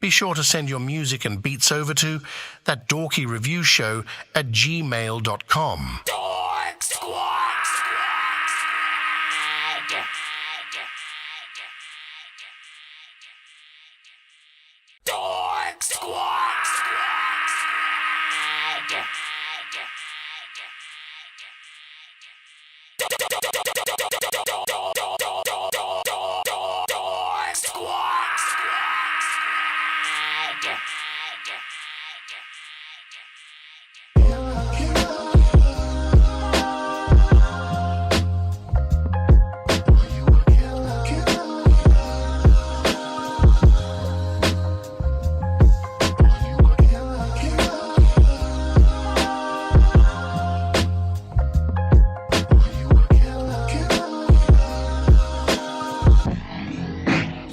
Be sure to send your music and beats over to ThatDorkyReviewShow@gmail.com. Dork Squad. Dork Squad.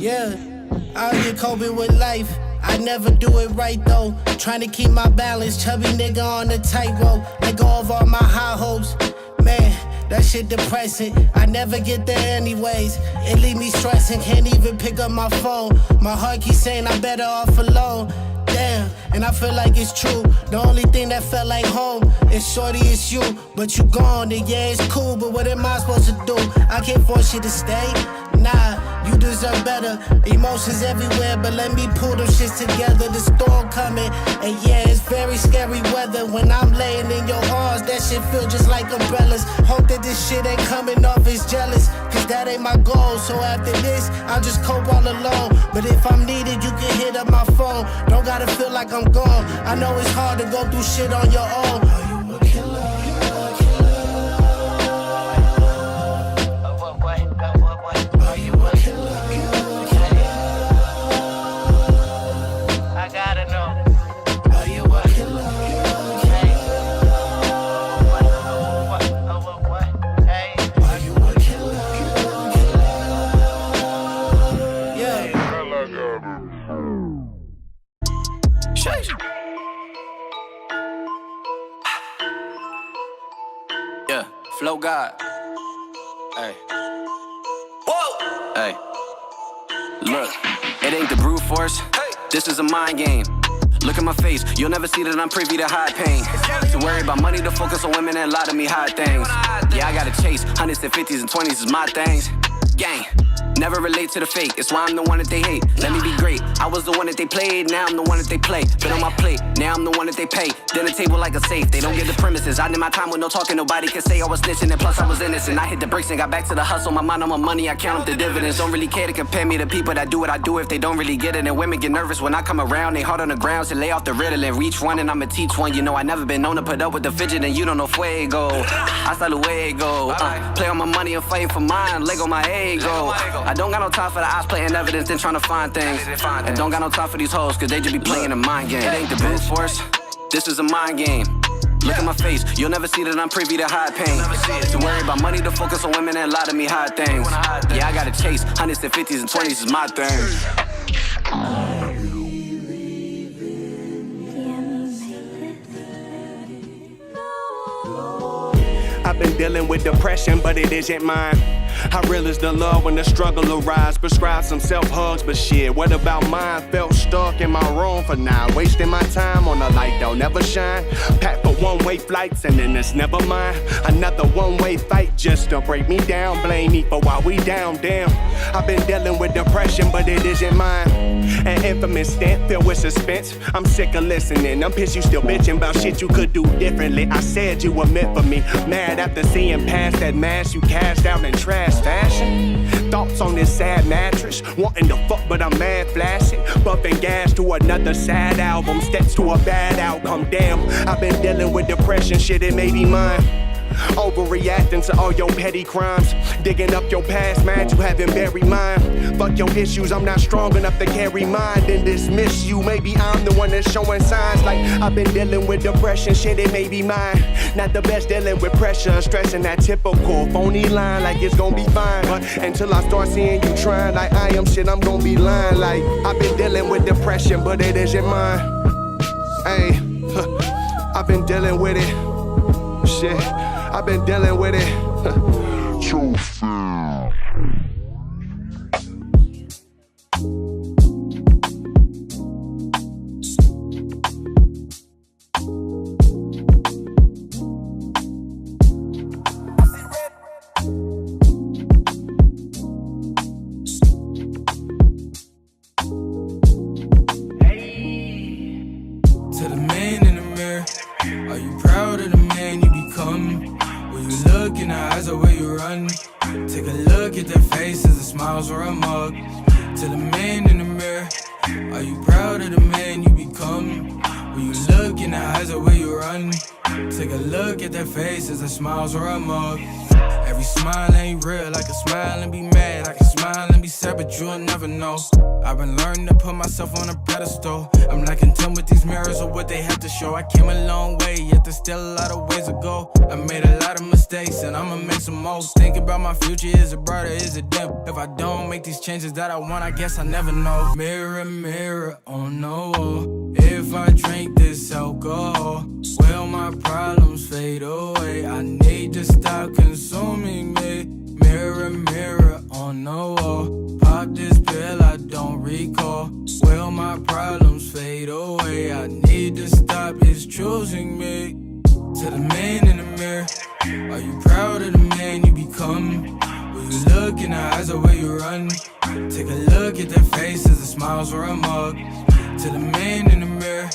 Yeah, out here coping with life. I never do it right though. Trying to keep my balance, chubby nigga on the tightrope. Let go of all my high hopes. Man, that shit depressing. I never get there anyways. It leave me stressing, can't even pick up my phone. My heart keeps saying I'm better off alone. Damn, and I feel like it's true. The only thing that felt like home is shorty, it's you. But you gone, and yeah, it's cool, but what am I supposed to do? I can't force you to stay. Nah, you deserve better. Emotions everywhere, but let me pull them shits together. The storm coming, and yeah, it's very scary weather. When I'm laying in your arms, that shit feel just like umbrellas. Hope that this shit ain't coming off as jealous, cause that ain't my goal. So after this, I'll just cope all alone. But if I'm needed, you can hit up my phone. Don't gotta feel like I'm gone. I know it's hard to go through shit on your own. Are you a killer? Yeah, flow God. Hey. Whoa! Hey. Look, it ain't the brute force. Hey. This is a mind game. Look at my face, you'll never see that I'm privy to high pain. To worry about money, to focus on women and lie to me high things. Yeah, I gotta chase hundreds and 50s and 20s is my things. Gang. Never relate to the fake, it's why I'm the one that they hate. Let me be great, I was the one that they played, now I'm the one that they play. Been on my plate, now I'm the one that they pay. Dinner table like a safe, they don't get the premises. I did my time with no talking, nobody can say I was snitching. And plus I was innocent, I hit the bricks and got back to the hustle. My mind on my money, I count up the dividends. Don't really care to compare me to people that do what I do if they don't really get it. And women get nervous when I come around, they hard on the ground, so lay off the Ritalin. Reach one and I'ma teach one, you know I never been known to put up with the fidget. And you don't know fuego, hasta luego. Play on my money and fight for mine, leg on my ego. I don't got no time for the eyes playing evidence, then trying to find things. And don't got no time for these hoes, cause they just be playing a mind game. It ain't the brute force, this is a mind game. Look at my face, you'll never see that I'm privy to high pain. To worry about money, to focus on women and lie to me high things. Yeah, I gotta chase hundreds and 50s and 20s is my thing. I've been dealing with depression, but it isn't mine. How real is the love when the struggle arrives? Prescribe some self-hugs, but shit, what about mine? Felt stuck in my room for now, wasting my time on a light that'll never shine. Packed for one-way flights and then it's never mine. Another one-way fight just to break me down. Blame me for why we down, damn. I've been dealing with depression, but it isn't mine. An infamous stint filled with suspense. I'm sick of listening, I'm pissed you still bitching about shit you could do differently. I said you were meant for me. Mad after seeing past that mask you cashed out in trash fashion. Thoughts on this sad mattress, wanting to fuck but I'm mad flashing. Bumping gas to another sad album, steps to a bad outcome. Damn, I've been dealing with depression, shit it may be mine. Overreacting to all your petty crimes, digging up your past, mad you haven't buried mine. Fuck your issues, I'm not strong enough to carry mine. Then dismiss you, maybe I'm the one that's showing signs. Like I've been dealing with depression, shit it may be mine. Not the best dealing with pressure, stressing that typical phony line like it's gonna be fine. But until I start seeing you trying like I am, shit I'm gonna be lying. Like I've been dealing with depression, but it isn't mine. Hey, I've been dealing with it. Shit, I've been dealing with it. Are you proud of the man you become? Will you look in the eyes of where you run? Take a look at their faces, the smiles or a mug. To the man in the mirror, are you proud of the man you become? Will you look in the eyes of where you run? Take a look at their faces, the smiles or a mug. Every smile ain't real, I can smile and be mad, I can smile and be sad, but you'll never know. I've been learning to put myself on a pedestal. I'm not content with these mirrors or what they have to show. I came a long way, yet there's still a lot of ways to go. I made a lot of mistakes and I'ma make some more. Think about my future, is it bright or is it dim? If I don't make these changes that I want, I guess I never know. Mirror, mirror on the wall, if I drink this alcohol, will my problems fade away? I need to stop consuming me. Mirror, mirror on the wall, pop this pill I don't recall. Will my problems fade away? I need to stop, it's choosing me. To the man in the mirror, are you proud of the man you become? Will you look in the eyes of where you run? Take a look at their faces, the smiles or a mug. To the man in the mirror,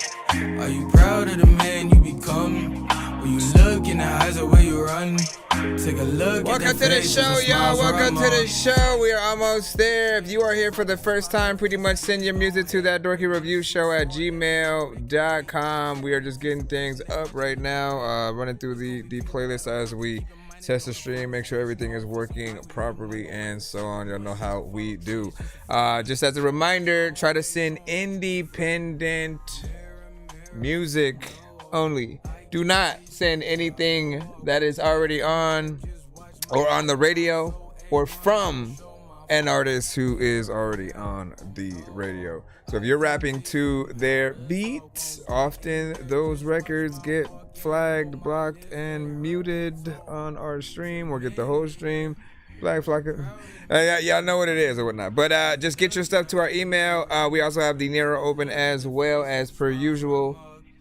are you proud of the man you become? Will you look in the eyes of where you run? Take a look. Welcome at to the show, y'all. Welcome to the show. We are almost there. If you are here for the first time, pretty much send your music to ThatDorkyReviewShow at gmail.com. We are just getting things up right now, running through the playlist as we test the stream, make sure everything is working properly and so on. Y'all know how we do. Just as a reminder, try to send independent music only. Do not send anything that is already on or on the radio or from an artist who is already on the radio. So if you're rapping to their beats, often those records get flagged, blocked, and muted on our stream, or get the whole stream flagged. Y'all know what it is or whatnot. But just get your stuff to our email. We also have the Nero open as well as per usual.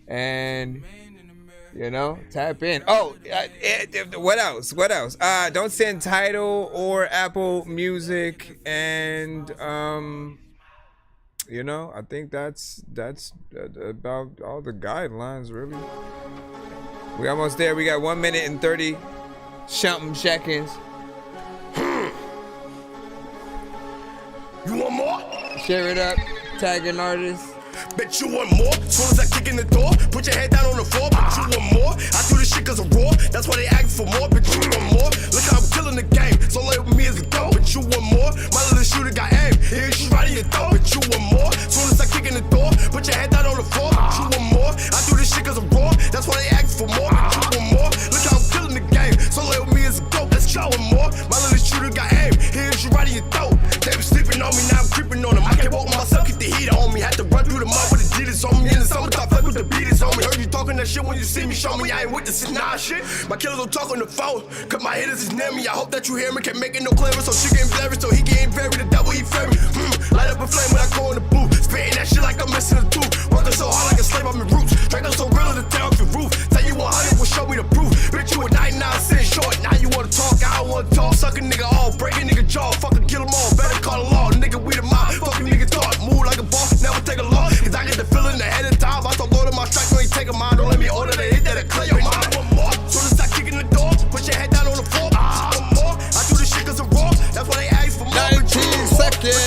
And you know, tap in. Oh, what else? Don't send Tidal or Apple Music, and you know, I think that's about all the guidelines, really. We almost there. We got 1 minute and 30 something seconds. You want more? Share it up. Tag an artist. Bet you want more? Soon as I kick in the door, put your head down on the floor. Bet you want more? I do this shit cause I'm raw. That's why they ask for more. Bet you want more? Look how I'm killing the game. So label me as a go. Bet you want more? My little shooter got aim. Here she's right in your throat. Bet you want more? Soon as I kick in the door, put your head down on the floor. Bet you want more? I do this shit cause I'm raw. That's why they ask for more. Bet you want more? Look how I'm killing the game. So label me as a go. Let's go with more. My little shooter got aim. Here she's right in your throat. They been sleeping on me, now I'm creeping on them. I can't walk with myself, keep the heater on me. Had to run through the mud with the Adidas on me. In the summertime, fuck with the beaters on me. Heard you talking that shit when you see me, show me I ain't with this nah shit. My killers don't talk on the phone, cause my hitters is near me. I hope that you hear me, can't make it no clearer. So she getting blurry, so he getting very. The devil, he fear me. Light up a flame when I go in the booth. Spitting that shit like I'm missing a tooth. Working so hard like a slave, I'm in roots. Drink up so real to tear off your roof. Tell you 100 will show me the proof. Bitch, you a 99 cent short. Now you wanna talk, I don't wanna talk. Suck a nigga off, break a nigga jaw. Fucking kill them all, better call the law. Nigga, we the mob. Fucking nigga talk, move like a boss, never take a loss. Cause I get the feeling ahead of time. I told Lord of my strike, you ain't take a mind. Don't let me order the hit that'll clear your mind. One more, soon as I kick in the door, put your head down on the floor. One more, I do this shit cause I'm raw. That's why they ask for more. 19 seconds.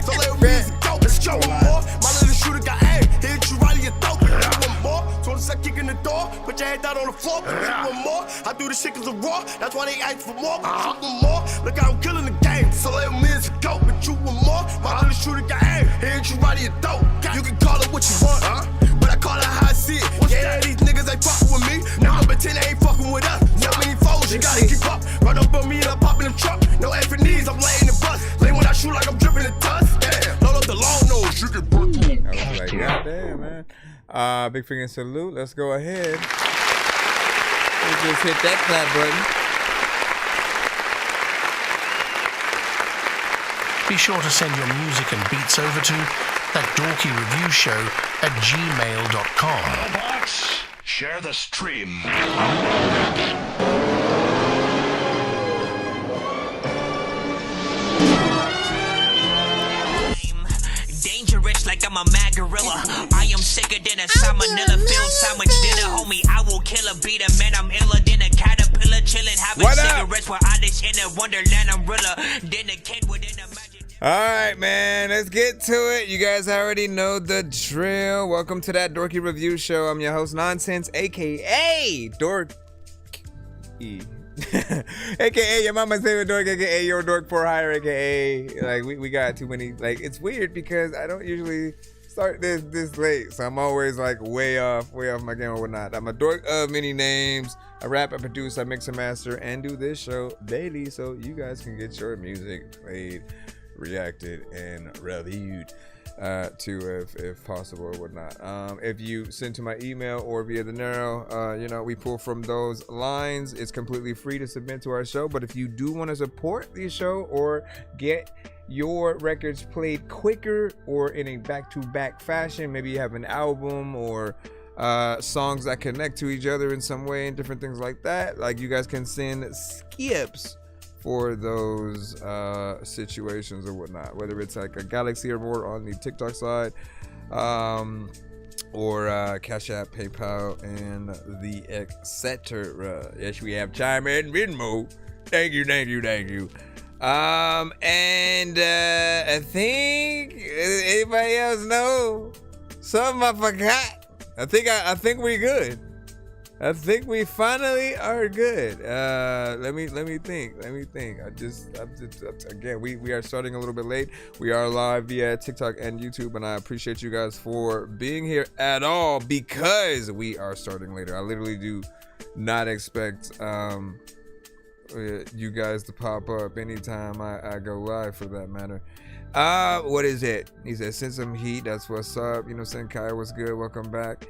So let me go, let's go. One more, my little shooter got aim. Hit you right in your throat. One more, soon as I kick in the door, put your head down on the floor. One more, I do this shit cause I'm raw. That's why they ask for more. One more, look how I'm killing the game. So let me go, but you want more. My little shooter got aim. Hit you right in your throat. You can call it what you want, but I call it how I see it. Yeah, these niggas ain't fucking with me. Now I'm pretend they ain't fucking with us. So many foes, you gotta keep up. Run up on me and I pop in the truck. No effing knees, I'm laying the bus. Lay when I shoot like I'm dripping the tuss. Yeah, load up the long nose, you can burn. I was like, goddamn, man. Big finger salute. Let's go ahead. Let's just hit that clap button. Be sure to send your music and beats over to ThatDorkyReviewShow at gmail.com. Robots, share the stream. Dangerous like a I'm a mad gorilla. I am sicker than a salmonella. Filled sandwich dinner, homie. I will kill a beat a man. I'm iller than a caterpillar. Chillin', having cigarettes for oddish in a wonderland. I'm realer than a kid within a magic. All right, man, let's get to it. You guys already know the drill. Welcome to That Dorky Review Show. I'm your host, Nonsense, aka Dorky. AKA your mama's favorite dork, AKA your dork for hire, AKA like we got too many. Like, it's weird because I don't usually start this late, so I'm always like way off my game or whatnot. I'm a dork of many names. I rap, I produce, I mix and master, and do this show daily so you guys can get your music played, reacted, and reviewed to if possible or whatnot. If you send to my email or via the Nero, we pull from those lines. It's completely free to submit to our show, but if you do want to support the show or get your records played quicker or in a back-to-back fashion, maybe you have an album or songs that connect to each other in some way and different things like that, like you guys can send skips for those situations or whatnot, whether it's like a Galaxy or more on the TikTok side, or Cash App, PayPal, and the etc. Yes, we have Chime and Venmo. Thank you. And I think anybody else know something I forgot? I think we're good. I think we finally are good. Let me think. Again, we are starting a little bit late. We are live via TikTok and YouTube, and I appreciate you guys for being here at all because we are starting later. I literally do not expect you guys to pop up anytime I go live, for that matter. What is it? He said, send some heat. That's what's up. You know, Senkai, what's good? Welcome back.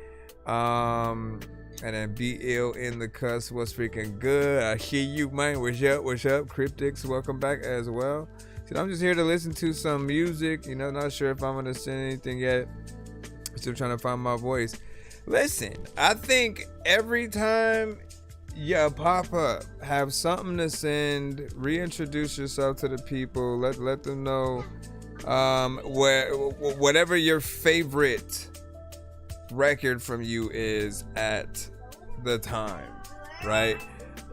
And then Be Ill in the Cuss, what's freaking good? I hear you, man. What's up? Cryptics, welcome back as well. So I'm just here to listen to some music. You know, not sure if I'm gonna send anything yet. Still trying to find my voice. Listen, I think every time you pop up, have something to send, reintroduce yourself to the people, let them know whatever your favorite record from you is at the time, right?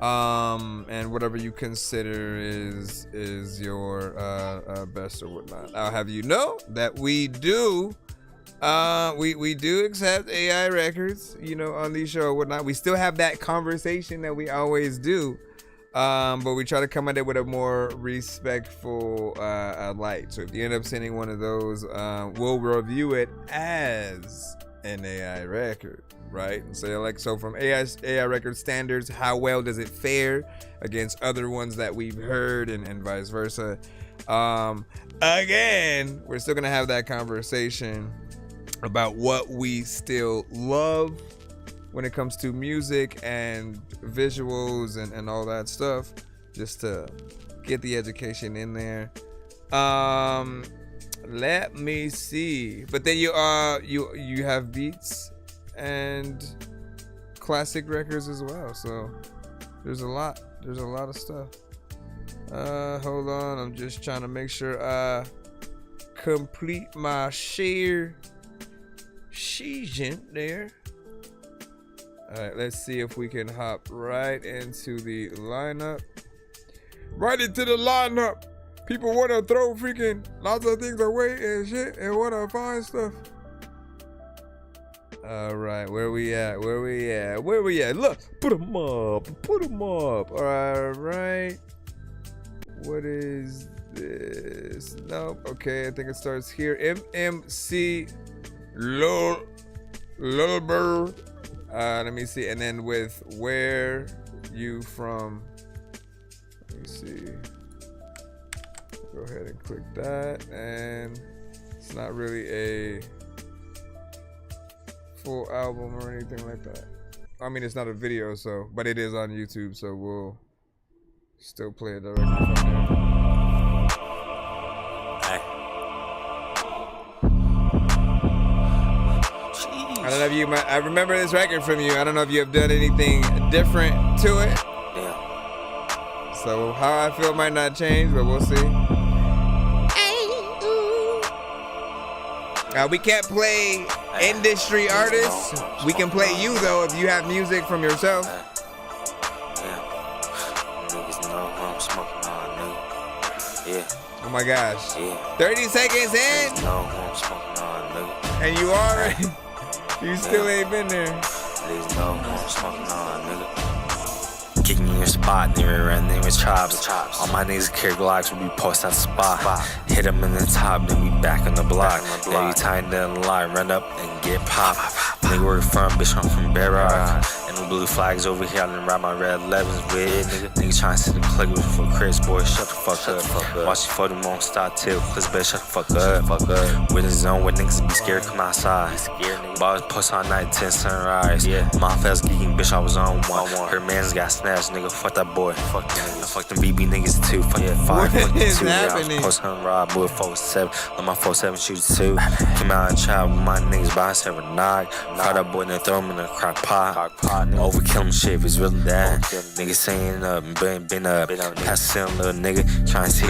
And whatever you consider is your best or whatnot. I'll have you know that we do accept AI records, on these shows or whatnot. We still have that conversation that we always do, but we try to come at it with a more respectful light. So if you end up sending one of those, we'll review it as an AI record, right? And so from AI record standards, how well does it fare against other ones that we've heard, and vice versa. Again, we're still gonna have that conversation about what we still love when it comes to music and visuals and all that stuff, just to get the education in there. Let me see. But then you have beats and classic records as well. So there's a lot of stuff. Hold on, I'm just trying to make sure I complete my share season there. Alright, let's see if we can hop right into the lineup. People want to throw freaking lots of things away and shit and want to find stuff. All right, where we at? Look, put them up. All right. What is this? Nope. Okay, I think it starts here. MMC Lulbird. Let me see. And then with where you from? Let me see. Go ahead and click that, and it's not really a full album or anything like that. I mean, it's not a video, but it is on YouTube, so we'll still play it directly from there. I don't know if I remember this record from you. I don't know if you have done anything different to it. So how I feel might not change, but we'll see. We can't play industry artists. We can play you though if you have music from yourself. Niggas know who I'm smoking on, nigga. Yeah. Oh my gosh. Yeah. 30 seconds in. Niggas know who I'm smoking on, nigga. And you already, you still ain't been there. Niggas know who I'm smoking on, nigga. Kicking in your spot, nigga, ran in with chops. All my niggas carry Glocks, we be post at the spot. Hit them in the top, then we back on the block. Yeah, you tighten down the line, run up and get popped. Nigga, where you from, bitch, I'm from Bear Rock. And the blue flags over here, I done ride my red 11s with nigga. Nigga tryna sit the click with for Chris, boy, shut the fuck up. Watch you for them on start till, cause bitch, shut the fuck up. With the zone where niggas be scared, come outside. Balls post all night, 10 sunrise. Yeah, my fast geeking, bitch, I was on one. Her mans got snatched, nigga, fuck that boy. Fuck them niggas. I fuck them BB niggas too. Fuck that 5, fuck the 2. Yeah, I was post hunting ride, boy, 4-7. Let my 4-7 shoot 2. Came out and tried with my niggas, but I said we're not. Caught that boy, then throw him in a crock pot. Overkill him shit if it's really that. Niggas saying up and been up. Pass him, little nigga, trying to see.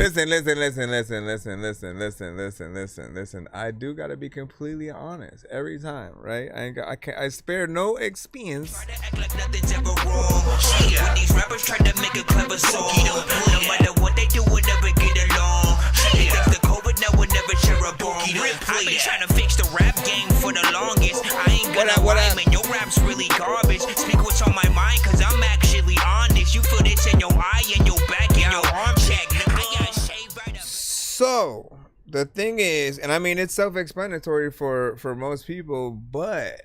Listen. I do gotta be completely honest every time, right? I spare no expense. Act like nothing's ever wrong. When these rappers try to make a clever song, no matter what they do, we'll never get along. They fix the COVID, now we'll never share a bomb. I've been trying to fix the rap game for the longest. I ain't gonna rhyme, and your rap's really garbage. Speak what's on my mind, cause I'm actually honest. You feel this in your eye, and your back, and your arm check. I got shaved right up. So the thing is, and I mean it's self-explanatory for most people, but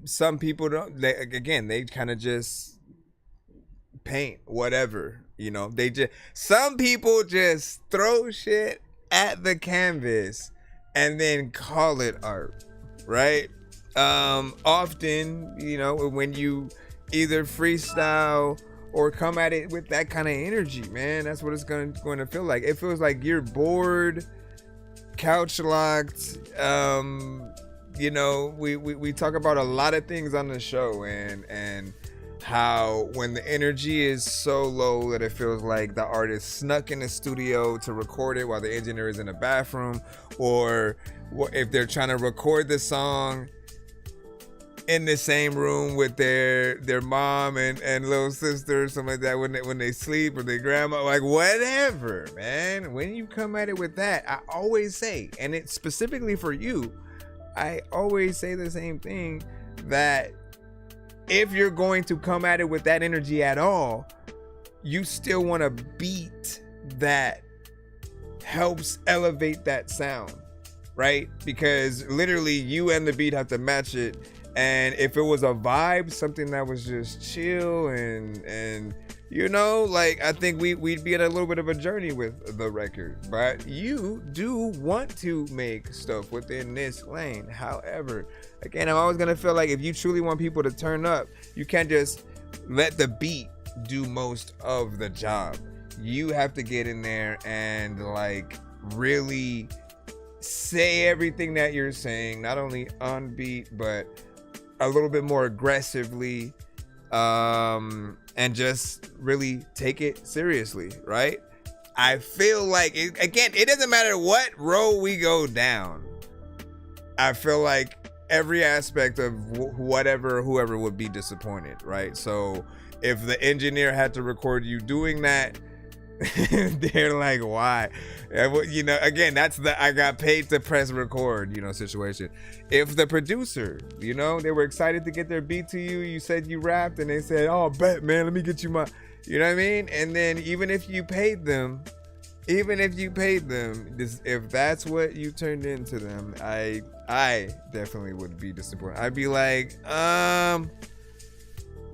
some people don't. They kind of just paint whatever, you know. Some people just throw shit at the canvas and then call it art, right? Often, you know, when you either freestyle or come at it with that kind of energy, man, that's what it's going to feel like. It feels like you're bored, couch locked. You know, we talk about a lot of things on the show, and how when the energy is so low that it feels like the artist snuck in the studio to record it while the engineer is in the bathroom, or if they're trying to record the song in the same room with their mom and little sister or something like that when they sleep, or their grandma, like whatever, man. When you come at it with that, I always say, and it's specifically for you, I always say the same thing, that if you're going to come at it with that energy at all, you still want a beat that helps elevate that sound, right? Because literally you and the beat have to match it. And if it was a vibe, something that was just chill and you know, like, I think we'd be at a little bit of a journey with the record. But you do want to make stuff within this lane. However, again, I'm always gonna feel like if you truly want people to turn up, you can't just let the beat do most of the job. You have to get in there and like really say everything that you're saying, not only on beat, but a little bit more aggressively, and just really take it seriously, right? I feel like, it doesn't matter what road we go down. I feel like every aspect of whoever would be disappointed, right? So if the engineer had to record you doing that, they're like, why? You know, again, that's the I got paid to press record, you know, situation. If the producer, you know, they were excited to get their beat to you, you said you rapped, and they said, oh, bet, man, let me get you my, you know what I mean? And then even if you paid them, if that's what you turned into them, I definitely would be disappointed. I'd be like,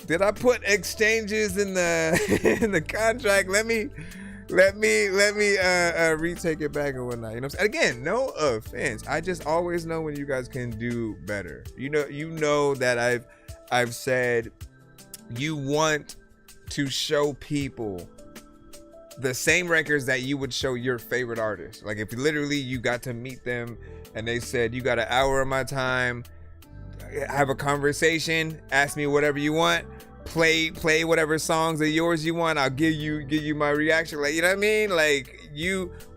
did I put exchanges in the in the contract? Let me retake it back or whatnot. You know what I'm saying? Again, no offense. I just always know when you guys can do better. You know that I've said you want to show people the same records that you would show your favorite artist. Like if literally you got to meet them and they said, you got an hour of my time, have a conversation, ask me whatever you want, play whatever songs of yours you want, I'll give you my reaction. Like, you know what I mean? Like,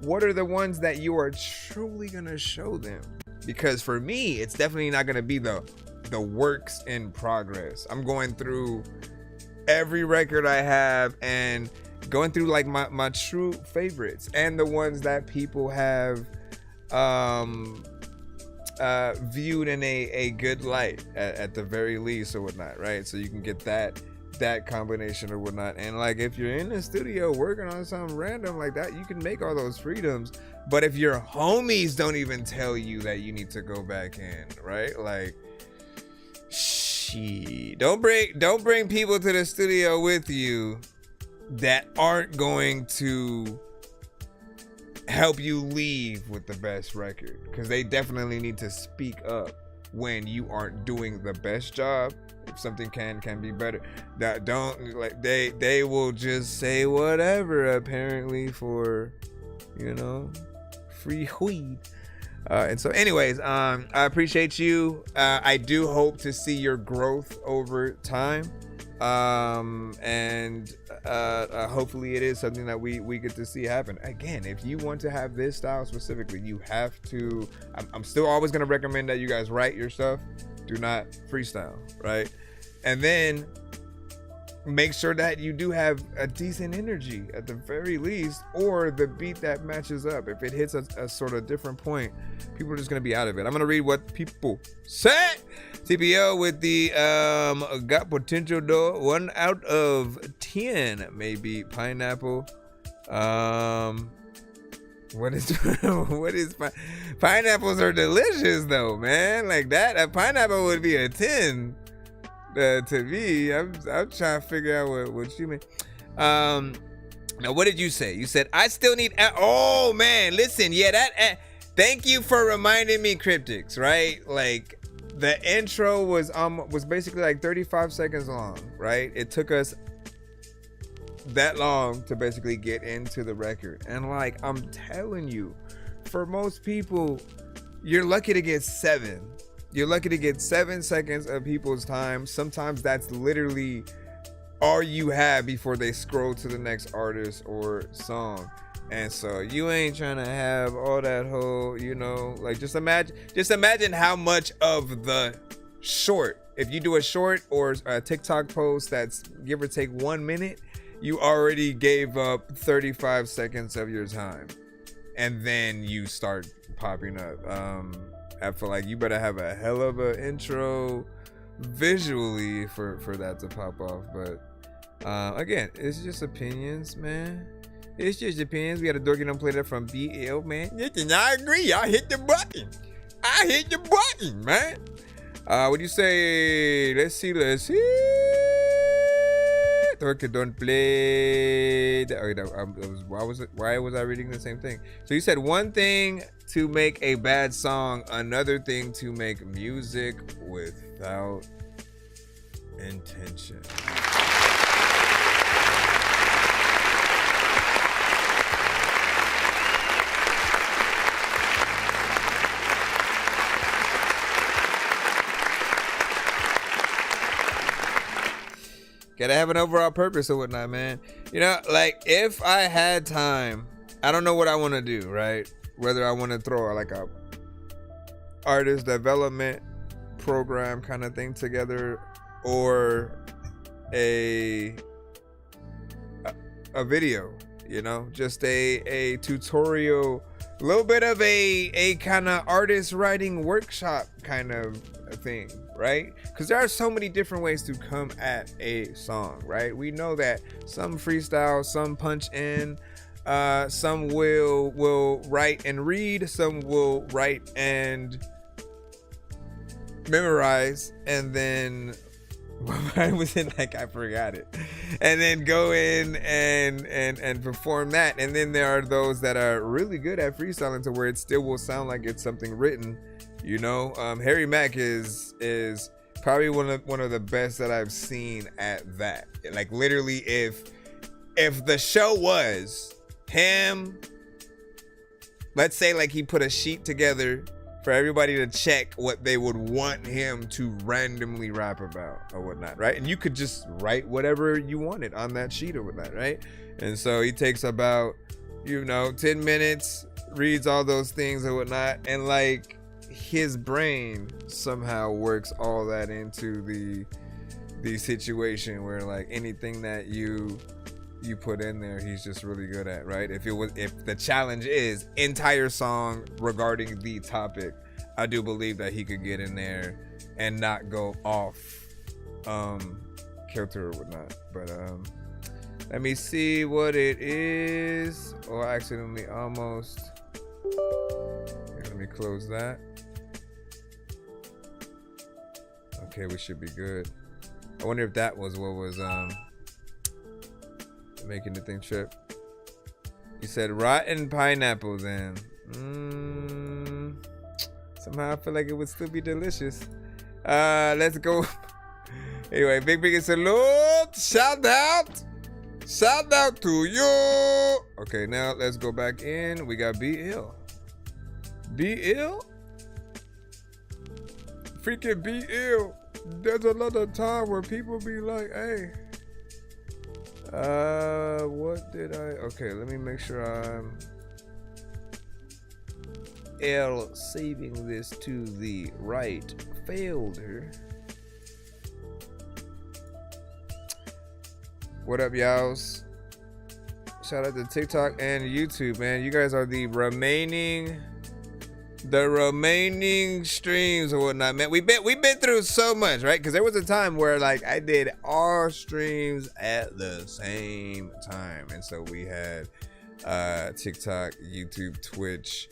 what are the ones that you are truly gonna show them? Because for me, it's definitely not gonna be the works in progress. I'm going through every record I have and going through like my true favorites and the ones that people have viewed in a good light at the very least or whatnot, right? So you can get that combination or whatnot. And like if you're in the studio working on something random like that, you can make all those freedoms. But if your homies don't even tell you that you need to go back in, right? Like, don't bring people to the studio with you that aren't going to help you leave with the best record, because they definitely need to speak up when you aren't doing the best job. If something can be better, that don't like they will just say whatever apparently for, you know, free weed. And so anyways, I appreciate you. I do hope to see your growth over time. And hopefully it is something that we get to see happen. Again, if you want to have this style specifically, you have to, I'm still always going to recommend that you guys write your stuff. Do not freestyle, right? And then make sure that you do have a decent energy at the very least, or the beat that matches up. If it hits a sort of different point, people are just going to be out of it. I'm going to read what people said. TPO with the got potential though. 1 out of 10 maybe pineapple. What is pineapples are delicious though, man. Like that, a pineapple would be a 10 to me. I'm trying to figure out what you mean. Now what did you say? You said I still need. Oh man, listen, yeah, that. Thank you for reminding me, Cryptics. Right, like the intro was basically like 35 seconds long. Right, it took us that long to basically get into the record, and like I'm telling you, for most people, you're lucky to get 7. You're lucky to get 7 seconds of people's time. Sometimes that's literally all you have before they scroll to the next artist or song. And so you ain't trying to have all that whole, you know, like just imagine how much of the short, if you do a short or a TikTok post that's give or take 1 minute, you already gave up 35 seconds of your time. And then you start popping up. I feel like you better have a hell of an intro visually for that to pop off. But again, it's just opinions, man. It's just opinions. We got a Dorky Don't Play that from BL, man. Listen, I agree. I hit the button, man. What do you say? Let's see. Dorky Don't Play. Why was I reading the same thing? So you said one thing to make a bad song, another thing to make music without intention. Gotta have an overall purpose or whatnot, man. You know, like if I had time, I don't know what I want to do, right? Whether I want to throw like a artist development program kind of thing together, or a video, you know, just a tutorial, a little bit of a kind of artist writing workshop kind of thing, right? Because there are so many different ways to come at a song, right? We know that some freestyle, some punch in, some will write and read, some will write and memorize, and then I was in like I forgot it, and then go in and perform that. And then there are those that are really good at freestyling to where it still will sound like it's something written, you know. Harry Mack is probably one of the best that I've seen at that. Like literally, if the show was him, let's say like he put a sheet together for everybody to check what they would want him to randomly rap about or whatnot, right? And you could just write whatever you wanted on that sheet or whatnot, right? And so he takes about 10 minutes, reads all those things and whatnot, and like his brain somehow works all that into the situation where like anything that you put in there, he's just really good at, right? If the challenge is entire song regarding the topic, I do believe that he could get in there and not go off kilter or whatnot. But let me see what it is. Oh, I accidentally almost. Let me close that. Okay, we should be good. I wonder if that was what was making the thing trip. You said rotten pineapple then. Somehow I feel like it would still be delicious. Let's go. Anyway, big salute. Shout out to you. Okay, now let's go back in. We got Be Ill. Freaking Be Ill. There's a lot of time where people be like, hey, what did I? Okay, let me make sure I'm saving this to the right folder. What up, y'alls? Shout out to TikTok and YouTube, man. You guys are the remaining streams or whatnot, man. We've been through so much, right? Because there was a time where like I did all streams at the same time, and so we had TikTok, YouTube, Twitch,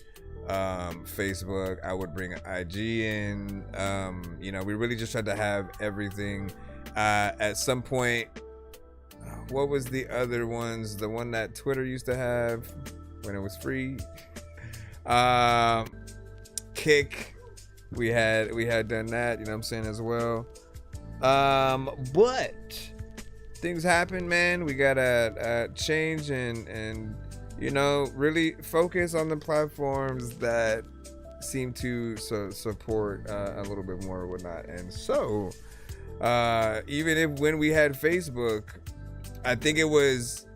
Facebook. I would bring IG in. We really just tried to have everything. At some point, what was the other ones? The one that Twitter used to have when it was free. Kick, we had done that, you know what I'm saying, as well. But things happen, man. We gotta change and really focus on the platforms that seem to support a little bit more or whatnot. And so even when we had Facebook, I think it was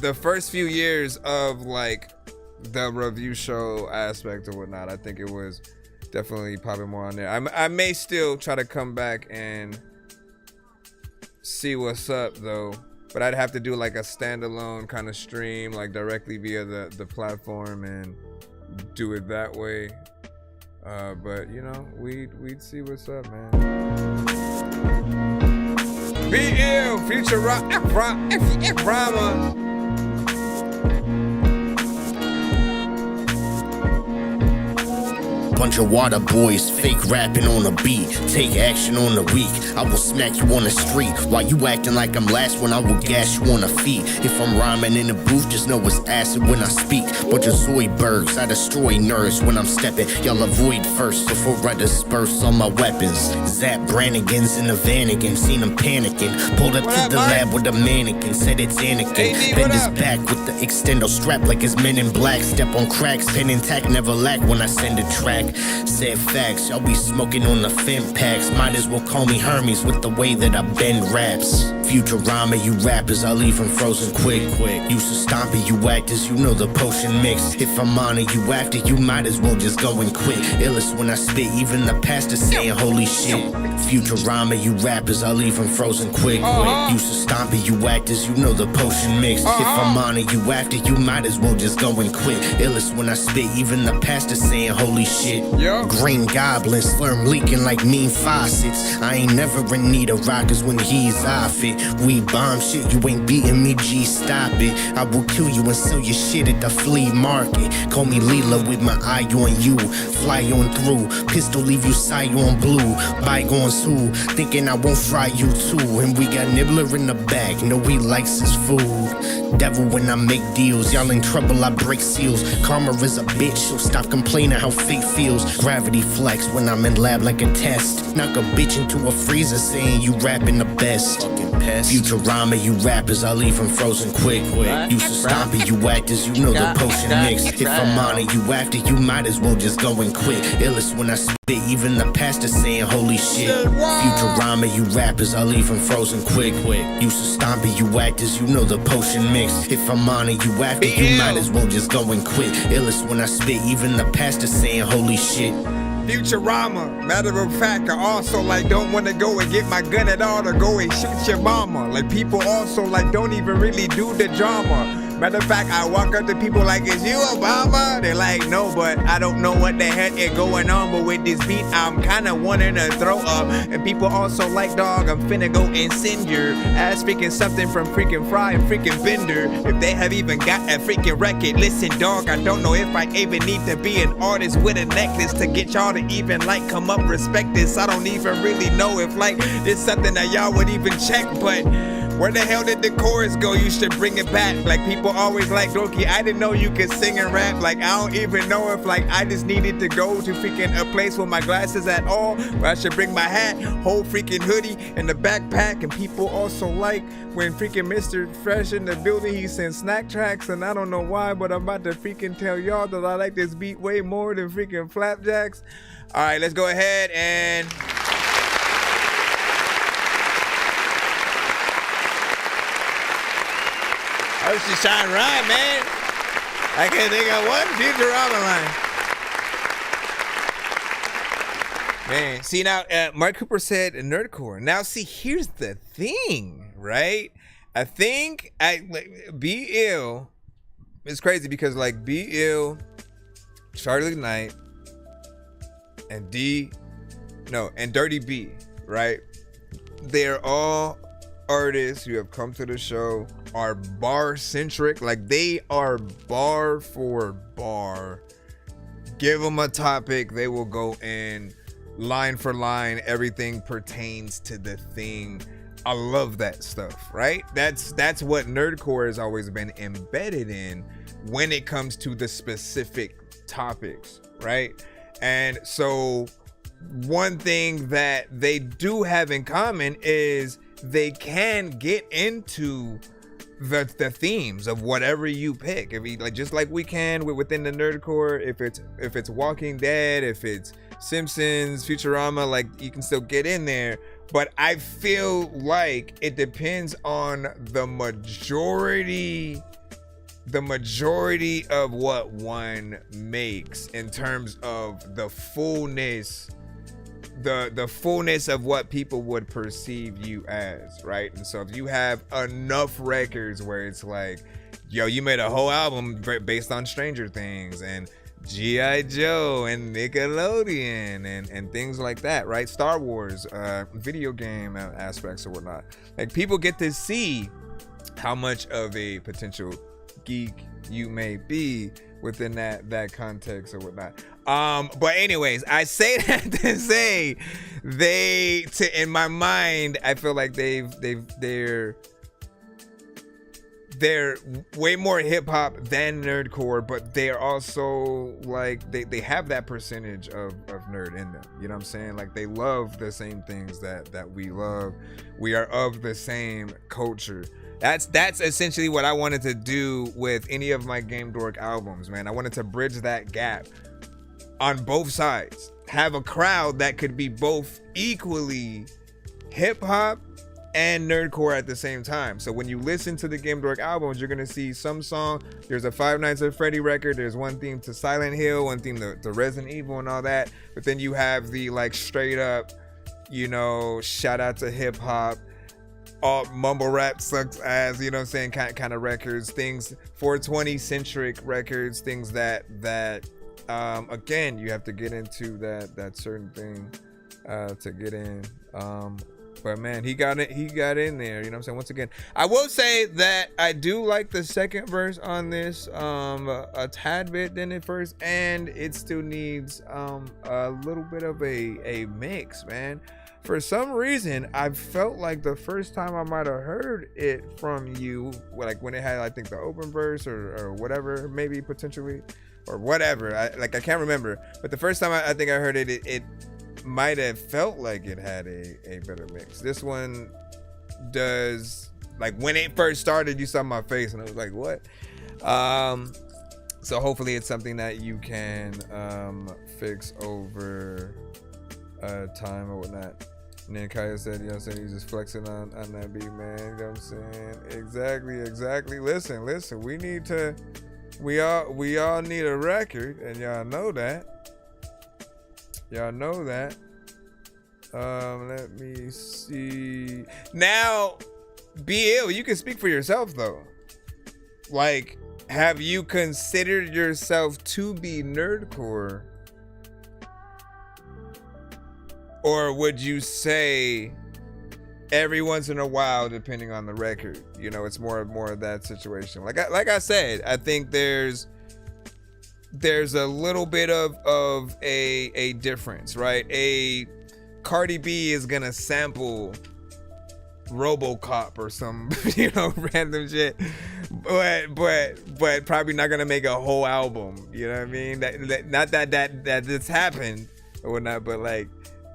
the first few years of like the review show aspect or whatnot. I think it was definitely popping more on there. I may still try to come back and see what's up though, but I'd have to do like a standalone kind of stream, like directly via the platform and do it that way. But we'd see what's up, man. Be Ill, Future Rama. Bunch of water boys, fake rapping on a beat. Take action on the weak. I will smack you on the street. While you acting like I'm last when I will gas you on the feet. If I'm rhyming in the booth, just know it's acid when I speak. Bunch of Zoidbergs, I destroy nerves when I'm stepping. Y'all avoid first before I disperse all my weapons. Zap Brannigans in the van again, seen him panicking. Pulled up to the lab with a mannequin, said it's Anakin. Bend his back with the extendo strap like it's Men in Black. Step on cracks, pen intact, never lack when I send a track. Said facts, y'all be smoking on the fem packs. Might as well call me Hermes with the way that I bend raps. Futurama, you rappers, I leave them frozen quick. Used to stomp it, you actors, you know the potion mix. If I'm on it, you after, you might as well just go and quit. Illest when I spit, even the pastor saying holy shit. Futurama, you rappers, I leave them frozen quick. Used to stomp it, you actors, you know the potion mix. If I'm on it, you after, you might as well just go and quit. Illest when I spit, even the pastor saying holy shit. Green Goblin, slurm leaking like mean faucets. I ain't never in need of rockers when he's off it. We bomb shit, you ain't beating me, G, stop it. I will kill you and sell your shit at the flea market. Call me Leela with my eye on you. Fly on through, pistol leave you side on blue. Bygones who, thinking I won't fry you too. And we got Nibbler in the back, know he likes his food. Devil when I make deals, y'all in trouble, I break seals. Karma is a bitch, so stop complaining how fate feels. skills. Gravity flex when I'm in lab like a test. Knock a bitch into a freezer saying you rapping the best. Futurama, you rappers, I leave them frozen quick. Used to stompy, you actors, you know the potion mix. If I'm on it, you after, you might as well just go and quit. Illest when I spit, even the pastor saying holy shit. Futurama, you rappers, I leave them frozen quick. Used to stompy, you actors, you know the potion mix. If I'm on it, you after, you might as well just go and quit. Illest when I spit, even the pastor saying holy shit. Futurama, matter of fact, I also like don't wanna go and get my gun at all to go and shoot your mama. Like people also like don't even really do the drama. Matter of fact, I walk up to people like, is you Obama? They're like, no, but I don't know what the heck is going on. But with this beat, I'm kinda wanting to throw up. And people also like, dog, I'm finna go and send your ass freaking something from freaking Fry and freaking Bender. If they have even got a freaking record, listen, dog, I don't know if I even need to be an artist with a necklace to get y'all to even like come up, respect this. I don't even really know if like this something that y'all would even check, but where the hell did the chorus go? You should bring it back. Like people always like, Dorky, I didn't know you could sing and rap. Like I don't even know if like I just needed to go to freaking a place with my glasses at all, where I should bring my hat, whole freaking hoodie, and the backpack. And people also like when freaking Mr. Fresh in the building, he sends snack tracks, and I don't know why, but I'm about to freaking tell y'all that I like this beat way more than freaking Flapjacks. All right, let's go ahead and oh, she shine right, man. I can't think of one Futurama line. Man, see now, Mark Cooper said nerdcore. Now, see, here's the thing, right? I think Be Ill. It's crazy because like Be Ill, Charlie Knight, and Dirty B, right? They're all artists who have come to the show, are bar centric. Like they are bar for bar. Give them a topic, they will go in line for line. Everything pertains to the thing. I love that stuff, right? That's what nerdcore has always been embedded in when it comes to the specific topics, right? And so one thing that they do have in common is they can get into the themes of whatever you pick. If you like, just like we can within the nerdcore, if it's Walking Dead, if it's Simpsons, Futurama, like you can still get in there. But I feel like it depends on the majority of what one makes in terms of the fullness. The fullness of what people would perceive you as, right? And so if you have enough records where it's like, yo, you made a whole album based on Stranger Things and G.I. Joe and Nickelodeon and things like that, right? Star Wars, video game aspects or whatnot. Like people get to see how much of a potential geek you may be within that context or whatnot. But anyways, I say that to say in my mind, I feel like they're way more hip hop than nerdcore, but they are also like they have that percentage of nerd in them. You know what I'm saying? Like they love the same things that we love. We are of the same culture. That's essentially what I wanted to do with any of my Game Dork albums, man. I wanted to bridge that gap on both sides. Have a crowd that could be both equally hip hop and nerdcore at the same time. So when you listen to the Game Dork albums, you're gonna see some song. There's a Five Nights at Freddy record. There's one theme to Silent Hill, one theme to Resident Evil and all that. But then you have the like straight up, you know, shout out to hip hop, all mumble rap sucks ass, you know what I'm saying, kind of records, things 420 centric records, things that again, you have to get into that certain thing to get in. But man, he got in there, you know what I'm saying? Once again, I will say that I do like the second verse on this a tad bit than the first, and it still needs a little bit of a mix, man. For some reason, I felt like the first time I might have heard it from you, like when it had, I think, the open verse or whatever, maybe potentially, or whatever. I can't remember. But the first time I think I heard it, it might have felt like it had a better mix. This one does, like when it first started, you saw my face and I was like, what? So hopefully it's something that you can fix over time or whatnot. And then Kaya said, you know what I'm saying, he's just flexing on that beat, man. You know what I'm saying? Exactly. Listen, we all need a record, and y'all know that. Let me see. Now, BL, you can speak for yourself though. Like, have you considered yourself to be nerdcore? Or would you say every once in a while, depending on the record, you know, it's more of that situation? Like I said, I think there's a little bit of a difference, right? A Cardi B is gonna sample RoboCop or some, you know, random shit, but probably not gonna make a whole album. You know what I mean? Not that this happened or whatnot, but like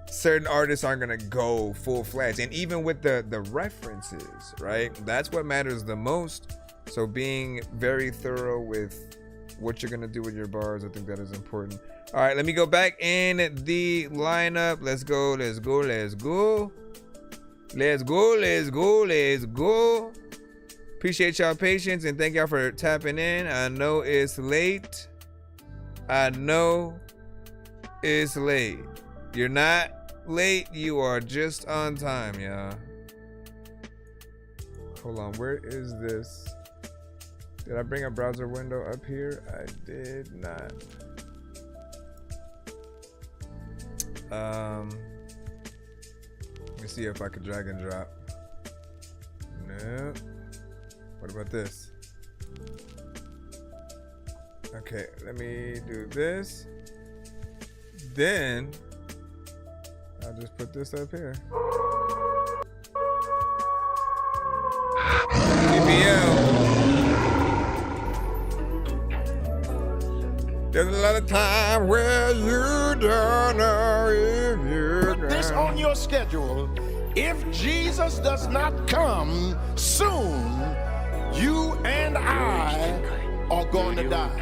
certain artists aren't gonna go full-fledged. And even with the references, right? That's what matters the most. So being very thorough with what you're gonna do with your bars, I think that is important. All right, let me go back in the lineup. Let's go. Appreciate y'all patience and thank y'all for tapping in. I know it's late. You're not late, you are just on time, y'all. Hold on, where is this? Did I bring a browser window up here? I did not. Let me see if I could drag and drop. No. What about this? Okay, let me do this. Then I'll just put this up here. There's a lot of time where you don't know if you put this on your schedule. If Jesus does not come soon, you and I are going to die.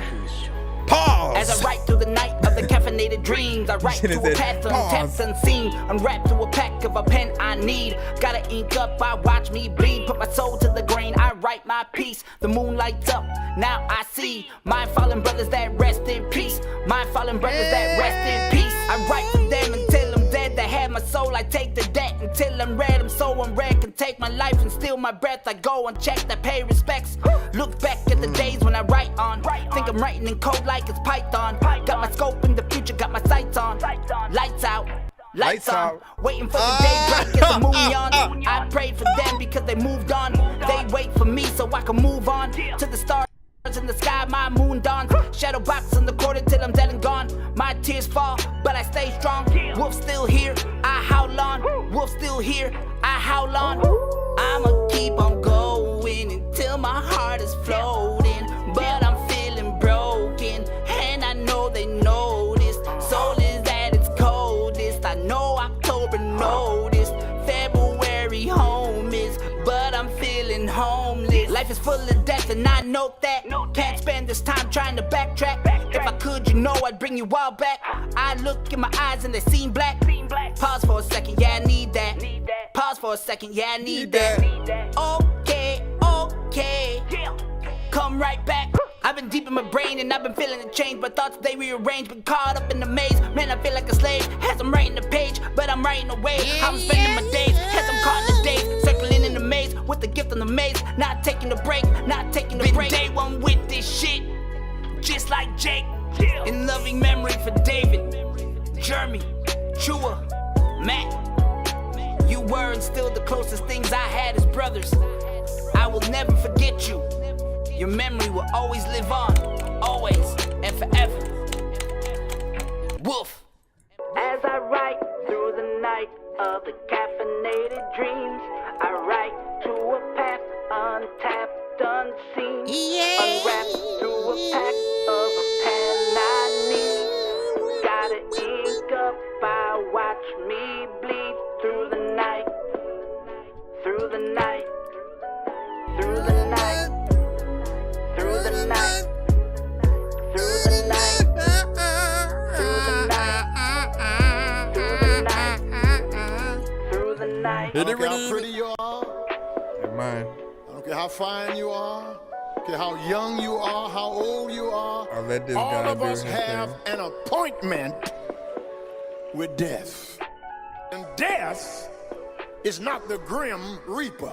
Pause. As I write through the night of the caffeinated dreams, I write to a path untapped unseen. Unwrapped to a pack of a pen I need. Gotta ink up, I watch me bleed. Put my soul to the grain, I write my piece. The moon lights up, now I see my fallen brothers that rest in peace. My fallen brothers that rest in peace. I write for them until I'm dead. They have my soul, I take the debt until I'm red. I'm so unread, can take my life and steal my breath. I go unchecked, I pay respects. Look back at the days when I write on. Think I'm writing in code like it's Python. Got my scope in the future, got my sights on. Lights out. Lights on, waiting for the day break as the moon yawns. I prayed for them because they moved on. They wait for me so I can move on to the stars in the sky. My moon dawns. Shadow box in the corner till I'm dead and gone. My tears fall, but I stay strong. Wolf still here, I howl on. Wolf still here, I howl on. I'ma keep on going until my heart is floating, but I'm feeling broken, and I know they notice. Soul is at its coldest. I know October noticed. February home is, but I'm feeling homeless. Life is full of death, and I know that. Can't spend this time trying to backtrack. If I could, you know I'd bring you all back. I look in my eyes and they seem black. Pause for a second, yeah, I need that. Pause for a second, yeah, I need that. Okay. Come right back. I've been deep in my brain and I've been feeling the change, but thoughts they rearrange. Been caught up in the maze. Man, I feel like a slave as I'm writing the page, but I'm writing away. I'm spending my days as I'm caught in the days, circling in the maze with the gift on the maze. Not taking a break, not taking a break. Day one with this shit, just like Jake. In loving memory for David, Jeremy, Chua, Matt. You were and still the closest things I had as brothers. I will never forget you. Your memory will always live on, always and forever. Wolf. As I write through the night of the caffeinated dreams, I write to a path untapped, unseen, unwrapped through a pack of a pen through the night, through the night, through the night, through the night, through the night, through the night, through the night. I don't care how pretty you are. Never mind. I don't care how fine you are. I don't care how young you are, how old you are. I'll let this All guy of do us his have thing. an appointment with death. And death is not the grim reaper.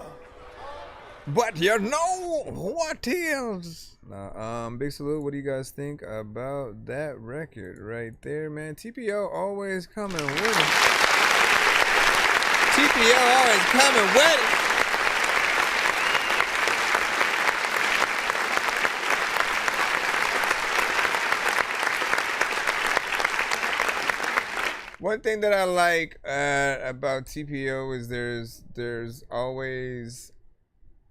But you know what is? Nah, big salute. What do you guys think about that record right there, man? TPO always coming with it. TPO always coming with it. One thing that I like about TPO is there's always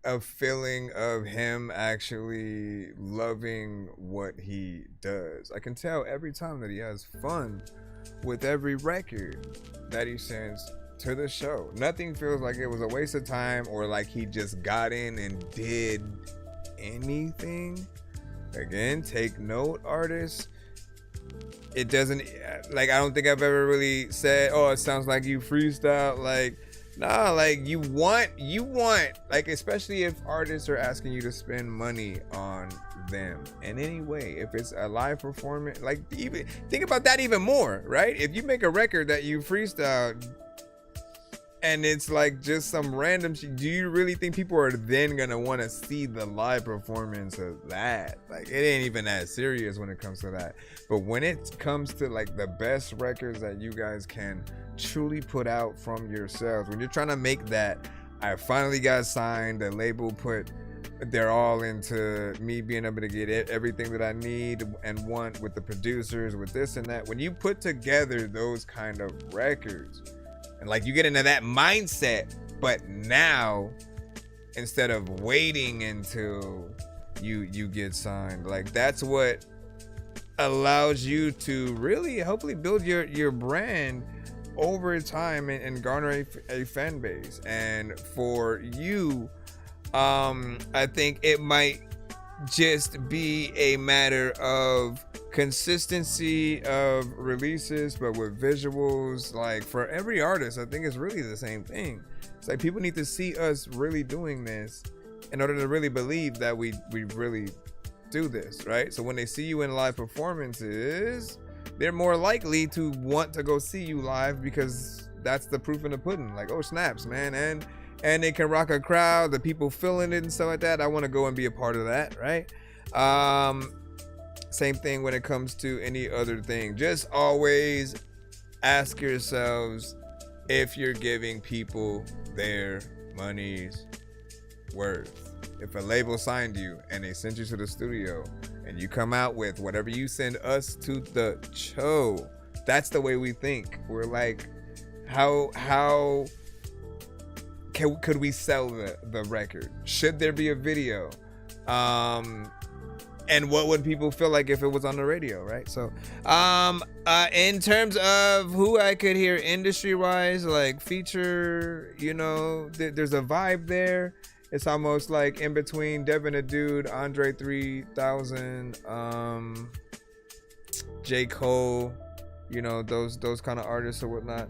a feeling of him actually loving what he does. I can tell every time that he has fun with every record that he sends to the show. Nothing feels like it was a waste of time or like he just got in and did anything. Again, take note, artists. It doesn't, like, I don't think I've ever really said, oh, it sounds like you freestyle. Like, nah, like you want, like, especially if artists are asking you to spend money on them in any way. If it's a live performance, like, even think about that even more, right? If you make a record that you freestyle and it's like just some random shit, do you really think people are then gonna want to see the live performance of that? Like, it ain't even that serious when it comes to that. But when it comes to like the best records that you guys can truly put out from yourselves, when you're trying to make that, I finally got signed, the label put they're all into me being able to get everything that I need and want with the producers, with this and that. When you put together those kind of records, and like you get into that mindset, but now instead of waiting until you get signed, like that's what allows you to really hopefully build your brand over time and garner a fan base. And for you, I think it might just be a matter of consistency of releases, but with visuals. Like for every artist, I think it's really the same thing. It's like people need to see us really doing this in order to really believe that we really do this, right? So when they see you in live performances, they're more likely to want to go see you live because that's the proof in the pudding. Like, oh snaps, man, and they can rock a crowd, the people feeling it and stuff like that. I want to go and be a part of that, right? Same thing when it comes to any other thing. Just always ask yourselves if you're giving people their money's worth. If a label signed you and they sent you to the studio and you come out with whatever you send us to the show, that's the way we think. We're like, how could we sell the record? Should there be a video? And what would people feel like if it was on the radio, right? So, in terms of who I could hear industry-wise, like feature, you know, there's a vibe there. It's almost like in between Devin the Dude, Andre 3000, J. Cole, you know, those kind of artists or whatnot.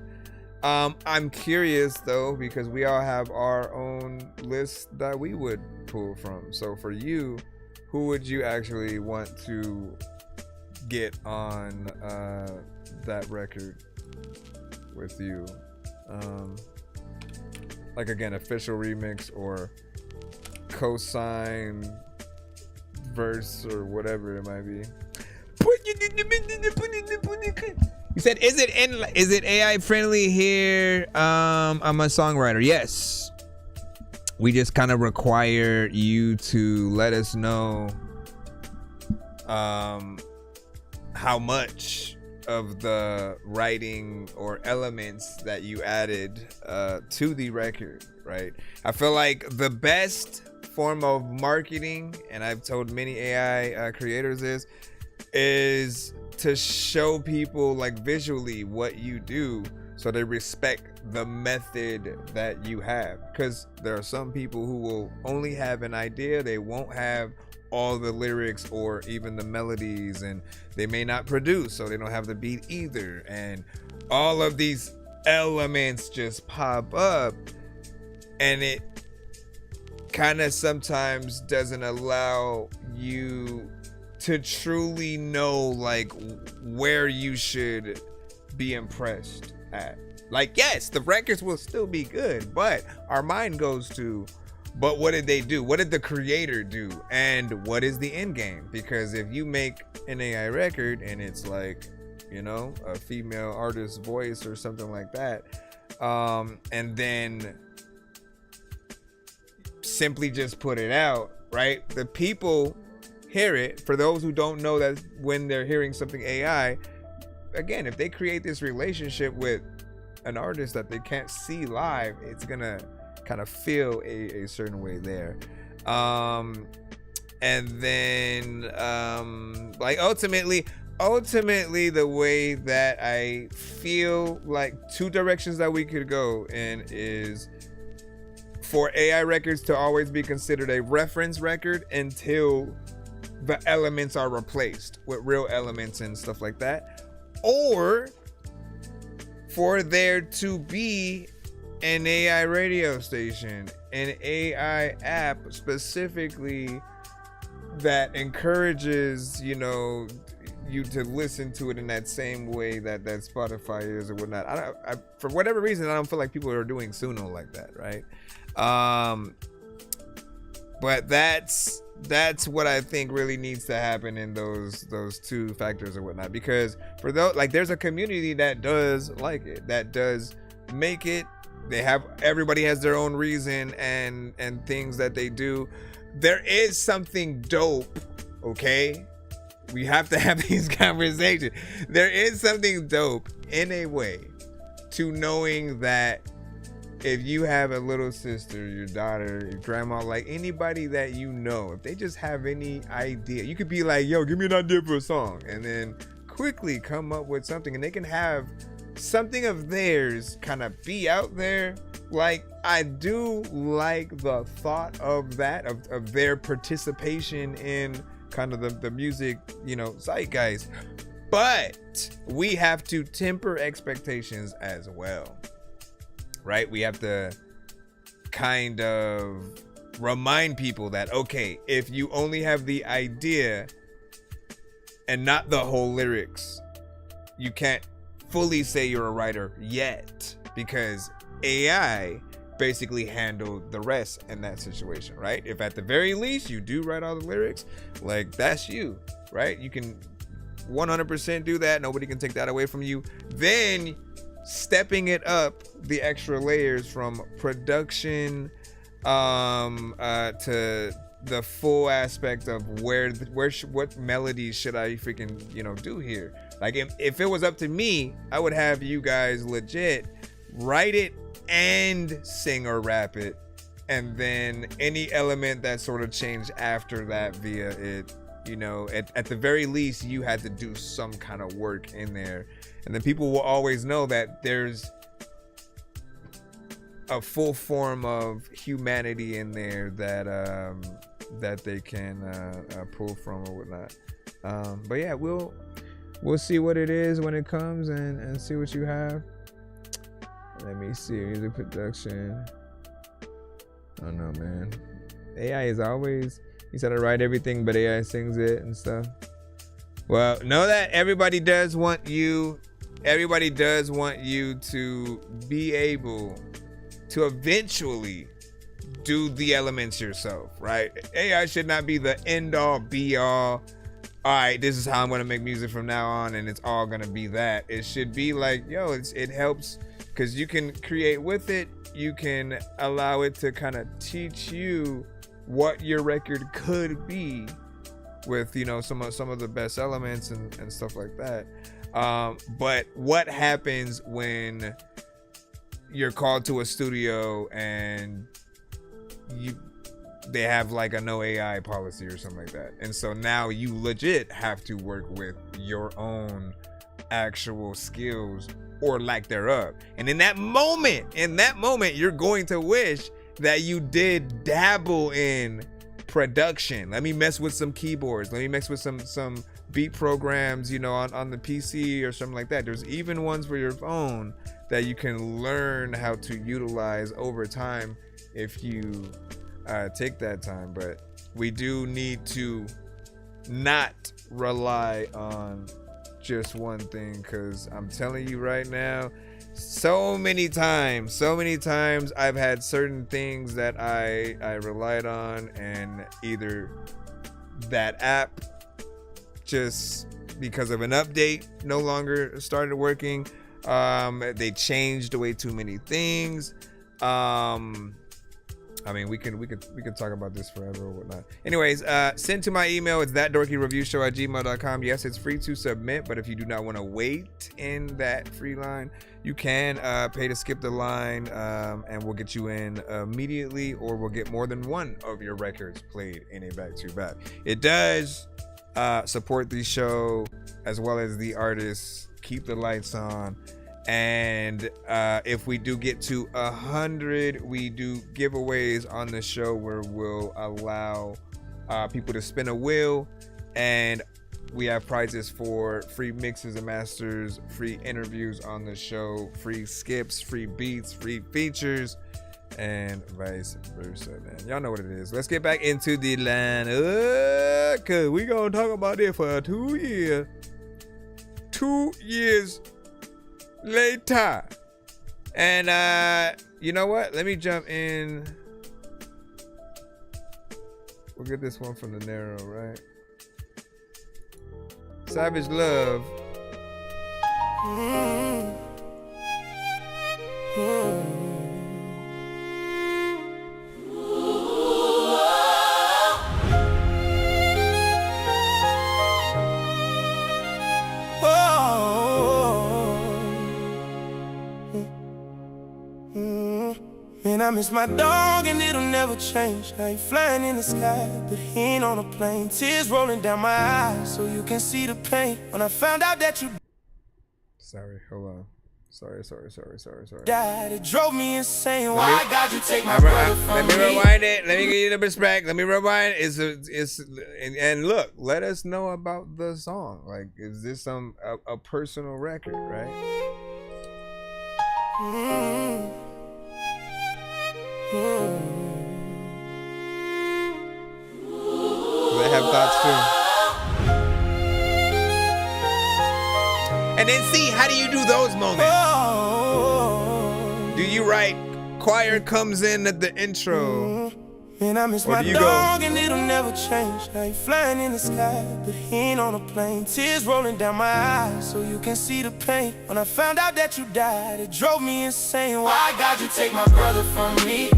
I'm curious though, because we all have our own list that we would pull from. So for you, who would you actually want to get on that record with you? Like again, official remix or co-sign verse or whatever it might be. You said, is it AI friendly here? I'm a songwriter. Yes. We just kind of require you to let us know how much of the writing or elements that you added to the record, right? I feel like the best form of marketing, and I've told many AI creators this, is to show people like visually what you do so they respect the method that you have, because there are some people who will only have an idea. They won't have all the lyrics or even the melodies, and they may not produce, so they don't have the beat either, and all of these elements just pop up, and it kind of sometimes doesn't allow you to truly know like where you should be impressed at. Like, yes, the records will still be good, but our mind goes to, but what did they do? What did the creator do? And what is the end game? Because if you make an AI record and it's like, you know, a female artist's voice or something like that, and then simply just put it out, right? The people hear it. For those who don't know that when they're hearing something AI, again, if they create this relationship with an artist that they can't see live, it's gonna kind of feel a certain way there. And then like ultimately the way that I feel like two directions that we could go in is for AI records to always be considered a reference record until the elements are replaced with real elements and stuff like that, or for there to be an AI radio station, an AI app specifically that encourages, you know, you to listen to it in that same way that Spotify is or whatnot. I for whatever reason, I don't feel like people are doing Suno like that, right? But that's what I think really needs to happen in those two factors or whatnot, because for those, like, there's a community that does like it, that does make it. Everybody has their own reason and things that they do. There is something dope, okay? We have to have these conversations. There is something dope in a way to knowing that if you have a little sister, your daughter, your grandma, like anybody that you know, if they just have any idea, you could be like, yo, give me an idea for a song, and then quickly come up with something, and they can have something of theirs kind of be out there. Like, I do like the thought of that, of their participation in kind of the music, you know, zeitgeist. But we have to temper expectations as well, right? We have to kind of remind people that, okay, if you only have the idea and not the whole lyrics, you can't fully say you're a writer yet, because AI basically handled the rest in that situation, right? If at the very least you do write all the lyrics, like, that's you, right? You can 100% do that. Nobody can take that away from you. Then stepping it up the extra layers from production to the full aspect of what melodies should I freaking, you know, do here. Like, if it was up to me, I would have you guys legit write it and sing or rap it, and then any element that sort of changed after that via it, you know, at the very least, you had to do some kind of work in there, and then people will always know that there's a full form of humanity in there that they can pull from or whatnot. But yeah, we'll see what it is when it comes, and see what you have. Let me see, music production. I don't know, man. AI is always, you said I write everything, but AI sings it and stuff. Well, know that everybody does want you to be able to eventually do the elements yourself, right? AI should not be the end all be all. All right, this is how I'm gonna make music from now on, and it's all gonna be that. It should be like, yo, it helps, because you can create with it. You can allow it to kind of teach you what your record could be with, you know, some of the best elements and stuff like that. But what happens when you're called to a studio and they have like a no AI policy or something like that, and so now you legit have to work with your own actual skills or lack thereof. And in that moment, you're going to wish that you did dabble in production. Let me mess with some keyboards. Let me mess with some beat programs, you know, on the PC or something like that. There's even ones for your phone that you can learn how to utilize over time if you take that time. But we do need to not rely on just one thing, because I'm telling you right now, so many times I've had certain things that I relied on, and either that app, just because of an update, no longer started working. They changed way too many things. I mean, we could talk about this forever or whatnot. Anyways, send to my email. It's ThatDorkyReviewShow@gmail.com. Yes, it's free to submit, but if you do not want to wait in that free line, you can pay to skip the line, and we'll get you in immediately, or we'll get more than one of your records played in a back-to-back. It does support the show as well as the artists. Keep the lights on. And if we do get to 100, we do giveaways on the show where we'll allow people to spin a wheel, and we have prizes for free mixes and masters, free interviews on the show, free skips, free beats, free features, and vice versa, man. Y'all know what it is. Let's get back into the line, cause we gonna talk about it for 2 years. 2 years later. And you know what? Let me jump in. We'll get this one from the Narrow, right? Savage Love. Man, I miss my dog and it'll never change. Now you flying in the sky, but he ain't on a plane. Tears rolling down my eyes so you can see the pain. When I found out that you Sorry, hold on. Sorry. died, it drove me insane. Why God you take my brother from Let me rewind it. Let me give you the respect. Let me rewind. And look, let us know about the song. Like, is this a personal record, right? They have thoughts too. And then see, how do you do those moments? Do you write choir comes in at the intro? Man, I miss my dog and it'll never change. Now you flying in the sky, but he ain't on a plane. Tears rolling down my eyes so you can see the pain. When I found out that you died, it drove me insane. Why God you take my brother from me?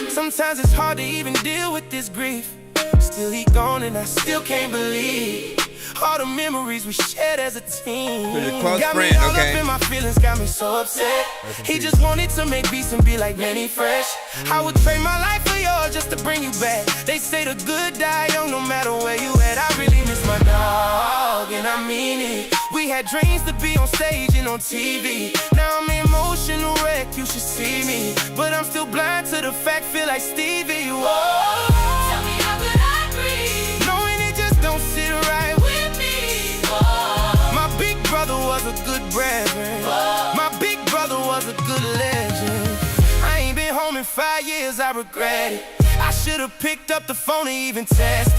Sometimes it's hard to even deal with this grief. Still he gone and I still can't believe all the memories we shared as a team. Got me all up in my feelings, got me so upset. He just wanted to make beats and be like Manny Fresh. I would trade my life for yours just to bring you back. They say the good die young no matter where you at. I really miss my dog and I mean it. We had dreams to be on stage and on TV. Now I'm an emotional wreck, you should see me. But I'm still blind to the fact, feel like Stevie. Whoa. Tell me how could I breathe, knowing it just don't sit right with me. Whoa. My big brother was a good brethren. Whoa. My big brother was a good legend. I ain't been home in 5 years, I regret it. I should've picked up the phone and even tested.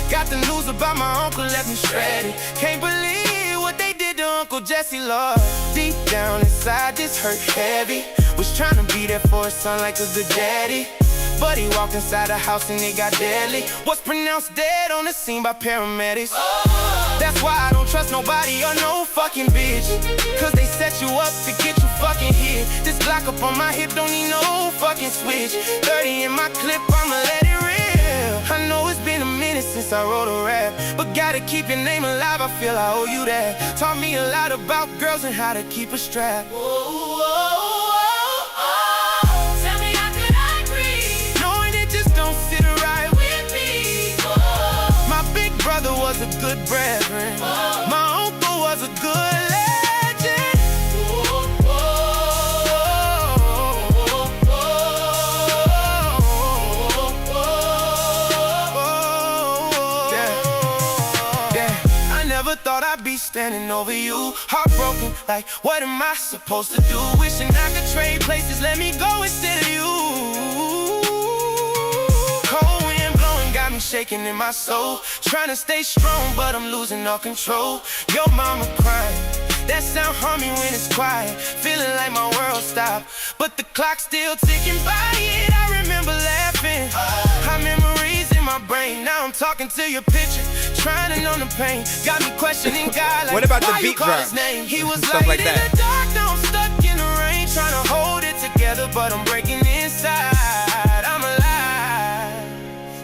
Got the news about my uncle, left me shredded. Can't believe what they did to Uncle Jesse, Lord. Deep down inside, this hurt heavy. Was trying to be there for his son like a good daddy. But he walked inside the house and it got deadly. Was pronounced dead on the scene by paramedics. That's why I don't trust nobody or no fucking bitch. Cause they set you up to get you fucking hit. This Glock up on my hip don't need no fucking switch. 30 in my clip, I'ma let it rip. I know it's been a minute since I wrote a rap, but gotta keep your name alive, I feel I owe you that. Taught me a lot about girls and how to keep a strap. Tell me how could I breathe, knowing it just don't sit right with me. My big brother was a good brethren. My uncle was a good legend. be standing over you, heartbroken, like what am I supposed to do? Wishing I could trade places, let me go instead of you. Cold wind blowing got me shaking in my soul, trying to stay strong but I'm losing all control. Your mama crying, that sound harm me when it's quiet, feeling like my world stopped, but the clock's still ticking by it. I remember laughing, high memories in my brain. Now I'm talking to your picture, trying to numb the pain. Got me questioning God, like what about the why beat you call drop? his name? He was Stuff like in that. the dark, now I'm stuck in the rain, trying to hold it together, but I'm breaking inside. I'm alive,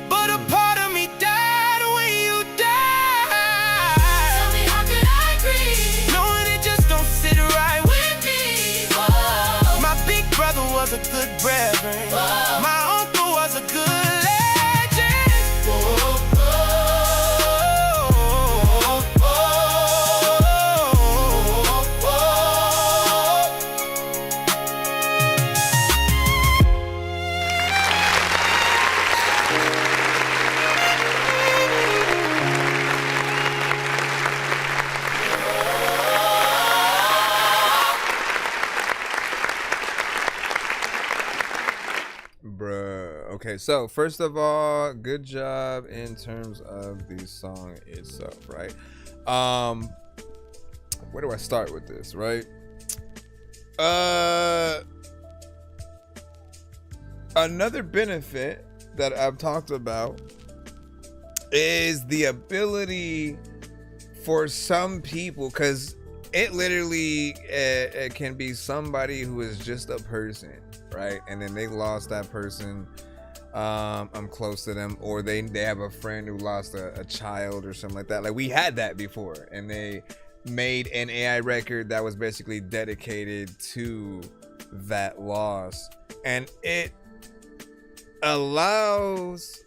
but a part of me died when you died. Tell me how can I breathe, knowing it just don't sit right with me. Whoa. My big brother was a good brethren. Whoa. My uncle was a good legend. Whoa. Okay, so first of all, good job in terms of the song itself, right? Where do I start with this, right? Another benefit that I've talked about is the ability for some people, because it literally it can be somebody who is just a person, right? And then they lost that person. I'm close to them, or they have a friend who lost a child or something like that. Like we had that before, and they made an AI record that was basically dedicated to that loss, and it allows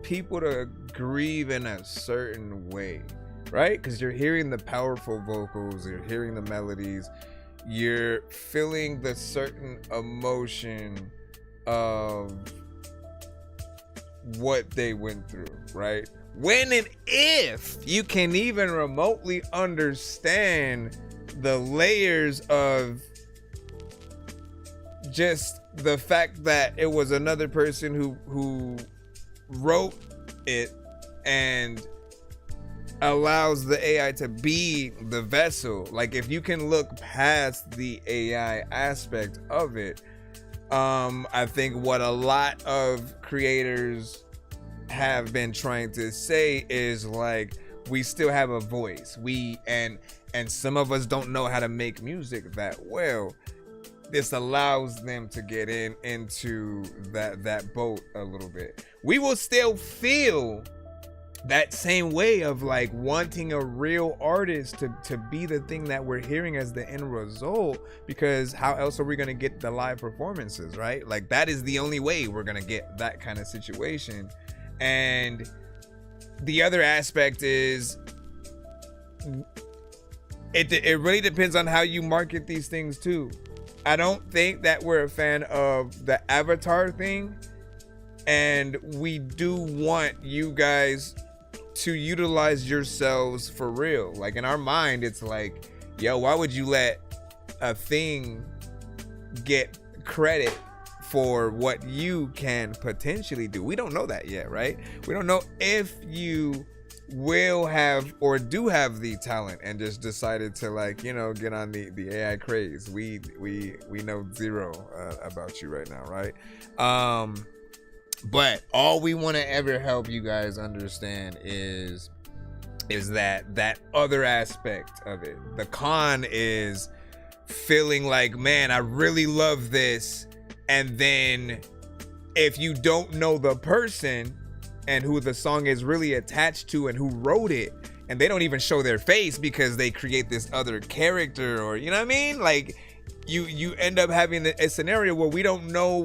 people to grieve in a certain way, right? Because you're hearing the powerful vocals, you're hearing the melodies, you're feeling the certain emotion of what they went through, right? When and if you can even remotely understand the layers of just the fact that it was another person who wrote it and allows the AI to be the vessel. Like if you can look past the AI aspect of it, I think what a lot of creators have been trying to say is like, we still have a voice. And some of us don't know how to make music that well. This allows them to get into that boat a little bit. We will still feel that same way of like wanting a real artist to be the thing that we're hearing as the end result, because how else are we going to get the live performances, right? Like that is the only way we're going to get that kind of situation. And the other aspect is it really depends on how you market these things too. I don't think that we're a fan of the avatar thing, and we do want you guys to utilize yourselves for real. Like in our mind, it's like, yo, why would you let a thing get credit for what you can potentially do? We don't know that yet, right? We don't know if you will have or do have the talent and just decided to like, you know, get on the AI craze. We know zero about you right now, right? But all we want to ever help you guys understand is that other aspect of it. The con is feeling like, man, I really love this, and then if you don't know the person and who the song is really attached to and who wrote it, and they don't even show their face because they create this other character, or you know what I mean, like you end up having a scenario where we don't know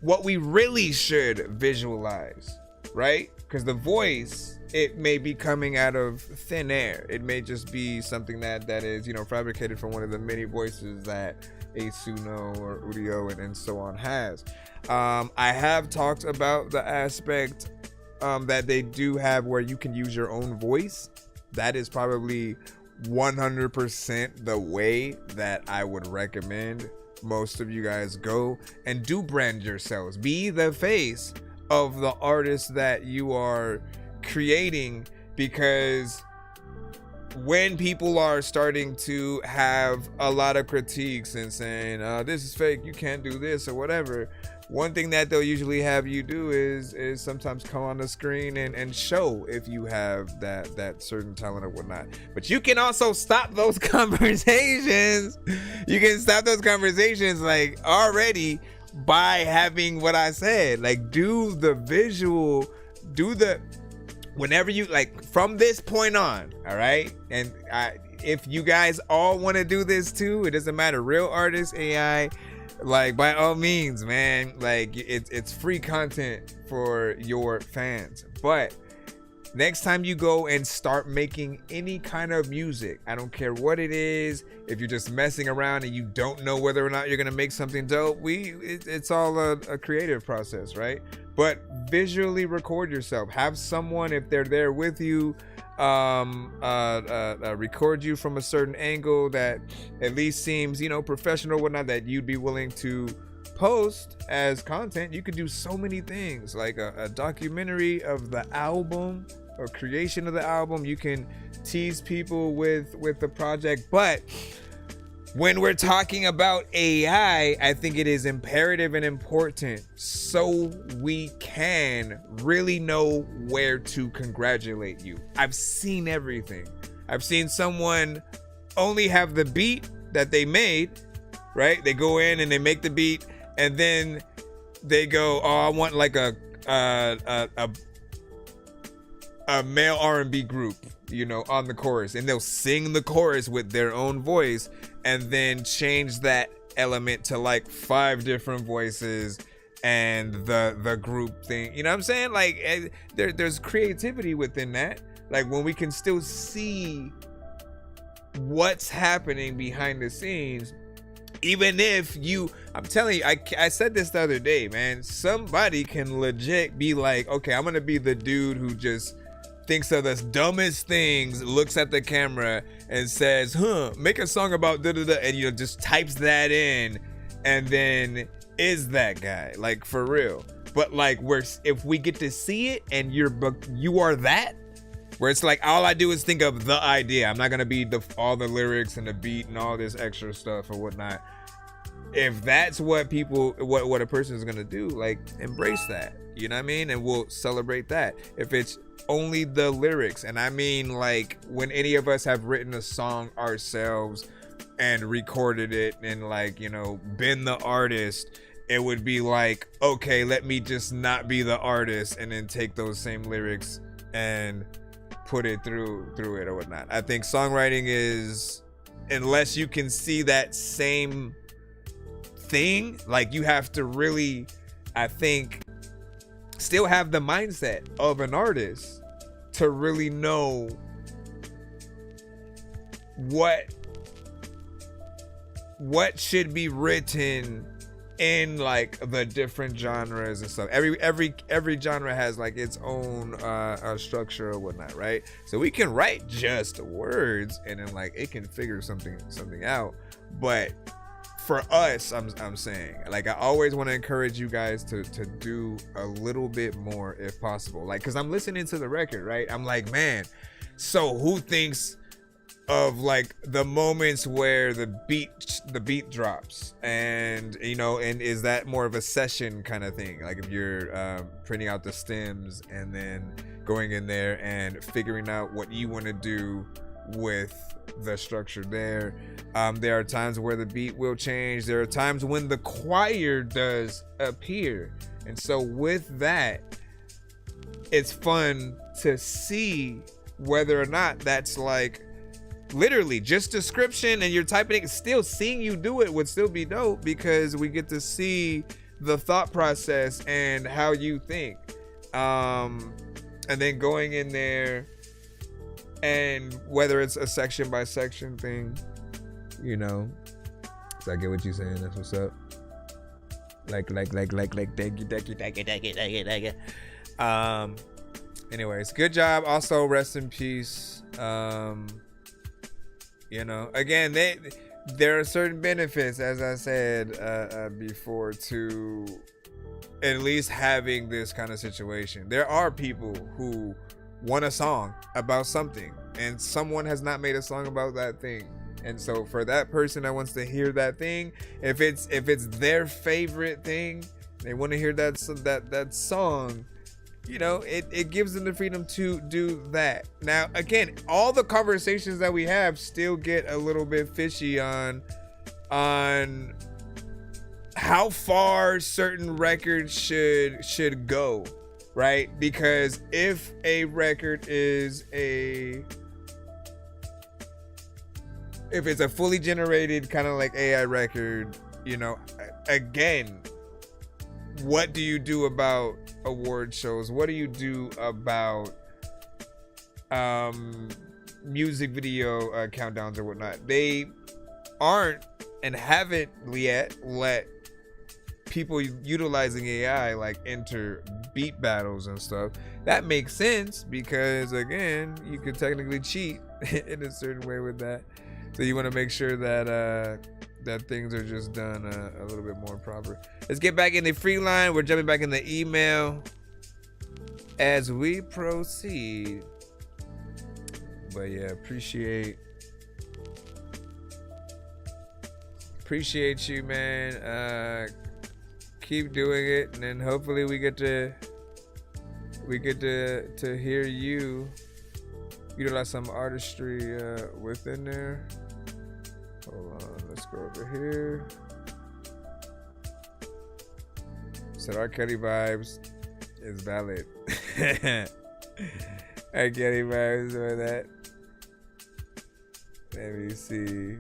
what we really should visualize, right? Because the voice, it may be coming out of thin air. It may just be something that is, you know, fabricated from one of the many voices that Asuno or Udio and so on has. I have talked about the aspect that they do have where you can use your own voice that is probably 100% the way that I would recommend most of you guys go and do brand yourselves. Be the face of the artist that you are creating, because when people are starting to have a lot of critiques and saying, this is fake, you can't do this or whatever, one thing that they'll usually have you do is sometimes come on the screen and show if you have that certain talent or whatnot. But you can also stop those conversations. You can stop those conversations like already by having what I said. Like, do the visual, whenever you, like, from this point on, all right? And if you guys all want to do this too, it doesn't matter, real artists, AI, like, by all means, man, like, it's free content for your fans. But next time you go and start making any kind of music, I don't care what it is, if you're just messing around and you don't know whether or not you're gonna make something dope, it's all a creative process, right? But visually record yourself. Have someone, if they're there with you, record you from a certain angle that at least seems, professional, whatnot, that you'd be willing to post as content. You could do so many things, like a documentary of the album or creation of the album. You can tease people with the project. But when we're talking about AI, I think it is imperative and important so we can really know where to congratulate you. I've seen everything. I've seen someone only have the beat that they made, right? They go in and they make the beat, and then they go, oh, I want like a male R&B group, on the chorus, and they'll sing the chorus with their own voice and then change that element to like 5 different voices and the group thing. You know what I'm saying? Like, there's creativity within that. Like, when we can still see what's happening behind the scenes, even if I'm telling you, I said this the other day, man, somebody can legit be like, okay, I'm gonna be the dude who just thinks of the dumbest things, looks at the camera and says, make a song about da-da-da, and just types that in, and then is that guy, like, for real. But like, if we get to see it and you are that, where it's like, all I do is think of the idea, I'm not gonna be all the lyrics and the beat and all this extra stuff or whatnot. If that's what a person is gonna do, like, embrace that, you know what I mean? And we'll celebrate that. If it's only the lyrics, and I mean, like, when any of us have written a song ourselves and recorded it and, like, been the artist, it would be like, okay, let me just not be the artist and then take those same lyrics and put it through it or whatnot. I think songwriting is, unless you can see that same thing, like, you have to really, I think, still have the mindset of an artist to really know what should be written in, like, the different genres and stuff. Every genre has, like, its own structure or whatnot, right? So we can write just words and then, like, it can figure something out. But for us, I'm saying, like, I always want to encourage you guys to do a little bit more if possible. Like, because I'm listening to the record, right? I'm like, man, so who thinks of, like, the moments where the beat drops, and and is that more of a session kind of thing? Like, if you're printing out the stems and then going in there and figuring out what you want to do with the structure there. There are times where the beat will change. There are times when the choir does appear. And so with that, it's fun to see whether or not that's, like, literally just description and you're typing it. Still seeing you do it would still be dope, because we get to see the thought process and how you think. And then going in there, and whether it's a section by section thing, so I get what you're saying. That's what's up. Like, thank you. Anyways, good job. Also, rest in peace You know, again, there are certain benefits, as I said before, to at least having this kind of situation. There are people who want a song about something, and someone has not made a song about that thing. And so for that person that wants to hear that thing, if it's their favorite thing, they want to hear that song, you know, it gives them the freedom to do that. Now, again, all the conversations that we have still get a little bit fishy on how far certain records should go, right? Because if a record is if it's a fully generated kind of like AI record, you know, again, what do you do about award shows? What do you do about music video countdowns or whatnot? They aren't and haven't yet let people utilizing AI like enter beat battles and stuff. That makes sense because, again, you could technically cheat in a certain way with that. So you want to make sure that that things are just done a little bit more proper. Let's get back in the free line. We're jumping back in the email as we proceed. But yeah, appreciate you, man. Keep doing it, and then hopefully we get to hear you utilize some artistry within there. Hold on, let's go over here. Said R. Kelly vibes is valid. R. Kelly vibes or that. Let me see.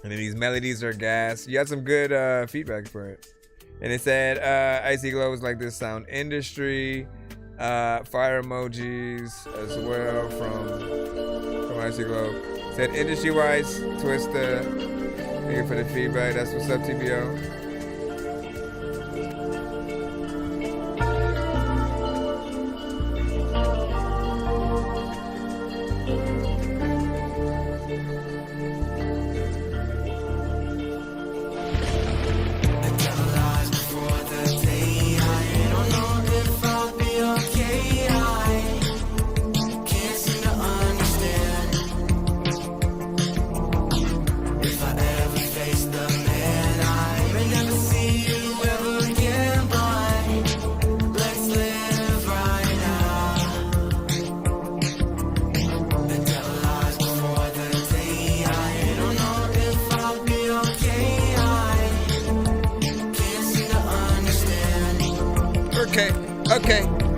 And then these melodies are gas. You had some good feedback for it. And it said Icy Glow was like this sound industry. Fire emojis as well from Icy Glow. Said industry wise, Twista. Thank you for the feedback. That's what's up, TBO.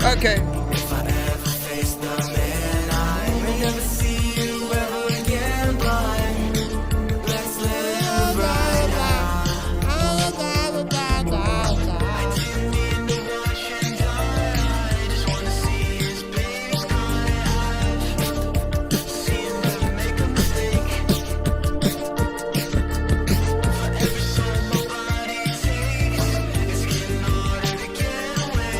Okay. If I ever face the man, I may never see you ever again, but let's live right now. I didn't mean to watch him die. I just wanna see his babies cry. See him never make a mistake. For every soul my body takes, it's getting harder to get away.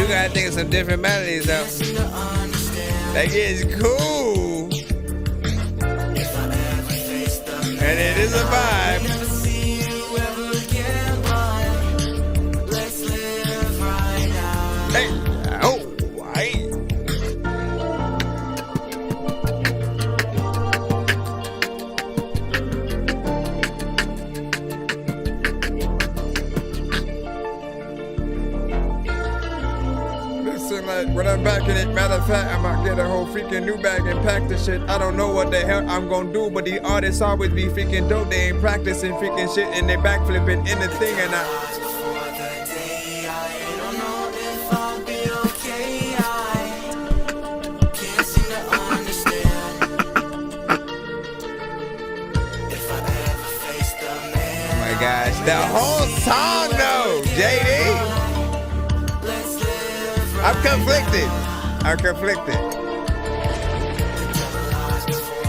I think it's some different melodies though. That is cool. And it is a vibe. Hey, oh, hey. feeling like when I'm back in it. Matter of fact, I might get a whole freaking new bag and pack the shit. I don't know what the hell I'm gonna do, but the artists always be freaking dope. They ain't practicing freaking shit and they backflipping in the thing and gosh, the whole song though, JD. I'm conflicted.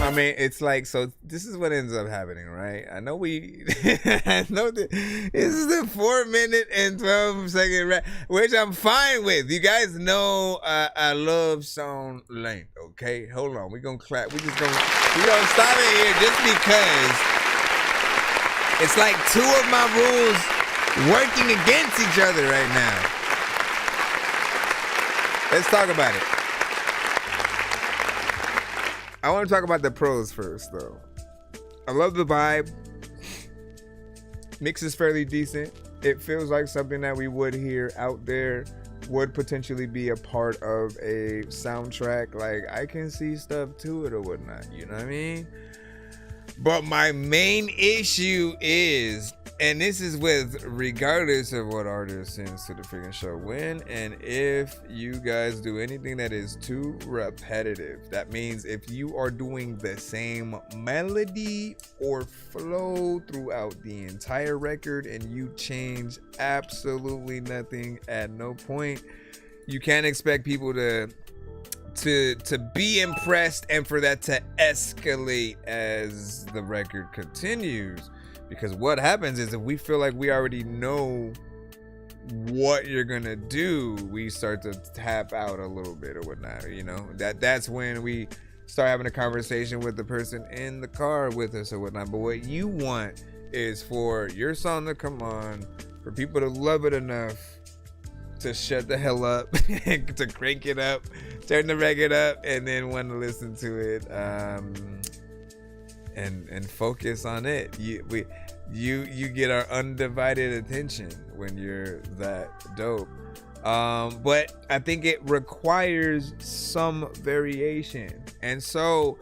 I mean, it's like, so this is what ends up happening, right? I know I know that this is the 4 minute and 12 second rap, which I'm fine with. You guys know I love song length, okay? Hold on, we're gonna clap. We're gonna stop it here just because it's like two of my rules working against each other right now. Let's talk about it. I want to talk about the pros first, though. I love the vibe. Mix is fairly decent. It feels like something that we would hear out there, would potentially be a part of a soundtrack. Like, I can see stuff to it or whatnot, you know what I mean? But my main issue is, and this is with regardless of what artist sends to the freaking show, when and if you guys do anything that is too repetitive, that means if you are doing the same melody or flow throughout the entire record and you change absolutely nothing at no point, you can't expect people to be impressed and for that to escalate as the record continues. Because what happens is, if we feel like we already know what you're gonna do, we start to tap out a little bit or whatnot, you know? That's when we start having a conversation with the person in the car with us or whatnot. But what you want is for your song to come on, for people to love it enough to shut the hell up, to crank it up, turn the record up, and then want to listen to it, and focus on it. You get our undivided attention when you're that dope. But I think it requires some variation, and so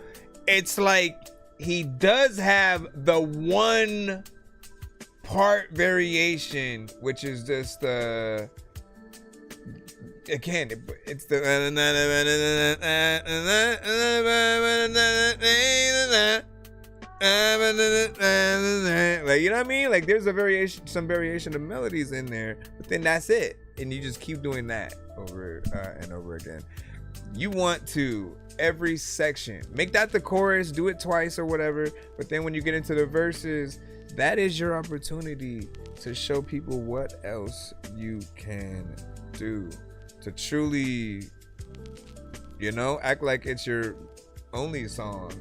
it's like he does have the one part variation, which is just again, it's the like, you know what I mean? Like, there's a variation, some variation of melodies in there, but then that's it, and you just keep doing that over and over again. You want to, every section, make that the chorus, do it twice or whatever, but then when you get into the verses, that is your opportunity to show people what else you can do, to truly, you know, act like it's your only song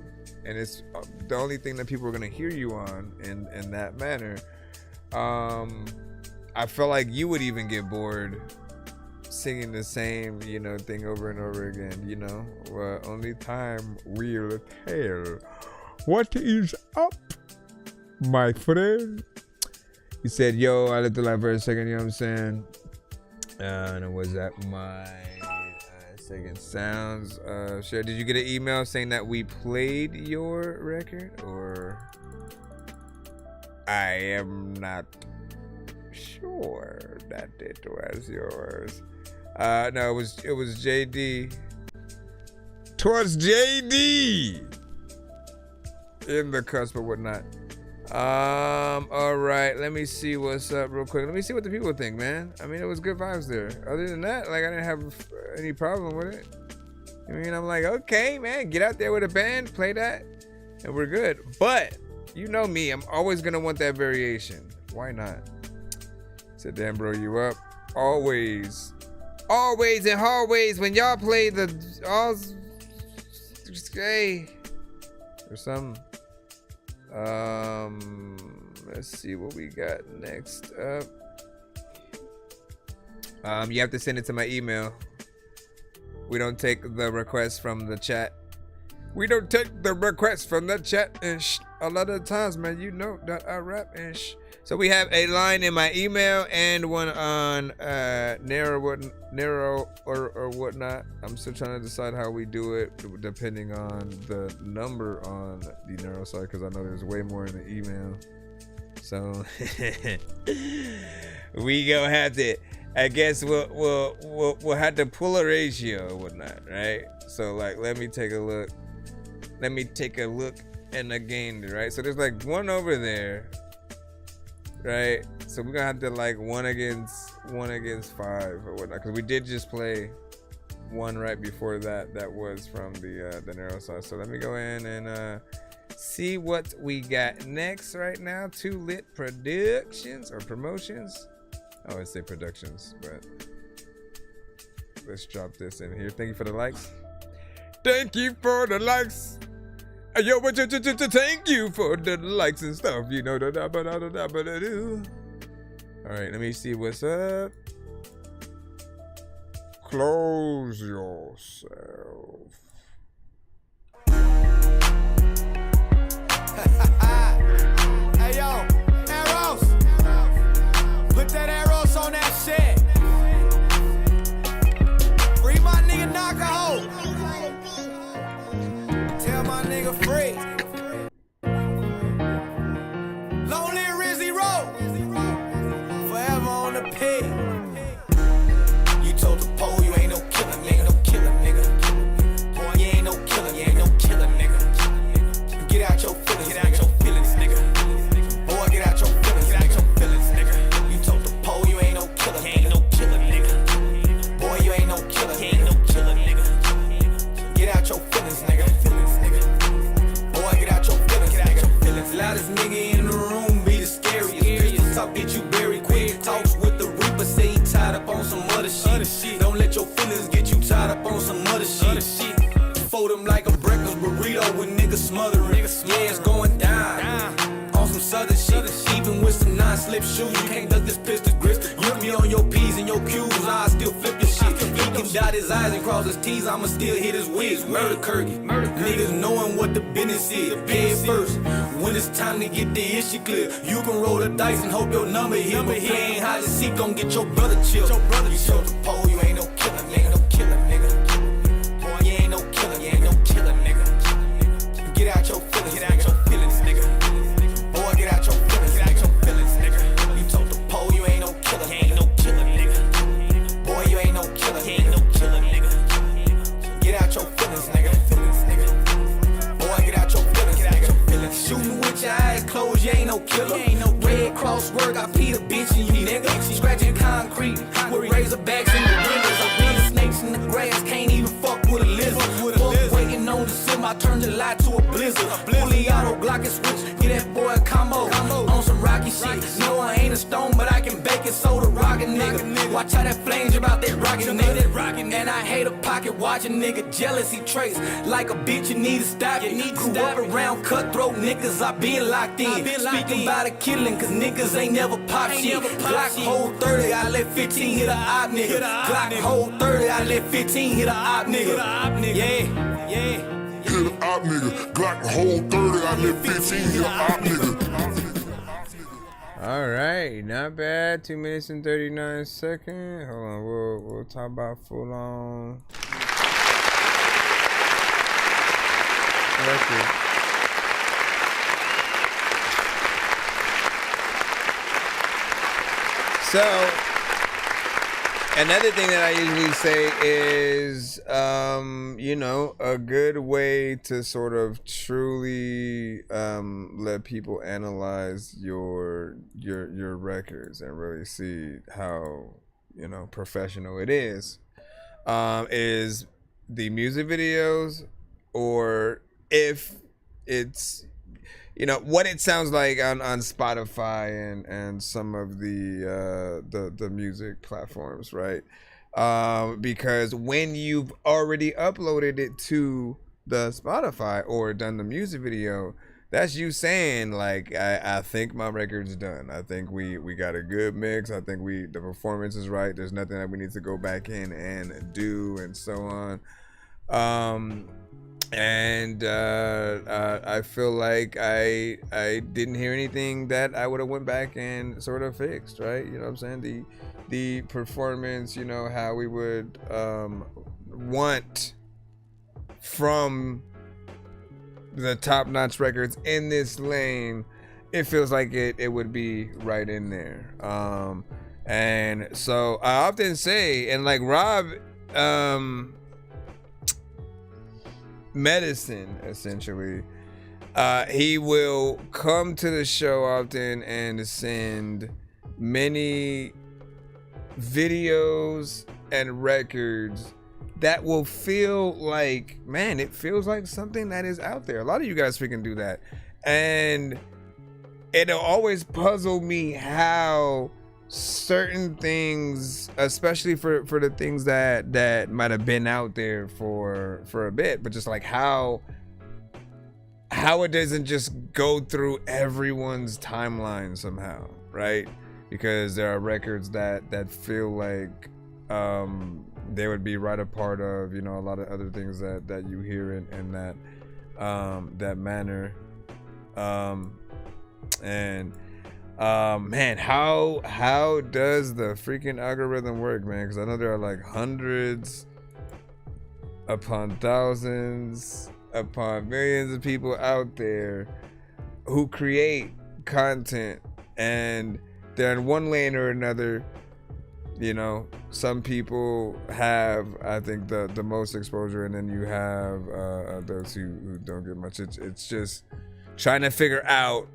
and it's the only thing that people are gonna hear you on in that manner. I feel like you would even get bored singing the same, you know, thing over and over again, you know. Well, only time will tell. What is up, my friend? He said, yo, I let the line for a second, you know what I'm saying? And was that my second sounds? Sure. Did you get an email saying that we played your record, or I am not sure that it was yours. No, it was JD. Towards JD in the cusp or whatnot. All right, let me see what's up real quick. Let me see what the people think, man. I mean, it was good vibes there. Other than that, like, I didn't have any problem with it. I mean, I'm like, okay, man, get out there with a band, play that, and we're good. But you know me, I'm always gonna want that variation. Why not? Said, damn, bro, you up? Always and always when y'all play the or something. Let's see what we got next up. You have to send it to my email. We don't take the requests from the chat. We don't take the requests from the chat and a lot of times, man, you know that I rap and So we have a line in my email and one on narrow or whatnot. I'm still trying to decide how we do it depending on the number on the narrow side, because I know there's way more in the email. So we gonna have to, I guess we'll have to pull a ratio or whatnot, right? So like, let me take a look and again, right? So there's like one over there, right? So we're gonna have to like one against 5 or whatnot, because we did just play one right before that was from the narrow side. So let me go in and see what we got next right now. Too Lit Productions or Promotions. I would say Productions, but let's drop this in here. Thank you for the likes. Thank you for the likes. Yo, thank you for the likes and stuff. You know, all right, let me see what's up. Close yourself. Hey yo, arrows. Put that arrows on that shit. Free my nigga Knockahoe. Tell my nigga free. Lonely Rizzy Road. Forever on the pig. You told the pole you ain't no killer, nigga. No killer, nigga. Boy, you ain't no killer, you ain't no killer, nigga. Get out your feelings, get out your feelings, nigga. Boy, get out your feelings, get out your feelings, nigga. You told the pole you ain't no killer, you ain't no killer, nigga. Boy, you ain't no killer, you ain't no killer, nigga. Get out your feelings, nigga. Boy, get out your feelings, get out your feelings. Loudest nigga in the room be the scariest. Pistol talk get you buried quick. Talks with the Reaper, say he tied up on some other shit. Don't let your feelings get you tied up on some other shit. Fold them like a breakfast burrito with niggas smothering. Yeah, it's going down on some southern shit. Even with some non-slip shoes, you can't duck this pistol grist. Look me on your P's and your Q's, I still flip your shit. He can dot his I's and cross his T's, I'ma still hit his wigs. Murder Kirky. Niggas knowing what the business is. Pay it first. When it's time to get the issue clear, you can roll the dice and hope your number hit. But playing hide and seek, gon' get your brother chill. You show the pole, you ain't no killer, nigga. No killer, nigga. Boy, you ain't no killer, you ain't no killer, nigga. Get out your feelings, get out your feelings, nigga. Boy, get out your feelings, get out your feelings, nigga. You told the pole you ain't no killer, you ain't no killer, nigga. Boy, you ain't no killer, you ain't no killer, nigga. Get out your feelings, nigga. Boy, get out your feelings, get out your feelings. Shooting with your eyes closed, you ain't no killer. You ain't no Red Cross work, I beat a bitch and you nigga. Scratching concrete with razorbacks in the windows. I beat snakes in the grass, can't even fuck with a lizard. Fuck waiting on the sim, I turned the light to a blizzard. Fully auto Glock and switch, get that boy a combo. On some rocky shit. No, I ain't a stone, but I can bake it soda rockin' nigga. Watch how that flames about that rockin' nigga. And I hate a pocket watching nigga jealousy trace. Like a bitch, you need to stop it. Grew up around cutthroat niggas, I been locked in. Speaking about a killing, cause niggas ain't never pop shit. Glock hold 30, I let 15 hit a op nigga. Glock hold 30, I let 15 hit a op nigga. Yeah. Hit a op nigga. Glock hold 30, I let 15 hit a op nigga. All right, not bad. 2 minutes and 39 seconds. Hold on, we'll talk about full on record. So another thing that I usually say is, you know, a good way to sort of truly let people analyze your records and really see how, you know, professional it is the music videos, or if it's, you know, what it sounds like on Spotify and some of the music platforms, right? Because when you've already uploaded it to the Spotify or done the music video, that's you saying like, I think my record's done. I think we got a good mix. I think the performance is right. There's nothing that we need to go back in and do and so on. And I feel like I didn't hear anything that I would have went back and sort of fixed, right? You know what I'm saying? The performance, you know, how we would want from the top-notch records in this lane. It feels like it would be right in there. And so I often say, and like Rob, medicine essentially, he will come to the show often and send many videos and records that will feel like, man, it feels like something that is out there. A lot of you guys freaking do that, and it'll always puzzle me how certain things, especially for the things that might have been out there for a bit, but just like how it doesn't just go through everyone's timeline somehow, right? Because there are records that feel like they would be right a part of, you know, a lot of other things that you hear in that manner. Man, how does the freaking algorithm work, man? Because I know there are like hundreds upon thousands upon millions of people out there who create content, and they're in one lane or another. You know, some people have, I think, the most exposure, and then you have those who don't get much. It's just trying to figure out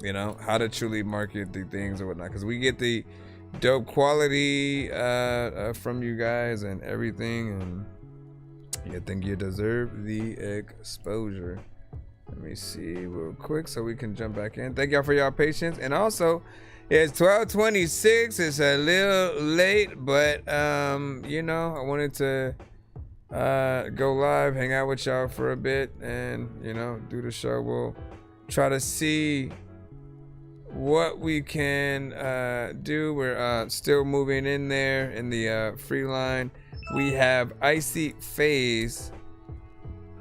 you know, how to truly market the things or whatnot, because we get the dope quality from you guys and everything, and you think you deserve the exposure. Let me see real quick so we can jump back in. Thank y'all for y'all patience. And also, it's 12:26. It's a little late, but you know, I wanted to go live, hang out with y'all for a bit, and you know, do the show. We'll try to see what we can do. We're still moving in there in the free line. We have Icy Phase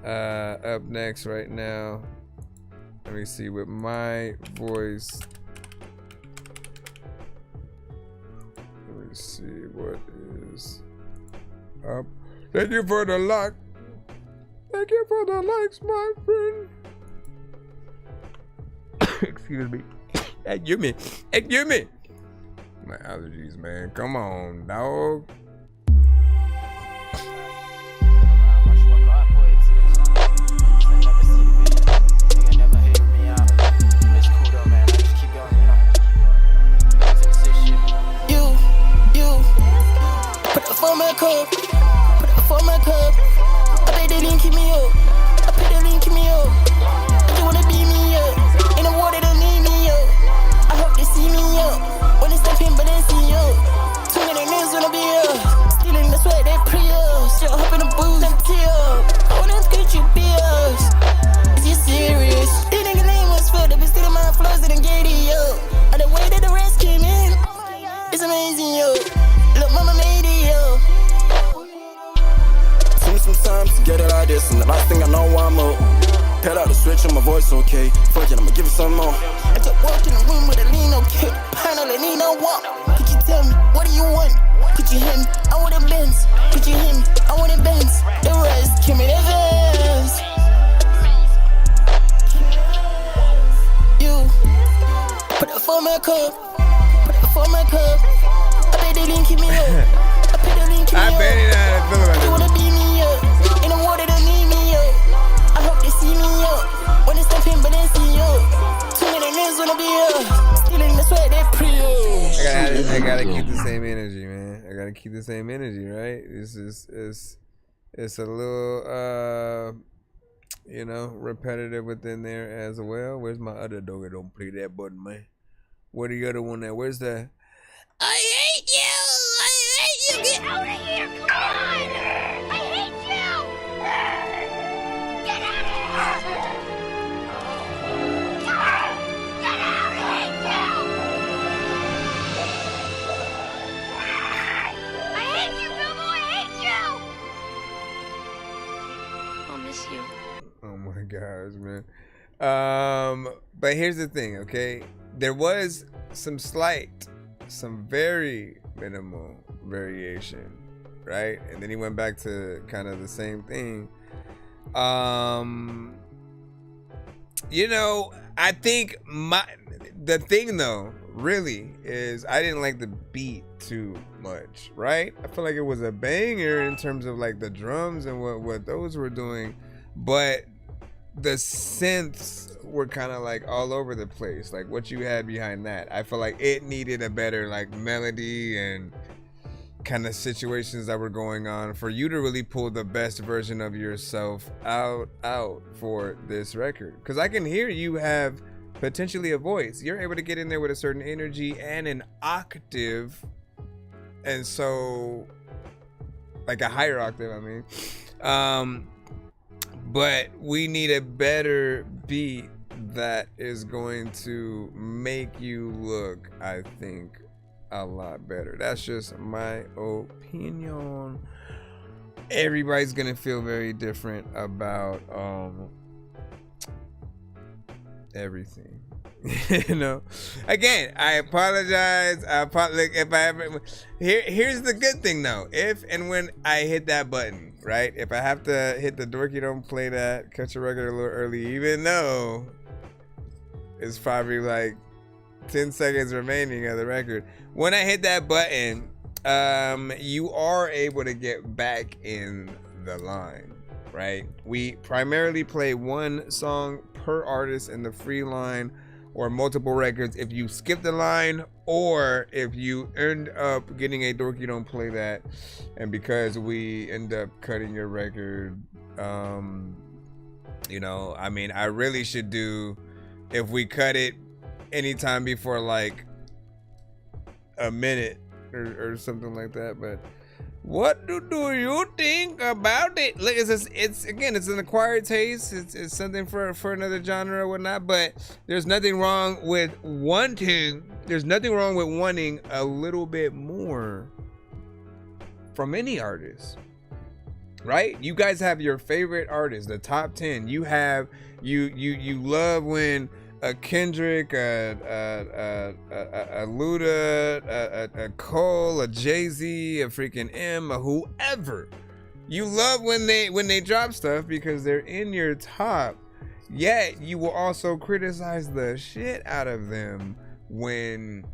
up next right now. Let me see with my voice. Let me see what is up. Thank you for the like. Thank you for the likes, my friend. Excuse me. Excuse me. Excuse me. My allergies, man. Come on, dog. For my cup, put it for my cup. I bet they didn't keep me up. I bet they didn't keep me up. They wanna beat me up. In the water, they need me up. I hope they see me up. When they step in, but they see up. Too many niggas wanna be up. Stealing the sweat, they pre us. Shit, hop in the booze, them tear up. I wanna get you bills. Is you serious? These niggas' name was filled up. Been stealing my flows and get it up. And the way that the rest came in, it's amazing, yo. Look, mama made it, yo. Took me some time to get it like this, and the last thing I know I'm up. Pet out the switch and my voice okay. Fuck it, I'ma give it some more. I just walked in the room with a lean, okay. Panel and lean, no walk. Could you tell me, what do you want? Could you hear me? I want a Benz. Could you hear me? I want a Benz. The rest, give me the Benz. You, put it for my cup. Put it for my cup. I bet they didn't keep me up. I bet they didn't keep me up. They wanna beat me up. In the water, they need me up. I hope they see me up. When they step in, but they see up. Too many niggas wanna be up. Stealing the sweat, they pre up. I gotta keep the same energy, man. I gotta keep the same energy, right? It's a little you know, repetitive within there as well. Where's my other dog that don't play that button, man? Where the other one at? Where's the I hate you! I hate you! Get out of here! Come on! I hate you! Get out of here! Get out! I hate you! I hate you, Bilbo! I hate you! gosh, man. But here's the thing, okay? There was some very minimal variation, right? And then he went back to kind of the same thing. You know, I think the thing though really is I didn't like the beat too much, right? I feel like it was a banger in terms of like the drums and what those were doing, but the synths were kind of like all over the place. Like what you had behind that, I feel like it needed a better like melody and kind of situations that were going on for you to really pull the best version of yourself out for this record. Because I can hear you have potentially a voice. You're able to get in there with a certain energy and an octave, and so like a higher octave, I mean. But we need a better beat that is going to make you look, I think, a lot better. That's just my opinion. Everybody's gonna feel very different about everything. You know, again, I apologize. If I ever here's the good thing though. If and when I hit that button, right? If I have to hit the Dorky don't play that, cut your record a little early, even though it's probably like 10 seconds remaining of the record. When I hit that button, you are able to get back in the line, right? We primarily play one song per artist in the free line, or multiple records if you skip the line, or if you end up getting a Dorky don't play that, and because we end up cutting your record, you know, I mean, I really should do, if we cut it anytime before like a minute or something like that. But what do you think about it? Look, it's again, it's an acquired taste. It's something for another genre or whatnot. But there's nothing wrong with wanting. There's nothing wrong with wanting a little bit more from any artist, right? You guys have your favorite artists, the top 10. You have you love when a Kendrick, a Luda, a Cole, a Jay-Z, a freaking M, a whoever. You love when they drop stuff because they're in your top. Yet you will also criticize the shit out of them when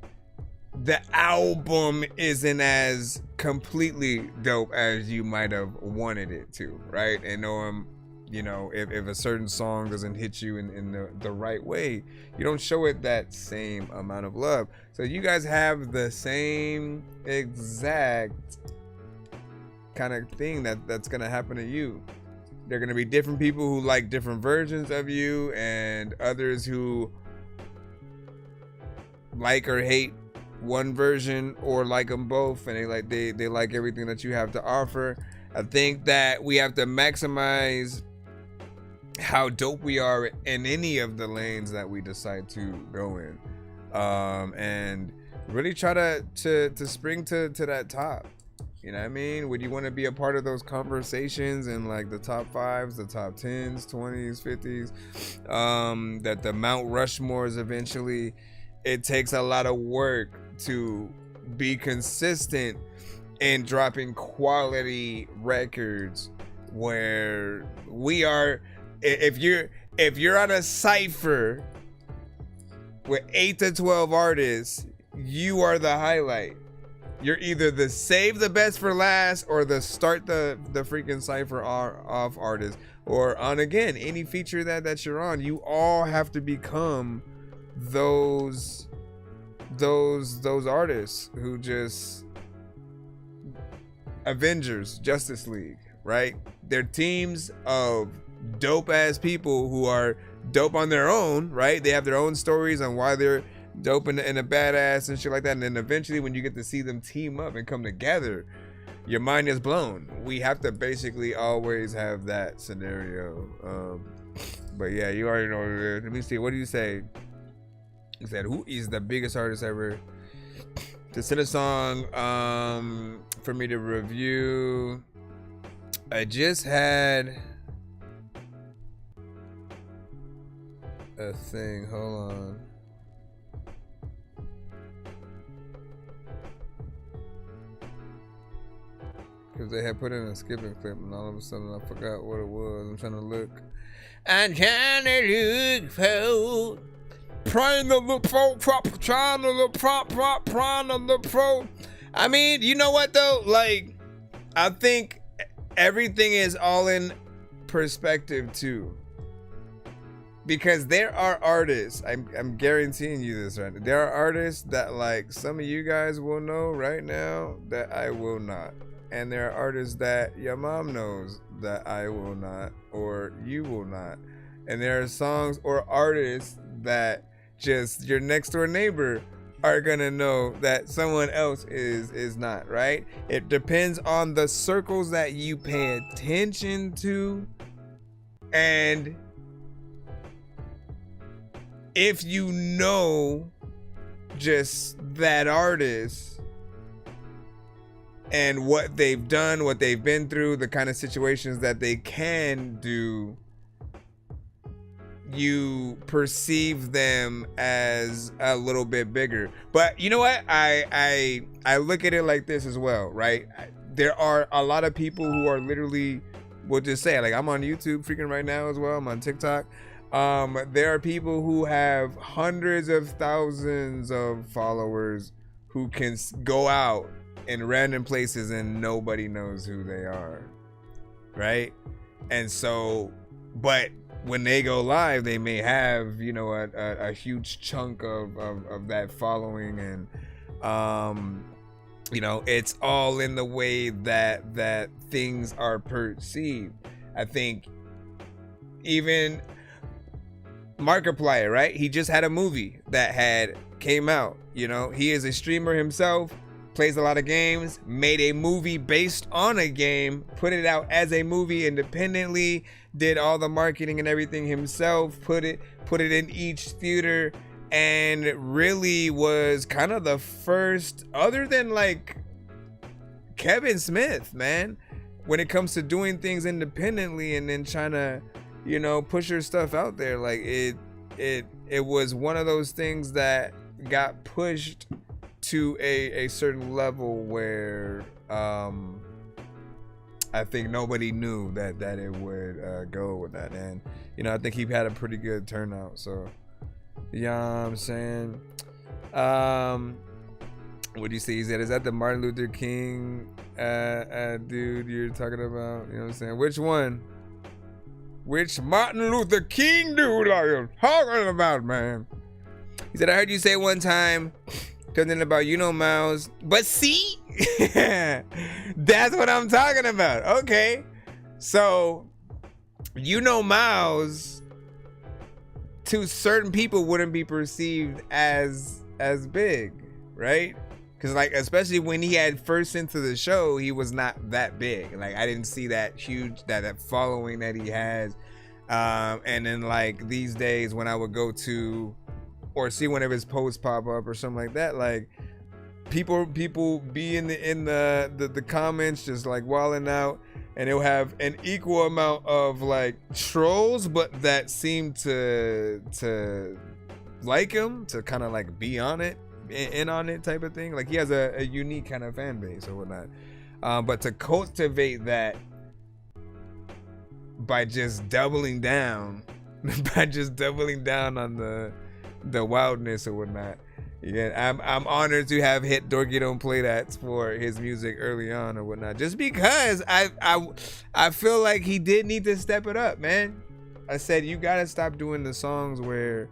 the album isn't as completely dope as you might have wanted it to, right? And you know, if a certain song doesn't hit you in the right way, you don't show it that same amount of love. So you guys have the same exact kind of thing that's gonna happen to you. There are gonna be different people who like different versions of you, and others who like or hate one version or like them both, and they like everything that you have to offer. I think that we have to maximize how dope we are in any of the lanes that we decide to go in, and really try to spring to that top. You know what I mean? Would you want to be a part of those conversations in like the top 5s, the top 10s, 20s, 50s, that the Mount Rushmores eventually? It takes a lot of work to be consistent in dropping quality records where we are. If you're on a cypher with 8 to 12 artists, you are the highlight. You're either the save the best for last or the start the freaking cypher off artist, or on again any feature that you're on. You all have to become those artists who just Avengers, Justice League, right? They're teams of dope ass people who are dope on their own, right? They have their own stories on why they're dope and a badass and shit like that. And then eventually when you get to see them team up and come together, your mind is blown. We have to basically always have that scenario. But yeah, you already know. Let me see. What do you say? He said, who is the biggest artist ever to send a song for me to review? I just had a thing. Hold on. Because they had put in a skipping clip, and all of a sudden I forgot what it was. I'm trying to look. I'm trying to look for. Trying to look for. I mean, you know what though? Like, I think everything is all in perspective too. Because there are artists, I'm guaranteeing you this right now. There are artists that like some of you guys will know right now that I will not. And there are artists that your mom knows that I will not, or you will not. And there are songs or artists that just your next door neighbor are gonna know that someone else is not, right? It depends on the circles that you pay attention to, and if you know just that artist and what they've done, what they've been through, the kind of situations that they can do, you perceive them as a little bit bigger. But you know what? I look at it like this as well, right? There are a lot of people who are literally, we'll just say, like, I'm on YouTube freaking right now as well. I'm on TikTok. There are people who have hundreds of thousands of followers who can go out in random places and nobody knows who they are, right? And so, but when they go live, they may have, you know, a huge chunk of that following, and you know, it's all in the way that things are perceived. I think even Markiplier, right? He just had a movie that came out. You know, he is a streamer himself, plays a lot of games, made a movie based on a game, put it out as a movie independently, did all the marketing and everything himself, put it in each theater, and really was kind of the first, other than like Kevin Smith, man, when it comes to doing things independently and then trying to, you know, push your stuff out there. Like it was one of those things that got pushed to a certain level where I think nobody knew that it would go with that. And you know, I think he had a pretty good turnout. So you know what I'm saying? What do you say? He said, is that the Martin Luther King dude you're talking about? You know what I'm saying? Which one? Which Martin Luther King dude are you talking about, man? He said, I heard you say one time something about, you know, Miles. But see, that's what I'm talking about. Okay. So, you know, Miles to certain people wouldn't be perceived as big, right? Because, like, especially when he had first into the show, he was not that big. Like, I didn't see that huge, that following that he has. And then, like, these days when I would go to or see one of his posts pop up or something like that, like, people be in the comments just, like, wilding out. And it'll have an equal amount of, like, trolls, but that seem to like him, to kind of, like, be on it. In on it type of thing. Like, he has a unique kind of fan base or whatnot, but to cultivate that by just doubling down on the wildness or whatnot. Yeah, I'm honored to have hit Dorky Don't Play That for his music early on or whatnot, just because I feel like he did need to step it up, man. I said, you gotta stop doing the songs where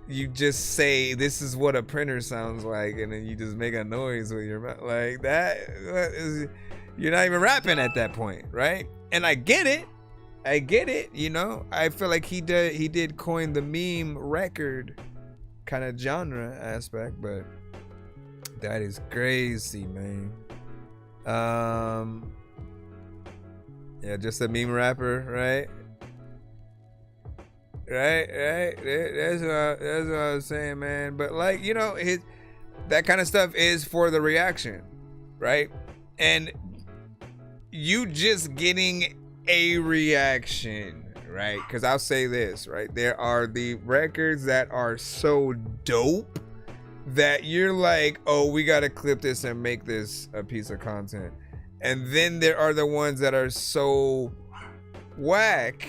you just say this is what a printer sounds like, and then you just make a noise with your mouth like that. You're not even rapping at that point, right? And I get it. You know, I feel like he did coin the meme record kind of genre aspect, but that is crazy, man. Yeah, just a meme rapper, right? Right. That's what I was saying, man. But, like, you know, that kind of stuff is for the reaction, right? And you just getting a reaction, right? Because I'll say this, right? There are the records that are so dope that you're like, oh, we got to clip this and make this a piece of content. And then there are the ones that are so whack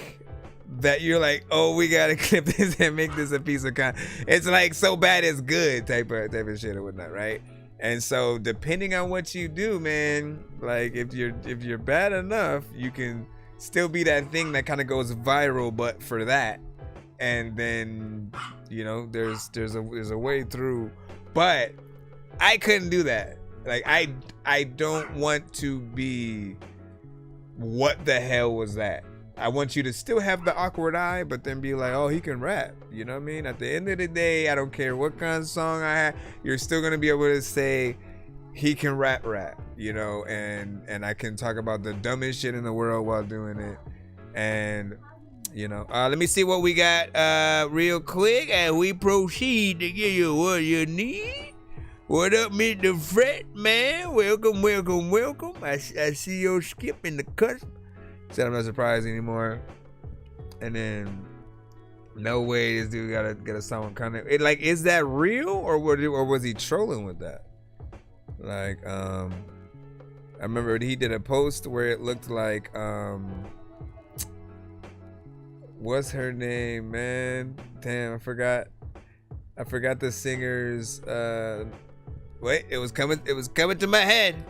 that you're like, oh, we got to clip this and make this a piece of content. It's like so bad it's good type of shit or whatnot, right? And so depending on what you do, man, like if you're bad enough, you can still be that thing that kind of goes viral, but for that. And then, you know, there's a way through. But I couldn't do that. Like I don't want to be, what the hell was that? I want you to still have the awkward eye, but then be like, oh, he can rap. You know what I mean? At the end of the day, I don't care what kind of song I have, you're still gonna be able to say he can rap, you know, and I can talk about the dumbest shit in the world while doing it. And you know, let me see what we got real quick, and we proceed to give you what you need. What up, Mr. Fred, man? Welcome. I see your skip in the cusp. Said I'm not surprised anymore. And then, no way, this dude got a song kind of like, is that real or was he trolling with that? Like, I remember he did a post where it looked like, what's her name, man? Damn, I forgot the singer's. Wait, it was coming to my head.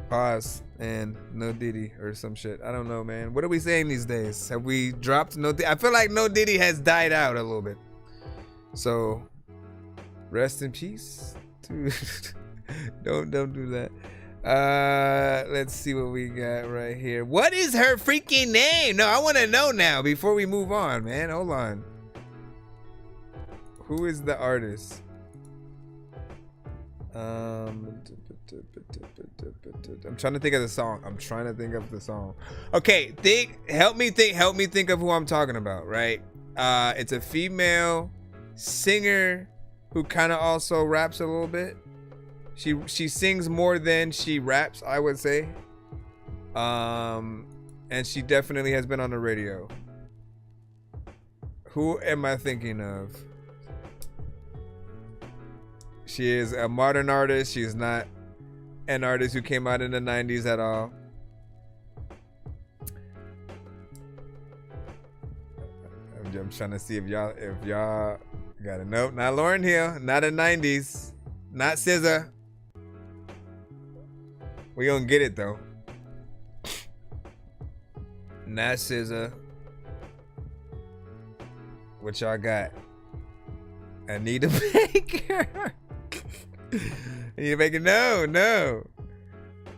Pause. And No Diddy or some shit. I don't know, man. What are we saying these days? Have we dropped No Diddy? I feel like No Diddy has died out a little bit. So, rest in peace. Don't do that. Let's see what we got right here. What is her freaking name? No, I want to know now before we move on, man. Hold on. Who is the artist? I'm trying to think of the song. Okay, help me think of who I'm talking about, right? It's a female singer who kind of also raps a little bit. She sings more than she raps, I would say. And she definitely has been on the radio. Who am I thinking of? She is a modern artist. She's not an artist who came out in the 90s at all. I'm trying to see if y'all got it. Nope, not Lauryn Hill, not in the 90s, not SZA. We gonna get it though. Not SZA. What y'all got? Anita Baker. Anita Baker, no,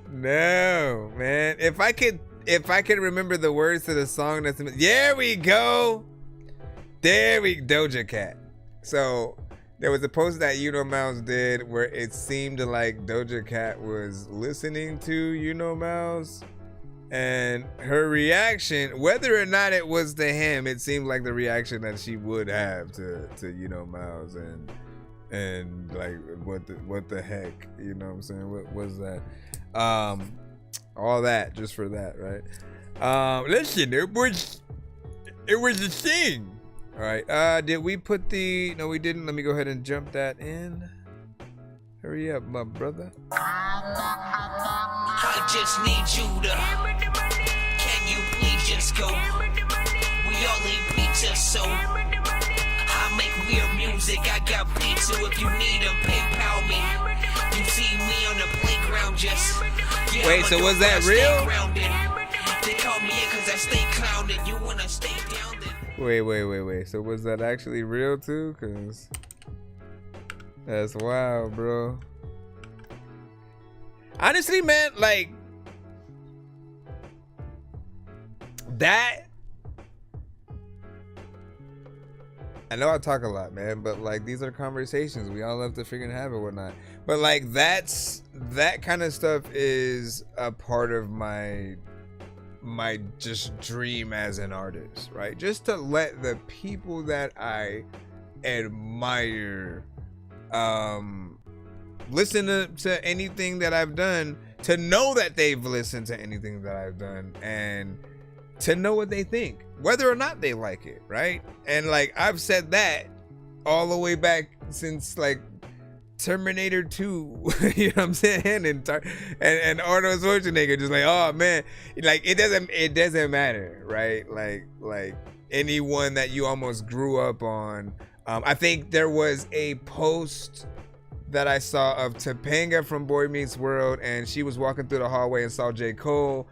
man. If I could remember the words to the song, there we go. Doja Cat. So there was a post that Mouse did where it seemed like Doja Cat was listening to Mouse, and her reaction, whether or not it was to him, it seemed like the reaction that she would have to Mouse, and like what the heck, you know what I'm saying? What was that? All that just for that, right? Listen, it was a thing. All right. Did we put no, we didn't. Let me go ahead and jump that in. Hurry up, my brother. I just need you to. Can you please just go? We all need pizza, so I make weird music. I got beats, so if you need them, PayPal me. You see me on the playground, just. Yeah, wait, so was that real? They call me in because I stay clouded. You wanna stay down then? Wait. So was that actually real too? Cause that's wild, bro. Honestly, man, like that. I know I talk a lot, man, but like these are conversations we all have to freaking have and whatnot. But like that kind of stuff is a part of my just dream as an artist, right? Just to let the people that I admire listen to anything that I've done, to know that they've listened to anything that I've done, and to know what they think, whether or not they like it, right? And like I've said that all the way back since like Terminator 2, you know what I'm saying? And Arnold Schwarzenegger just like, oh man, like it doesn't matter, right? Like anyone that you almost grew up on. I think there was a post that I saw of Topanga from Boy Meets World, and she was walking through the hallway and saw J. Cole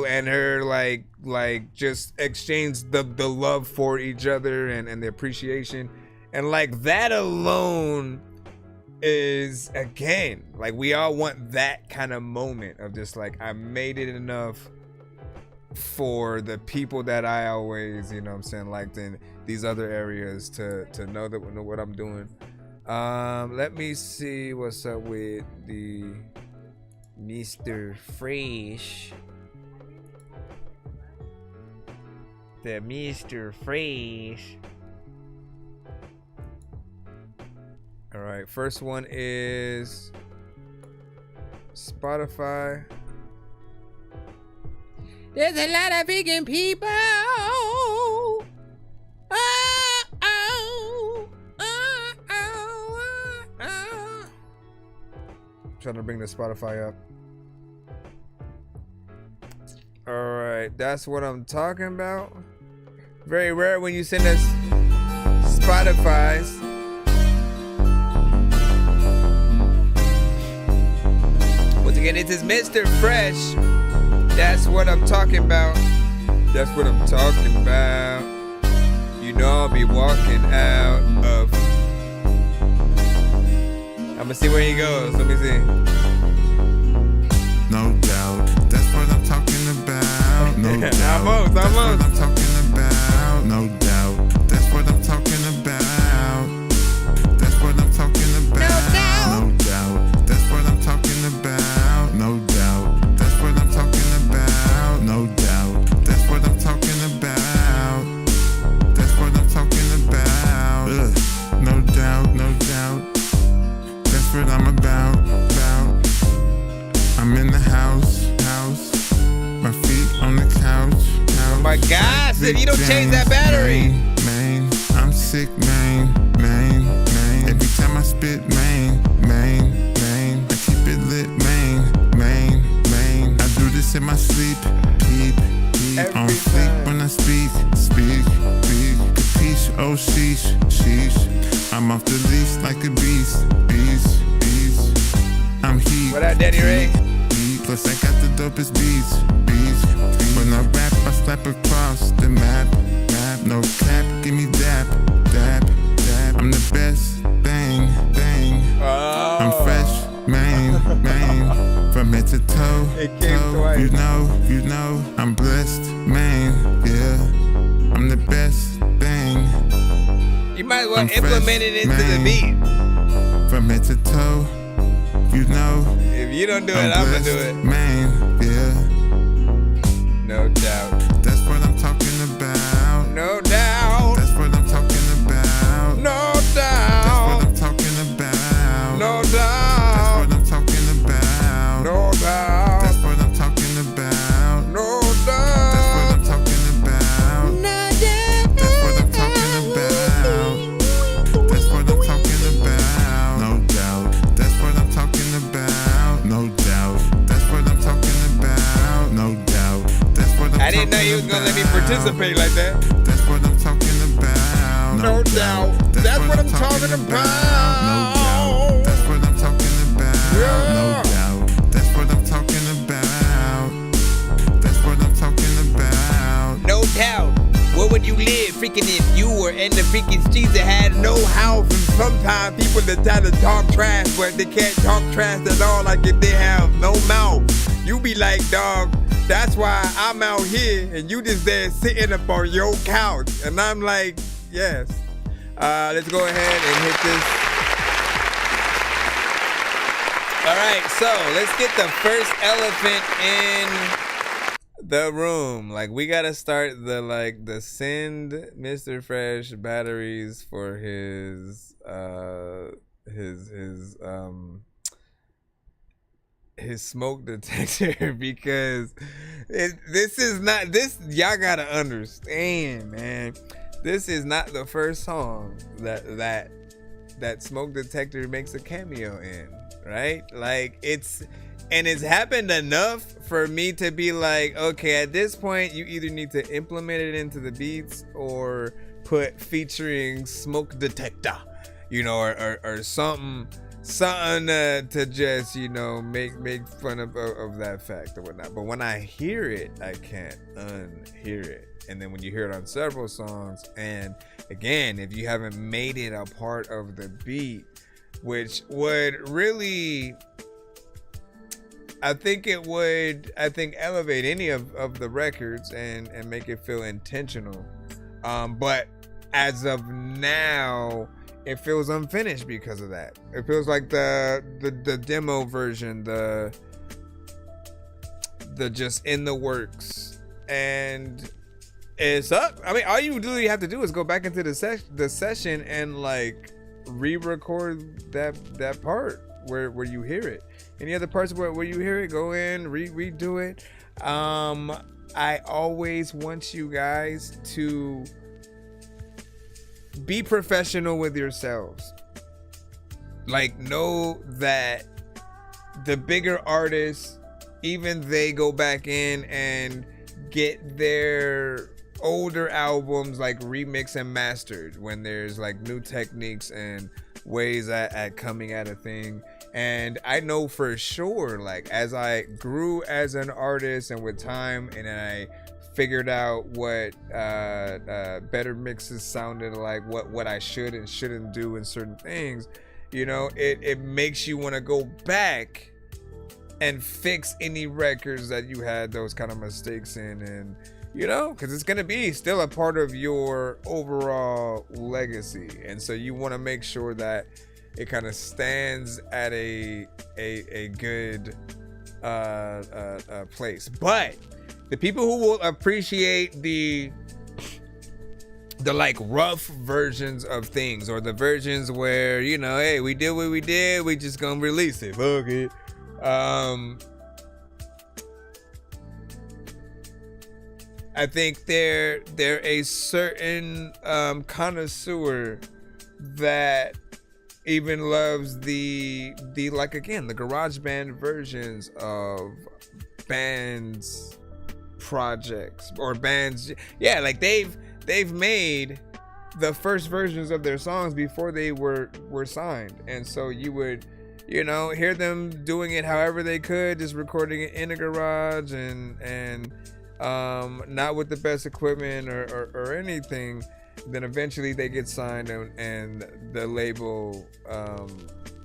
and her like just exchanged the love for each other and the appreciation, and like that alone is, again, like we all want that kind of moment of just like, I made it enough for the people that I always, you know what I'm saying, liked in these other areas to know that know what I'm doing. Let me see what's up with the Mr. Fresh. The Mr. Fresh. All right, first one is Spotify. There's a lot of vegan people. Trying to bring the Spotify up. All right, that's what I'm talking about. Very rare when you send us Spotify's. Once again, it is Mr. Fresh. That's what I'm talking about. That's what I'm talking about. You know I'll be walking out of. I'ma see where he goes. Let me see. No doubt. That's what I'm talking about. No doubt. Almost. That's what I'm talking about. No doubt. That's what I'm talking about. That's what I'm talking about. No doubt. That's what I'm talking about. No doubt. That's what I'm talking about. No doubt. That's what I'm talking about. That's what I'm talking about. No doubt. No doubt. That's what I'm about. I'm in the house. My feet on the couch. Oh my gosh, if you don't change that battery. Man, I'm sick, man. Every time I spit, man. I keep it lit, man. I do this in my sleep. Peep. On sleep when I speak. Capiche, oh sheesh. I'm off the leash like a beast. I'm heat. What up, Daddy Ray? Plus I got the dopest beats. When I rap, I slap across the map. No cap, give me dap. I'm the best, bang. I'm fresh, man. From head to toe. You know, I'm blessed, man. Yeah, I'm the best, bang. You might as well implement it into the beat. From head to toe. You know, if you don't do it, I'm gonna do it. Man, yeah. No doubt. That's what I'm talking about. No doubt. That's what I'm talking about. No doubt. That's what I'm talking about. No doubt. That's what I'm talking about. No doubt. That's what I'm talking about. No doubt. That's what I'm talking about. That's what I'm talking about. That's what I'm talking about. No doubt. That's what I'm talking about. No doubt. That's what I'm talking about. No doubt. That's what I'm talking about. I didn't know you was gonna let me participate like that. That's what I'm talking about. No doubt. That's what I'm talking about. No doubt. That's what I'm talking about. No doubt. That's what I'm talking about. That's what I'm talking about. No doubt. Where would you live, freaking, if you were in the freaking streets that had no house? And sometimes people that try to talk trash, but they can't talk trash at all, like if they have no mouth. You be like, dog, that's why I'm out here, and you just there sitting up on your couch. And I'm like, yes. Let's go ahead and hit this. All right, so let's get the first elephant in the room. Like, we gotta start the send Mr. Fresh batteries for his his smoke detector because this is not this. Y'all gotta understand, man. This is not the first song that smoke detector makes a cameo in, right? Like it's happened enough for me to be like, okay, at this point, you either need to implement it into the beats or put featuring smoke detector, you know, or something to just, you know, make fun of that fact or whatnot. But when I hear it, I can't unhear it. And then when you hear it on several songs, and again, if you haven't made it a part of the beat, which would really, I think elevate any of the records and make it feel intentional. But as of now, it feels unfinished because of that. It feels like the demo version, the just in the works, and it's up. I mean, all you really have to do is go back into the session and like re-record that part where you hear it. Any other parts where you hear it, go in, redo it. I always want you guys to be professional with yourselves. Like, know that the bigger artists, even they go back in and get their older albums like remixed and mastered when there's like new techniques and ways at coming at a thing. And I know for sure, like, as I grew as an artist and with time, and then I figured out what better mixes sounded like, what I should and shouldn't do in certain things, you know, it makes you want to go back and fix any records that you had those kind of mistakes in, and you know, because it's gonna be still a part of your overall legacy, and so you want to make sure that it kind of stands at a good place. But the people who will appreciate the like rough versions of things, or the versions where, you know, hey, we did what we did, we just gonna release it, fuck it. I think they're a certain connoisseur that even loves the like, again, the garage band versions of bands projects or bands. Yeah, like they've made the first versions of their songs before they were signed, and so you would, you know, hear them doing it however they could, just recording it in a garage and not with the best equipment or anything. Then eventually they get signed, and the label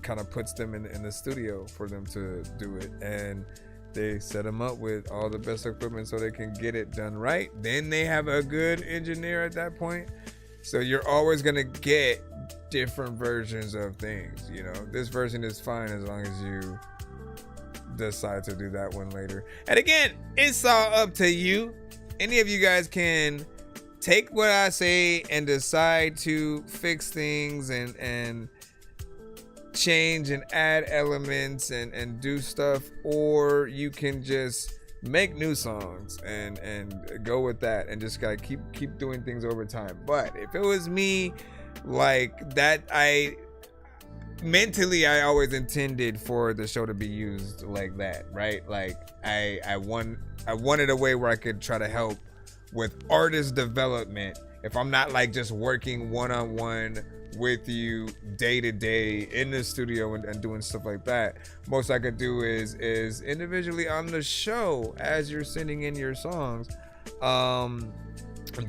kind of puts them in the studio for them to do it, and they set them up with all the best equipment so they can get it done right. Then they have a good engineer at that point. So you're always gonna get different versions of things. You know, this version is fine as long as you decide to do that one later. And again, it's all up to you. Any of you guys can take what I say and decide to fix things and change and add elements and do stuff, or you can just make new songs and go with that and just gotta keep doing things over time. But if it was me, like that, I always intended for the show to be used like that, right? Like I wanted a way where I could try to help with artist development. If I'm not like just working one-on-one with you day to day in the studio and doing stuff like that, most I could do is individually on the show as you're sending in your songs,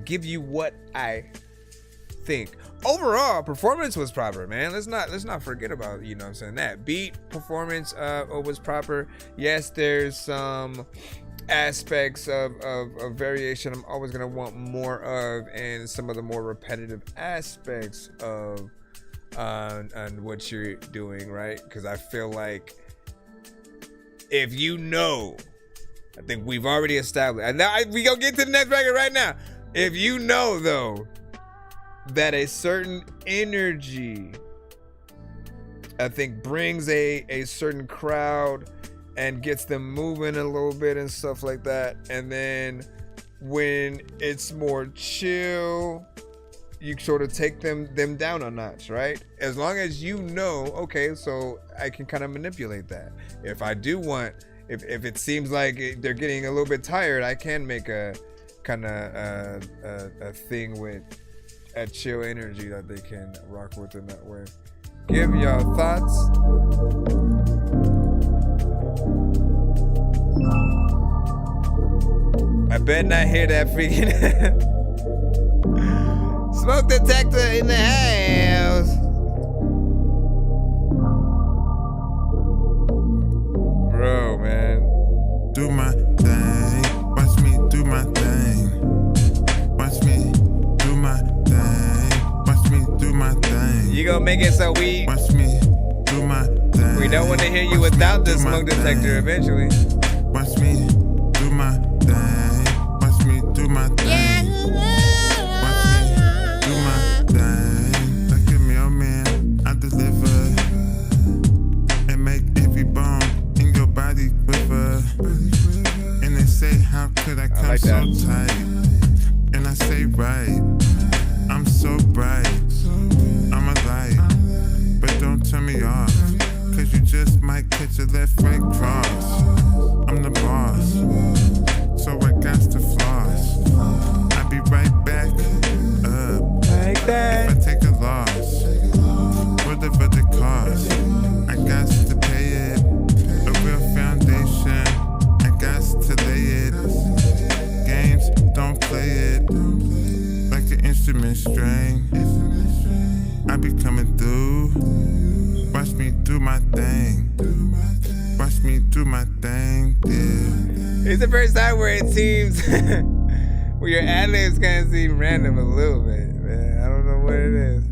give you what I think. Overall performance was proper, man. Let's not forget about, you know what I'm saying, that beat performance was proper. Yes, there's some aspects of variation I'm always gonna want more of, and some of the more repetitive aspects of on what you're doing, right? Because I feel like, if you know, I think we've already established, and now we gonna get to the next record right now. If you know though that a certain energy, I think, brings a certain crowd and gets them moving a little bit and stuff like that. And then when it's more chill, you sort of take them down a notch, right? As long as you know, okay, so I can kind of manipulate that. If I do want, if it seems like they're getting a little bit tired, I can make a kind of a thing with a chill energy that they can rock with in that way. Give y'all thoughts. I bet not hear that freaking smoke detector in the house. Bro, man. Do my thing. Watch me do my thing. Watch me do my thing. Watch me do my thing. You gonna make it so we watch me do my thing. We don't want to hear you without the smoke detector eventually. Watch me do my thing. Watch me do my thing. Watch me do my thing. Look at me, oh man, I deliver and make every bone in your body quiver. And they say, how could I come so tight? And I say, right, I'm so bright, I'm a light, but don't turn me off, cause you just might catch a left, right cross. I'm the boss, so I got to floss. I'll be right back up, like that. If I take a loss, whatever the cost, I got to pay it. A real foundation, I got to lay it. Games, don't play it like an instrument string. I be coming through. Watch me do my thing. Watch me do my thing, yeah. It's the first time where it seems where your ad-libs kind of seem random a little bit, man. I don't know what it is,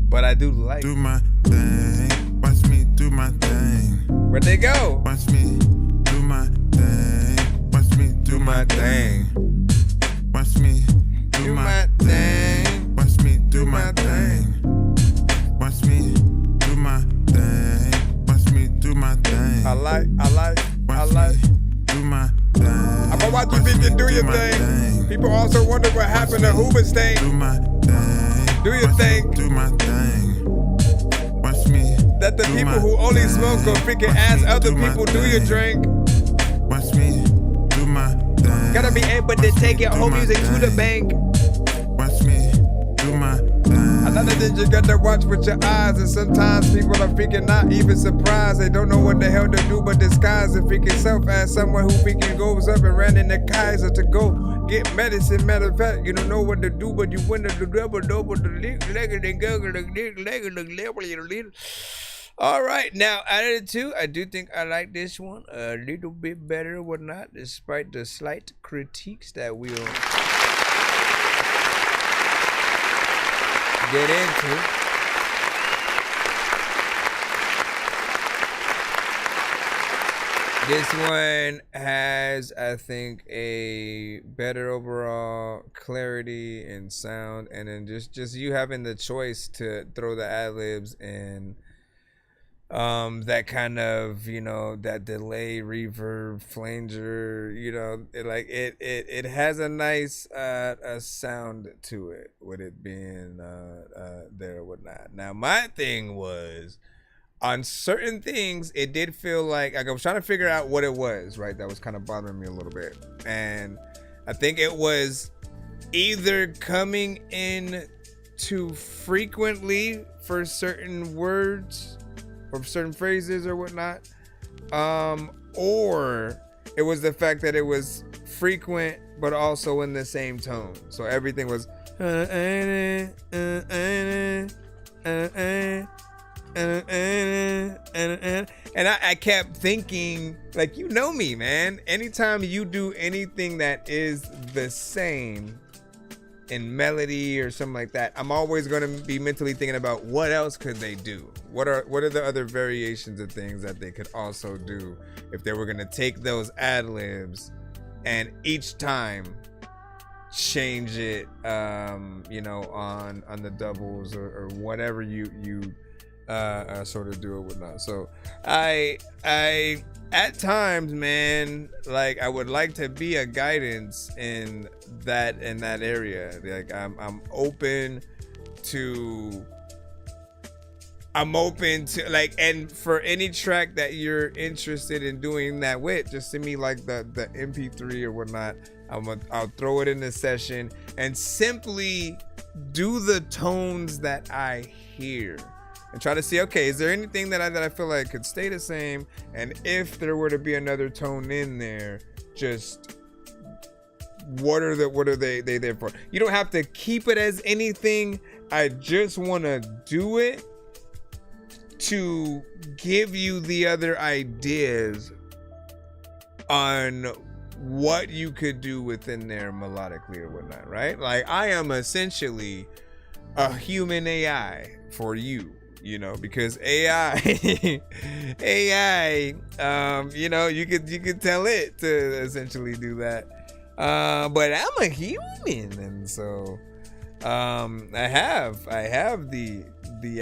but I do like. Do my thing. Watch me do my thing. Where'd they go? Watch me do my thing. Watch me do my thing. Watch me do my thing. Watch me do my thing. Watch me do my thing. Watch me do my thing. I like. Do my thing. I'm gonna watch you think you do your thing. People also wonder what happened to Hoover's thing. Do my thing. Do your thing. Do my thing. Watch me. That the people who only smoke go freaking ask other people do your drink. Watch me do my thing. Gotta be able to take your whole music to the bank. Watch me do my thing. Another thing you got to watch with your eyes, and sometimes people are freaking not even surprised. They don't know what the hell to do but disguise and freaking self as someone who freaking goes up and ran in the Kaiser to go get medicine. Matter of fact, you don't know what to do, but you went to the double, the all right, now out of the two, I do think I like this one a little bit better or whatnot, despite the slight critiques that we'll get into. This one has, I think, a better overall clarity and sound, and then just you having the choice to throw the ad-libs and that kind of, you know, that delay, reverb, flanger, you know, it has a nice a sound to it with it being there or whatnot. Now my thing was, on certain things, it did feel like I was trying to figure out what it was, right? That was kind of bothering me a little bit. And I think it was either coming in too frequently for certain words or certain phrases or whatnot. Or it was the fact that it was frequent, but also in the same tone. So everything was and I kept thinking, like, you know me, man. Anytime you do anything that is the same in melody or something like that, I'm always going to be mentally thinking about what else could they do? What are the other variations of things that they could also do if they were going to take those ad-libs and each time change it, you know, on the doubles or whatever you sort of do or whatnot. So I at times, man, like I would like to be a guidance in that area. Like I'm open to like, and for any track that you're interested in doing that with, just send me like the MP3 or whatnot. I'll throw it in the session and simply do the tones that I hear and try to see, okay, is there anything that I feel like could stay the same? And if there were to be another tone in there, just what are they there for? You don't have to keep it as anything. I just want to do it to give you the other ideas on what you could do within there melodically or whatnot, right? Like I am essentially a human AI for you, you know, because AI, you know, you could tell it to essentially do that. But I'm a human, and so I have the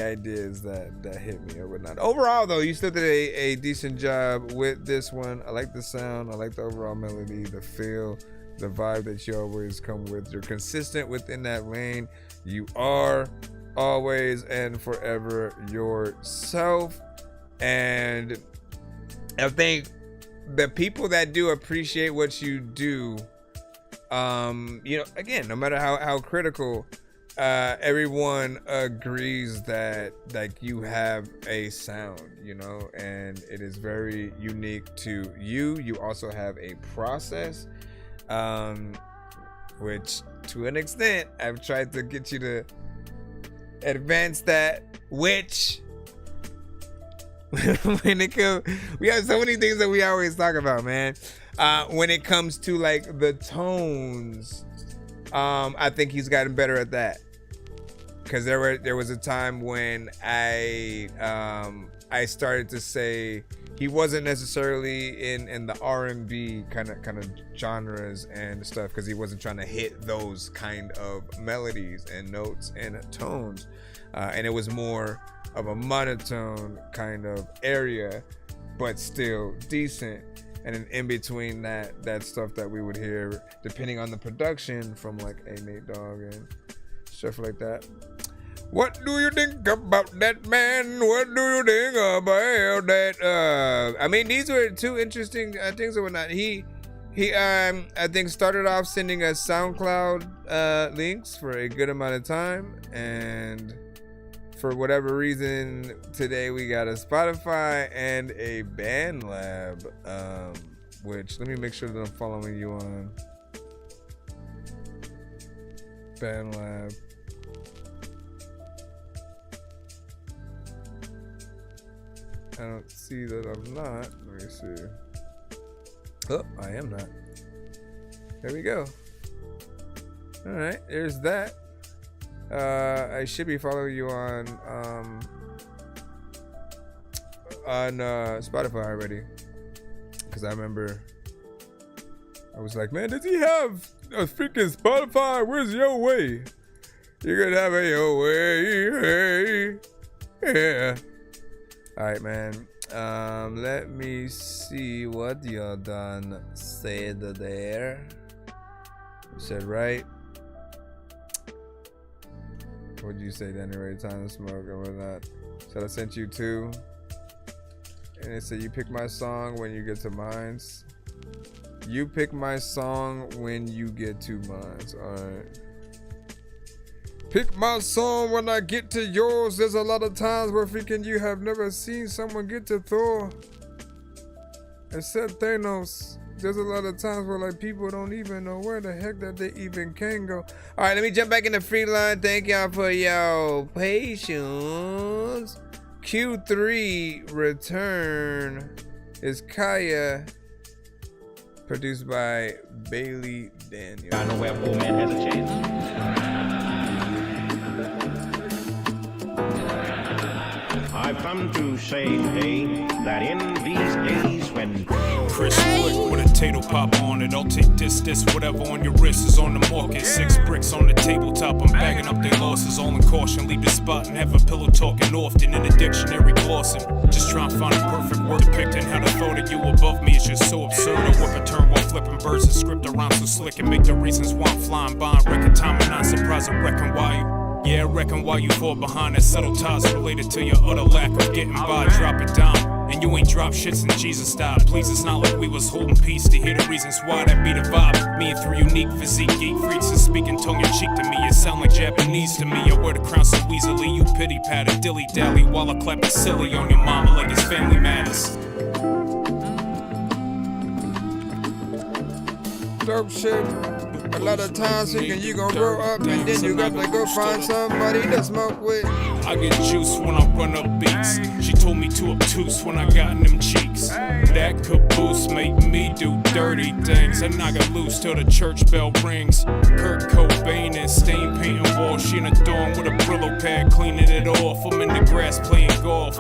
ideas that hit me or whatnot. Overall, though, you still did a decent job with this one. I like the sound. I like the overall melody, the feel, the vibe that you always come with. You're consistent within that lane. You are always and forever yourself. And I think the people that do appreciate what you do, you know, again, no matter how critical, everyone agrees that like you have a sound, you know, and it is very unique to you. You also have a process, which to an extent I've tried to get you to advance that, which when it comes, we have so many things that we always talk about, man. When it comes to like the tones, I think he's gotten better at that. Because there was a time when I started to say he wasn't necessarily in the R&B kind of genres and stuff, because he wasn't trying to hit those kind of melodies and notes and tones, and it was more of a monotone kind of area, but still decent. And then in between that stuff that we would hear, depending on the production from like a Nate Dogg and stuff like that. What do you think about that, man? What do you think about that? I mean, these were two interesting things or whatnot. He I think started off sending us SoundCloud links for a good amount of time, and for whatever reason today we got a Spotify and a BandLab, which let me make sure that I'm following you on BandLab. I don't see that I'm not. Let me see. Oh, I am not. There we go. All right, there's that. I should be following you on Spotify already, because I remember I was like, man, does he have a freaking Spotify? Where's your way? You're gonna have a your way, hey. Yeah. All right, man. Let me see what you done said there. You said right. What'd you say, Danny Ray? Time to smoke or whatnot? Said I sent you two. And it said you pick my song when you get to mines. You pick my song when you get to mines. All right. Pick my song when I get to yours. There's a lot of times where freaking you have never seen someone get to Thor. Except Thanos. There's a lot of times where like people don't even know where the heck that they even can go. All right, let me jump back in the free line. Thank y'all for y'all patience. Q3 Return is Kaya, produced by Bailey Daniels. I know where poor man has a chance. I've come to say today that in these days when Chris Wood with a tato pop on it. I'll take this, whatever on your wrist is on the market. 6 bricks on the tabletop, I'm bagging up their losses. All in caution, leave the spot and have a pillow talking often in a dictionary glossing. Just trying to find a perfect word depicting how the thought of you above just so absurd. I whip a turn while flipping birds and script around so slick and make the reasons why I'm flying by. Record time and not surprised. I reckon why you. Yeah, I reckon why you fall behind that subtle ties related to your utter lack of getting by. Drop it down, and you ain't drop shit since Jesus died. Please, it's not like we was holding peace to hear the reasons why. That be the vibe. Me and 3 unique physique geek freaks is speaking tongue in cheek to me. It sound like Japanese to me. I wear the crown so easily. You pity pat a dilly dally while I clap it silly on your mama like it's family matters. Dope shit. A lot of times thinking you gon' grow up and then you got to go find somebody to smoke with. I get juice when I run up beats. She told me to obtuse when I got in them cheeks. That caboose make me do dirty things. And I got loose till the church bell rings. Kurt Cobain and stain painting walls. She in a dorm with a Brillo pad cleaning it off. I'm in the grass playing golf.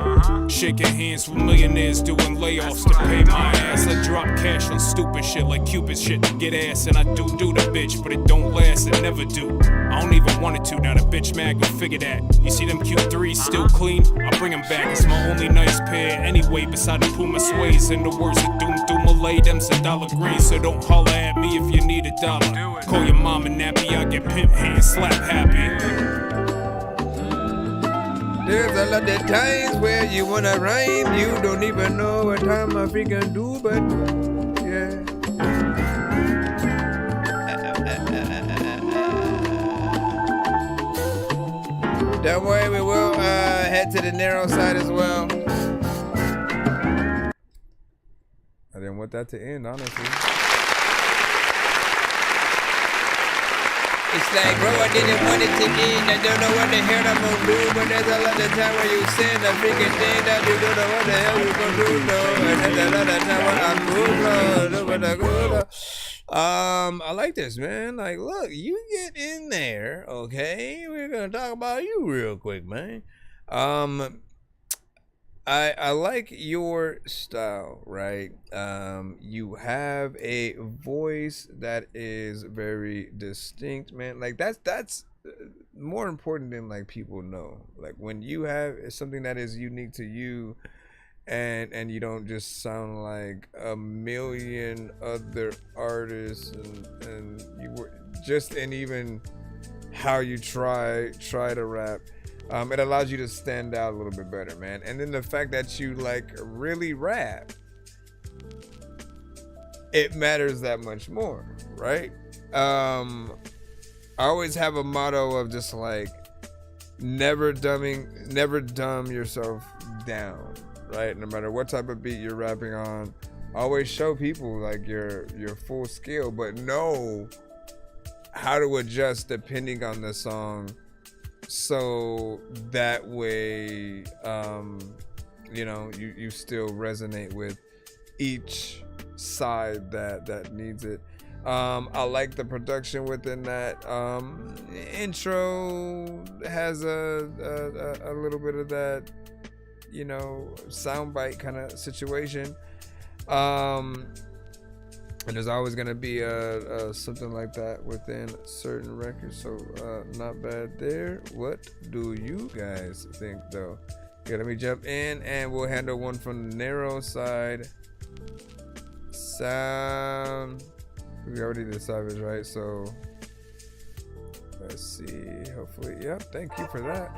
Shaking hands with millionaires doing layoffs to pay my ass. I drop cash on stupid shit like Cupid shit to get ass. And I do the bitch, but it don't last, it never do. I don't even want it to, now the bitch mad, go figure that. You see them Q3s still clean? I bring them back, it's my only nice pair anyway, beside the Puma Sways. In the words of Doom Malay, them's $1 green, so don't holler at me if you need $1. Call your mama nappy, I get pimp hand slap happy. There's a lot of times where you wanna rhyme, you don't even know what time I freaking do, but yeah. Don't worry, we will head to the narrow side as well. I didn't want that to end, honestly. It's like, bro, I didn't want it to end. I don't know what the hell I'm gonna do, but there's a lot of time when you send a freaking thing that you don't know what the hell you gonna do, no. And there's a lot of time when I'm good, I like this, man. Like, look, you get in there, okay? We're gonna talk about you real quick, man. I like your style, right? You have a voice that is very distinct, man. Like that's more important than like people know. Like when you have something that is unique to you, and you don't just sound like a million other artists, and you were just in even how you try to rap. It allows you to stand out a little bit better, man. And then the fact that you like really rap, it matters that much more, right? I always have a motto of just like never dumb yourself down, right? No matter what type of beat you're rapping on, always show people like your full skill, but know how to adjust depending on the song. So that way, you still resonate with each side that needs it. I like the production within that. Intro has a little bit of that, soundbite kind of situation. And there's always gonna be something like that within certain records, so not bad there. What do you guys think, though? Okay, let me jump in, and we'll handle one from the narrow side. Sound. We already did Savage, right? So let's see. Hopefully, yep. Thank you for that.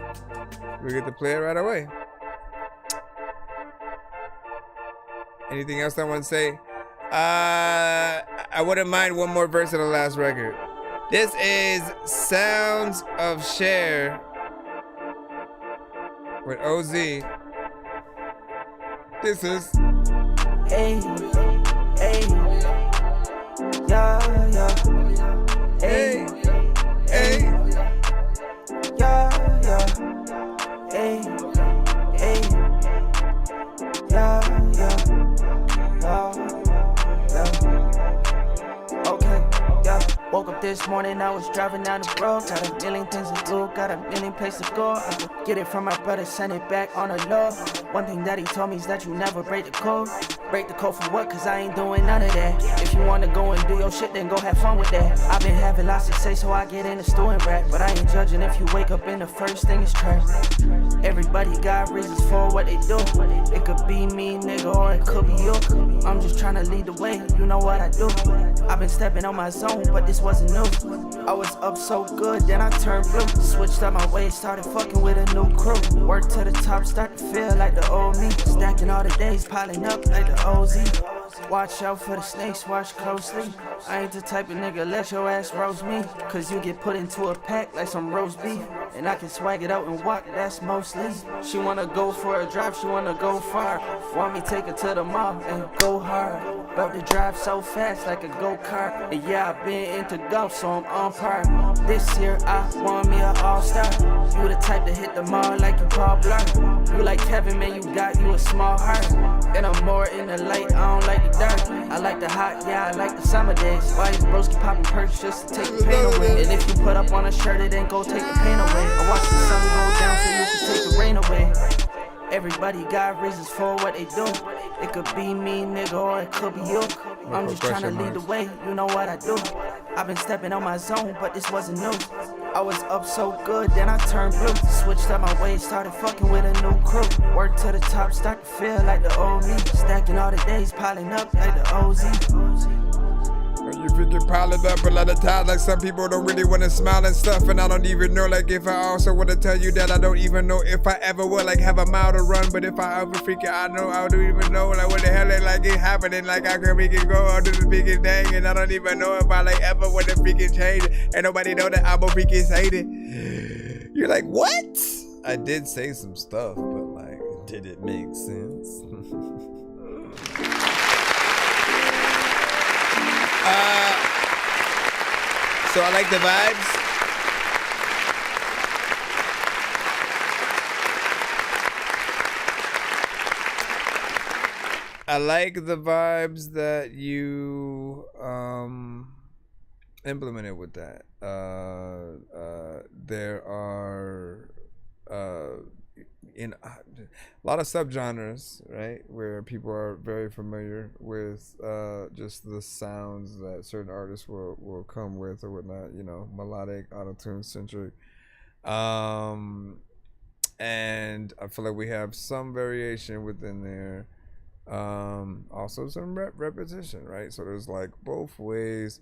We get to play it right away. Anything else I want to say? I wouldn't mind one more verse of the last record. This is Sounds of Cher with OZ. This is hey, yeah, hey, yeah, hey, woke up this morning, I was driving down the road. Got a million things to do, got a million places to go. I could get it from my brother, send it back on the low. One thing that he told me is that you never break the code. Break the code for what? Cause I ain't doing none of that. If you wanna go and do your shit, then go have fun with that. I've been having lots to say, so I get in the store and rap. But I ain't judging if you wake up and the first thing is trash. Everybody got reasons for what they do. It could be me, nigga, or it could be you. I'm just trying to lead the way, you know what I do. I've been stepping on my zone, but this wasn't new. I was up so good, then I turned blue. Switched up my ways, started fucking with a new crew. Worked to the top, start to feel like the old me. Stacking all the days, piling up like the OZ. Watch out for the snakes, watch closely. I ain't the type of nigga, let your ass roast me. Cause you get put into a pack like some roast beef. And I can swag it out and walk, that's mostly. She wanna go for a drive, she wanna go far. Want me take her to the mall and go hard. About to drive so fast like a go-kart. And yeah, I've been into golf, so I'm on par. This year I want me an all-star. You the type to hit the mall like you Paul Blart. You like Kevin, man, you got you a small heart. And I'm more in the light, I don't like the dark. I like the hot, yeah, I like the summer days. Why these broski popping perks just to take the pain away? And if you put up on a shirt, it ain't go take the pain away. I watch the sun go down so you can take the rain away. Everybody got reasons for what they do. It could be me, nigga, or it could be you. I'm just trying to lead the way, you know what I do. I've been stepping on my zone, but this wasn't new. I was up so good, then I turned blue. Switched up my ways, started fucking with a new crew. Worked to the top, start to feel like the old me. Stacking all the days, piling up like the OZ. You freaking pile it up a lot of times, like some people don't really want to smile and stuff, and I don't even know, like, if I also want to tell you that I don't even know if I ever will, like, have a mile to run, but if I ever freaking, I know, I don't even know, like, what the hell is, like, it happening, like, I can freaking go on to the freaking thing, and I don't even know if I, like, ever want to freaking change it, and nobody know that I'm a freaking say it. You're like, what? I did say some stuff, but, like, did it make sense? So I like the vibes. I like the vibes that you implemented with that. There are in a lot of subgenres, right, where people are very familiar with just the sounds that certain artists will come with or whatnot, you know, melodic, auto-tune centric, and I feel like we have some variation within there, also some repetition, right? So there's like both ways.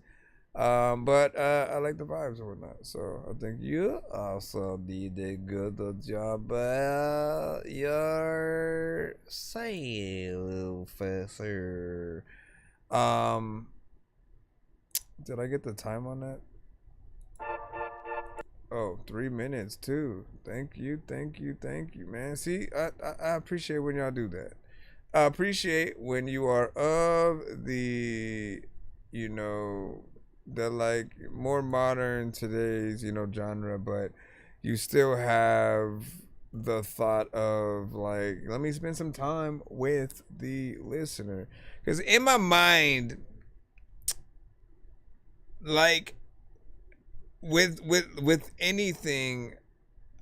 But I like the vibes and whatnot. So I think you also did a good job yourself, sir. Did I get the time on that? Oh, 3 minutes too. Thank you, man. See, I appreciate when y'all do that. I appreciate when you are of the, you know, the like more modern today's, you know, genre, but you still have the thought of like, let me spend some time with the listener. Because in my mind, like with anything,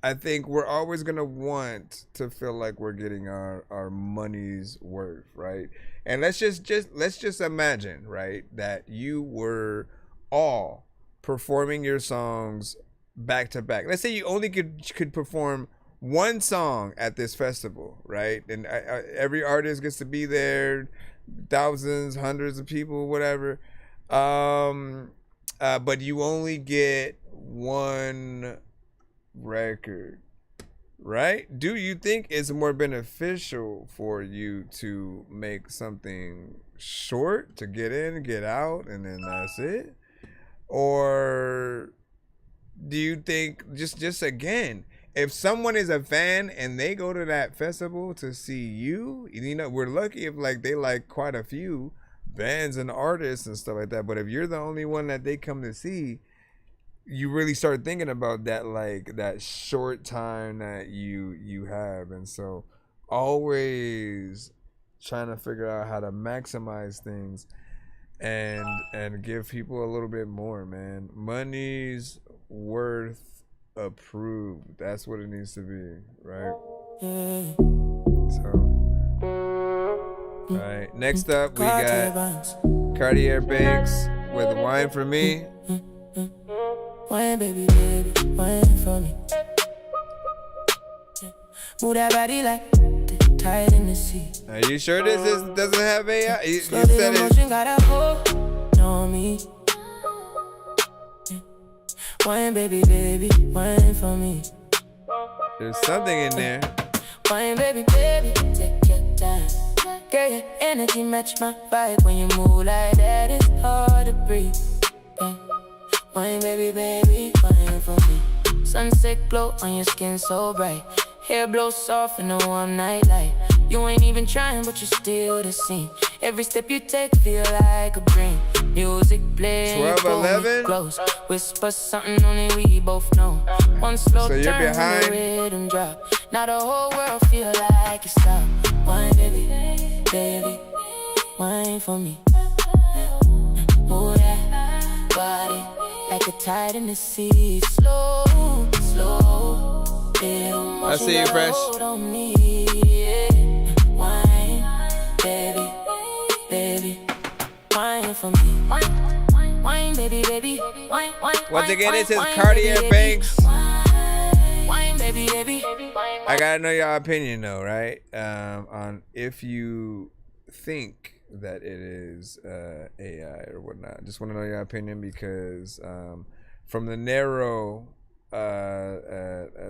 I think we're always gonna want to feel like we're getting our money's worth, right? And let's just imagine, right, that you were all performing your songs back to back. Let's say you only could perform one song at this festival, right? And every artist gets to be there, thousands, hundreds of people, whatever. But you only get one record, right? Do you think it's more beneficial for you to make something short to get in, get out, and then that's it? Or do you think just again, if someone is a fan and they go to that festival to see you, you know, we're lucky if like they like quite a few bands and artists and stuff like that, but if you're the only one that they come to see, you really start thinking about that, like that short time that you have. And so always trying to figure out how to maximize things and give people a little bit more, man. Money's worth approved. That's what it needs to be, right? So, all right. Next up, we got Cartier Banks with Wine For Me. Wine, baby, wine for me. Move that body like tied in the seat. Are you sure doesn't have AI? You Slow the said emotion it. got a hold on me. Wine, baby, baby, wine for me. There's something in there. Wine, baby, baby, take your time. Girl, your energy match my vibe. When you move like that, it's hard to breathe. Yeah. Wine, baby, baby, wine for me. Sunset glow on your skin so bright. Hair blow soft in the warm night light. You ain't even trying, but you still the same. Every step you take feel like a dream. Music playing, 12-11? close. Whisper something only we both know. One slow So you're turn behind? and the rhythm drop. Now the whole world feel like it stop. Wine, baby, baby, wine for me. Move that body like a tide in the sea. Slow, slow. I see you, Fresh. On me, yeah. Wine, baby, baby, wine for me. Wine, baby, baby, wine, wine. Once again, this is wine, Cartier baby, Banks. Wine, baby, baby. I gotta know your opinion though, right? On if you think that it is AI or whatnot. Just want to know your opinion because from the narrow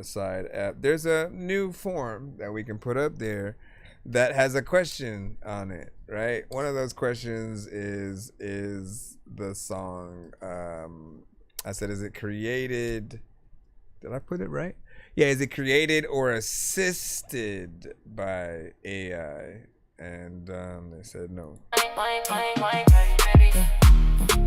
side, there's a new form that we can put up there that has a question on it, right? One of those questions is the song. I said, is it created? Did I put it right? Yeah, is it created or assisted by AI? And they said no.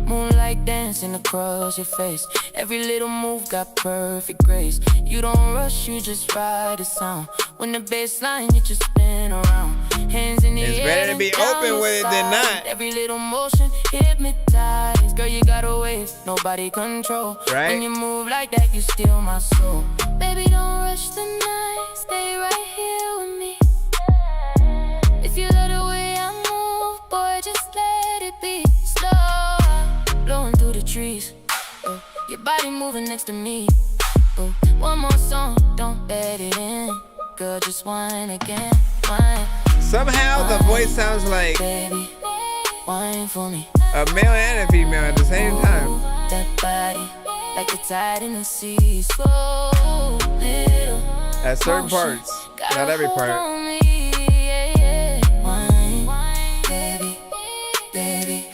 Moonlight dancing across your face. Every little move got perfect grace. You don't rush, you just ride the sound. When the bass line, you just spin around. Hands in the It's air. better to be open with it than not. Every little motion hypnotized. Girl, you got a wave, nobody control. Right. When you move like that, you steal my soul. Baby, don't rush the night. Stay right here with me. If you love the way I move, boy, just let it be slow. Blowing through the trees. Oh, your body moving next to me. Oh, one more song, don't bet it in. Girl, just whine again, whine. Somehow the voice sounds like Baby, wine for me. a male and a female at the same time. That body, like a tide in the sea. Slow, little At certain motion. parts, Got not a every hold part. on me, yeah, yeah. Wine, baby, baby,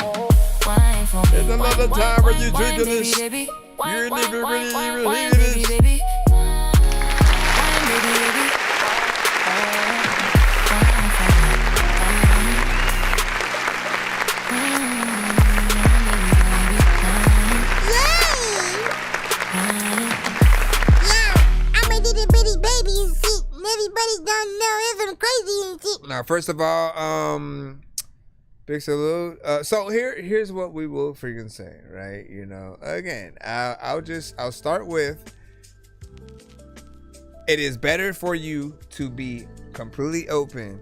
wine for me. There's another time where you Wine, drinking baby, this. baby. You Wine, ain't wine, even wine, really wine, even wine, hearing baby, this. baby. Wine, baby, baby. Everybody don't know it's crazy and shit. Now, first of all, big salute. So here's what we will freaking say, right? You know, again, I'll start with. It is better for you to be completely open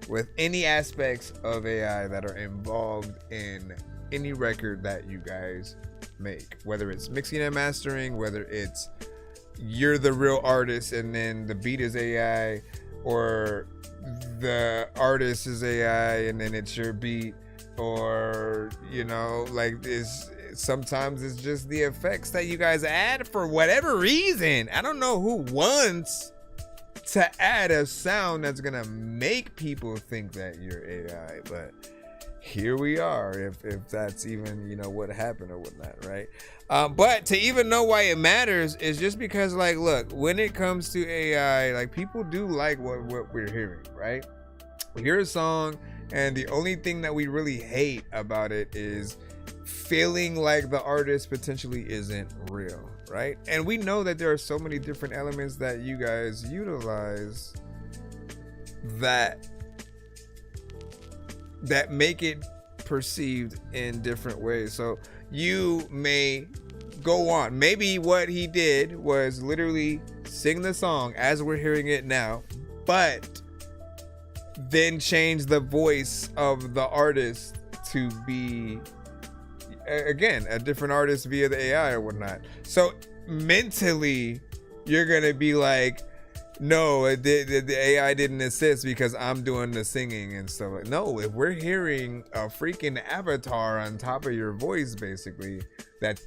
with any aspects of AI that are involved in any record that you guys make, whether it's mixing and mastering, whether it's you're the real artist and then the beat is AI, or the artist is AI and then it's your beat, or you know, like this. Sometimes it's just the effects that you guys add for whatever reason. I don't know who wants to add a sound that's gonna make people think that you're AI, but here we are. If that's even, you know, what happened or whatnot, right? But to even know why it matters is just because, like, look, when it comes to AI, like, people do like what we're hearing, right? We hear a song, and the only thing that we really hate about it is feeling like the artist potentially isn't real, right? And we know that there are so many different elements that you guys utilize that make it perceived in different ways. So you may go on. Maybe what he did was literally sing the song as we're hearing it now, but then change the voice of the artist to be, again, a different artist via the AI or whatnot. So mentally, you're gonna be like, No, the AI didn't assist because I'm doing the singing and stuff. No, if we're hearing a freaking avatar on top of your voice, basically, that's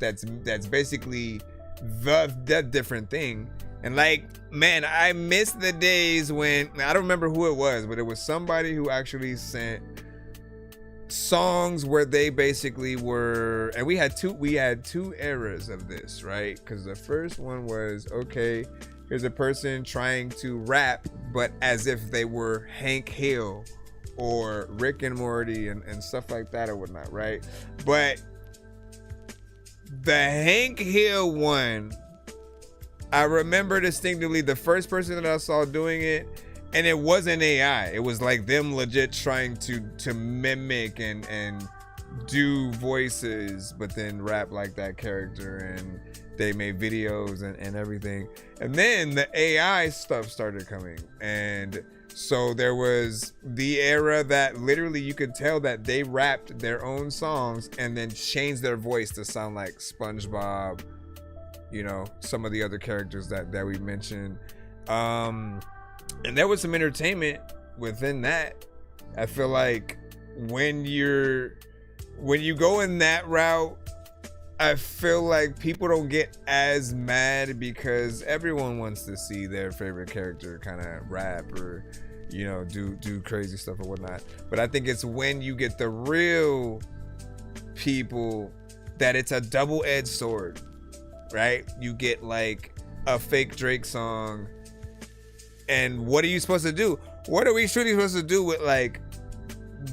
basically the different thing. And like, man, I miss the days when, I don't remember who it was, but it was somebody who actually sent songs where they basically were, and we had two eras of this, right? Because the first one was, okay, here's a person trying to rap, but as if they were Hank Hill or Rick and Morty and stuff like that or whatnot, right? But the Hank Hill one, I remember distinctively the first person that I saw doing it, and it wasn't AI. It was like them legit trying to mimic and do voices, but then rap like that character, and they made videos and everything. And then the AI stuff started coming. And so there was the era that literally you could tell that they rapped their own songs and then changed their voice to sound like SpongeBob, you know, some of the other characters that we mentioned. And there was some entertainment within that. I feel like when you go in that route, I feel like people don't get as mad because everyone wants to see their favorite character kind of rap or, you know, do crazy stuff or whatnot. But I think it's when you get the real people that it's a double-edged sword, right? You get like a fake Drake song, and what are you supposed to do? What are we truly supposed to do with like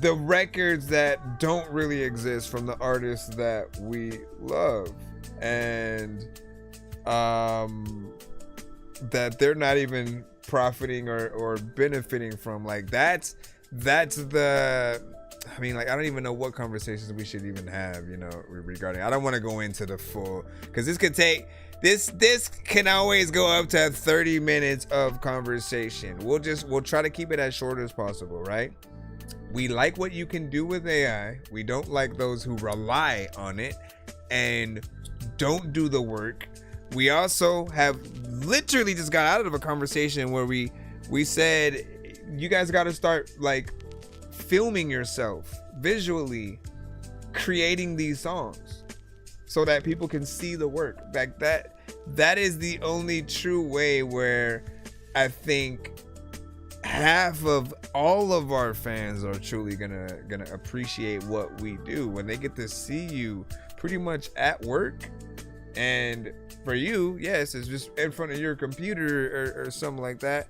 the records that don't really exist from the artists that we love, and that they're not even profiting or benefiting from? Like that's the, I mean, like, I don't even know what conversations we should even have, you know, regarding. I don't want to go into the full, because this could take, this can always go up to 30 minutes of conversation. We'll try to keep it as short as possible, right? We like what you can do with AI. We don't like those who rely on it and don't do the work. We also have literally just got out of a conversation where we said, you guys got to start like filming yourself visually, creating these songs so that people can see the work. Like that is the only true way where I think half of all of our fans are truly gonna appreciate what we do, when they get to see you pretty much at work. And for you, yes, it's just in front of your computer or something like that.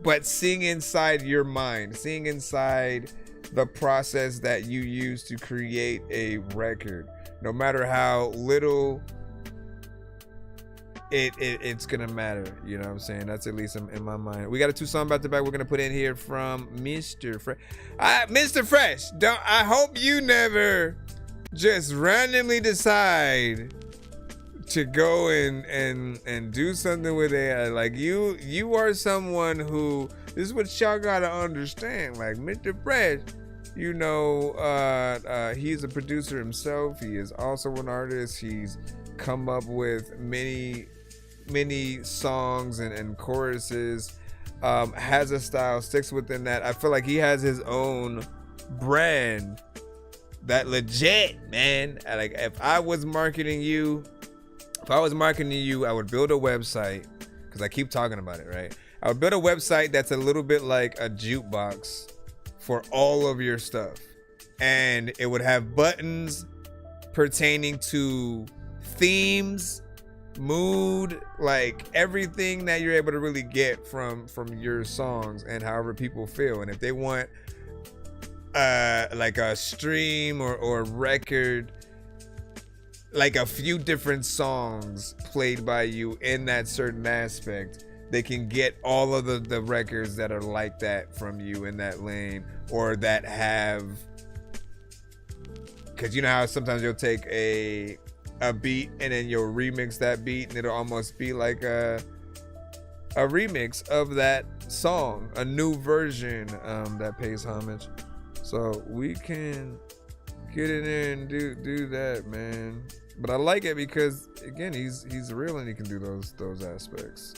But seeing inside your mind, seeing inside the process that you use to create a record, no matter how little it's gonna matter, you know what I'm saying? That's at least in my mind. We got a 2 song back to back we're gonna put in here from Mr. Fresh. Mr. Fresh, I hope you never just randomly decide to go and do something with AI. Like you are someone who, this is what y'all gotta understand. Like Mr. Fresh, you know, he's a producer himself. He is also an artist. He's come up with many songs and choruses, has a style, sticks within that. I feel like he has his own brand that legit, man. Like if I was marketing you, I would build a website, because I keep talking about it, right? I would build a website that's a little bit like a jukebox for all of your stuff, and it would have buttons pertaining to themes, mood, like everything that you're able to really get from your songs and however people feel. And if they want like a stream or record, like a few different songs played by you in that certain aspect, they can get all of the records that are like that from you in that lane, or that have, because you know how sometimes you'll take a beat and then you'll remix that beat and it'll almost be like a remix of that song, a new version that pays homage. So we can get in there and do that, man. But I like it because again, he's real and he can do those aspects.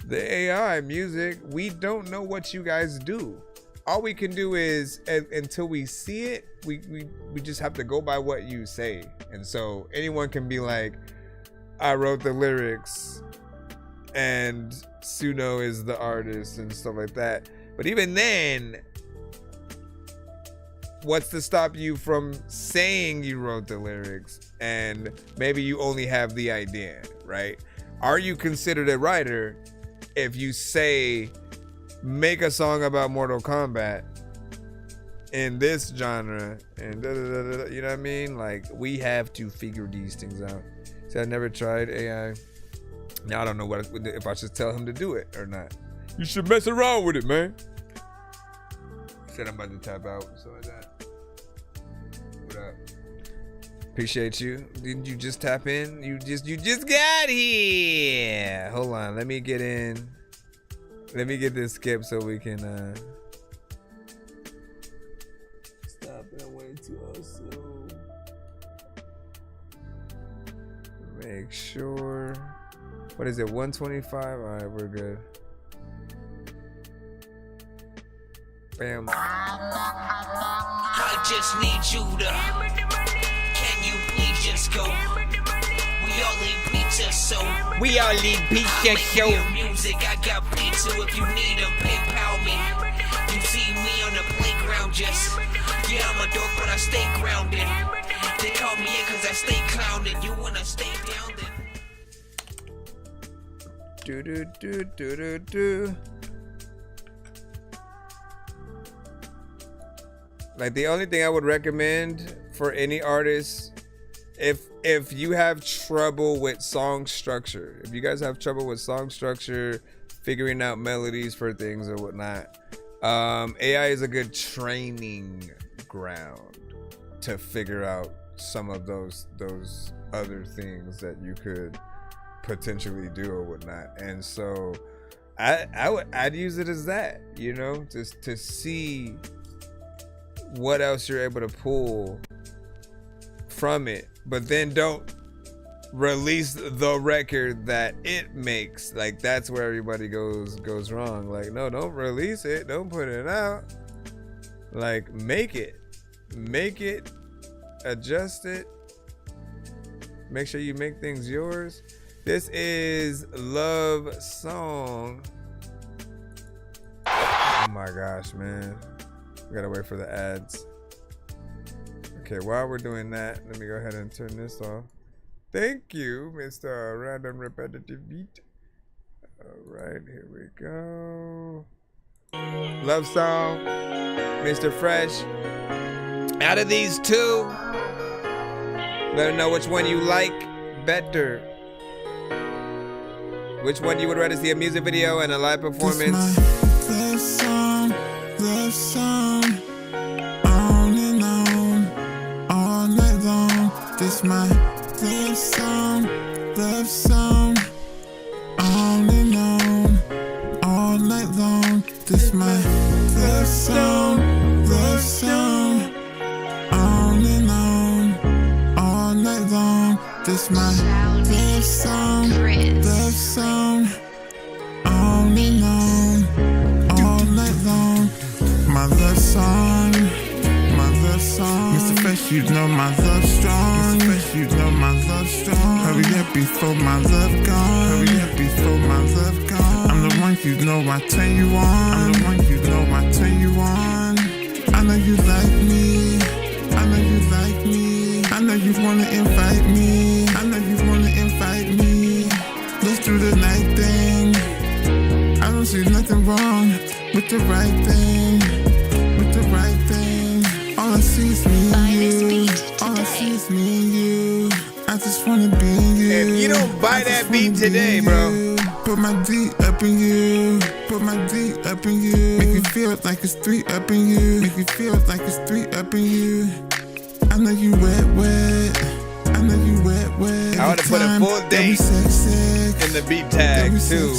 The AI music, we don't know what you guys do. All we can do is until we see it, we just have to go by what you say. And so anyone can be like, I wrote the lyrics and Suno is the artist and stuff like that. But even then, what's to stop you from saying you wrote the lyrics and maybe you only have the idea, right? Are you considered a writer if you say, make a song about Mortal Kombat in this genre and you know what I mean? Like, we have to figure these things out. See, I never tried AI. Now I don't know if I should tell him to do it or not. You should mess around with it, man. Said I'm about to tap out, so like that. What up? Appreciate you. Didn't you just tap in? You just got here. Hold on, let me get in. Let me get this skip so we can stop and wait to also make sure. What is it? 125? All right, we're good. Bam. I just need you to. Can you please just go? We all eat pizza, so. We all eat pizza, so. Music, I got pizza if you need them. PayPal me. You see me on the playground, just. Yeah, I'm a dork, but I stay grounded. They call me in cause I stay clowned. You wanna stay grounded. Do. Like, the only thing I would recommend for any artist, if you have trouble with song structure, if you guys have trouble with song structure, figuring out melodies for things or whatnot, AI is a good training ground to figure out some of those other things that you could potentially do or whatnot. And so I'd use it as that, you know, just to see what else you're able to pull from it, but then don't release the record that it makes. Like, that's where everybody goes wrong. Like, no, don't release it, don't put it out. Like, make it, adjust it, make sure you make things yours. This is Love Song. Oh my gosh, man. We gotta wait for the ads. Okay, while we're doing that, let me go ahead and turn this off. Thank you, Mr. Random Repetitive Beat. All right, here we go. Love Song, Mr. Fresh. Out of these two, let them know which one you like better. Which one you would rather see, a music video and a live performance? Love song, on and on, all night long. This my love song, on and on, all night long. This my love song, on and on, all night long. This my love song, on and on, all night long. My love song, Mr. Fresh, you know my love strong. Hurry up before my love gone. I'm the one you know I turn you on. I know you like me. I know you wanna invite me. Let's do the night thing. I don't see nothing wrong with the right thing. All I see is me and you. I just wanna be you. If you don't buy that beat today, bro. Put my D up in you. Make me feel like it's 3 up in you. I know you wet. I would have put a full date in the beat tag too.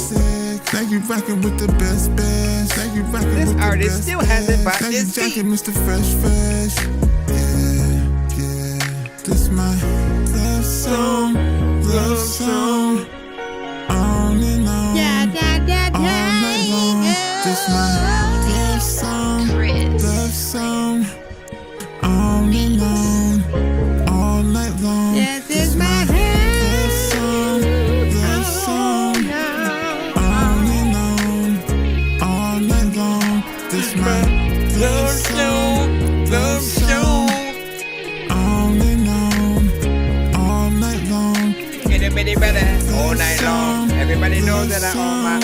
Now you rockin' with the best. This artist still hasn't bought this beat. Mr. Fresh. Yeah. This my love song, love song. On and on, all night long. This my love song, love song. On and on, all night long. Yes, this my love song, love song. On and on, all night long. This my love song, love song. On and on, all night long. Anybody better all night long. Everybody knows that I own my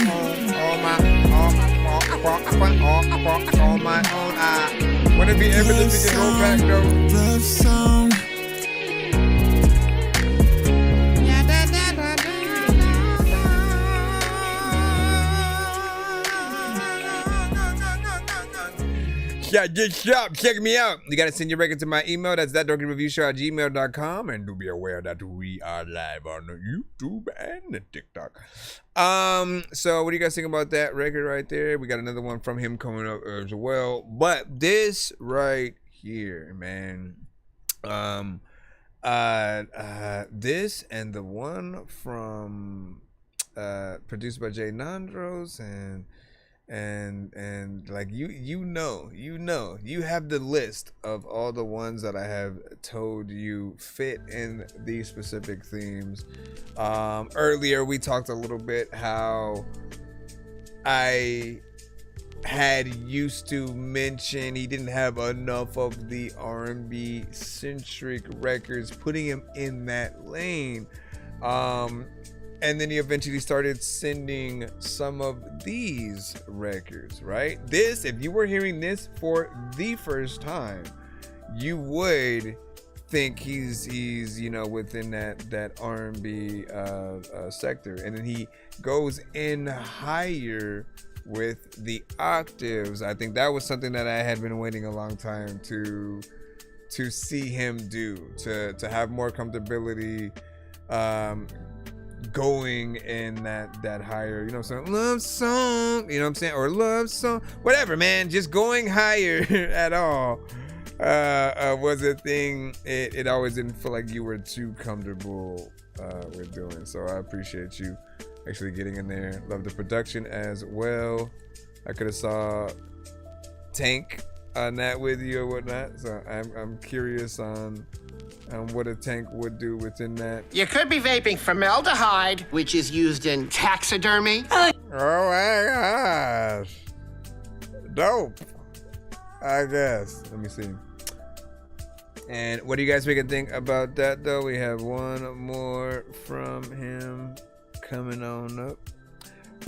own. I wanna be able to go back though. Love song. Check me out. You gotta send your record to my email. That's ThatDorkyReviewShow@gmail.com. And do be aware that we are live on YouTube and the TikTok. So what do you guys think about that record right there? We got another one from him coming up as well. But this right here, man. This and the one from produced by Jay Nandros and like you have the list of all the ones that I have told you fit in these specific themes. Earlier we talked a little bit how I had used to mention he didn't have enough of the R&B centric records, putting him in that lane. And then he eventually started sending some of these records, right? This, if you were hearing this for the first time, you would think he's within that R&B sector. And then he goes in higher with the octaves. I think that was something that I had been waiting a long time to see him do, to have more comfortability going in that higher, you know what I'm saying, love song, you know what I'm saying, or love song, whatever, man, just going higher at all was a thing. It always didn't feel like you were too comfortable with doing. So I appreciate you actually getting in there. Love the production as well. I could have saw Tank on that with you or whatnot, so I'm curious on what a Tank would do within that. You could be vaping formaldehyde, which is used in taxidermy. Oh my gosh. Dope. I guess. Let me see. And what do you guys make a think about that though? We have one more from him coming on up.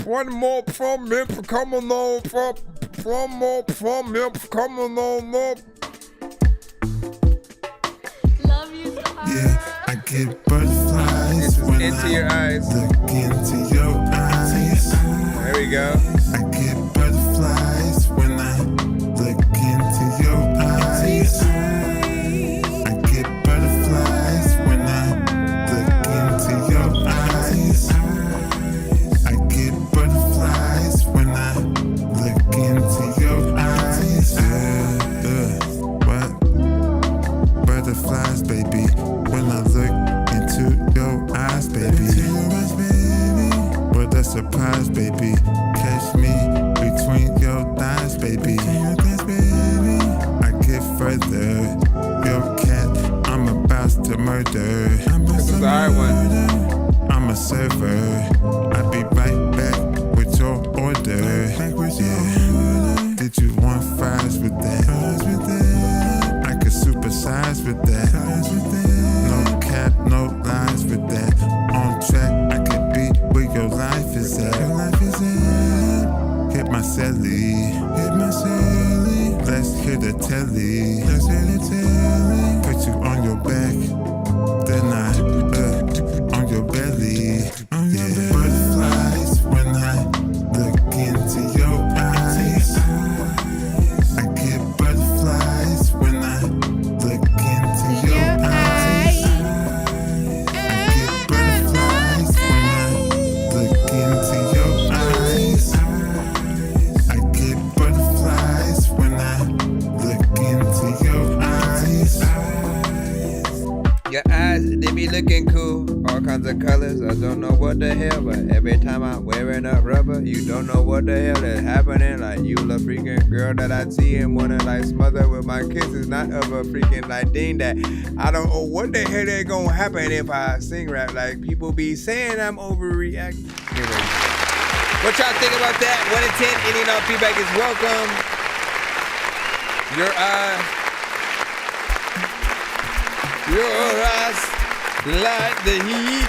One more from him coming on up. One more from him coming on up. Yeah, I get butterflies when into your eyes. Look into your eyes. There we go. I get butterflies when I look into your eyes. I get butterflies when I look into your eyes. I get butterflies when I look into your eyes. What? Butterflies, baby. When I look into your eyes, baby. What a surprise, baby. Catch me between your thighs, baby. I get further. Your cat, I'm about to murder. This is the hard one. I'm a server. I'll be right back with your order. Yeah. Did you want fries with that? I could supersize with that. No cap, no lies with that. On track, I could be where your life is at. Hit my celly. Let's hit the telly. Put you on your back. Then I on your belly. Yeah. Butterflies when I look into your eyes. I get butterflies when I look into your eyes. I get butterflies when I look into your eyes. I get butterflies when I look into your eyes. be looking cool, all kinds of colors. I don't know what the hell, but every time I'm wearing up rubber, you don't know what the hell is happening. Like you, the freaking girl that I see and wanna like smother with my kisses, not of a freaking like thing that I don't know what the hell is gonna happen if I sing rap. Like people be saying I'm overreacting. Anyway, what y'all think about that? 1 in 10, any and all feedback is welcome. Your eyes like the heat.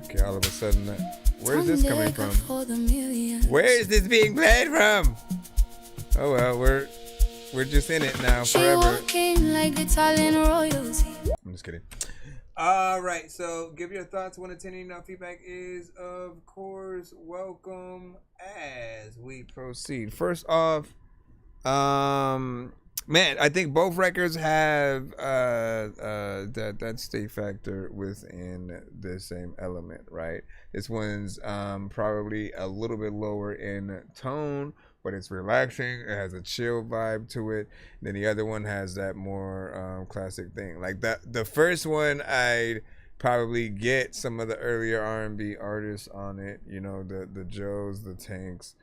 Okay, all of a sudden, where is this coming from? Where is this being played from? Oh well, we're just in it now forever. I'm just kidding. All right, so give your thoughts. 1 to 10, you know, feedback is of course welcome as we proceed. First off, man, I think both records have that state factor within the same element, right? This one's probably a little bit lower in tone, but it's relaxing. It has a chill vibe to it. And then the other one has that more classic thing. Like the first one, I'd probably get some of the earlier R&B artists on it. You know, the Joes, the Tanks,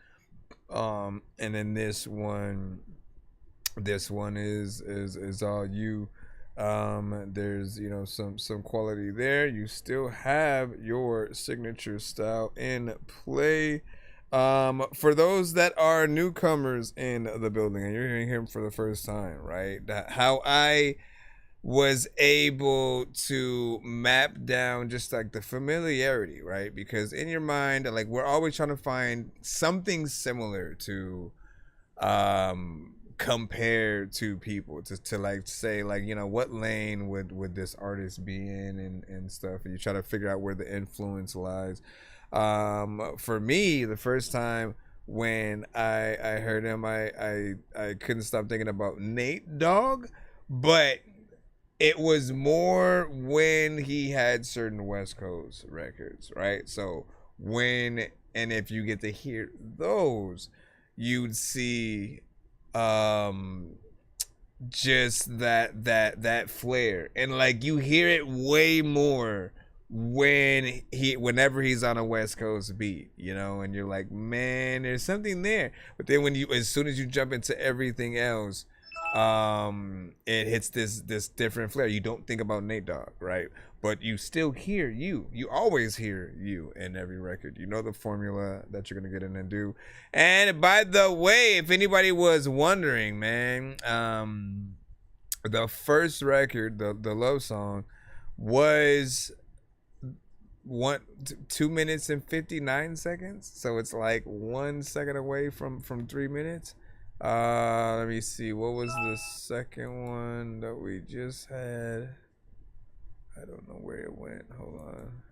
and then this one is all you. There's, you know, some quality there. You still have your signature style in play. For those that are newcomers in the building and you're hearing him for the first time, right? How I was able to map down just like the familiarity, right? Because in your mind, like we're always trying to find something similar to compare to people, to like say like, you know, what lane would this artist be in and stuff, and you try to figure out where the influence lies. For me, the first time when I heard him, I couldn't stop thinking about Nate Dogg, but it was more when he had certain West Coast records, right? So if you get to hear those, you'd see just that flair, and like you hear it way more whenever he's on a West Coast beat, you know, and you're like, man, there's something there. But then as soon as you jump into everything else, it hits this different flair. You don't think about Nate Dogg, right? But you still hear you always hear you in every record. You know the formula that you're gonna get in and do. And by the way, if anybody was wondering, man, the first record, the love song, was 2 minutes and 59 seconds, so it's like 1 second away from 3 minutes. Let me see, what was the second one that we just had? I don't know where it went. Hold on.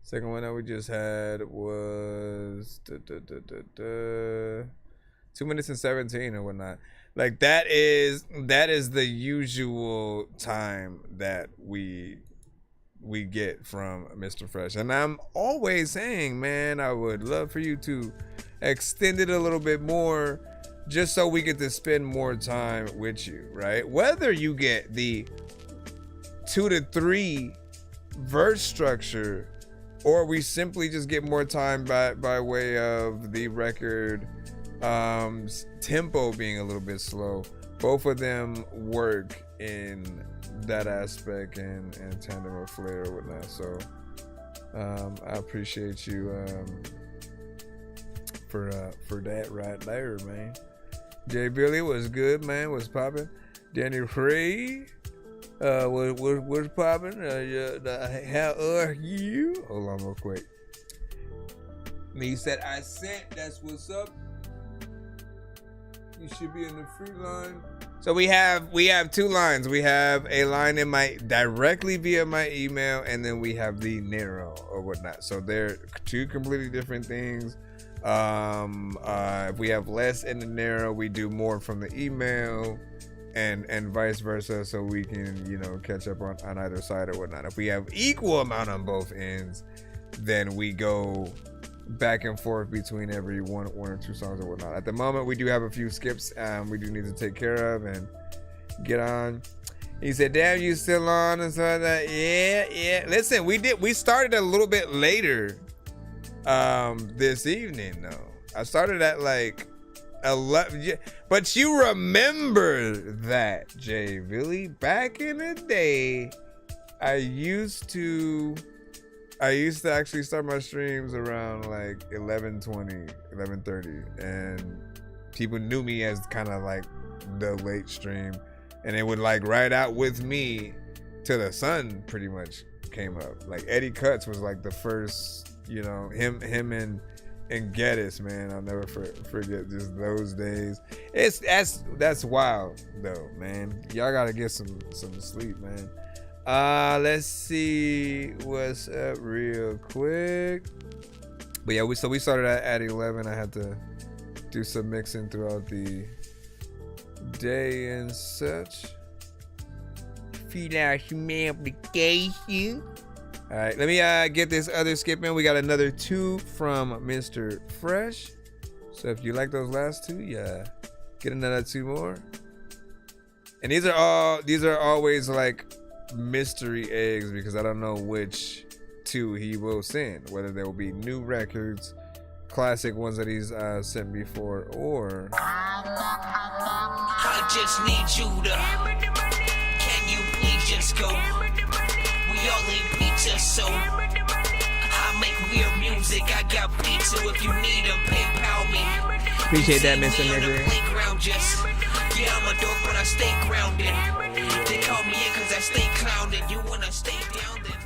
Second one that we just had was 2 minutes and 17 or whatnot. Like that is the usual time that we get from Mr. Fresh. And I'm always saying, man, I would love for you to extend it a little bit more, just so we get to spend more time with you, right? Whether you get the 2 to 3 verse structure, or we simply just get more time by way of the record tempo being a little bit slow. Both of them work in that aspect and tandem of flair or whatnot. So I appreciate you for that right there, man. Jay Billy was good, man. Was popping. Danny Ray was popping. How are you? Hold on real quick. He said, I sent, that's what's up. You should be in the free line. So we have 2 lines. We have a line in my directly via my email, and then we have the narrow or whatnot. So they're 2 completely different things. If we have less in the narrow, we do more from the email, and vice versa, so we can, you know, catch up on either side or whatnot. If we have equal amount on both ends, then we go back and forth between every one or 2 songs or whatnot. At the moment, we do have a few skips we do need to take care of, and get on. He said, damn, you still on and stuff like that. Yeah. Listen, we started a little bit later this evening though. I started at like 11, but you remember that, Jay, really? Back in the day, I used to actually start my streams around like 11:20, 11:30, and people knew me as kind of like the late stream, and it would like ride out with me till the sun pretty much came up. Like Eddie Cuts was like the first, you know, him and Geddes, man. I'll never forget just those days. That's wild though, man. Y'all gotta get some sleep, man. Let's see what's up real quick. But yeah, we started at 11. I had to do some mixing throughout the day and such. Feel out some obligation. All right, let me get this other skip in. We got another 2 from Mr. Fresh. So if you like those last 2, yeah, get another 2 more. And these are always like mystery eggs because I don't know which 2 he will send. Whether there will be new records, classic ones that he's sent before, or I just need you to. Can you please just go? We all eat pizza, so I make weird music. I got pizza if you need them, PayPal me. Appreciate that, Mr. Nigger. Yeah, I'm a dork, but I stay grounded. They call me in cause I stay clowned. You wanna stay down then?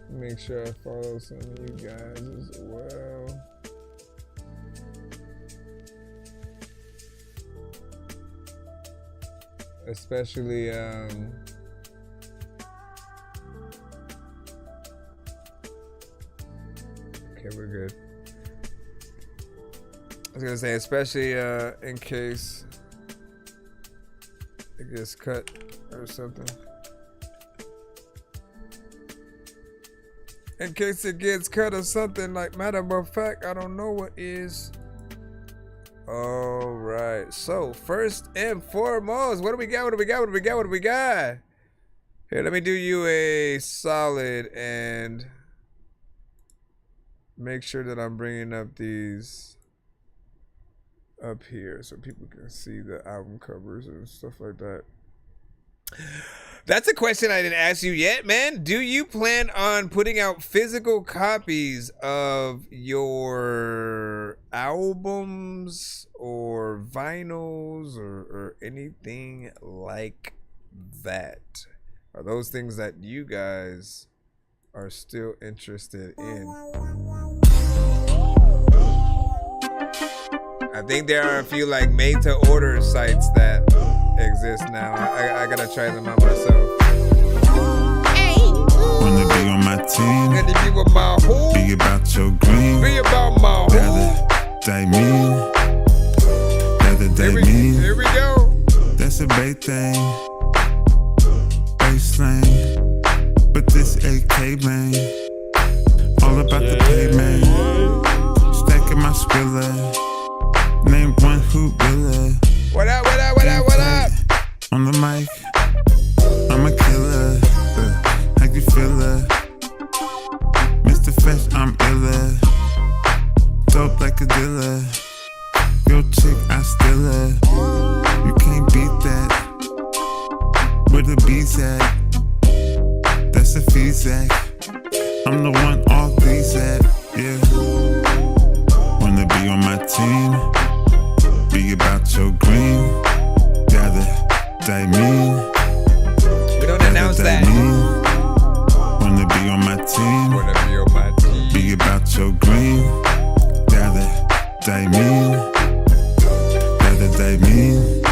Make sure I follow some of you guys as well. Especially okay, we're good. I was gonna say, especially in case it gets cut or something. In case it gets cut or something, like matter of fact, I don't know what is. All right. So first and foremost, what do we got? What do we got? What do we got? What do we got? Here, let me do you a solid and make sure that I'm bringing up these up here so people can see the album covers and stuff like that. That's a question I didn't ask you yet, man. Do you plan on putting out physical copies of your albums or vinyls or anything like that? Are those things that you guys are still interested in? I think there are a few like made to order sites that exist now. I gotta try them out myself. Wanna be on my team? Be with my who? Be about your green. Be about my who? Here we go. That's a bait thing. Baseline. But this AK man. All about the pay man. Stacking my skrilla. Name one who will. What up, what up, what up, what up? On the mic, I'm a killer. How you feel Mr. Fresh, I'm iller. Dope like a dealer. Your chick, I still her. You can't beat that. Where the beats at? That's a feedback. I'm the one all these at. Yeah. Wanna be on my team? Be about your green. Gather, that mean. We don't announce that. Wanna be on my team. Wanna be on my team. Be about your green. Gather, that mean. Gather, that mean.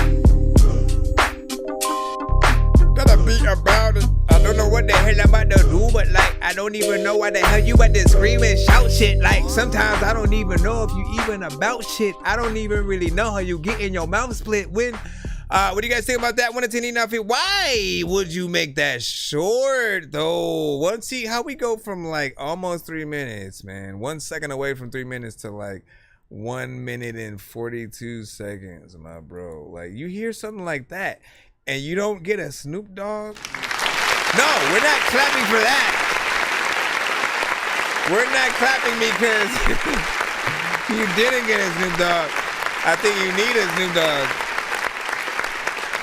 Gotta be about it. I don't know what the hell I'm about to do, but like I don't even know why the hell you about to scream and shout shit. Like sometimes I don't even know if you even about shit. I don't even really know how you get in your mouth split when. What do you guys think about that? 1 to 10 outfit. Why would you make that short though? Let's see how we go from like almost 3 minutes, man. 1 second away from 3 minutes to like 1 minute and 42 seconds, my bro. Like you hear something like that. and you don't get a Snoop Dogg? No, we're not clapping for that. We're not clapping because you didn't get a Snoop Dogg. I think you need a Snoop Dogg.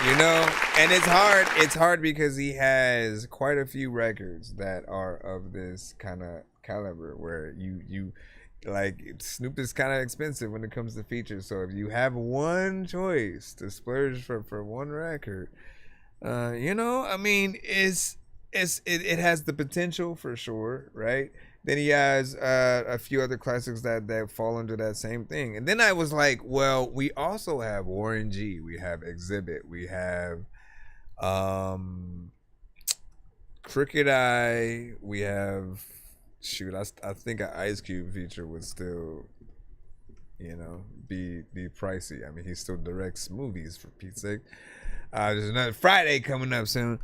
You know, and it's hard because he has quite a few records that are of this kind of caliber where you like Snoop is kind of expensive when it comes to features. So if you have one choice to splurge for one record, you know, I mean, it has the potential for sure, right? Then he has a few other classics that fall under that same thing. And then I was like, well, we also have Warren G. We have Exhibit. We have Crooked Eye. We have, shoot, I think an Ice Cube feature would still, you know, be pricey. I mean, he still directs movies, for Pete's sake. There's another Friday coming up soon.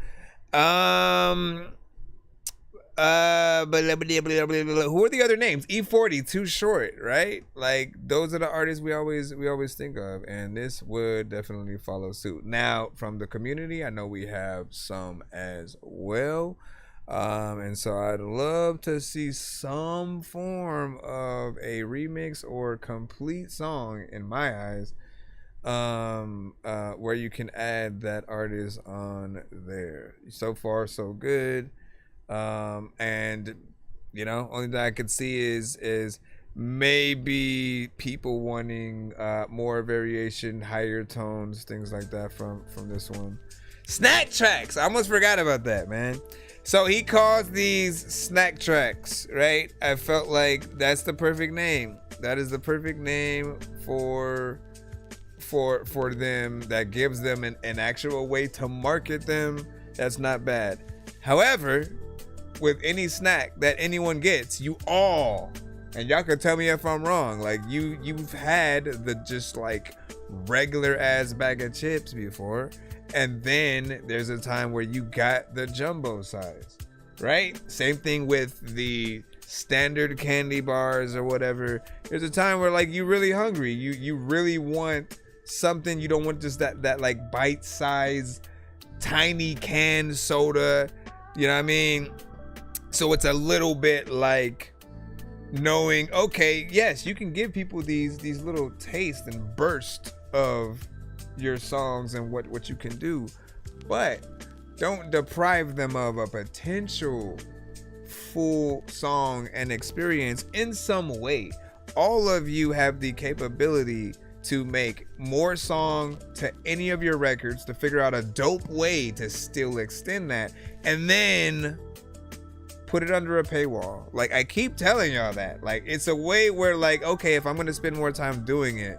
Who are the other names? E40, Too Short, right? Like, those are the artists we always think of, and this would definitely follow suit. Now, from the community, I know we have some as well, and so I'd love to see some form of a remix or complete song, in my eyes, where you can add that artist on there. So far, so good. And you know, only thing I could see is maybe people wanting more variation, higher tones, things like that from this one. Snack tracks. I almost forgot about that, man. So he calls these snack tracks, right? I felt like that's the perfect name. That is the perfect name for them. That gives them an actual way to market them. That's not bad. However, with any snack that anyone gets, you all, and y'all can tell me if I'm wrong, like you've had the just like regular ass bag of chips before, and then there's a time where you got the jumbo size, right? Same thing with the standard candy bars or whatever. There's a time where like you're really hungry, you really want something. You don't want just that like bite size tiny canned soda, you know what I mean? So it's a little bit like knowing, okay, yes, you can give people these little tastes and bursts of your songs and what you can do, but don't deprive them of a potential full song and experience in some way. All of you have the capability to make more song to any of your records, to figure out a dope way to still extend that, and then put it under a paywall. Like, I keep telling y'all that. Like, it's a way where, like, okay, if I'm gonna spend more time doing it,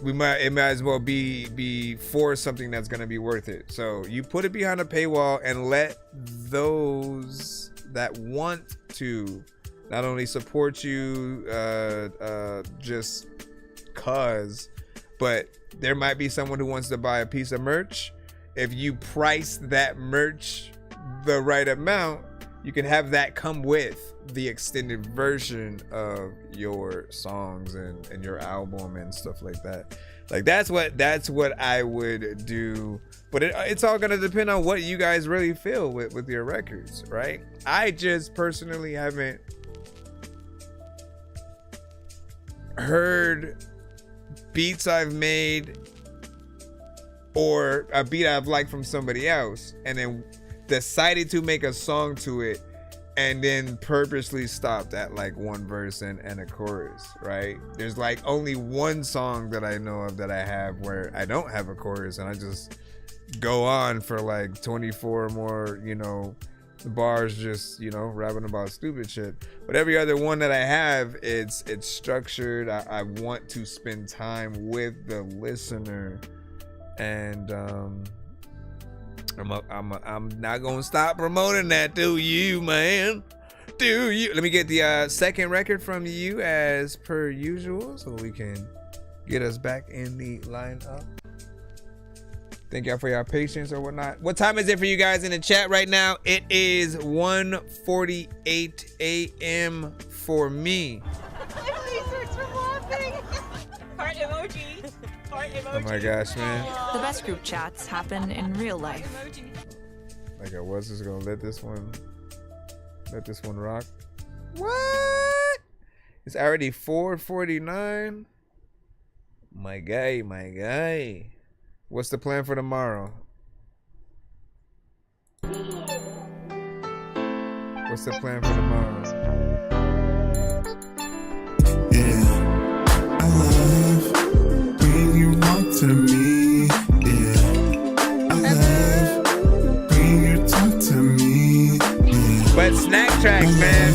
it might as well be for something that's gonna be worth it. So you put it behind a paywall and let those that want to not only support you just cause, but there might be someone who wants to buy a piece of merch. If you price that merch the right amount, you can have that come with the extended version of your songs and your album and stuff like that. Like, that's what I would do. But it's all gonna depend on what you guys really feel with your records, right? I just personally haven't heard beats I've made or a beat I've liked from somebody else and then decided to make a song to it and then purposely stopped at like one verse and a chorus, right? There's like only one song that I know of that I have where I don't have a chorus and I just go on for like 24 more, you know, bars, just, you know, rapping about stupid shit. But every other one that I have, it's structured. I want to spend time with the listener, and I'm not gonna stop promoting that. Do you, man? Do you? Let me get the second record from you as per usual, so we can get us back in the lineup. Thank y'all for your patience or whatnot. What time is it for you guys in the chat right now? It is 1:48 a.m. for me. My face hurts from laughing. Heart emoji. Oh my gosh, man. The best group chats happen in real life. Like I was just gonna let this one rock. What? It's already 4:49. My guy. What's the plan for tomorrow? What's the plan for tomorrow? I love when you talk to me. Yeah, I love when you talk to me. Yeah. But snack track, man.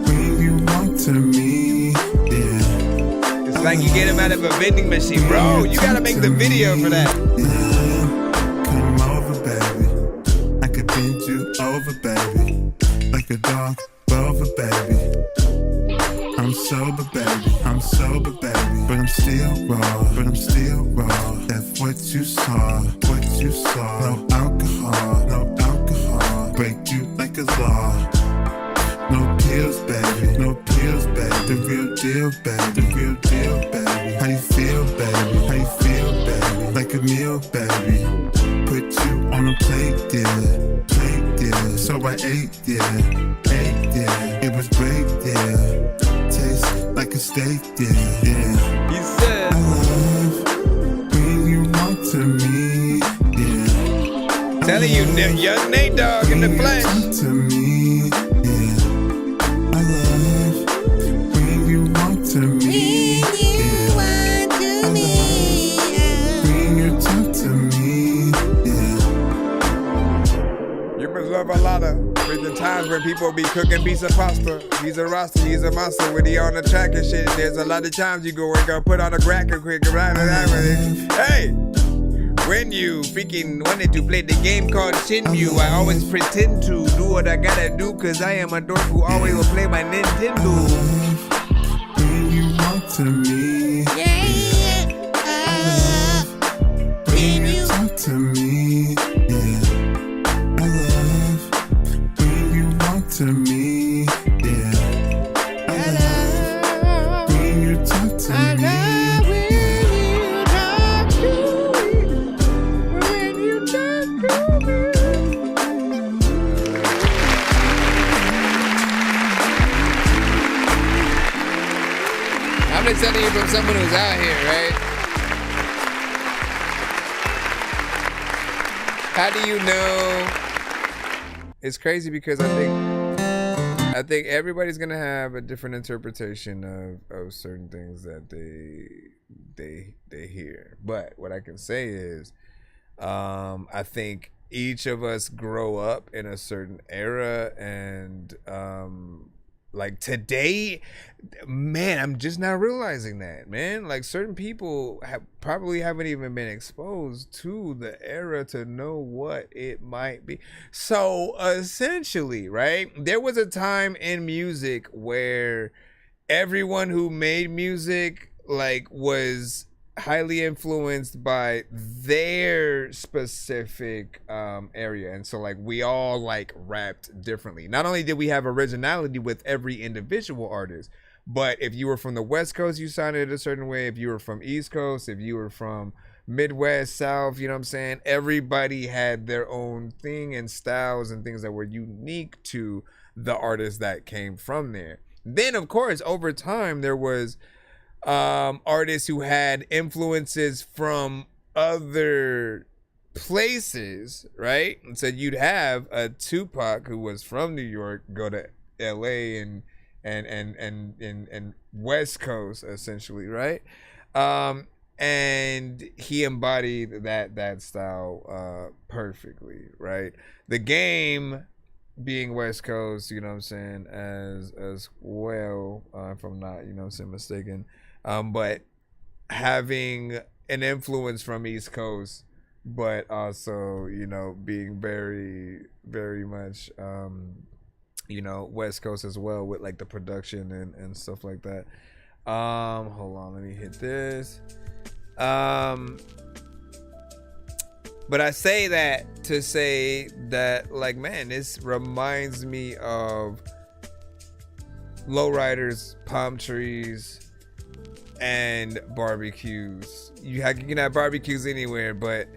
When you walk to me. Yeah. It's like you get him out of a vending machine, bro. You gotta make the video for that. Come over, baby. I could bend you over, baby. Like a dog over, baby. I'm sober, baby. But I'm still raw. That's what you saw. No alcohol. Break you like a law. No pills, baby. The real deal, baby. How you feel, baby? Like a meal, baby. Put you on a plate, yeah. So I ate, yeah. It was great, yeah. Tastes like a steak, yeah. You said I love when you walk to me, yeah. Telling you, young Nate Dogg in the flesh. To me, yeah. I love when you walk to me. When you talk to me, yeah. You must love a lot of the times where people be cooking pizza pasta. He's a roster, he's a monster when he on the track and shit. There's a lot of times you go and go put on a crack and quick around and that with it. Hey! When you freaking wanted to play the game called Shinmu, I always pretend to do what I gotta do, cause I am a dork who always will play my Nintendo. When you walk to me, when you talk to me, yeah. I love when you walk to me, yeah. I love when you talk to me. I'm just telling you from someone who's out here, right? How do you know? It's crazy because I think everybody's gonna have a different interpretation of certain things that they hear. But what I can say is, I think each of us grow up in a certain era, and like today, man, I'm just now realizing that, man. Like certain people probably haven't even been exposed to the era to know what it might be. So essentially, right, there was a time in music where everyone who made music like was highly influenced by their specific area, and so like we all like rapped differently. Not only did we have originality with every individual artist, but if you were from the West Coast, you sounded a certain way. If you were from East Coast, if you were from Midwest, South, you know what I'm saying, everybody had their own thing and styles and things that were unique to the artists that came from there. Then of course over time there was artists who had influences from other places, right? And so you'd have a Tupac who was from New York go to LA and West Coast essentially, right? And he embodied that style perfectly, right? The Game being West Coast, you know what I'm saying, as well, if I'm not, you know what I'm saying, mistaken. But having an influence from East Coast, but also, you know, being very, very much, you know, West Coast as well with like the production and stuff like that. Hold on, let me hit this. But I say that to say that, like, man, this reminds me of Lowriders, Palm Trees, and barbecues. You can have barbecues anywhere, but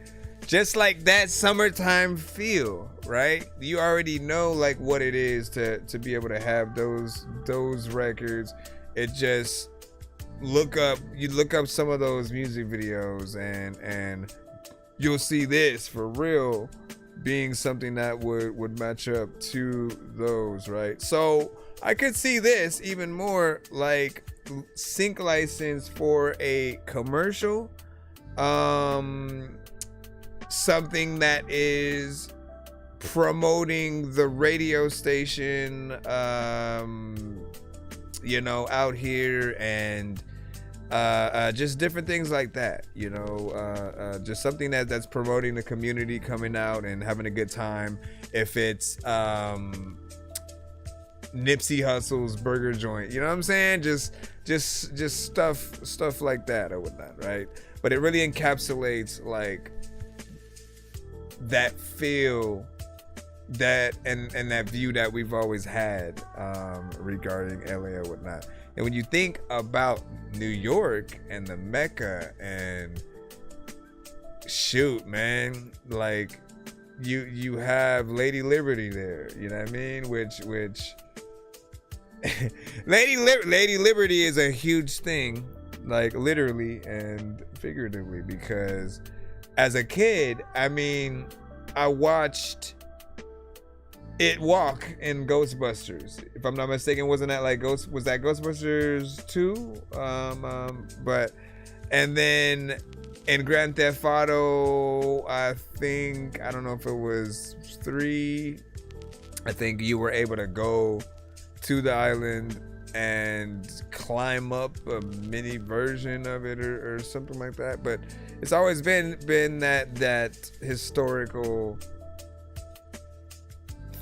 just like that summertime feel, right? You already know like what it is to be able to have those records. It just look up some of those music videos and you'll see this for real being something that would match up to those, right? So I could see this even more like sync license for a commercial, something that is promoting the radio station, you know, out here, and just different things like that, you know, just something that's promoting the community coming out and having a good time. If it's Nipsey Hussle's burger joint, you know what I'm saying? Just stuff like that or whatnot, right? But it really encapsulates like that feel, that and that view that we've always had regarding LA or whatnot. And when you think about New York and the Mecca, and shoot, man, like you have Lady Liberty there, you know what I mean? Which Lady Liberty is a huge thing, like literally and figuratively, because as a kid, I mean, I watched it walk in Ghostbusters. If I'm not mistaken, wasn't that like was that Ghostbusters 2? But and then in Grand Theft Auto, I don't know if it was 3. I think you were able to go to the island and climb up a mini version of it or something like that. But it's always been that historical,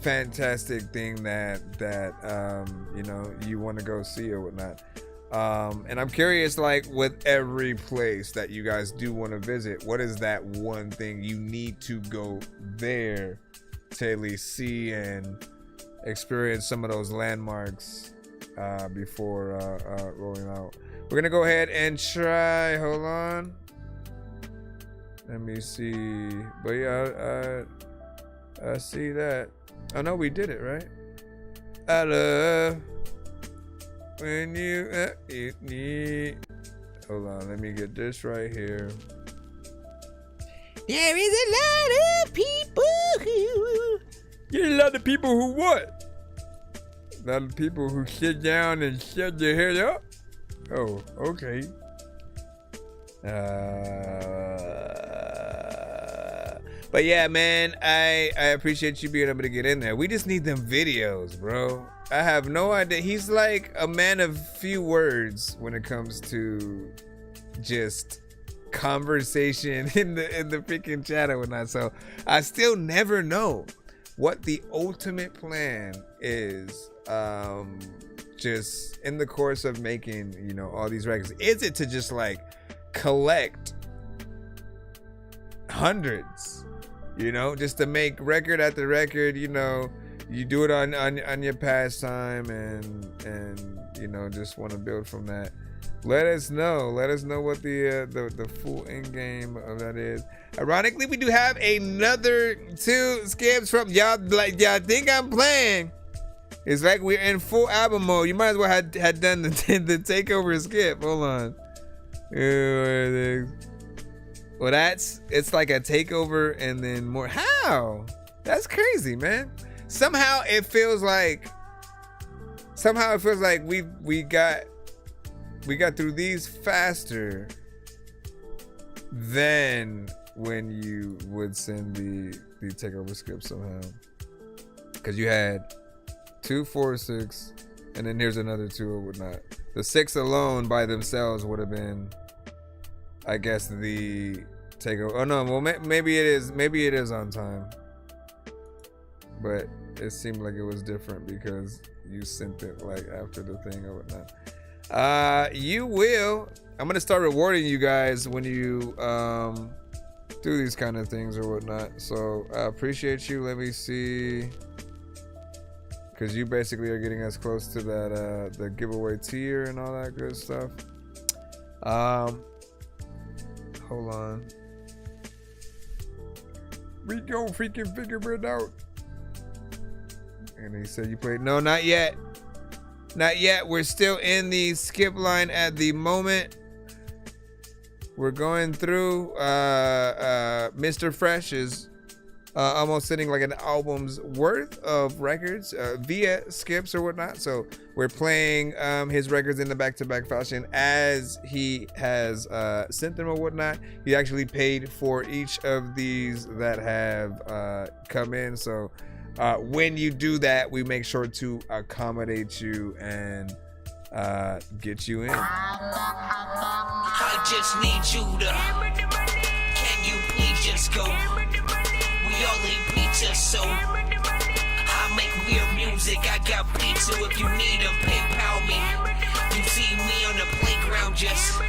fantastic thing that you know, you want to go see or whatnot. And I'm curious, like with every place that you guys do want to visit, what is that one thing you need to go there to at least see and experience some of those landmarks before rolling out? We're gonna go ahead and try, hold on, let me see. But yeah, I see that. Oh no, we did it, right? I love when you need. Hold on, let me get this right here. There is a lot of people who... You're a lot of people who what? A lot of people who sit down and shut their head up? Oh, okay. But yeah, man, I appreciate you being able to get in there. We just need them videos, bro. I have no idea. He's like a man of few words when it comes to just conversation in the freaking chat and whatnot. So I still never know what the ultimate plan is, just in the course of making, you know, all these records. Is it to just like collect hundreds, you know, just to make record after record? You know, you do it on your pastime and you know, just want to build from that. Let us know what the full end game of that is. Ironically, we do have another 2 skips from y'all. Like, y'all think I'm playing? It's like we're in full album mode. You might as well had done the takeover skip. Hold on. Well, it's like a takeover and then more. How? That's crazy, man. Somehow it feels like we got through these faster than when you would send the takeover skip somehow. Because you had 2, 4, 6, and then here's another 2 or whatnot. The 6 alone by themselves would have been, I guess, the takeover. Oh no, well maybe it is on time. But it seemed like it was different because you sent it like after the thing or whatnot. I'm gonna start rewarding you guys when you do these kind of things or whatnot. So I appreciate you. Let me see, because you basically are getting us close to that the giveaway tier and all that good stuff. Hold on. We go freaking figure it out. And he said you played. No, not yet. Not yet. We're still in the skip line at the moment. We're going through. Mr. Fresh is almost sitting like an album's worth of records via skips or whatnot. So we're playing his records in the back-to-back fashion as he has sent them or whatnot. He actually paid for each of these that have come in. So when you do that, we make sure to accommodate you and get you in. I just need you to. Can you please just go? We all eat pizza, so I make weird music. I got pizza if you need them. PayPal me. You see me on the playground, just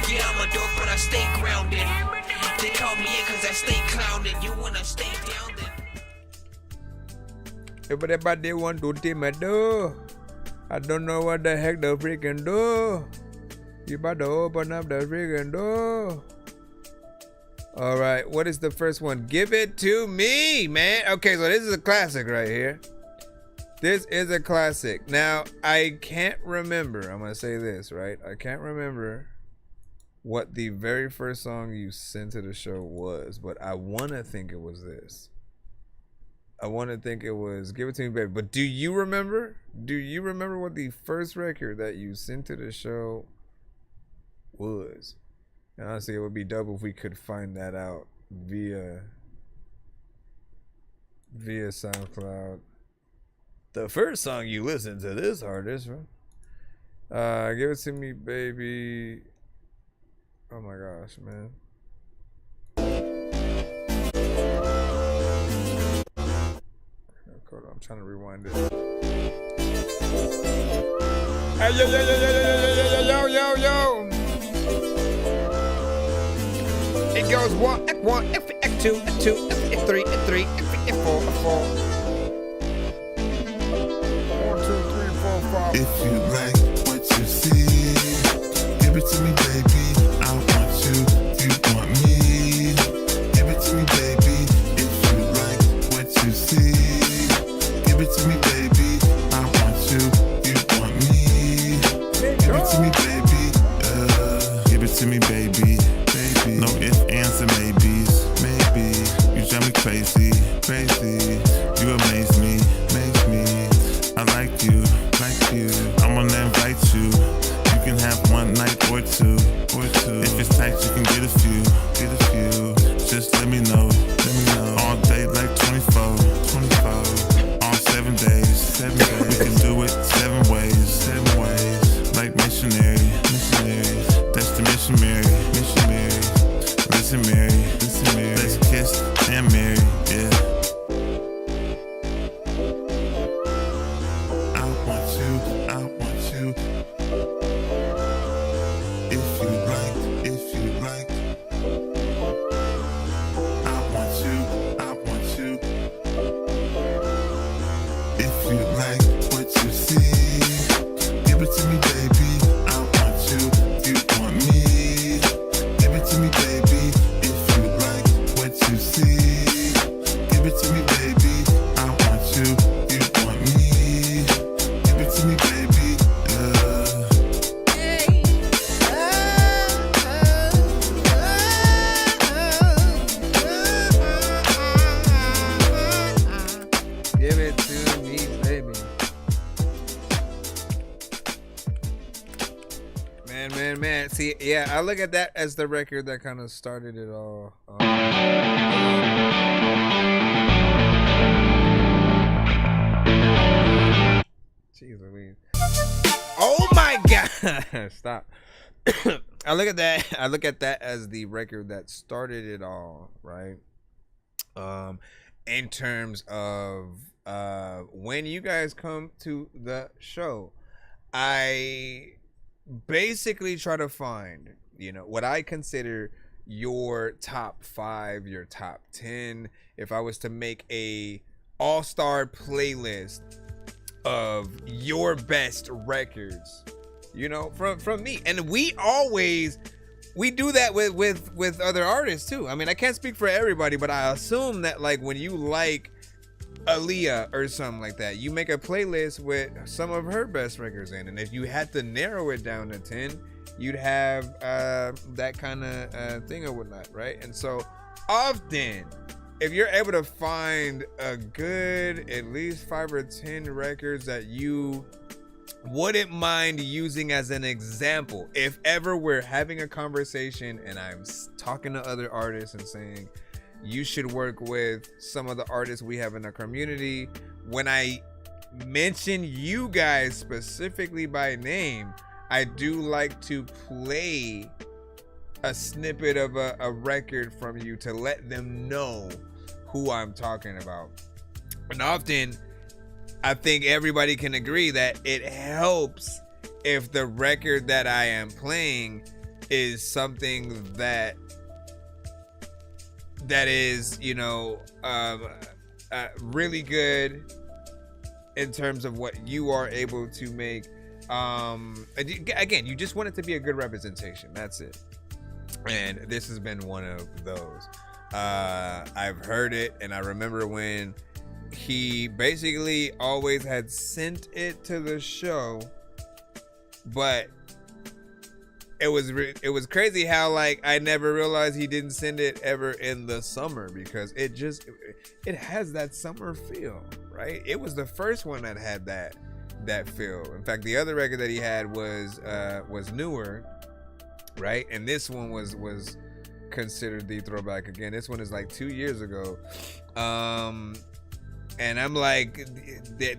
yeah, I'm a dork, but I stay grounded. They call me in cause I stay clowning. You wanna stay down then? Everybody want to team me do. I don't know what the heck the freaking do. You about to open up the freaking door. All right, what is the first one? Give it to me, man. Okay, so this is a classic right here. This is a classic. Now, I can't remember. I'm going to say this, right? I can't remember what the very first song you sent to the show was, but I want to think it was this. I want to think it was Give It To Me, Baby. But do you remember? Do you remember what the first record that you sent to the show was? And honestly, it would be dope if we could find that out via SoundCloud. The first song you listened to this artist, right? Give It To Me, Baby. Oh my gosh, man. Hold on, I'm trying to rewind it. Hey, yo. It goes 1, F1, F2, F2, F3, F3, F4, F4. 1, 2, 3, 4, 5. If you like what you see, give it to me, baby. I want you, you want me. Give it to me, baby. If you like what you see, give it to me, baby. I want you, you want me. Give it to me, baby. Give it to me, baby. No ifs, ands, and maybes. Maybe you drive me crazy, crazy. You amaze me, I like you, I'm gonna invite you. You can have one night or two. If it's tight, you can get a few. Just let me know. All day like 24. All 7 days. We can do it 7 ways. Like missionary. That's the missionary. Listen, Mary. Let's kiss and marry, yeah. I want you. If you like. I want you. If you like what you see, give it to me, baby. I want you, you want me. Give it to me, baby. If you like what you see, give it to me, baby. I want you, you want me. Give it to me, baby. Give it to me, baby. Man. See, yeah, I look at that as the record that kind of started it all. Jeez Louise. Oh my God. Stop. I look at that as the record that started it all, right? In terms of when you guys come to the show, I basically try to find, what I consider your top 5, your top 10. If I was to make a all-star playlist of your best records, you know, from me. And we do that with other artists too. I mean, I can't speak for everybody, but I assume that like when you like Aaliyah or something like that, you make a playlist with some of her best records in, and if you had to narrow it down to 10, you'd have that kind of thing or whatnot, right? And so often, if you're able to find a good at least 5 or 10 records that you wouldn't mind using as an example, if ever we're having a conversation and I'm talking to other artists and saying you should work with some of the artists we have in our community, when I mention you guys specifically by name, I do like to play a snippet of a record from you to let them know who I'm talking about. And often I think everybody can agree that it helps if the record that I am playing is something that is, you know, really good in terms of what you are able to make. Again, you just want it to be a good representation. That's it. And this has been one of those. I've heard it, and I remember when he basically always had sent it to the show, but it was crazy how like I never realized he didn't send it ever in the summer, because it has that summer feel, right? It was the first one that had that feel. In fact, the other record that he had was newer, right? And this one was considered the throwback again. This one is like 2 years ago. And I'm like,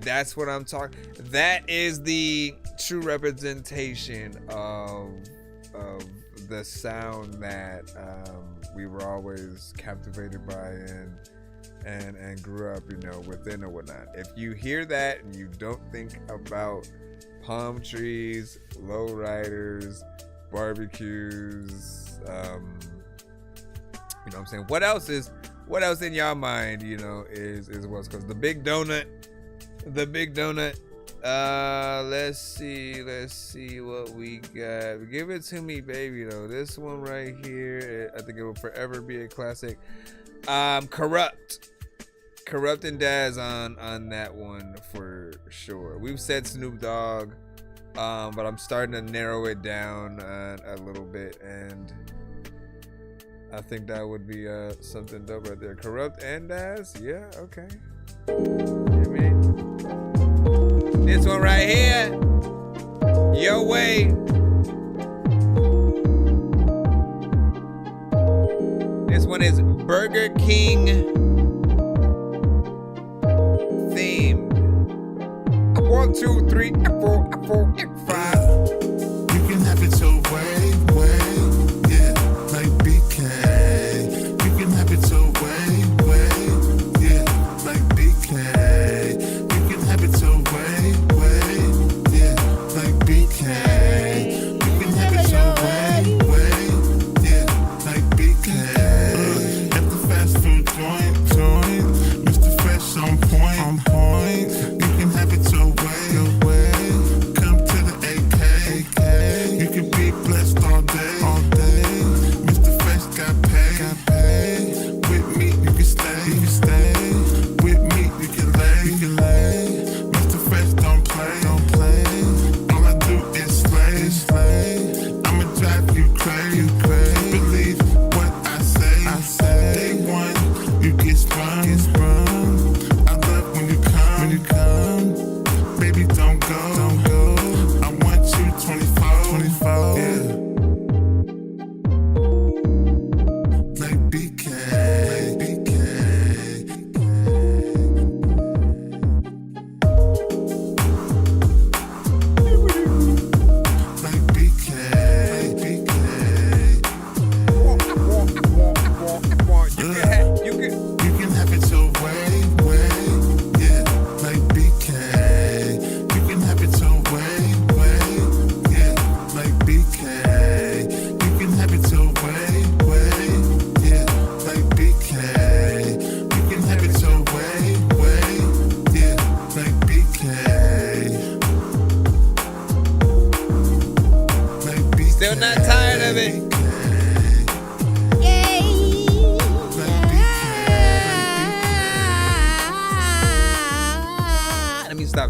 that's what I'm talking. That is the true representation of the sound that we were always captivated by and grew up, you know, within or whatnot. If you hear that and you don't think about palm trees, lowriders, barbecues, you know what I'm saying? What else in y'all mind, you know, is West Coast? The big donut. Let's see what we got. Give it to me, baby, though. This one right here, I think it will forever be a classic. Corrupt and Daz on that one for sure. We've said Snoop Dogg, but I'm starting to narrow it down a little bit, and I think that would be something dope right there. Corrupt and Daz, yeah, okay. You mean this one right here? Your way. This one is Burger King themed. 1, 2, 3, 4, 5. You can have it your way, yeah, like BK. You can have it your way, yeah, like BK. You can have it your way, yeah, like BK. You can have it your way, yeah, like BK. At the fast food joint, Mr. Fresh on point. You can have it your way. Come to the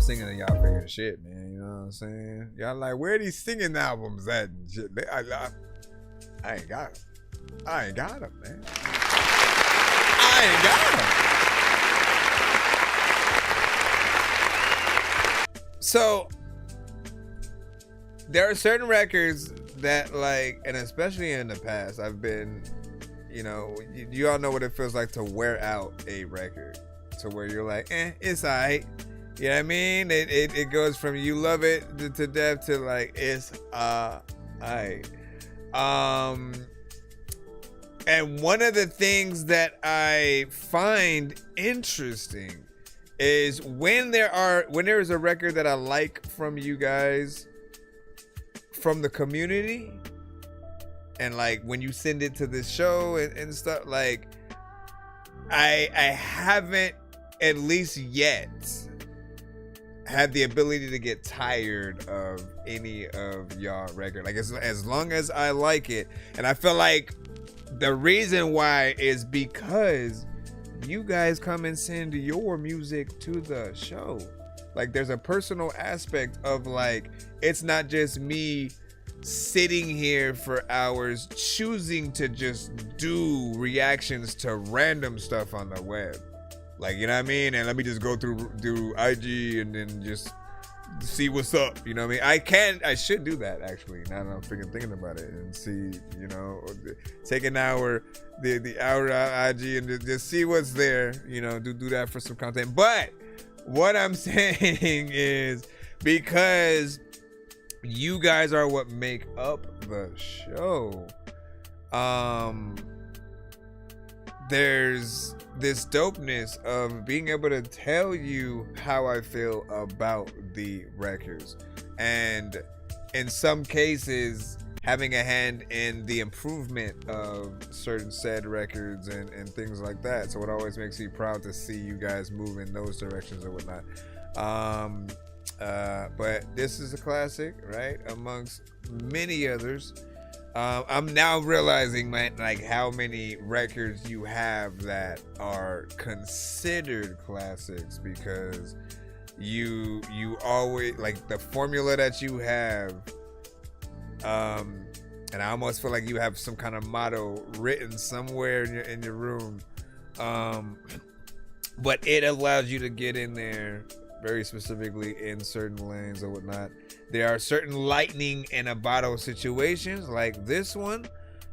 singing and y'all figuring shit, man. You know what I'm saying? Y'all like, where are these singing albums at? And shit? I ain't got them. I ain't got them, man. I ain't got them. So there are certain records that, like, and especially in the past, I've been, you know, you all know what it feels like to wear out a record, to where you're like, it's alright. You know what I mean? It goes from you love it to death to like, it's alright. And one of the things that I find interesting is when there is a record that I like from you guys, from the community, and like when you send it to this show and stuff, like I haven't, at least yet, had the ability to get tired of any of y'all record. Like as long as I like it, and I feel like the reason why is because you guys come and send your music to the show. Like there's a personal aspect of like, it's not just me sitting here for hours choosing to just do reactions to random stuff on the web. Like, you know what I mean? And let me just go through IG and then just see what's up. You know what I mean? I should do that actually. Now that I'm thinking about it, and see, you know, take an hour, the hour IG and just see what's there. You know, do that for some content. But what I'm saying is, because you guys are what make up the show, there's this dopeness of being able to tell you how I feel about the records, and in some cases having a hand in the improvement of certain said records and things like that. So it always makes me proud to see you guys move in those directions or whatnot. But this is a classic, right, amongst many others. I'm now realizing, man, like how many records you have that are considered classics, because you always, like, the formula that you have, and I almost feel like you have some kind of motto written somewhere in your room, but it allows you to get in there very specifically in certain lanes or whatnot. There are certain lightning in a bottle situations like this one,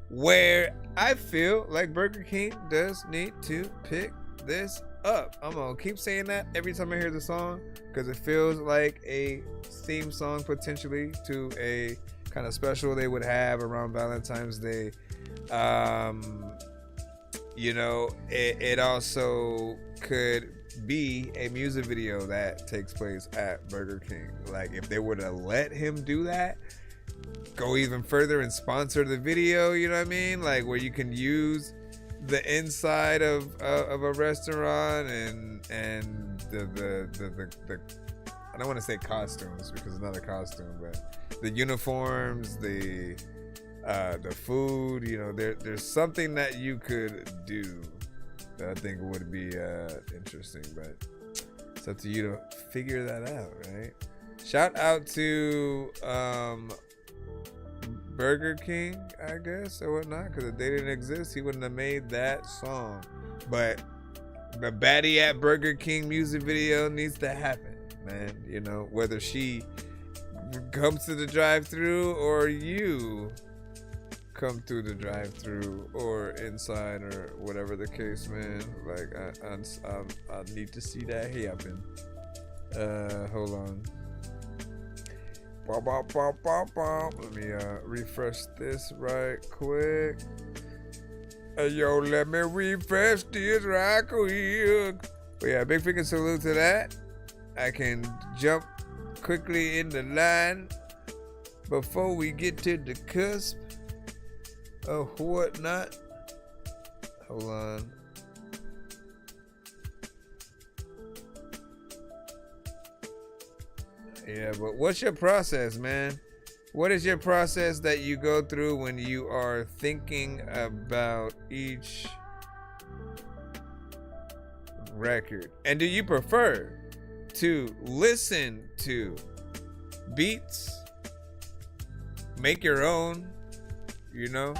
where I feel like Burger King does need to pick this up. I'm gonna keep saying that every time I hear the song, because it feels like a theme song potentially to a kind of special they would have around Valentine's Day. You know, it also could be a music video that takes place at Burger King. Like, if they were to let him do that, go even further and sponsor the video, you know what I mean? Like, where you can use the inside of a restaurant and the I don't want to say costumes, because it's not a costume, but the uniforms, the food, you know, there's something that you could do that I think would be interesting, but it's up to you to figure that out, right? Shout out to Burger King, I guess, or whatnot, because if they didn't exist, he wouldn't have made that song. But the Baddie at Burger King music video needs to happen, man. You know, whether she comes to the drive-thru or you come through the drive-thru or inside or whatever the case, man. Like, I need to see that happen. Hold on. Let me refresh this right quick. Hey, yo, let me refresh this right quick. But yeah, big freaking salute to that. I can jump quickly in the line before we get to the cusp of whatnot. Hold on. Yeah, but what's your process, man? What is your process that you go through when you are thinking about each record? And do you prefer to listen to beats, make your own, you know?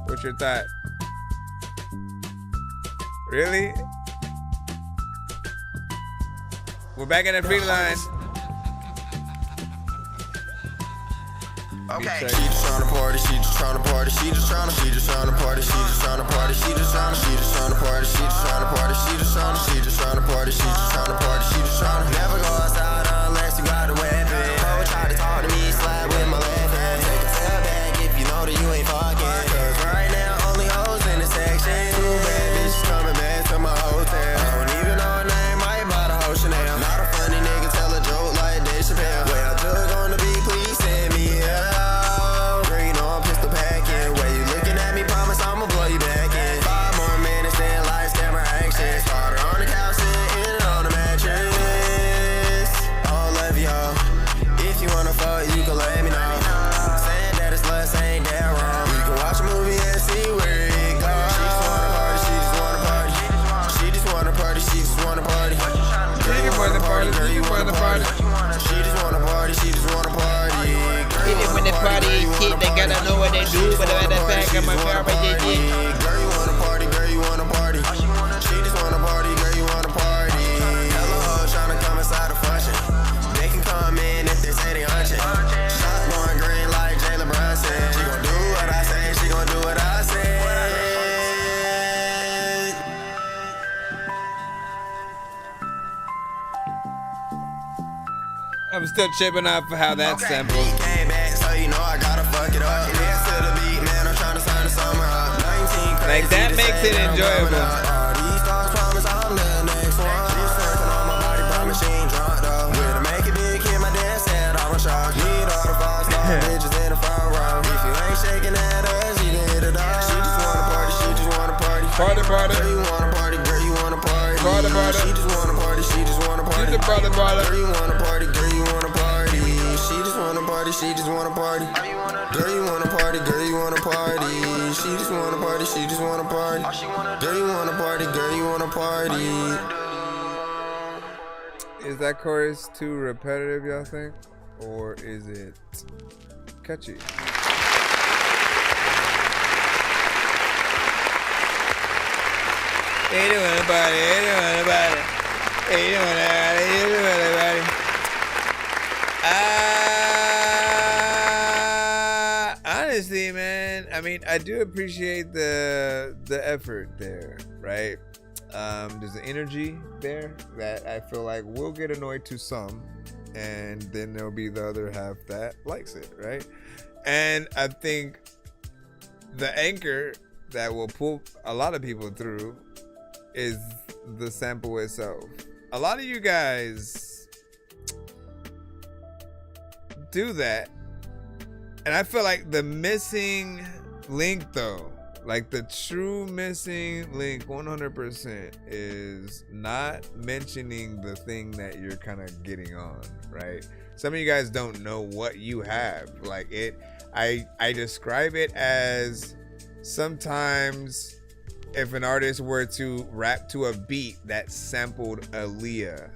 What's your thought? Really? We're back in the free line. Okay. She just tryna party, she just tryna party, she just tryna party, she just tryna party, she just tryna party, she just tryna party, she just tryna party, she just tryna party, she just tryna. Never go outside unless you got a weapon. Bro, try to talk to me, slide with my left hand. Take a step back if you know that you ain't fucking. Cause right now only hoes in the section. Two bad bitches coming back to my hotel. I don't even know her name, might buy the whole Chanel. Not a funny nigga, tell a joke like Dave Chappelle. Well, just on the beat, please send me out. They gotta know what they do, but at the back of my car, girl, you wanna party, girl, you wanna party. She just wanna party, girl, you wanna party. Hello, hoes tryna come inside the function. They can come in if they say they hunching. Shot going green like Jalen Brunson. She gon' do what I say, she gon' do what I say. I'm still chipping off for how that sampled. Came back, so you know I gotta fuck it up. Next to the beat, man, I'm tryna sign the summer up. 19 crazy, like that makes it enjoyable. All these stars promise I'm the next one. She's surfing on my body, promise she ain't drunk though. With a make it big, hit my dance head, I'm a shock. Need all the 5-star bitches in the front row. If you ain't shaking that ass, you can hit it up. She just wanna party, she just wanna party. Party, party. Girl, you wanna party, girl, you wanna party. Party, party. She just wanna party, she just wanna party. She just party, party. Girl, you wanna party, girl, you wanna party. She just wanna party, she just wanna party. Girl, you wanna party, girl, you wanna party. She just wanna party, she just wanna party. Girl, you wanna party, girl, you wanna party. Is that chorus too repetitive, y'all think? Or is it catchy? Hey, you wanna party, hey, you wanna party. Hey, you wanna party, hey, you wanna party. Honestly, man, I mean, I do appreciate the effort there, right? There's an energy there that I feel like will get annoyed to some, and then there'll be the other half that likes it, right? And I think the anchor that will pull a lot of people through is the sample itself. A lot of you guys do that, and I feel like the missing link, though, like the true missing link 100% is not mentioning the thing that you're kind of getting on, right? Some of you guys don't know what you have. Like it, I describe it as sometimes if an artist were to rap to a beat that sampled Aaliyah,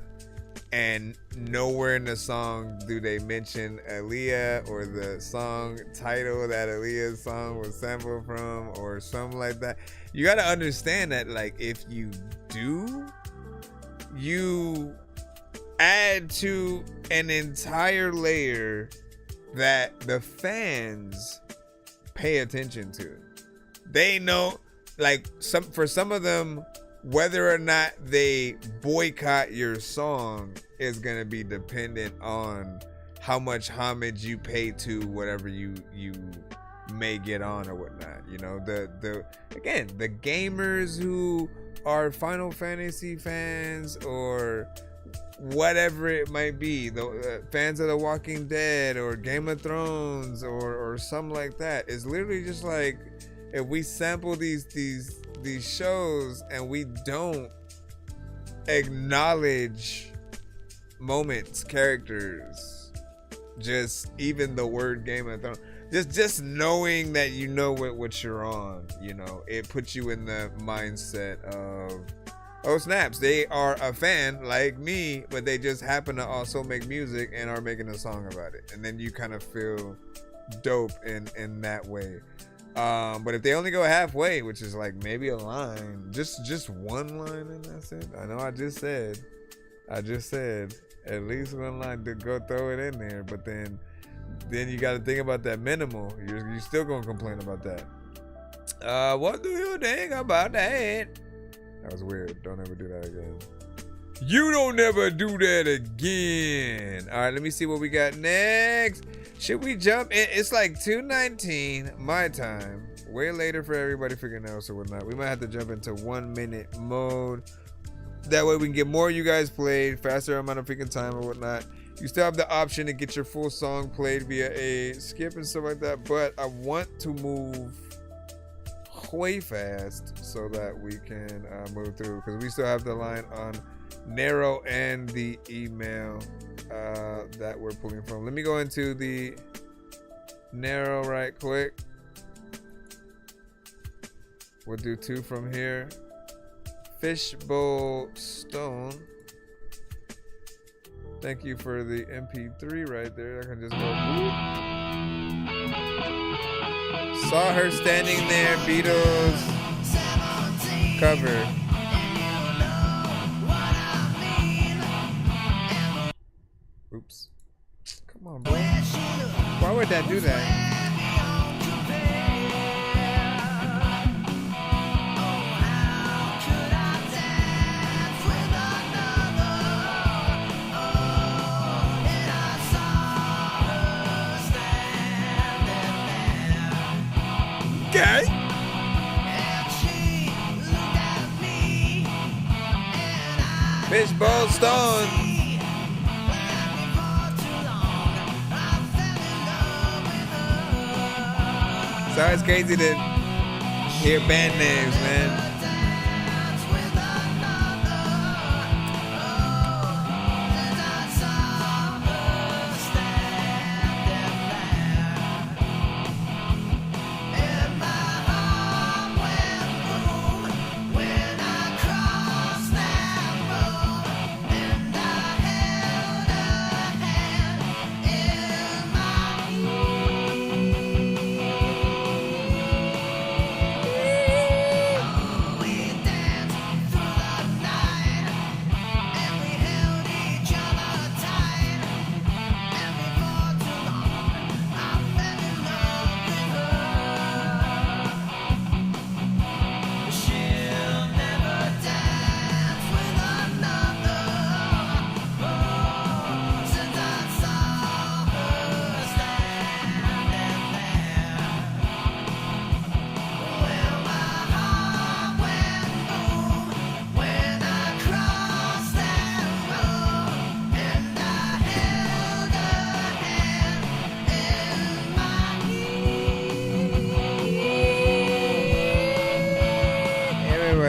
and nowhere in the song do they mention Aaliyah or the song title that Aaliyah's song was sampled from or something like that. You got to understand that, like, if you do, you add to an entire layer that the fans pay attention to. They know, like, for some of them, whether or not they boycott your song is going to be dependent on how much homage you pay to whatever you may get on or whatnot. You know, the gamers who are Final Fantasy fans or whatever it might be, the fans of The Walking Dead or Game of Thrones or something like that, is literally just like, if we sample these shows and we don't acknowledge moments, characters, just even the word Game of Thrones, just knowing that you know what you're on, you know, it puts you in the mindset of Oh snaps, they are a fan like me, but they just happen to also make music and are making a song about it. And then you kind of feel dope in that way. But if they only go halfway, which is like maybe a line, just one line, and that's it. I know I just said at least one line to go throw it in there, but then you got to think about that minimal. You're still gonna complain about that. What do you think about that? That was weird. Don't ever do that again. You don't ever do that again. All right, let me see what we got next. Should we jump in? It's like 2:19 my time. Way later for everybody figuring out or whatnot. We might have to jump into 1 minute mode. That way we can get more of you guys played, faster amount of freaking time or whatnot. You still have the option to get your full song played via a skip and stuff like that. But I want to move way fast so that we can move through, because we still have the line on narrow and the email that we're pulling from. Let me go into the narrow right quick. We'll do 2 from here. Fishbowl Stone, thank you for the MP3 right there. I can just go whoop. Saw her standing there, Beatles cover. Oops. Come on, bro. Why would that do that? Okay. Fishbowl Stone. So it's crazy to hear band names, man.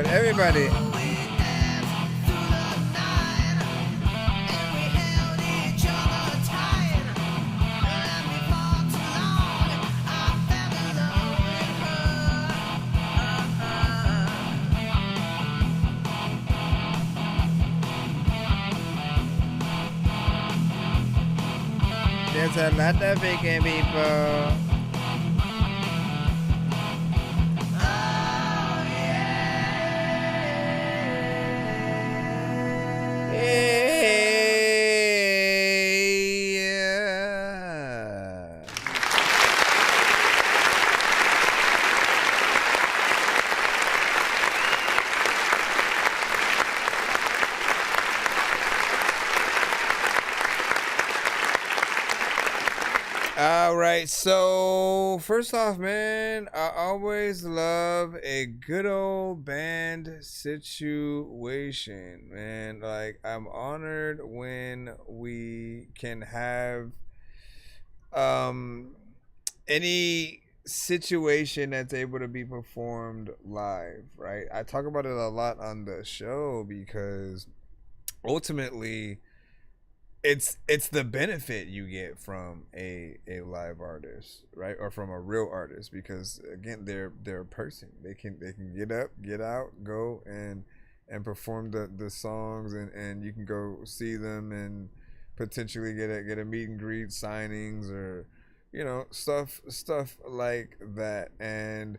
Everybody. There's a lot of vegan people. Alright, so first off, man, I always love a good old band situation, man. Like, I'm honored when we can have any situation that's able to be performed live, right? I talk about it a lot on the show because ultimately it's the benefit you get from a live artist, right? Or from a real artist, because again, they're a person. They can get up, get out, go, and perform the songs, and you can go see them and potentially get a meet and greet, signings, or stuff like that. And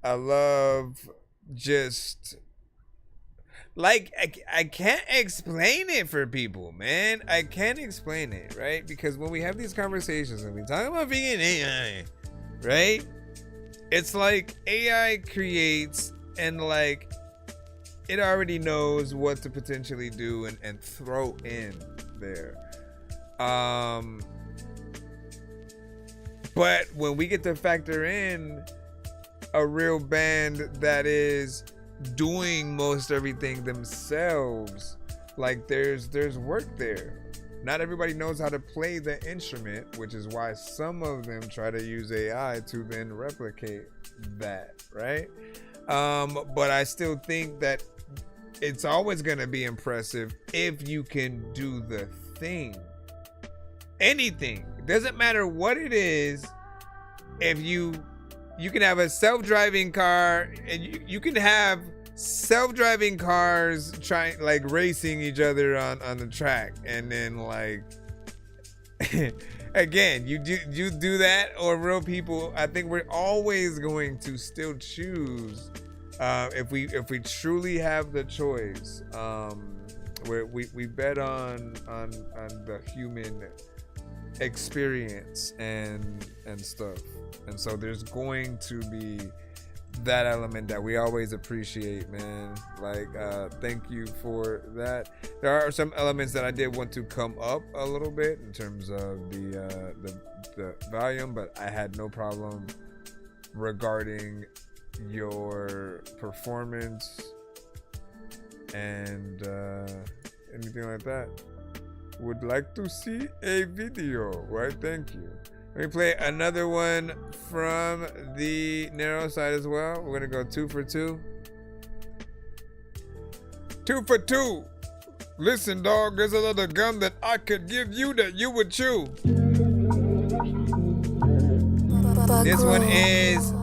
I love just like I can't explain it for people, man. I can't explain it, right? Because when we have these conversations and we talk about being AI, right? It's like AI creates, and like it already knows what to potentially do and throw in there. But when we get to factor in a real band that is doing most everything themselves, like there's work there. Not everybody knows how to play the instrument, which is why some of them try to use AI to then replicate that, right? But I still think that it's always going to be impressive if you can do the thing. Anything. It doesn't matter what it is. If you can have a self-driving car, and you can have self-driving cars racing each other on the track, and then like again, you do that, or real people. I think we're always going to still choose if we truly have the choice. Where we bet on the human experience and stuff, and so there's going to be that element that we always appreciate, man. Like thank you for that. There are some elements that I did want to come up a little bit in terms of the volume, but I had no problem regarding your performance and anything like that. Would like to see a video. Right, thank you. Let me play another one from the narrow side as well. We're gonna go 2 for 2. 2 for 2. Listen, dog, there's a little gum that I could give you that you would chew. This one is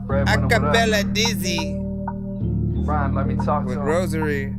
Acapella Dizzy. Ryan, let me talk with to him. Rosary.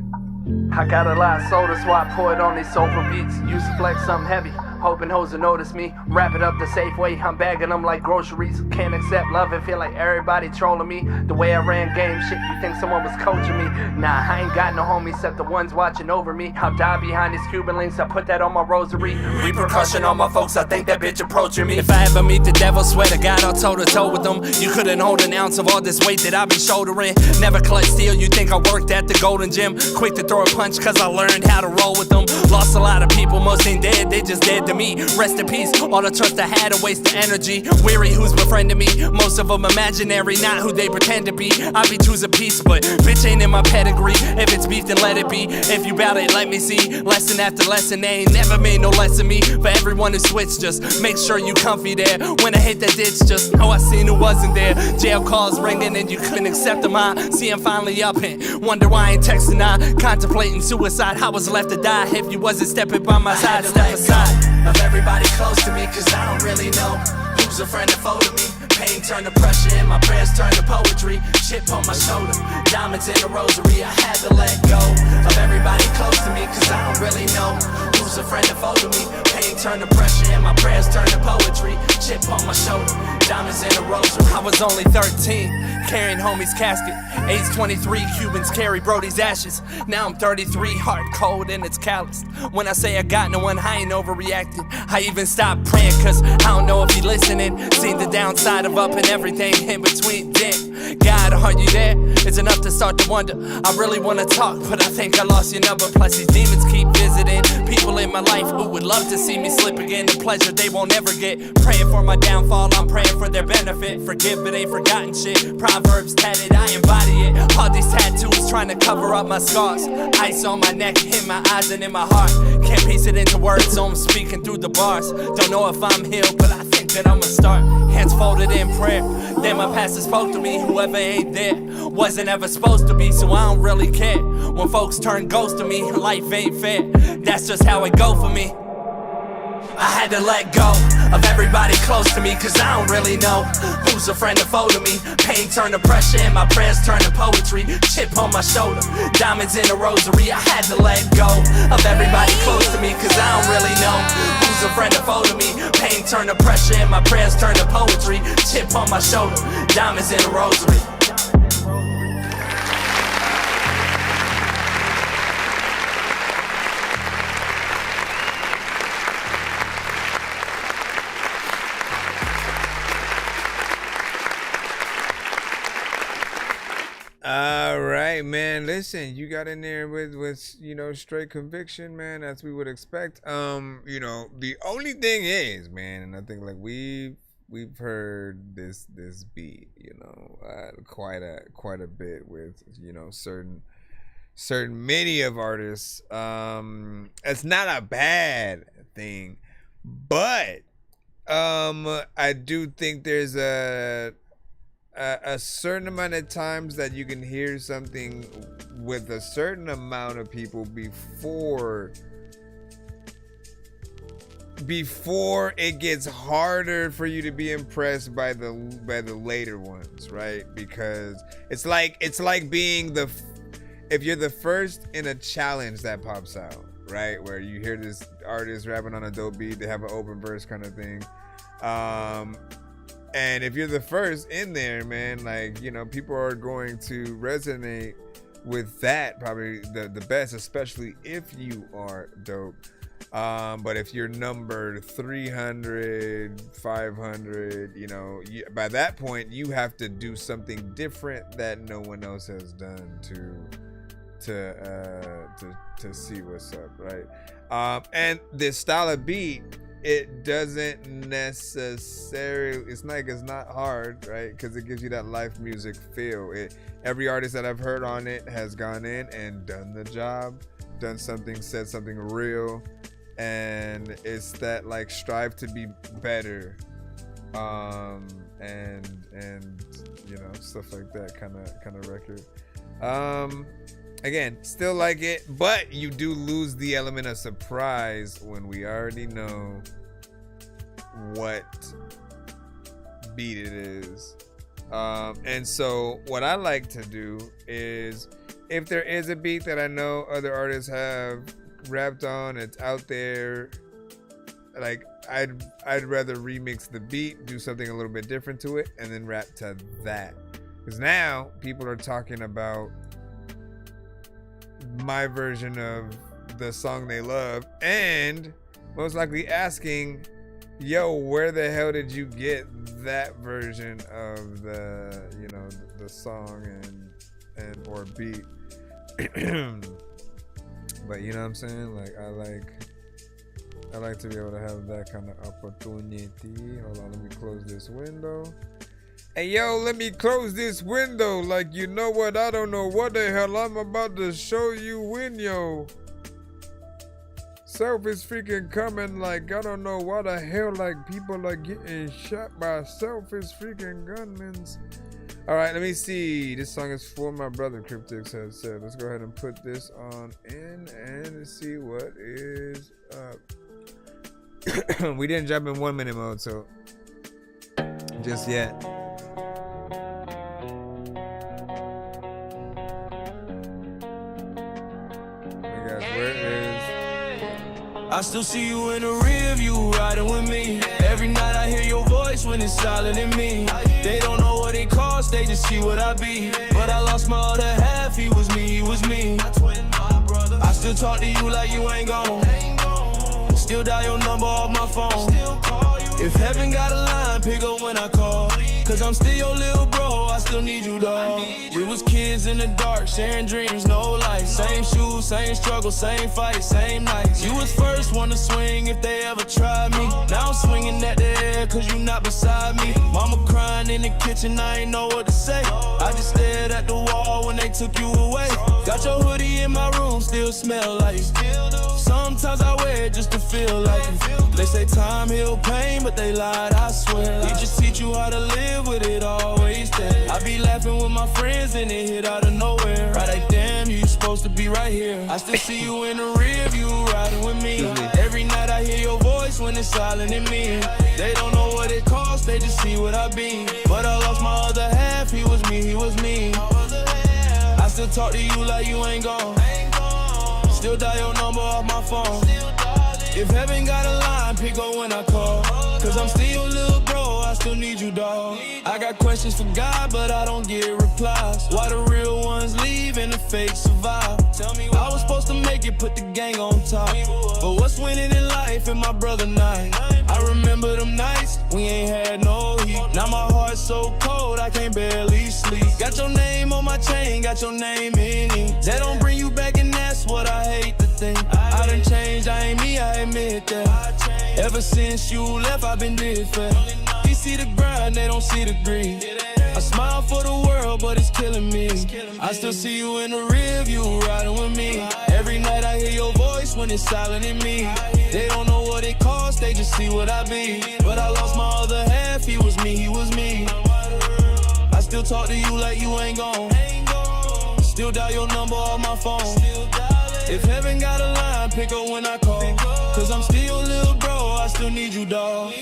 I got a lot of soda, so I pour it on these soulful beats. Used to flex something heavy, hoping hoes will notice me. Wrap it up the safe way, I'm bagging them like groceries. Can't accept love and feel like everybody trolling me. The way I ran game, shit, you think someone was coaching me? Nah, I ain't got no homies except the ones watching over me. I'll die behind these Cuban links, I put that on my rosary. Repercussion on my folks, I think that bitch approaching me. If I ever meet the devil, swear to God I'll toe to toe with them. You couldn't hold an ounce of all this weight that I be shouldering. Never clutch steel, you think I worked at the Golden Gym. Quick to throw a punch cause I learned how to roll with them. Lost a lot of people, most ain't dead, they just dead to me. Rest in peace, all the trust I had, a waste of energy. Weary who's befriending me, most of them imaginary, not who they pretend to be. I be choosing peace, but bitch ain't in my pedigree. If it's beef, then let it be. If you bout it, let me see. Lesson after lesson, they ain't never made no less of me. For everyone who switched, just make sure you comfy there. When I hit that ditch, just know I seen who wasn't there. Jail calls ringing and you couldn't accept them. I see I'm finally up and wonder why I ain't texting. I contemplating suicide. I was left to die if you wasn't stepping by my side. Step aside of everybody close to me, cause I don't really know who's a friend and foe to me. Pain turned to pressure and my prayers turned to poetry. Chip on my shoulder, diamonds in a rosary. I had to let go of everybody close to me, cause I don't really know who's a friend and foe to me. Pain turned to pressure and my prayers turned to poetry. Chip on my shoulder, diamonds in a rosary. I was only 13, carrying homie's casket. Age 23, Cubans carry Brody's ashes. Now I'm 33, heart cold and it's calloused. When I say I got no one, I ain't overreacting. I even stopped praying cause I don't know if he listening. Seen the downside of up and everything in between. Damn, God, are you there? It's enough to start to wonder. I really wanna talk, but I think I lost your number. Plus these demons keep visiting people in my life who would love to see me slip again. The pleasure they won't ever get. Praying for my downfall, I'm praying for their benefit. Forgive but ain't forgotten shit. Proverbs tatted, I embody it. All these tattoos trying to cover up my scars. Ice on my neck, in my eyes and in my heart. Can't piece it into words, so I'm speaking through the bars. Don't know if I'm healed, but I think that I'ma start. Hands folded in prayer. Then my pastor spoke to me. Whoever ain't there wasn't ever supposed to be, so I don't really care. When folks turn ghost to me, life ain't fair. That's just how it go for me. I had to let go of everybody close to me, cause I don't really know who's a friend or foe to me. Pain turned to pressure and my prayers turned to poetry. Chip on my shoulder, diamonds in a rosary. I had to let go of everybody close to me, cause I don't really know who's a friend or foe to me. Pain turned to pressure and my prayers turned to poetry. Chip on my shoulder, diamonds in a rosary. All right, man. Listen, you got in there with you know, straight conviction, man, as we would expect. You know, the only thing is, man, and I think like we've heard this beat, you know, quite a bit with, you know, certain many of artists. It's not a bad thing, but I do think there's a certain amount of times that you can hear something with a certain amount of people before it gets harder for you to be impressed by the later ones, right? Because it's like being if you're the first in a challenge that pops out, right? Where you hear this artist rapping on a dope beat, they have an open verse kind of thing. And if you're the first in there, man, like, you know, people are going to resonate with that probably the best, especially if you are dope. But if you're number 300, 500, you know, by that point, you have to do something different that no one else has done to see what's up, right? And this style of beat, it doesn't necessarily, it's not hard, right? Because it gives you that live music feel. Every artist that I've heard on it has gone in and done the job, done something, said something real, and it's that like strive to be better, and you know, stuff like that kind of record. Again, still like it, but you do lose the element of surprise when we already know what beat it is. And so what I like to do is, if there is a beat that I know other artists have rapped on, it's out there, like I'd rather remix the beat, do something a little bit different to it, and then rap to that. Because now people are talking about my version of the song they love, and most likely asking, yo, where the hell did you get that version of the, you know, the song and or beat? But you know what I'm saying, like I like to be able to have that kind of opportunity. Hold on, let me close this window. Hey, yo, let me close this window. Like, you know what? I don't know what the hell I'm about to show you when, yo. Self is freaking coming. Like, I don't know what the hell. Like, people are getting shot by selfish freaking gunmen. All right, let me see. This song is for my brother, Cryptix has said. Let's go ahead and put this on in and see what is up. We didn't jump in 1 minute mode, so just yet. I still see you in the rear view, riding with me. Every night I hear your voice when it's silent in me. They don't know what it costs, they just see what I be. But I lost my other half, he was me. I still talk to you like you ain't gone. Still dial your number off my phone. If heaven got a line, pick up when I call. Cause I'm still your little bro, I still need you, dog. We was kids in the dark, sharing dreams, no light. Same shoes, same struggle, same fight, same nights. You was first one to swing if they ever tried me. Now I'm swinging at the air cause you not beside me. Mama crying in the kitchen, I ain't know what to say. I just stared at the wall when they took you away. Got your hoodie in my room, still smell like you. Sometimes I wear it just to feel like you. They say time heal pain, but they lied, I swear. He just teach you how to live with it always there. I be laughing with my friends and it hit out of nowhere. Right, like damn, you supposed supposed to be right here. I still see you in the rear view riding with me. Every night I hear your voice when it's silent in me. They don't know what it costs, they just see what I be. But I lost my other half, he was me, he was me. I still talk to you like you ain't gone. Still dial your number off my phone. If heaven got a line, pick up when I call. Cause I'm still your little bro, I still need you, dawg. I got questions for God, but I don't get replies. Why the real ones leave and the fake survive? Tell me I was supposed to make it, put the gang on top. But what's winning in life if my brother not? I remember them nights, we ain't had no heat. Now my heart's so cold, I can't barely sleep. Got your name on my chain, got your name in it. That don't bring you back and that's what I hate to think. I done changed, I ain't me, I admit that. Ever since you left, I've been different. You see the grind, they don't see the greed. I smile for the world, but it's killing me. I still see you in the rear view riding with me. Every night I hear your voice when it's silent in me. They don't know what it costs, they just see what I be. But I lost my other half, he was me, he was me. I still talk to you like you ain't gone. Still dial your number on my phone. If heaven got a line, pick up when I call. Cause I'm still your little bro, I still need you, dawg.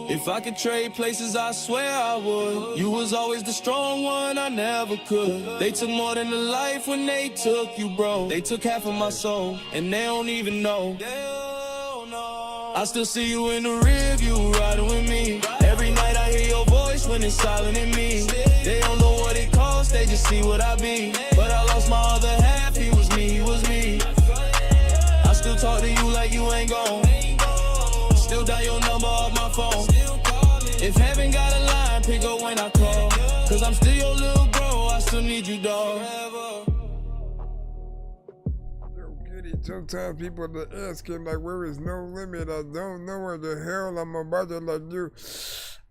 If I could trade places, I swear I would. You was always the strong one, I never could. They took more than the life when they took you, bro. They took half of my soul, and they don't even know. I still see you in the rear view riding with me. Every night I hear your voice when it's silent in me. They don't know what it costs, they just see what I be. But I lost my other half, he was me, he was me. I still talk to you like you ain't gone. Still dial your number off my phone. If heaven got a line, pick up when I call. Cause I'm still your little bro, I still need you, dawg. Sometimes people are asking like, where is no limit? I don't know where the hell I'm about to like you.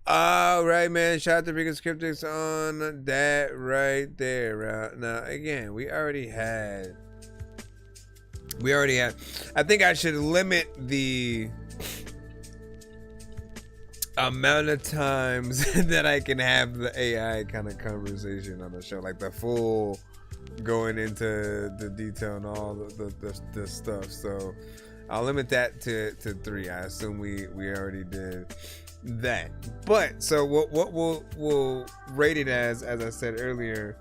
All right, man. Shout out to Vegan Skeptics on that right there. Now, again, we already had. I think I should limit the amount of times that I can have the AI kind of conversation on the show, like the full going into the detail and all the stuff. So I'll limit that to 3. I assume we already did that. But so what we'll rate it as I said earlier,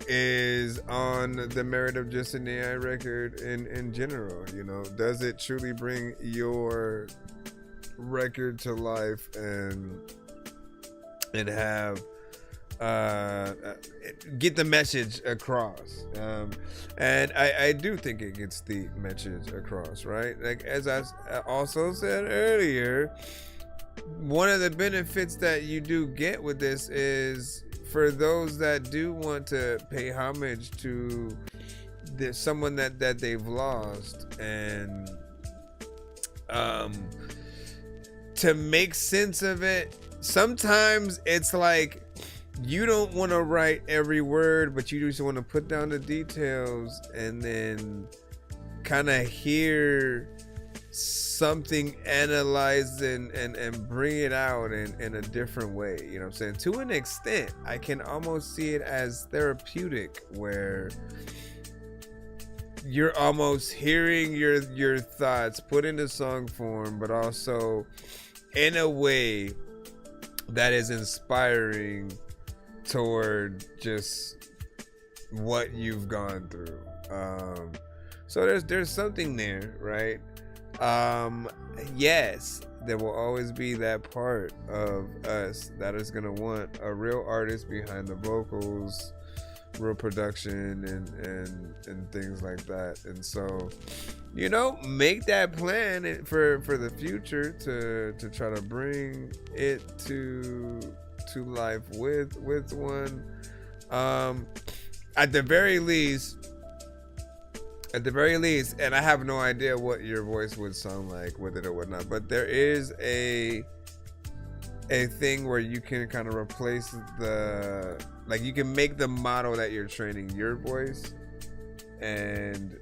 is on the merit of just an AI record in general. You know, does it truly bring your record to life and have get the message across? And I do think it gets the message across, right? Like, as I also said earlier, one of the benefits that you do get with this is for those that do want to pay homage to someone that they've lost, and to make sense of it, sometimes it's like you don't want to write every word, but you just want to put down the details and then kind of hear something analyzed and bring it out in a different way. You know what I'm saying? To an extent, I can almost see it as therapeutic, where you're almost hearing your thoughts put into song form, but also in a way that is inspiring toward just what you've gone through. So there's something there, right? Yes, there will always be that part of us that is gonna want a real artist behind the vocals, real production, and things like that. And so, you know, make that plan for the future to try to bring it to life with one. At the very least, and I have no idea what your voice would sound like with it or whatnot, but there is a thing where you can kind of replace you can make the model that you're training your voice. And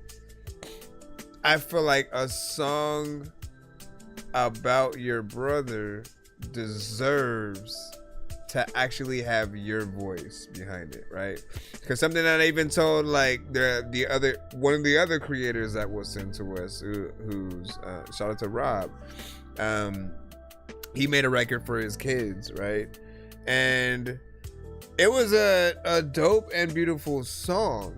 I feel like a song about your brother deserves to actually have your voice behind it, right? Because something that I even told like one of the other creators that was sent to us, who's shout out to Rob, he made a record for his kids, right? And it was a dope and beautiful song,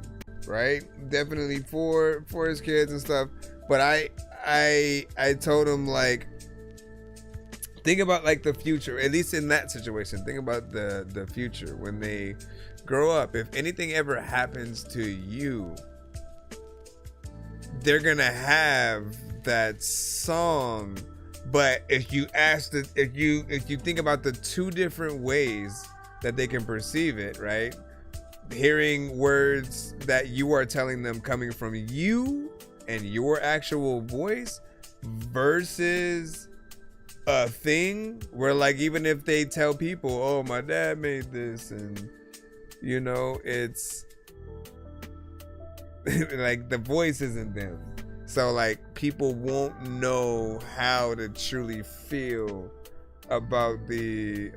right? Definitely for his kids and stuff. But I told him, like, think about like the future, at least in that situation. Think about the future when they grow up. If anything ever happens to you, they're gonna have that song. But if you think about the two different ways that they can perceive it, right? Hearing words that you are telling them coming from you and your actual voice versus a thing where, like, even if they tell people, oh, my dad made this, and you know, it's like the voice isn't them. So like people won't know how to truly feel about the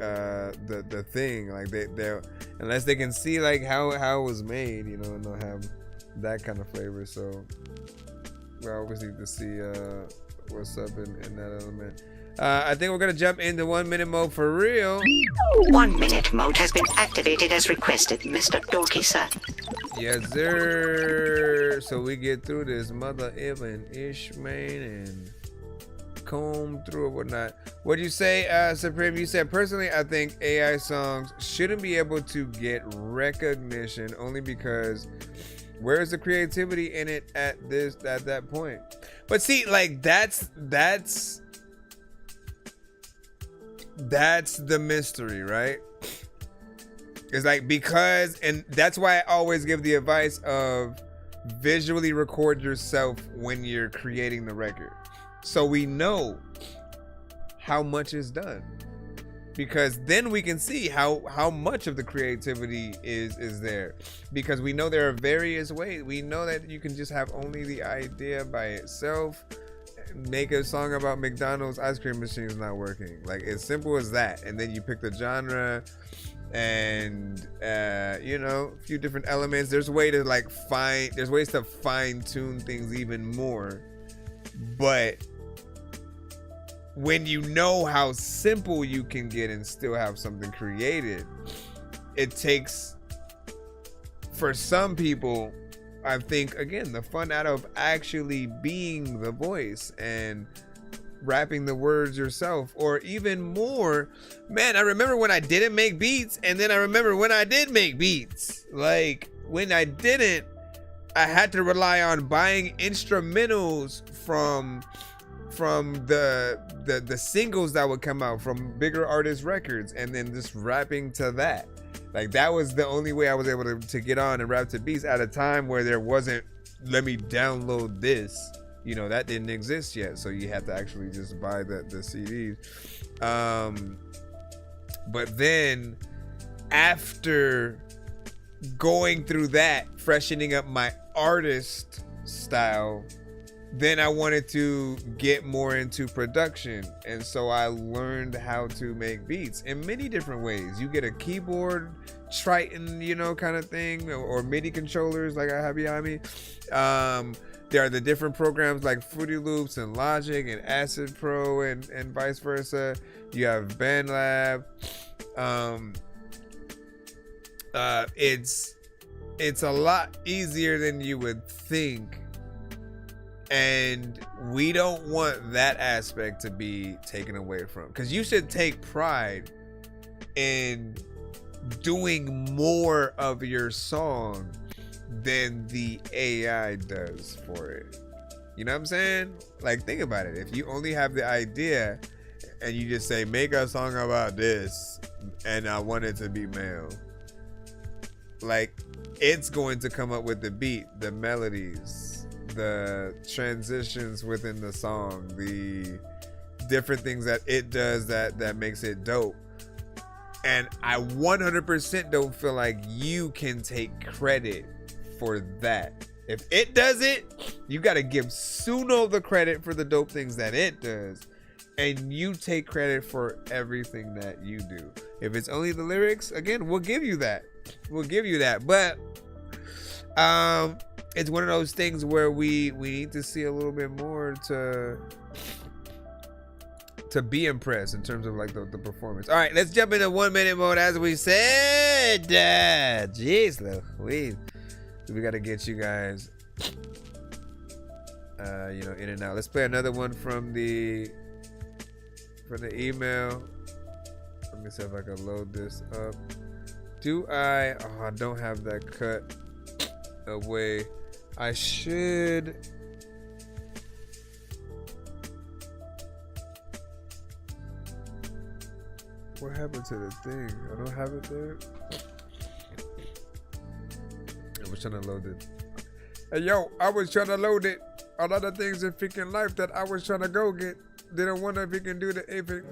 thing. Like they unless they can see like how it was made, you know, and they'll have that kind of flavor. So we always need to see what's up in that element. I think we're gonna jump into 1 minute mode for real. 1 minute mode has been activated as requested, Mr. Dorky, sir. Yes, sir. So we get through this mother Evan Ishmael and comb through or whatnot. What'd you say, Supreme? You said, personally, I think AI songs shouldn't be able to get recognition only because where's the creativity in it at that point? But see, like that's the mystery, right? It's like, because, and that's why I always give the advice of visually record yourself when you're creating the record, so we know how much is done, because then we can see how much of the creativity is there, because we know there are various ways. We know that you can just have only the idea by itself. Make a song about McDonald's ice cream machines not working, like as simple as that, and then you pick the genre and you know, a few different elements. There's ways to fine tune things even more. But when you know how simple you can get and still have something created, it takes, for some people, I think, again, the fun out of actually being the voice and rapping the words yourself. Or even more, man, I remember when I didn't make beats, and then I remember when I did make beats. Like when I didn't, I had to rely on buying instrumentals from the singles that would come out from bigger artist records, and then just rapping to that. Like that was the only way I was able to get on and rap to beats at a time where there wasn't, let me download this. You know, that didn't exist yet. So you had to actually just buy the CDs. But then after going through that, freshening up my artist style, then I wanted to get more into production. And so I learned how to make beats in many different ways. You get a keyboard, Triton, you know, kind of thing, or MIDI controllers like I have behind me. There are the different programs like Fruity Loops and Logic and Acid Pro and vice versa. You have BandLab. It's a lot easier than you would think. And we don't want that aspect to be taken away from, because you should take pride in doing more of your song than the AI does for it. You know what I'm saying? Like, think about it. If you only have the idea and you just say, make a song about this and I want it to be male, like, it's going to come up with the beat, the melodies, the transitions within the song, the different things that it does that makes it dope. And I 100% don't feel like you can take credit for that. If it does it, you got to give Suno the credit for the dope things that it does. and you take credit for everything that you do. If it's only the lyrics, again, we'll give you that. But it's one of those things where we need to see a little bit more to be impressed in terms of like the performance. All right, let's jump into 1 minute mode as we said. Jeez, we got to get you guys in and out. Let's play another one from the email. Let me see if I can load this up. I don't have that cut away. I should. What happened to the thing? I don't have it there. I was trying to load it. Hey, yo, I was trying to load it. A lot of things in freaking life that I was trying to go get. Didn't wonder if you can do the epic.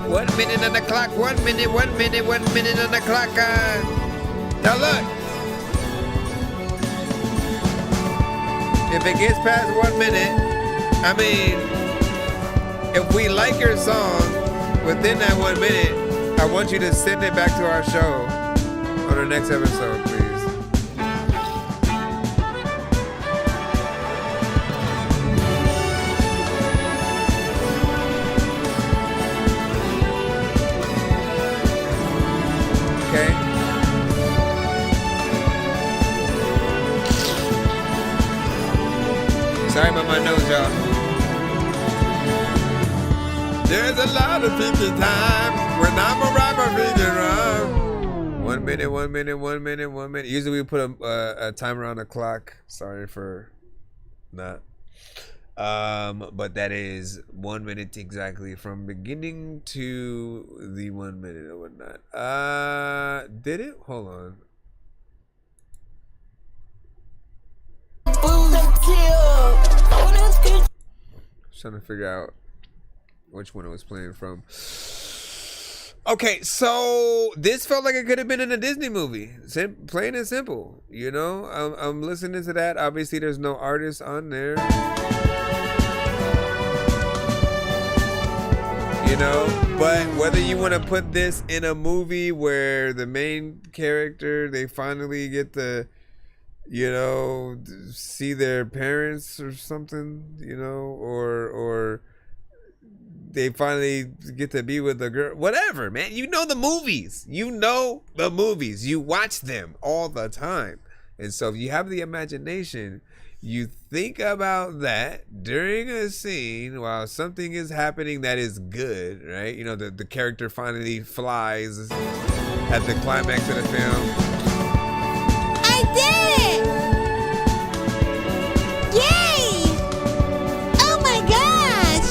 1 minute on the clock, 1 minute, 1 minute, 1 minute on the clock. Now look, if it gets past 1 minute, I mean, if we like your song within that 1 minute, I want you to send it back to our show on the next episode, please. Sorry about my nose, y'all. There's a lot of thinking time when I'm a rapper figure out. 1 minute, 1 minute, 1 minute, 1 minute. Usually we put a timer on the clock. Sorry for not. But that is 1 minute exactly from beginning to the 1 minute or whatnot. Did it? Hold on. Trying to figure out which one it was playing from. Okay, so this felt like it could have been in a Disney movie. Plain and simple, you know. I'm listening to that. Obviously, there's no artist on there. You know, but whether you want to put this in a movie where the main character, they finally get to, you know, see their parents or something, you know, or they finally get to be with the girl, whatever, man. You know the movies. You watch them all the time. And so if you have the imagination, you think about that during a scene while something is happening that is good, right? You know, the character finally flies at the climax of the film. I did it! Yay! Oh my gosh!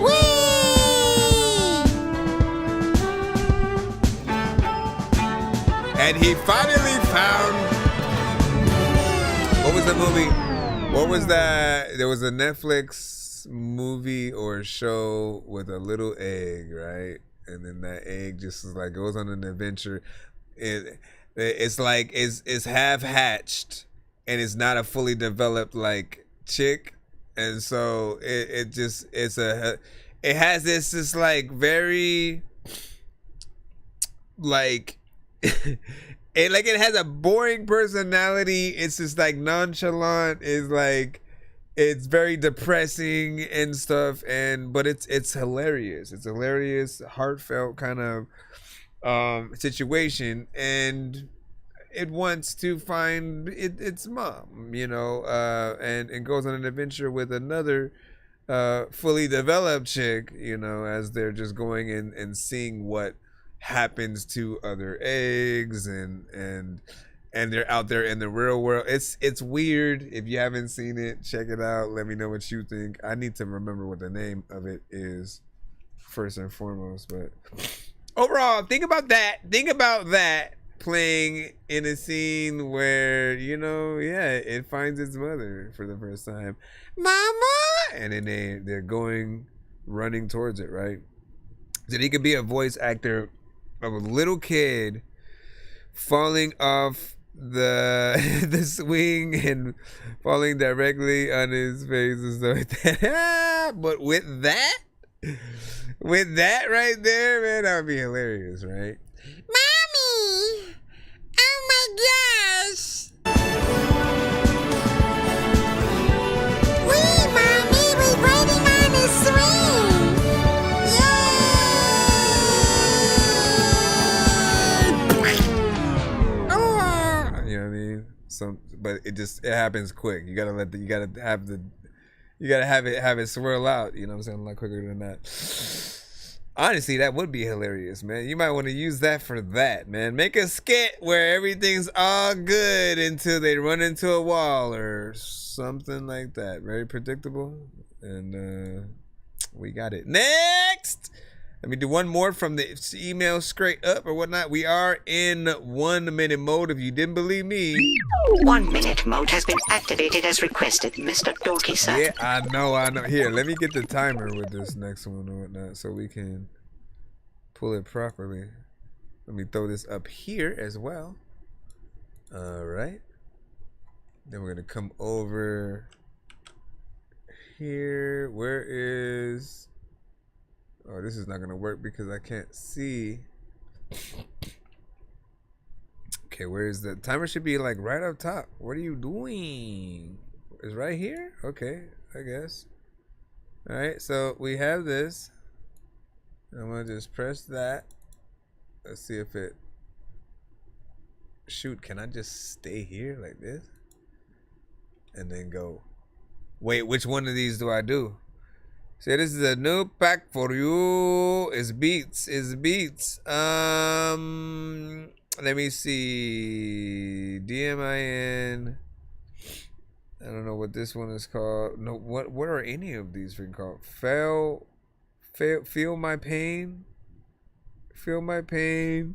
Whee! And he finally found. What was the movie? What was that? There was a Netflix movie or show with a little egg, right? And then that egg just is like goes on an adventure. It's like it's half hatched and it's not a fully developed like chick, and so it has this like very like it has a boring personality. It's just like nonchalant. It's like it's very depressing and stuff, but it's hilarious. It's hilarious, heartfelt kind of situation, and it wants to find its mom, you know, and goes on an adventure with another fully developed chick, you know, as they're just going and seeing what happens to other eggs, and they're out there in the real world. It's weird. If you haven't seen it, check it out. Let me know what you think. I need to remember what the name of it is first and foremost, but overall, think about that playing in a scene where, you know, yeah, it finds its mother for the first time, mama, and then they're running towards it, right? that he could be a voice actor of a little kid falling off the swing and falling directly on his face and stuff like that. But with that right there, man, that would be hilarious, right? Mommy! Oh my gosh! Wee, Mommy! We're riding on a swing! Yay! Oh! You know what I mean? But it happens quick. You gotta have it swirl out. You know what I'm saying? A lot quicker than that. Honestly, that would be hilarious, man. You might want to use that for that, man. Make a skit where everything's all good until they run into a wall or something like that. Very predictable. And we got it. Next! Let me do one more from the email straight up or whatnot. We are in 1 minute mode. If you didn't believe me. 1 minute mode has been activated as requested, Mr. Dorky, sir. Yeah, I know. Here, let me get the timer with this next one or whatnot so we can pull it properly. Let me throw this up here as well. All right. Then we're going to come over here. Where is... Oh, this is not going to work because I can't see. Okay, where is the timer? Should be like right up top. What are you doing? It's right here? Okay, I guess. All right, so we have this. I'm going to just press that. Let's see if it... Shoot, can I just stay here like this? And then go. Wait, which one of these do I do? So this is a new pack for you. It's beats. It's beats. Let me see. DMIN. I don't know what this one is called. No, what are any of these freaking called? Feel my pain. Feel my pain.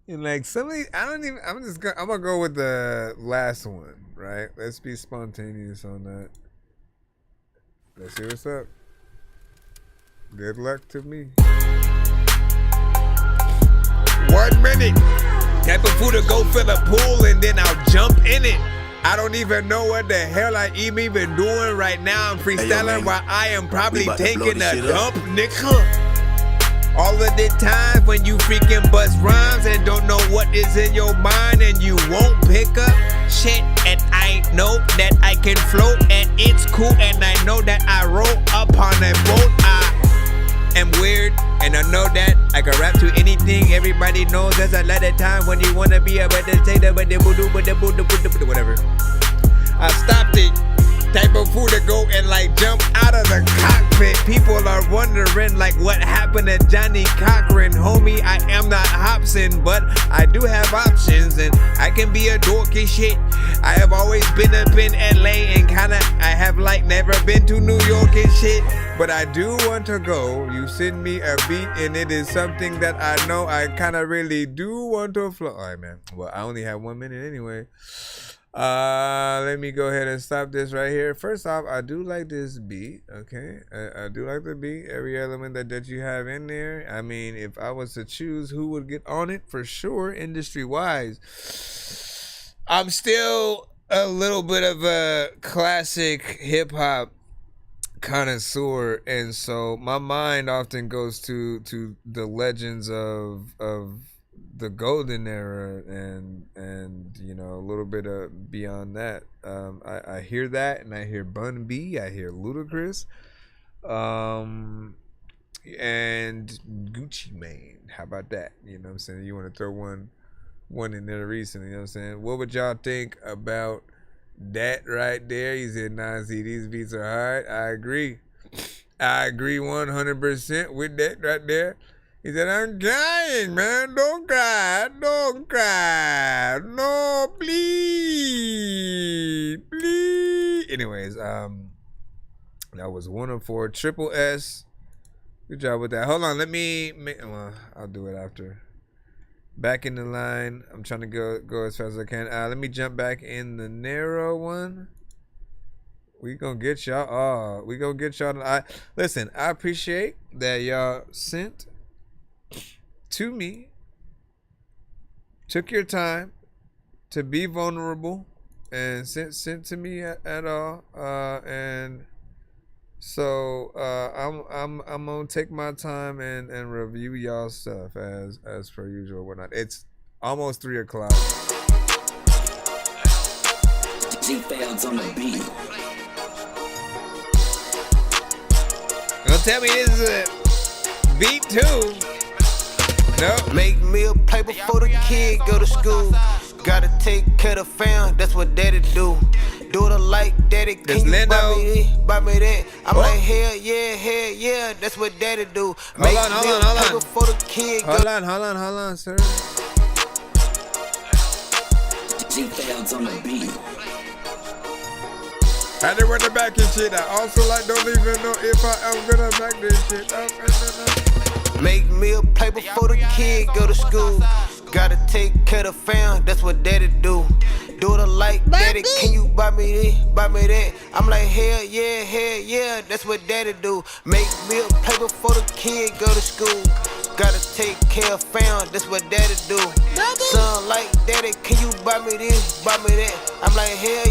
And like some of these, I'm gonna go with the last one, right? Let's be spontaneous on that. Let's see what's up. Good luck to me. 1 minute. Type of food to go fill a pool and then I'll jump in it. I don't even know what the hell I even been doing right now. I'm freestyling while I am probably taking a dump, nigga. All of the times when you freaking bust rhymes and don't know what is in your mind and you won't pick up shit, and I know that I can float and it's cool, and I know that I roll upon a boat. I am weird and I know that I can rap to anything. Everybody knows there's a lot of time when you wanna be a better tater, but whatever. I stopped it. Type of food to go and like jump out of the cockpit. People are wondering like what happened to Johnny Cochran. Homie, I am not Hobson, but I do have options and I can be a dorky shit. I have always been up in LA and kinda I have like never been to New York and shit. But I do want to go. You send me a beat and it is something that I know I kinda really do want to flow. Alright, man. Well, I only have 1 minute anyway. Let me go ahead and stop this right here. First off, I do like this beat, okay? I do like the beat, every element that you have in there. I mean, if I was to choose who would get on it, for sure, industry-wise, I'm still a little bit of a classic hip-hop connoisseur, and so my mind often goes to the legends of the golden era and you know, a little bit of beyond that. I hear that, and I hear Bun B, I hear Ludacris, and Gucci Mane. How about that? You know what I'm saying? You want to throw one in there recently, you know what I'm saying? What would y'all think about that right there? He said, nah, see, these beats are hard. I agree 100% with that right there. He said, I'm crying, man. Don't cry. Don't cry. No, please. Please. Anyways, that was 104. Triple S. Good job with that. Hold on. Let me make, well, I'll do it after. Back in the line. I'm trying to go as fast as I can. Let me jump back in the narrow one. We gonna get y'all. We gonna get y'all. Listen. I appreciate that y'all sent to me. Took your time to be vulnerable and sent to me at all. And so I'm gonna take my time and review y'all stuff as per usual. Whatnot. It's almost 3 o'clock. G-Fails on the beat. Don't tell me this is a beat too. No. Make me a play before the kid go to school. Gotta take care of the fam, that's what daddy do. Do it like daddy, can you buy me this, buy me that? I'm like, hell yeah, that's what daddy do. Make Hold me a on. play before the kid go. Hold on, sir. G-Fails on the beat. I didn't run the back and shit. I also like don't even know if I am gonna back this shit up. Make me a play before the kid go to school. Gotta take care of the fam, that's what daddy do. Do it like daddy, can you buy me this, buy me that? I'm like, hell yeah, that's what daddy do. Make me a play before the kid go to school. Gotta take care of fam, that's what daddy do. Son like daddy, can you buy me this, buy me that? I'm like, hell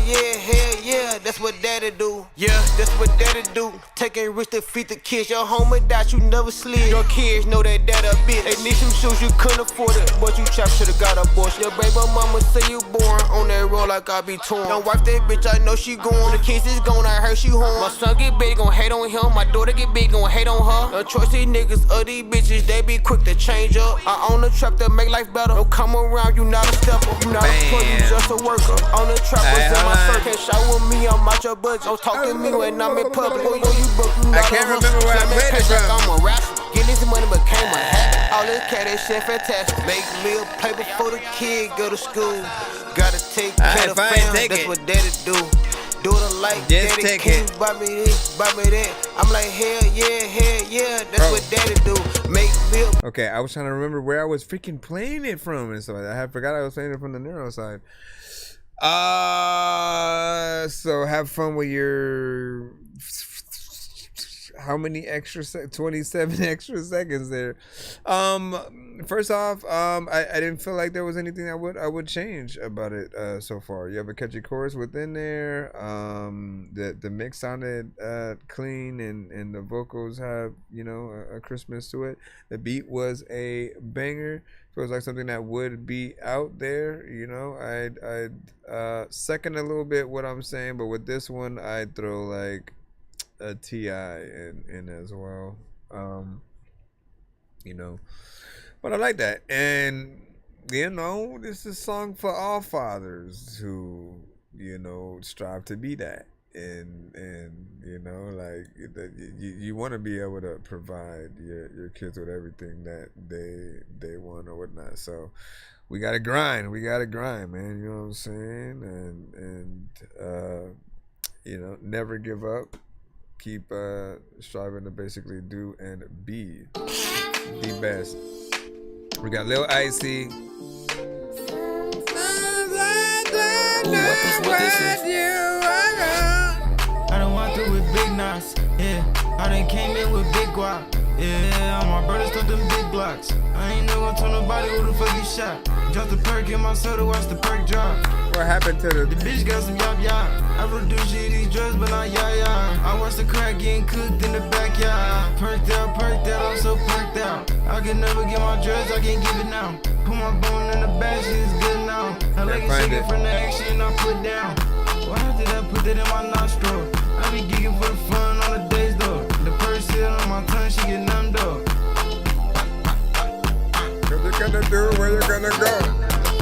yeah, that's what daddy do. Yeah, that's what daddy do. Taking risks to feed the kids. Your homie died, you never slid. Your kids know that dad a bitch. They need some shoes, you couldn't afford it. But you trap should've got a bush. Your baby mama say you born on that road like I be torn. Don't wife that bitch, I know she gone. The kids is gone, I heard she home. My son get big, gon' hate on him. My daughter get big, gon' hate on her. The choice these niggas of these bitches, they be quick to change up. I own a trap that make life better. Don't come around, you not a stepper. You not a pro, you just a worker. On the trap, what's in my circle? Can't shout with me, I'm out your budget. Don't talk to me when I'm in public. Boy, you broke, you not I can't remember where I played it from. I'm a rapper. Getting this money became a habit. All this cat, that shit fantastic. Make me a play before the kid go to school. Gotta take care of fam, that's what daddy do. Do it like just daddy, can you buy me this, buy me that? I'm like, hell yeah, that's what daddy do. Make me a... Okay, I was trying to remember where I was freaking playing it from and so I forgot I was playing it from the neuro side. So have fun with your how many extra 27 extra seconds there. First off, I didn't feel like there was anything I would change about it so far. You have a catchy chorus within there. The mix sounded clean and the vocals have, you know, a crispness to it. The beat was a banger. Feels like something that would be out there, you know. I'd second a little bit what I'm saying, but with this one I'd throw like a T.I. in as well. You know, but I like that. And you know, this is a song for all fathers who, you know, strive to be that. And you know, like you want to be able to provide your kids with everything that they want or whatnot. So we gotta grind, man. You know what I'm saying? And you know, never give up. Keep striving to basically do and be the best. We got Lil Icy. I done walked through with big knots, yeah. I done came in with big guap, yeah. All my brothers took them big blocks. I ain't never told nobody who the fuck you shot. Dropped the perk in my soda, watch the perk drop. What happened to the bitch got some yop yop. I produce shit, these drugs, but not yeah. I watch the crack getting cooked in the backyard. Perked out, I'm so perked out. I can never get my drugs, I can't give it now. Put my bone in the bag, shit is good now. I like it shaking from the action I put down. Why did I put that in my nostril? I be geeking for the fun on the days though. The purse sit on my tongue, she get numbed up. What you gonna do? Where you gonna go?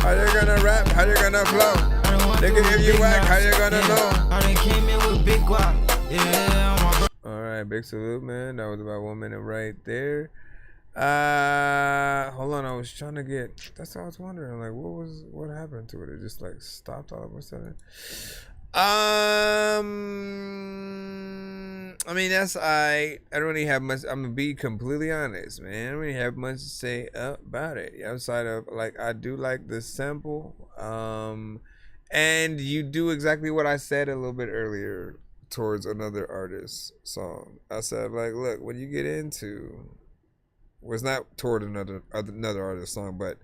How you gonna rap? How you gonna flow? Nigga, if you whack, how you gonna know? I done came in with big guap. Yeah, alright, big salute, man. That was about 1 minute right there. Hold on, I was trying to get. That's what I was wondering. Like, what happened to it? It just like stopped all of a sudden. I mean, that's I don't really have much. I'm gonna be completely honest, man. I don't really have much to say about it outside of like I do like the sample. And you do exactly what I said a little bit earlier towards another artist's song. I said, like, look, when you get into, well, it's not toward another artist's song, but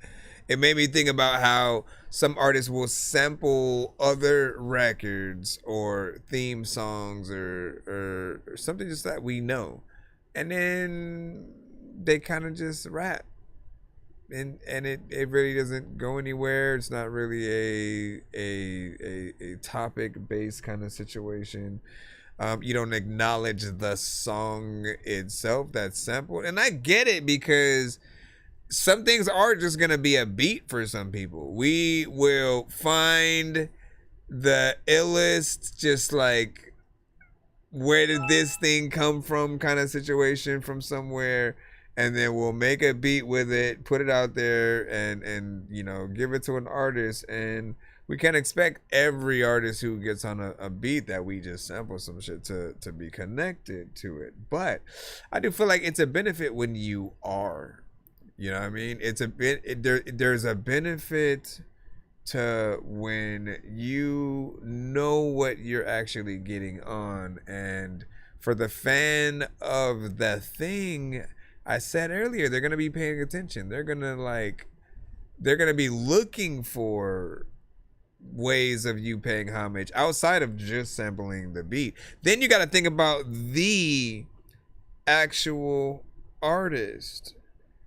it made me think about how some artists will sample other records or theme songs or something just that we know, and then they kind of just rap. And it really doesn't go anywhere. It's not really a topic based kind of situation. You don't acknowledge the song itself that's sampled. And I get it, because some things are just gonna be a beat for some people. We will find the illest, just like, where did this thing come from kind of situation from somewhere, and then we'll make a beat with it, put it out there, and you know, give it to an artist. And we can't expect every artist who gets on a beat that we just sample some shit to be connected to it. But I do feel like it's a benefit when you are, you know what I mean? It's a bit, there's a benefit to when you know what you're actually getting on. And for the fan of the thing, I said earlier, they're gonna be paying attention. They're gonna be looking for ways of you paying homage outside of just sampling the beat. Then you got to think about the actual artist.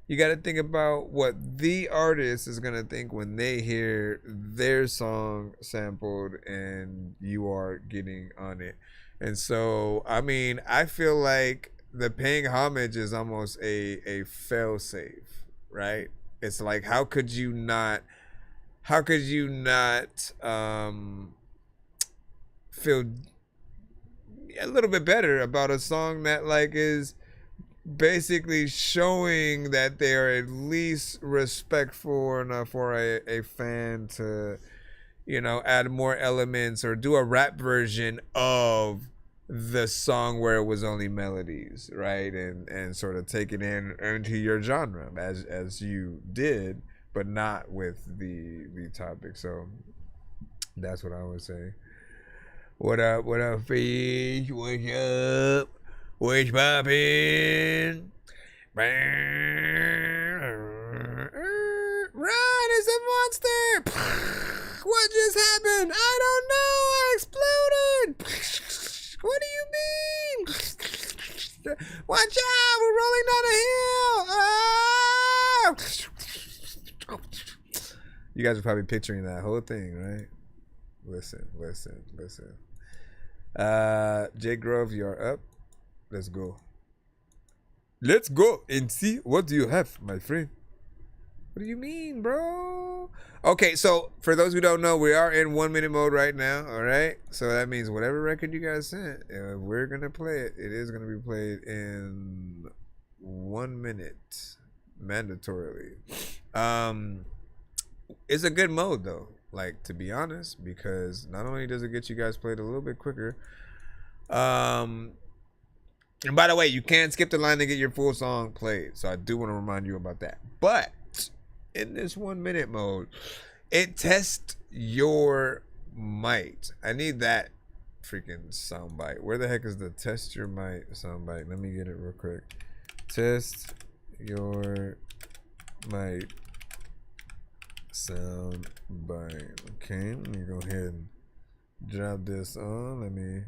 You got to think about what the artist is gonna think when they hear their song sampled and you are getting on it. And so, I mean, I feel like the paying homage is almost a fail safe, right? It's like, how could you not feel a little bit better about a song that like is basically showing that they are at least respectful enough for a fan to, you know, add more elements or do a rap version of the song where it was only melodies, right? And sort of take it into your genre as you did, but not with the topic. So that's what I would say. What up, Fish? What's up? What's poppin'? Run, it's a monster! What just happened? I don't know, I exploded! What do you mean? Watch out! We're rolling down a hill! Ah! You guys are probably picturing that whole thing, right? Listen. Jake Grove, you're up. Let's go. Let's go and see what do you have, my friend. What do you mean, bro? Okay, so for those who don't know, we are in 1 minute mode right now, all right? So that means whatever record you guys sent, we're going to play it. It is going to be played in 1 minute, mandatorily. It's a good mode, though, like, to be honest, because not only does it get you guys played a little bit quicker, and by the way, you can skip the line to get your full song played, so I do want to remind you about that. But in this 1 minute mode, it tests your might. I need that freaking soundbite. Where the heck is the test your might soundbite? Let me get it real quick. Test your might soundbite. Okay, let me go ahead and drop this on. Let me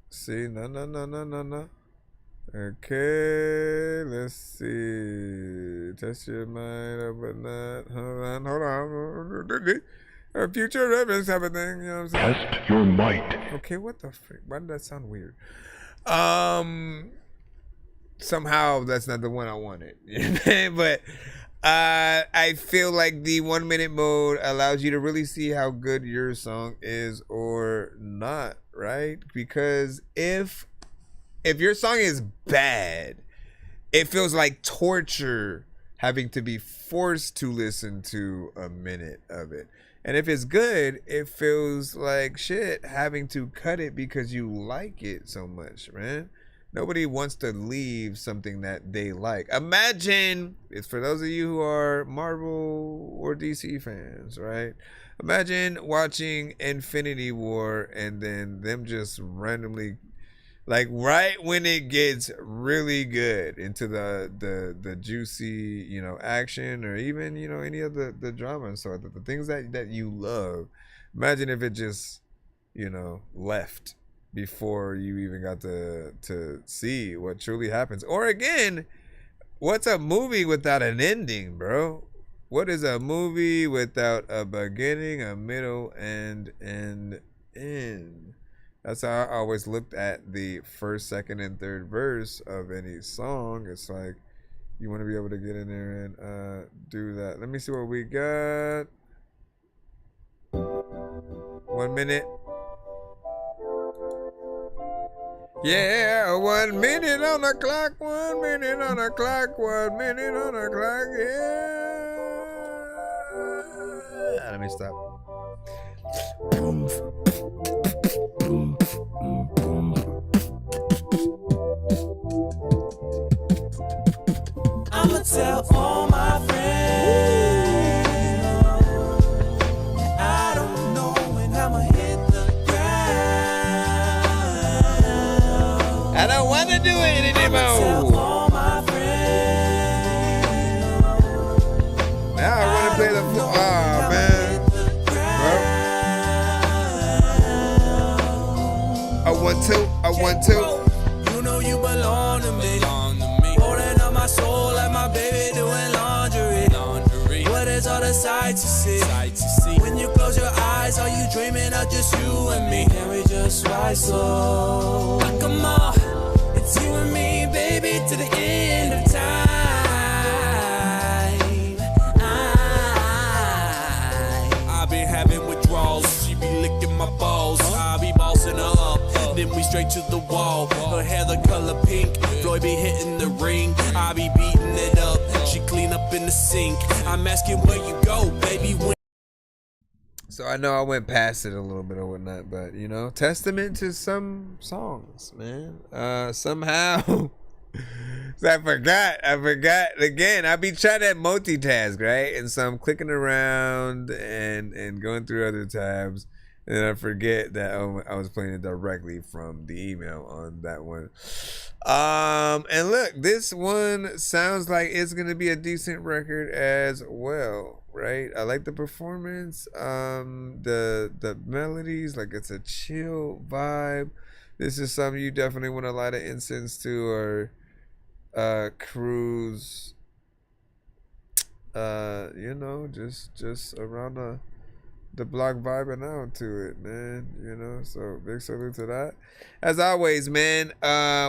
see. No. Okay, let's see. Test your mind, but not. Hold on. A future reference type of thing, you know what I'm saying? Test your might. Okay, what the frick? Why did that sound weird? Somehow that's not the one I wanted. But I feel like the 1 minute mode allows you to really see how good your song is or not, right? Because if your song is bad, it feels like torture having to be forced to listen to a minute of it. And if it's good, it feels like shit having to cut it because you like it so much, man. Nobody wants to leave something that they like. Imagine, it's for those of you who are Marvel or DC fans, right? Imagine watching Infinity War and then them just randomly, like right when it gets really good into the juicy, you know, action or even, you know, any of the drama and so the things that you love. Imagine if it just, you know, left before you even got to see what truly happens. Or again, what's a movie without an ending, bro? What is a movie without a beginning, a middle, and an end? That's how I always looked at the first, second, and third verse of any song. It's like you want to be able to get in there and do that. Let me see what we got. 1 minute. Yeah, 1 minute on the clock, 1 minute on the clock, 1 minute on the clock, yeah. Let me stop. I'ma tell all my friends I don't know when I'ma hit the ground. I don't want to do it anymore. All my friends now I want to play the oh man. Well, I want to. You know you belong to me. Holding up my soul like my baby doing laundry. What is all the sights you see? When you close your eyes, are you dreaming of just you and me? Can we just ride slow? Come on, it's you and me, baby, to the end of time. I've been having withdrawals. She be licking my balls. I be bossing her up. Then we straight to the wall. Her hair the color pink. Floyd be hitting the ring. I be beating it up. She clean up in the sink. I'm asking where you go, baby. So I know I went past it a little bit or whatnot, but you know, testament to some songs, man. Somehow I forgot again. I be trying to multitask, right? And so I'm clicking around and going through other tabs. And I forget that I was playing it directly from the email on that one. And look, this one sounds like it's gonna be a decent record as well, right? I like the performance, the melodies, like it's a chill vibe. This is something you definitely want to light an incense to or cruise. You know, just around the block vibing out to it, man. You know, so big salute to that. As always, man,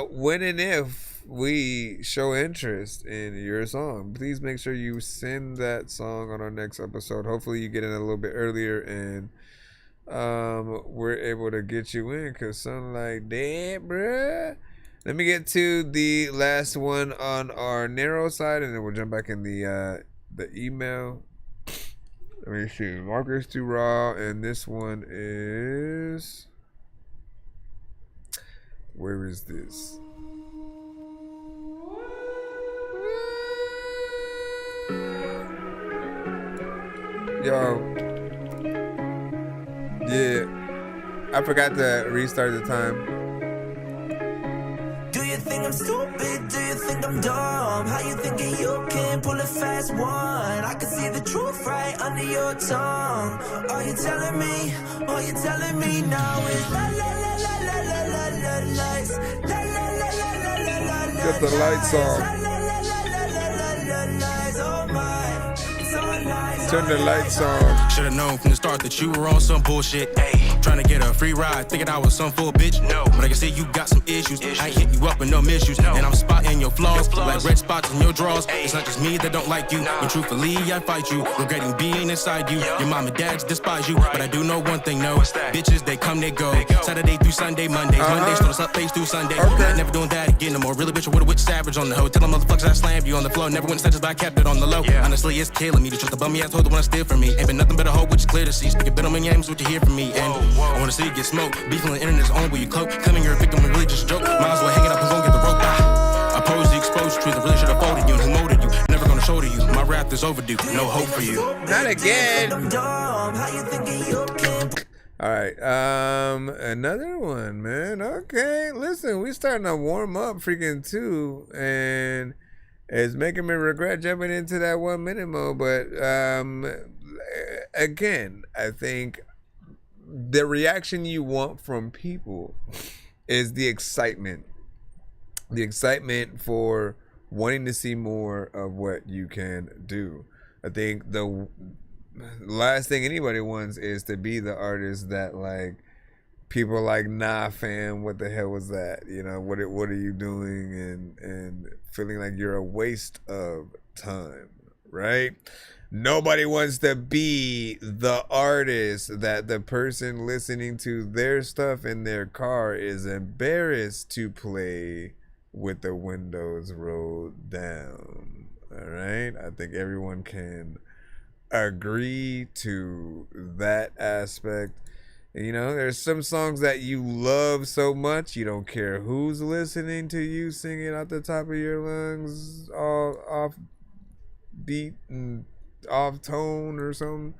when and if we show interest in your song, please make sure you send that song on our next episode. Hopefully you get in a little bit earlier and we're able to get you in, cause something like that, bruh. Let me get to the last one on our narrow side and then we'll jump back in the email. Let me see. Marcus too raw, and this one is. Where is this? Yo. Yeah. I forgot to restart the time. Do you think I'm stupid? Do you think I'm dumb? How you thinking you can pull a fast one? I can see the truth right under your tongue. Are you telling me? Are you telling me now is la la la la la la la la lights? La la la la la la la la. Get the lights on. Turn the lights on. Should've known from the start that you were on some bullshit. Trying to get a free ride, thinking I was some fool bitch. No, but I can see you got some issues. I ain't hit you up with no issues. No. And I'm spotting your flaws, like red spots in your drawers. It's not just me that don't like you, but truthfully I fight you, regretting being inside you. Your mom and dad despise you, but I do know one thing, no. Bitches, they come, they go. Saturday through Sunday, Mondays, Mondays, through Sundays through Sunday. I'm never doing that again no more. Really bitch with a witch savage on the hoe. Tell them motherfuckers I slammed you on the floor. Never went to but I kept it on the low. Honestly, it's killing me. The trust the bummy ass hoe that wanna steal from me. Ain't been nothing but a hoe, which is clear to see. Speak a bit on my names, what you hear from me. And I wanna see you get smoked. Beef on the internet's on where you cloak. Coming you're a victim of religious joke. Might as well hang it up and go get the rope. I oppose the exposed truth. I really should have folded you and who molded you. Never gonna show to you. my wrath is overdue. No hope for you. Not again. All right, another one, man. Okay, listen, we starting to warm up freaking too, and it's making me regret jumping into that 1 minute mode. But again, I think the reaction you want from people is the excitement for wanting to see more of what you can do. I think the last thing anybody wants is to be the artist that like people are like, nah fam, what the hell was that? You know, what are you doing? And feeling like you're a waste of time, right? Nobody wants to be the artist that the person listening to their stuff in their car is embarrassed to play with the windows rolled down. All right, I think everyone can agree to that aspect. You know, there's some songs that you love so much you don't care who's listening to you sing it out the top of your lungs, all off beat and off tone or something.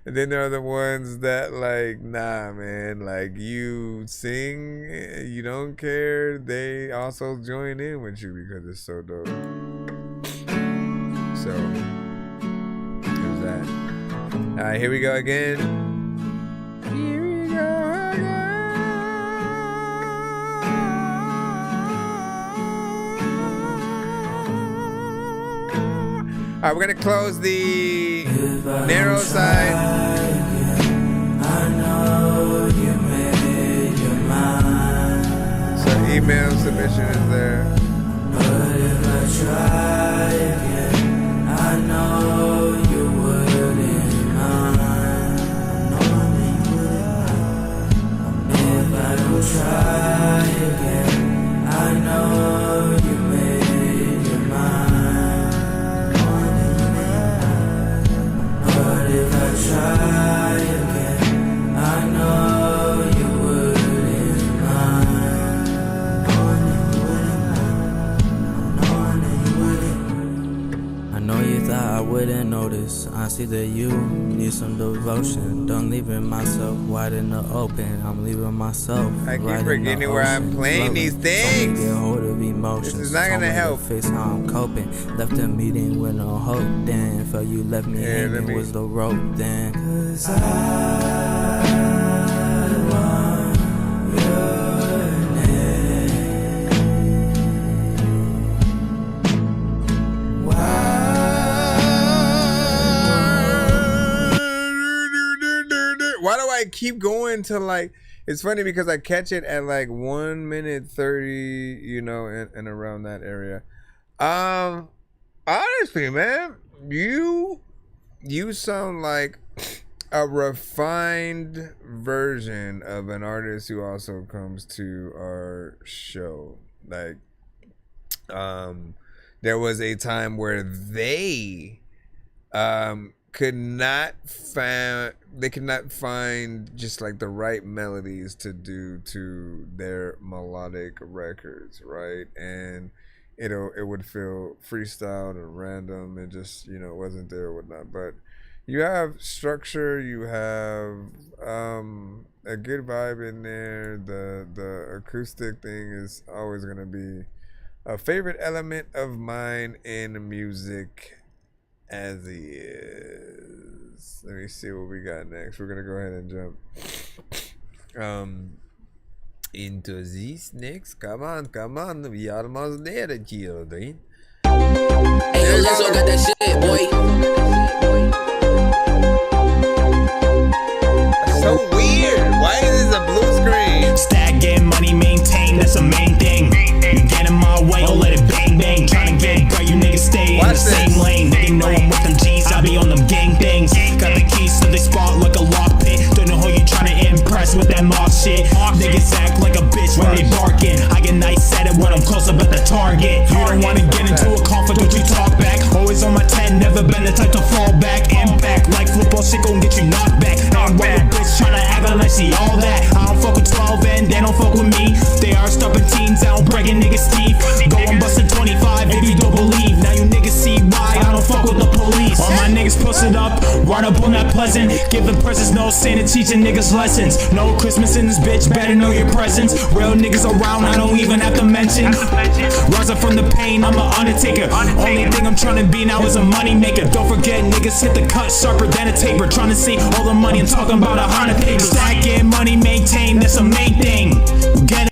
And then there are the ones that like, nah man, like you sing, you don't care, they also join in with you because it's so dope. So there's that. All right, here we go again. Here we go again. All right, we're gonna close the narrow side. I know you made your mind. So email submission is there. But if I try again, I know you wouldn't mind. If I don't try again, I know you made your mind. But if I try again, I know you wouldn't mind. I know you thought I wouldn't notice. I see that you need some devotion. Done leaving myself wide in the open. I'm leaving myself. I keep forgetting where I'm playing these things. Get hold of emotions. This is not gonna help. Face how I'm coping. Left the meeting with no hope. Then felt you left me hanging was the rope. Then 'cause I want your name. Why do I keep going to like, it's funny because I catch it at like 1 minute 30, you know, and around that area. Honestly, man, you sound like a refined version of an artist who also comes to our show. Like, there was a time where they could not find just like the right melodies to do to their melodic records, right? And it would feel freestyled and random and just, you know, wasn't there or whatnot. But you have structure, you have a good vibe in there. The acoustic thing is always gonna be a favorite element of mine in music as he is. Let me see what we got next. We're gonna go ahead and jump into this next. Come on, we are almost there, children. Hey, yo, Lizzo got that shit, boy. So weird. Why is this a blue screen? Stack, get money, maintain, that's the main thing. You get in my way, don't let it bang bang. Tryna get bread, you niggas stay in the same lane. Nigga know I'm with them G's, I be on them gang things. Got the keys to the spot like a lock pit. Don't know who you tryna impress with that mob shit. Niggas act like a bitch when they barking. I get nice at it when I'm close up at the target. You don't wanna get into a conflict, don't you talk back. Always on my 10, never been the type to fall back. Impact like football shit gon' get you knocked back. I'm with a bitch tryna act like she all that. I don't fuck with 12 and they don't fuck with me. They are stubborn teens out breaking niggas' teeth. Go and bustin' 25 if you don't believe. Now you niggas see why I don't fuck with the police. run up on that pleasant. Giving presents, no Santa teaching niggas lessons. No Christmas in this bitch, better know your presence. Real niggas around, I don't even have to mention. Rising from the pain, I'm an undertaker. Only thing I'm trying to be now is a money maker. Don't forget, niggas hit the cut sharper than a taper. Trying to see all the money, I'm talking about 100 papers. Stack it, money maintain, that's the main thing. Get it.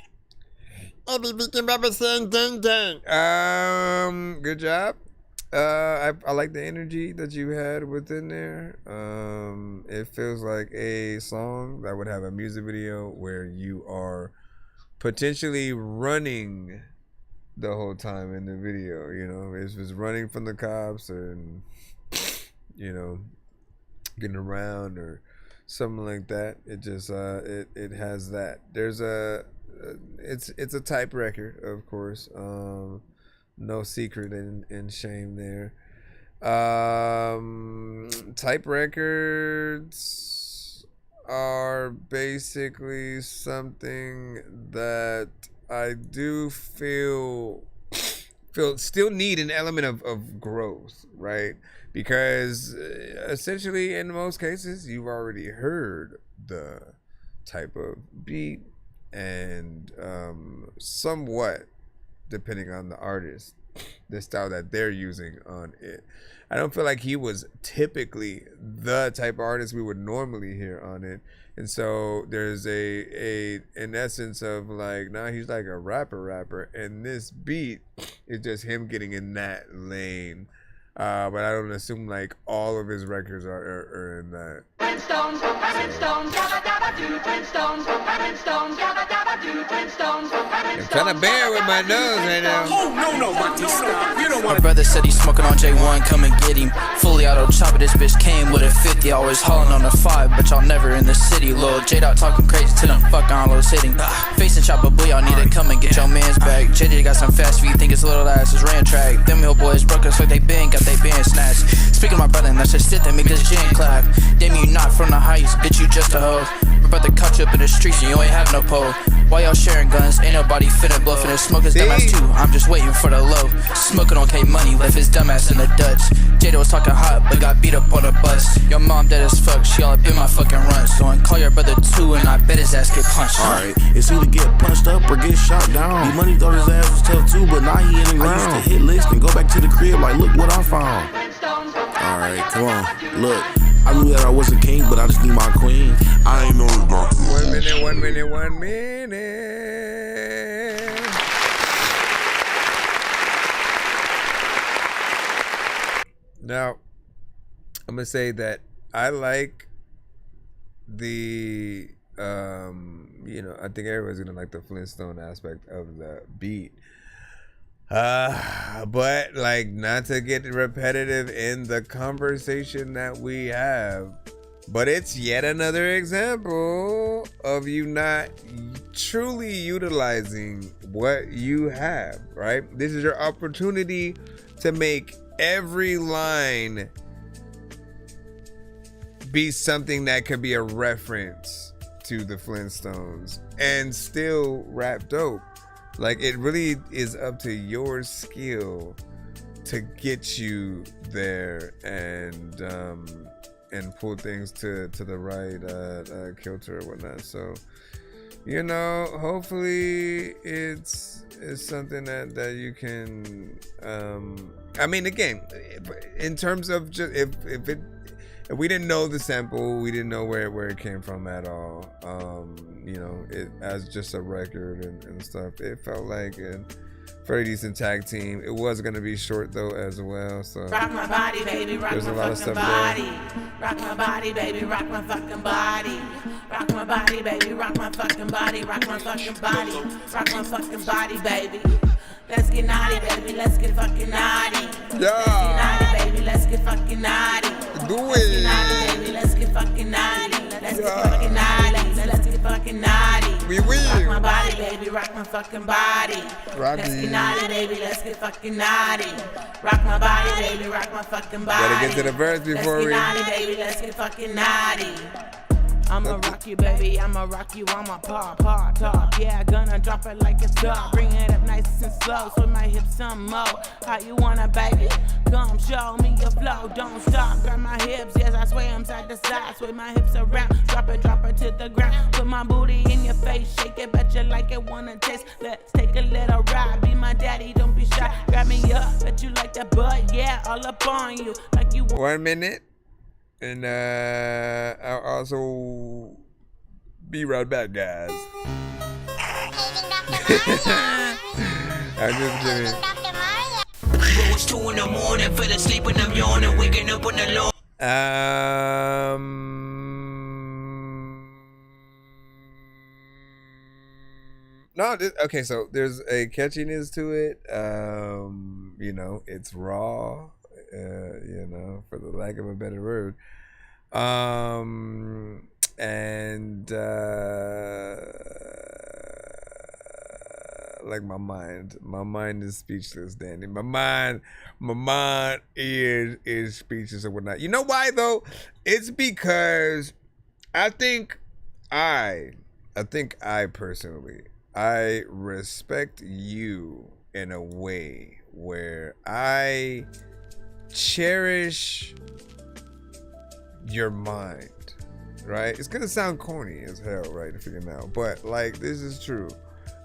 Good job. I like the energy that you had within there. It feels like a song that would have a music video where you are potentially running the whole time in the video. You know, it's just running from the cops and, you know, getting around or something like that. It just it has that. There's it's a type record, of course. No secret and shame there. Type records are basically something that I do feel still need an element of growth, right? Because essentially in most cases you've already heard the type of beat and somewhat, depending on the artist, the style that they're using on it. I don't feel like he was typically the type of artist we would normally hear on it. And so there's an essence of like, nah, he's like a rapper, and this beat is just him getting in that lane. But I don't assume like all of his records are in that. I'm trying to bear with my nose right now. Oh, no, Monty, stop. You don't want. My brother said he's smoking on J1, come and get him. Fully auto chopper, this bitch came with a 50. Always hauling on a 5, but y'all never in the city. Lil' J-Dot talking crazy till them fuck on lows hitting. Facing chopper, boy, y'all need to come and get your mans back. JJ got some fast feet, think his little ass is ran track. Them hill boys broke us like they been, got they band snatched. Speaking of my brother, and that's just it that make us gin clap. Damn, you not from the heights, bitch, you just a hoe. My brother caught you up in the streets and you ain't have no pole. Why y'all sharing guns? Ain't nobody finna bluff. And the smokers dumbass too, I'm just waiting for the low. Smoking on K-Money, left his dumbass in the Dutch. Jada was talking hot, but got beat up on a bus. Your mom dead as fuck, she all up in my fucking runs. So I call your brother too, and I bet his ass get punched. Alright, it's either get punched up or get shot down. D-Money thought his ass was tough too, but now he in the ground. I used to hit licks and go back to the crib like, look what I found. Alright, come on, look. I knew that I was a king, but I just need my queen. I ain't know the doctor. 1 minute. Now, I'm gonna say that I like the, you know, I think everybody's gonna like the Flintstone aspect of the beat. But like, not to get repetitive in the conversation that we have, but it's yet another example of you not truly utilizing what you have, right? This is your opportunity to make every line be something that could be a reference to the Flintstones and still rap dope. Like, it really is up to your skill to get you there and pull things to the right kilter or whatnot. So, you know, hopefully it's something that you can. I mean, again, in terms of just if we didn't know the sample, we didn't know where it came from at all. You know, it as just a record and stuff. It felt like a very decent tag team. It was gonna be short though as well. So rock my body, baby, rock there's my a lot of fucking stuff body. there. Rock my body, baby, rock my fucking body. Rock my body, baby, rock my fucking body. Rock my fucking body. Rock my fucking body, baby. Let's get naughty, baby. Let's get fucking naughty. Yeah. Let's get naughty, baby. Let's get fucking naughty. Do it. Let's get naughty, baby. Let's get fucking naughty. Let's get fucking naughty. Let's get fucking naughty. We will. Rock my body, baby. Rock my fucking body. Rocky. Let's get naughty, baby. Let's get fucking naughty. Rock my body, baby. Rock my fucking body. Gotta get to the verse before Let's we. get naughty, baby. Let's get fucking naughty. I'ma rock you, baby, I'ma rock you on my pop. Yeah, gonna drop it like it's dark. Bring it up nice and slow, swing my hips some more. How you wanna, baby? Come show me your flow, don't stop. Grab my hips, yes, I sway them side to side. Sway my hips around, drop it to the ground. Put my booty in your face, shake it, bet you like it, wanna taste. Let's take a little ride, be my daddy, don't be shy. Grab me up, bet you like that butt, yeah, all up on you. Like you 1 minute. And I'll also be right back, guys. I'm just kidding. It's 2 in the morning, fell asleep and I'm yawning, waking up on the lawn. No, okay, so there's a catchiness to it. You know, it's raw. You know, for the lack of a better word. And like my mind is speechless, Danny. My mind is speechless and whatnot. You know why though? It's because I think I personally, I respect you in a way where I cherish your mind, right? It's gonna sound corny as hell, right, to figure out, but like this is true.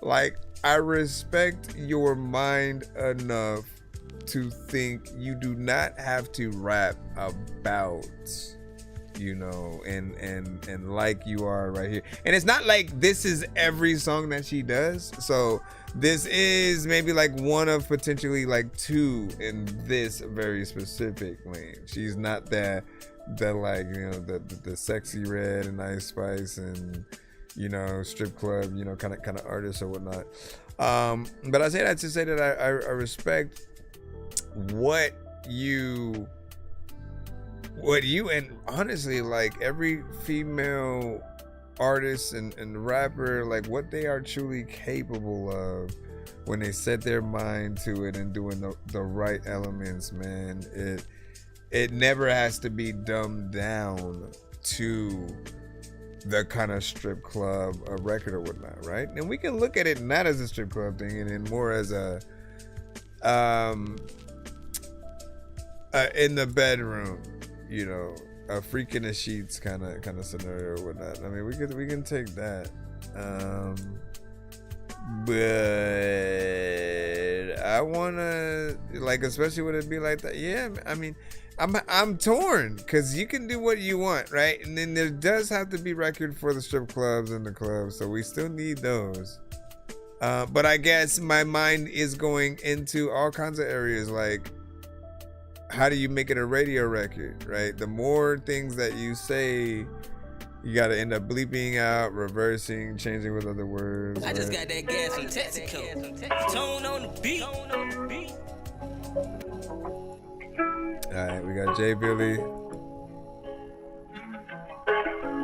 Like I respect your mind enough to think you do not have to rap about, you know, and like you are right here. And it's not like this is every song that she does. So this is maybe like one of potentially like 2 in this very specific lane. She's not that like, you know, the sexy red and Ice Spice and, you know, strip club, you know, kind of artist or whatnot. But I say that to say that I respect what you and honestly, like every female artist and rapper, like what they are truly capable of when they set their mind to it and doing the right elements, man. It never has to be dumbed down to the kind of strip club record or whatnot, right? And we can look at it not as a strip club thing and more as a in the bedroom, you know, a freak in the sheets kind of scenario or whatnot. I mean, we can take that, but I wanna, like, especially when it be like that. Yeah, I mean, I'm torn because you can do what you want, right? And then there does have to be record for the strip clubs and the clubs, so we still need those. But I guess my mind is going into all kinds of areas, like, how do you make it a radio record, right? The more things that you say, you got to end up bleeping out, reversing, changing with other words. I just got that gas from Texaco. Tone on the beat. All right, we got Jay Billy.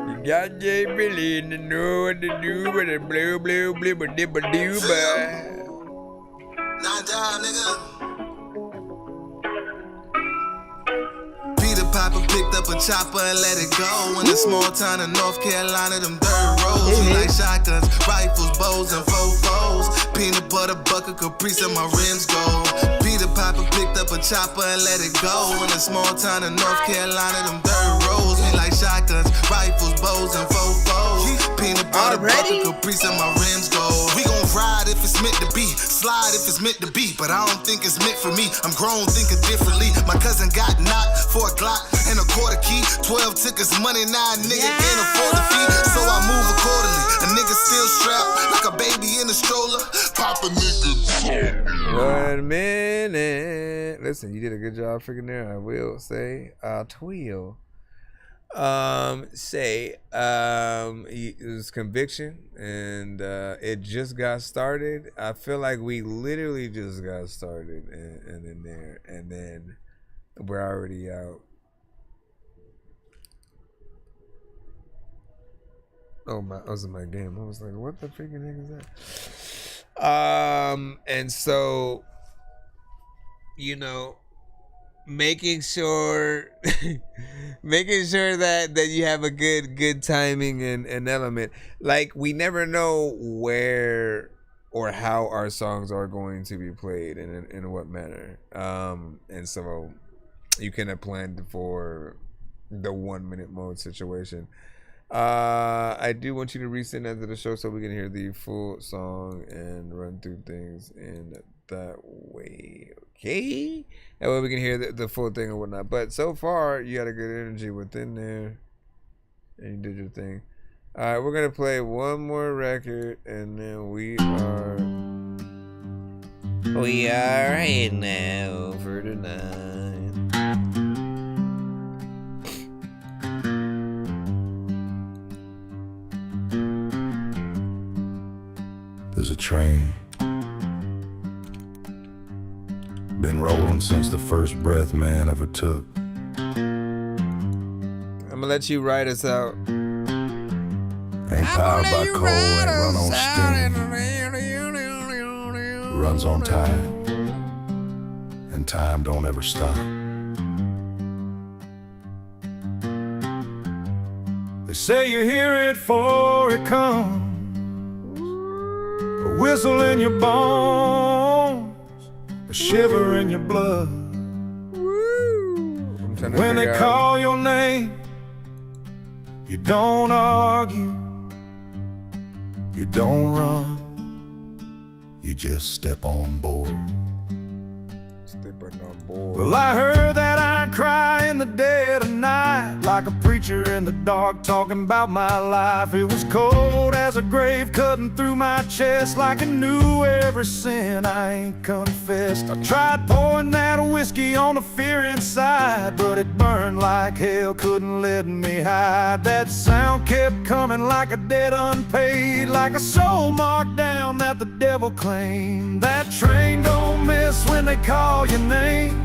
You got Jay Billy and you know what to do with it. Blue, blue, blue, blue, blue, blue, blue. 9 job, nigga. Papa picked up a chopper and let it go. In a small town in North Carolina, them dirt roads. We like shotguns, rifles, bows, and fofos. Peanut butter, bucket, caprice, and my rims go. Peter Piper picked up a chopper and let it go. In a small town in North Carolina, them dirt roads. We like shotguns, rifles, bows, and fofos. Peanut butter, bucket, caprice, and my rims go. We gon' ride if it's meant to be, slide if it's meant to be. But I don't think it's meant for me. I'm grown, thinking differently. My cousin got knocked for a Glock and a quarter key. 12 took his money, now a nigga can't afford the fee. So I move accordingly. A nigga still strapped like a baby in a stroller. Pop a nigga. 1 minute. Listen, you did a good job freaking there. I will say, it was conviction, and it just got started. I feel like we literally just got started, and in there, and then we're already out. Oh my! That was in my game. I was like, "What the freaking heck is that?" And so, you know, making sure that you have a good timing and element. Like, we never know where or how our songs are going to be played and in what manner. And so you can have planned for the 1 minute mode situation. I do want you to resend that to the show so we can hear the full song and run through things in that way. Okay? That way we can hear the full thing and whatnot. But so far, you got a good energy within there. And you did your thing. Alright, we're going to play one more record. And then we are heading now for tonight. There's a train. Been rolling since the first breath man ever took. I'm gonna let you ride us out. Ain't powered by coal, ain't run on steam. Runs on time. And time don't ever stop. They say you hear it before it comes. A whistle in your bones, a shiver in your blood. When they call your name, you don't argue, you don't run, you just step on board. Well, I heard that I'd cry in the dead of night, like a preacher in the dark talking about my life. It was cold as a grave cutting through my chest, like I knew every sin I ain't confessed. I tried pouring that whiskey on the fear inside, but it burned like hell, couldn't let me hide. That sound kept coming like a debt unpaid, like a soul marked down that the devil claimed. That train don't miss when they call your name.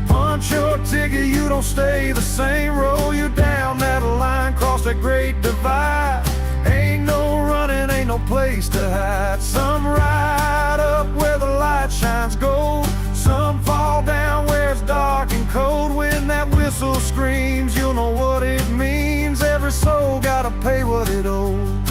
Punch your ticket, you don't stay the same. Roll you down that line, cross that great divide. Ain't no running, ain't no place to hide. Some ride up where the light shines gold. Some fall down where it's dark and cold. When that whistle screams, you'll know what it means. Every soul gotta pay what it owes.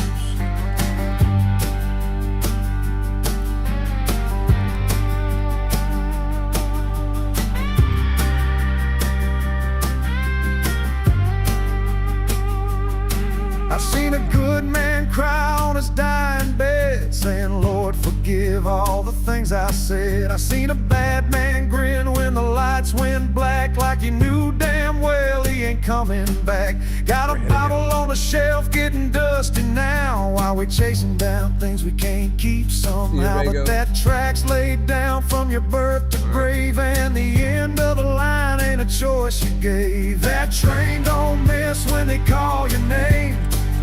I've seen a good man cry on his dying bed, saying, Lord, forgive all the things I said. I seen a bad man grin when the lights went black, like he knew damn well he ain't coming back. Got a Bible on the shelf getting dusty now, while we chasing down things we can't keep somehow. But that track's laid down from your birth to grave, and the end of the line ain't a choice you gave. That train don't miss when they call your name.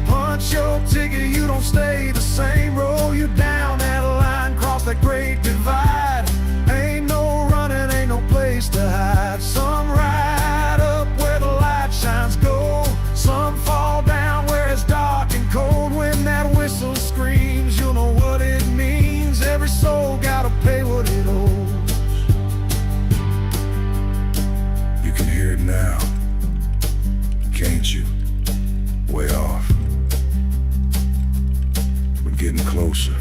Punch your ticket, you don't stay the same. Roll you down that line, cross that great divide. Ain't no running, ain't no place to hide. Some ride up where the light shines gold. Some fall down where it's dark and cold. When that whistle screams, you'll know what it means. Every soul gotta pay what it owes. You can hear it now, can't you? Way off. Getting closer.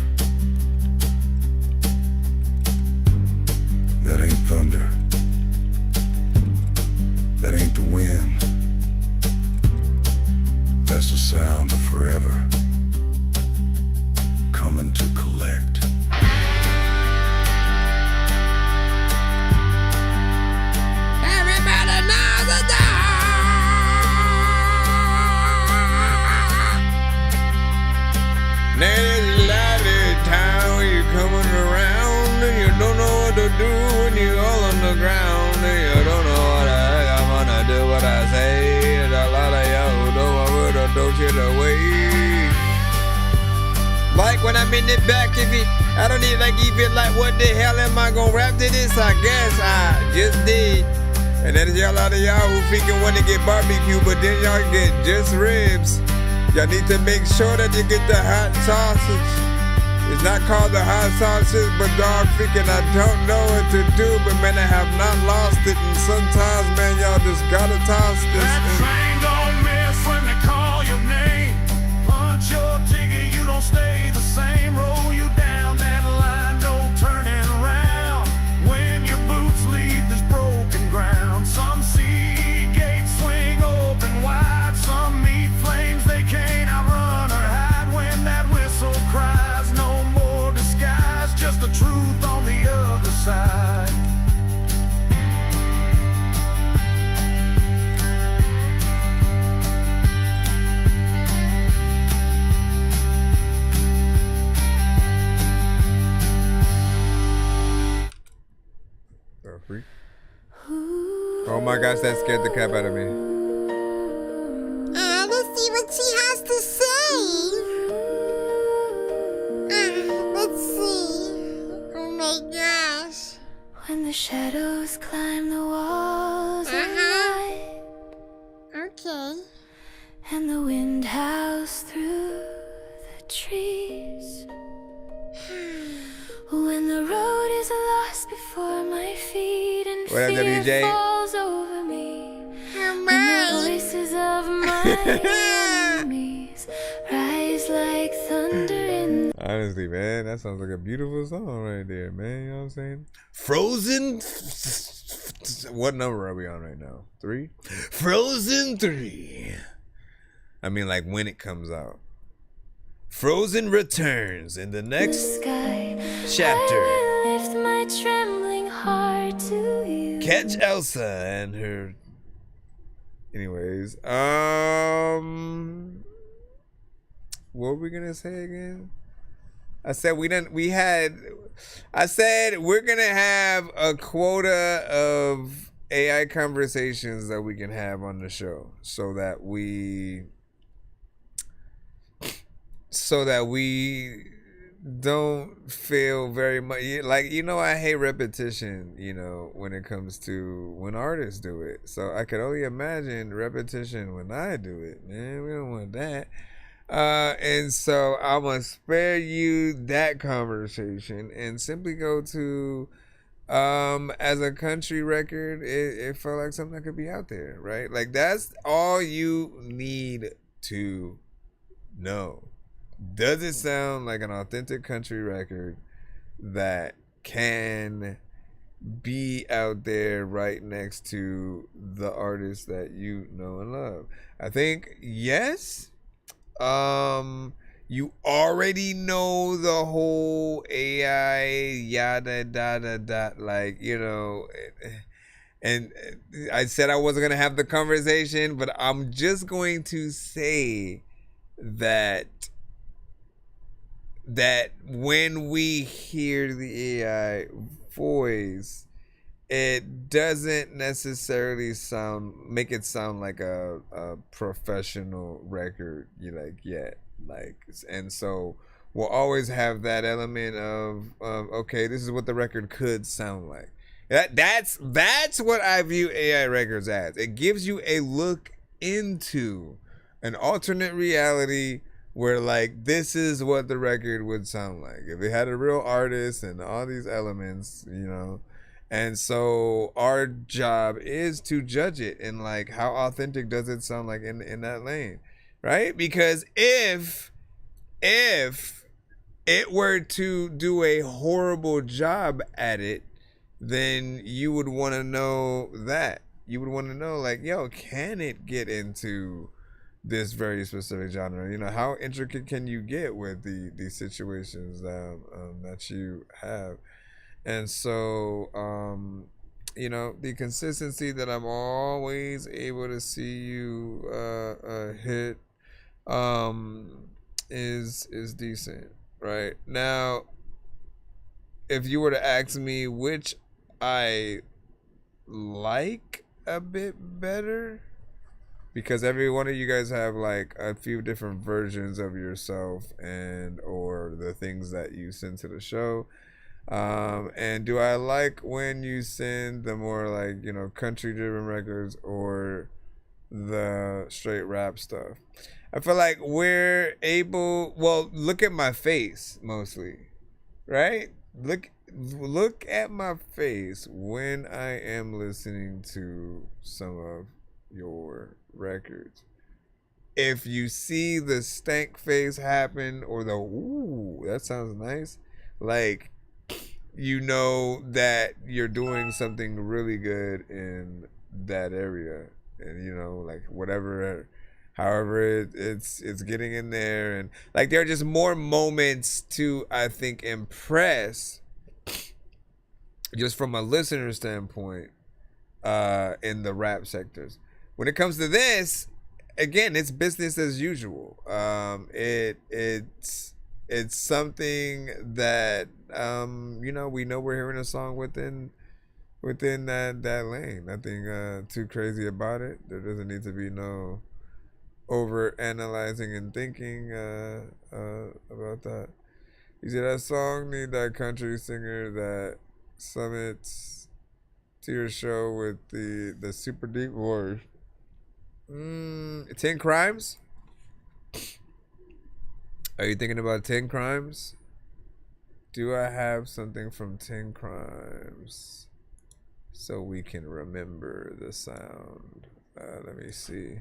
That ain't thunder. That ain't the wind. That's the sound of forever coming to collect. Everybody knows the dog. There's a lively time when you're coming around, and you don't know what to do when you're all on the ground, and you don't know what the heck I'm gonna do what I say. And a lot of y'all who know I would've throw shit away. Like when I'm in the back, I don't even like what the hell am I gonna rap to this? I guess I just did. And there's y'all out of y'all who thinking want to get barbecue, but then y'all get just ribs. Y'all need to make sure that you get the hot sausage. It's not called the hot sauces, but dog freaking I don't know what to do. But man, I have not lost it. And sometimes, man, y'all just gotta toss this. That train don't miss when they call your name. Punch your ticket, you don't stay the same. Roll you down that line, no turning around. When your boots leave this broken ground, some sea gates swing open wide. Some meet flames they can't outrun or hide. When that whistle cries, no more disguise, just the truth on the other side. Oh my gosh, that scared the crap out of me. Let's see what she has to say. Let's see. Oh my gosh. When the shadows climb the walls of night. Okay. And the wind howls through the trees. When the road is lost before my feet and What up, fear WJ? falls over me. And the voices of my enemies rise like thunder in. Honestly, man, that sounds like a beautiful song right there, man. You know what I'm saying? Frozen. What number are we on right now? 3? Frozen 3. I mean, like when it comes out. Frozen returns in the next chapter. I will lift my trembling heart to you. Catch Elsa and her. Anyways, what were we gonna say again? I said I said we're gonna have a quota of AI conversations that we can have on the show, so that we don't feel very much like, you know, I hate repetition, you know, when it comes to when artists do it. So I could only imagine repetition when I do it, man. We don't want that. And so I'm gonna spare you that conversation and simply go to as a country record, it felt like something that could be out there, right? Like that's all you need to know. Does it sound like an authentic country record that can be out there right next to the artists that you know and love? I think yes. You already know the whole AI yada da da, like, you know, and I said I wasn't gonna have the conversation, but I'm just going to say that when we hear the AI voice, it doesn't necessarily make it sound like a professional record yet. And so we'll always have that element of okay, this is what the record could sound like. That's what I view AI records as. It gives you a look into an alternate reality where, like, this is what the record would sound like if it had a real artist and all these elements, you know. And so our job is to judge it and, like, how authentic does it sound like in that lane, right? Because if it were to do a horrible job at it, then you would want to know that. You would want to know, like, yo, can it get into this very specific genre? You know, how intricate can you get with these situations that you have? And so, you know, the consistency that I'm always able to see you hit is decent, right? Now, if you were to ask me which I like a bit better, because every one of you guys have like a few different versions of yourself and or the things that you send to the show. And do I like when you send the more, like, you know, country driven records or the straight rap stuff? I feel like we're able. Well, look at my face mostly, right? Look at my face when I am listening to some of your records. If you see the stank face happen or the ooh, that sounds nice, like you know that you're doing something really good in that area, and you know, like whatever, however it's getting in there, and like there are just more moments to, I think, impress. Just from a listener standpoint, in the rap sectors. When it comes to this, again, it's business as usual. It's something that you know, we know we're hearing a song within that lane. Nothing too crazy about it. There doesn't need to be no over analyzing and thinking about that. You see, that song need that country singer that summits to your show with the super deep voice. 10 Crimes? Are you thinking about 10 Crimes? Do I have something from 10 Crimes so we can remember the sound? Let me see.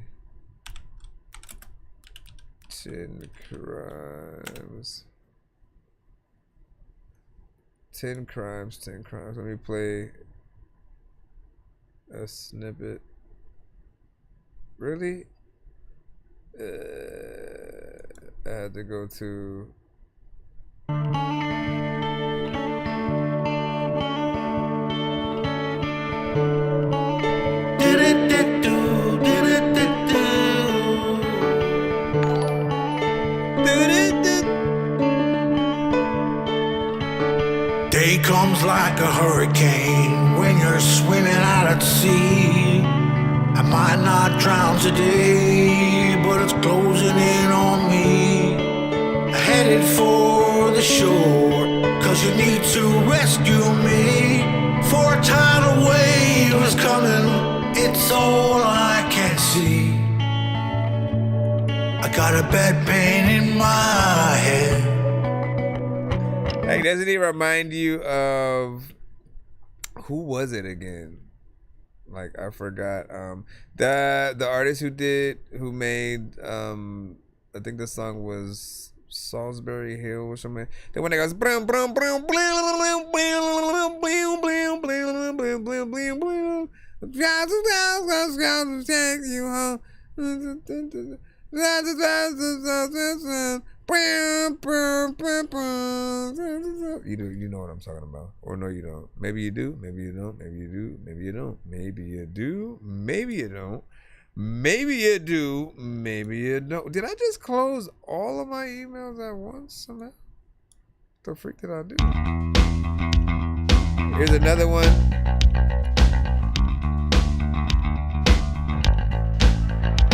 10 Crimes. 10 Crimes, 10 Crimes. Let me play a snippet. Really? I had to go to... Day comes like a hurricane when you're swimming out at sea. I might not drown today, but it's closing in on me. Headed for the shore, cause you need to rescue me. For a tidal wave is coming, it's all I can see. I got a bad pain in my head. Like, doesn't he remind you of, who was it again? Like, I forgot. The artist who made I think the song was Salisbury Hill or something. The one that goes brum brum brum brum take you home. You know what I'm talking about. Or no, you don't. Maybe you do, maybe you don't, maybe you do, maybe you don't. Maybe you do, maybe you don't. Maybe you do, maybe you don't. Did I just close all of my emails at once somehow? What the freak did I do? Here's another one.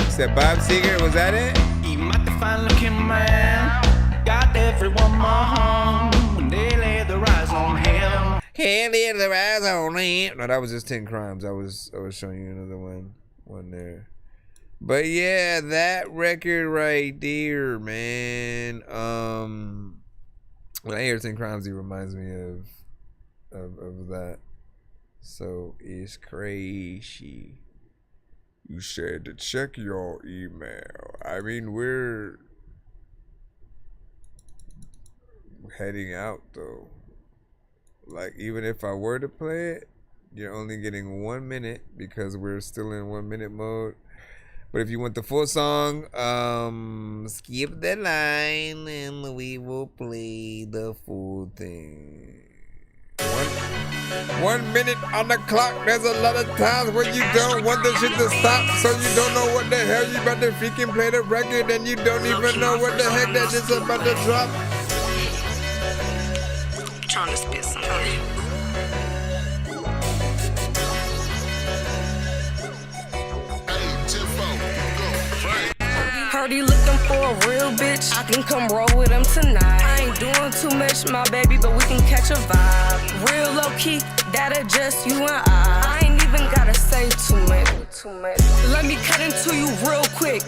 Said Bob Seger, was that it? He might be fine looking man. Got everyone home when they lay their eyes on him. He laid their eyes on him. No, that was just 10 Crimes. I was showing you another one there. But yeah, that record right there, man. When I hear 10 Crimes, it reminds me of that. So it's crazy. You said to check your email. I mean, we're heading out though. Like, even if I were to play it, you're only getting 1 minute because we're still in 1 minute mode. But if you want the full song, skip the line and we will play the full thing. 1 minute on the clock. There's a lot of times when you don't want the shit to stop, so you don't know what the hell you about to freaking play the record, and you don't even know what the heck that is about to drop. Trying to spit something. Heard he looking for a real bitch, I can come roll with him tonight. I ain't doing too much, my baby, but we can catch a vibe. Real low key, that'll just you and I ain't even gotta say too much. Let me cut into you real quick.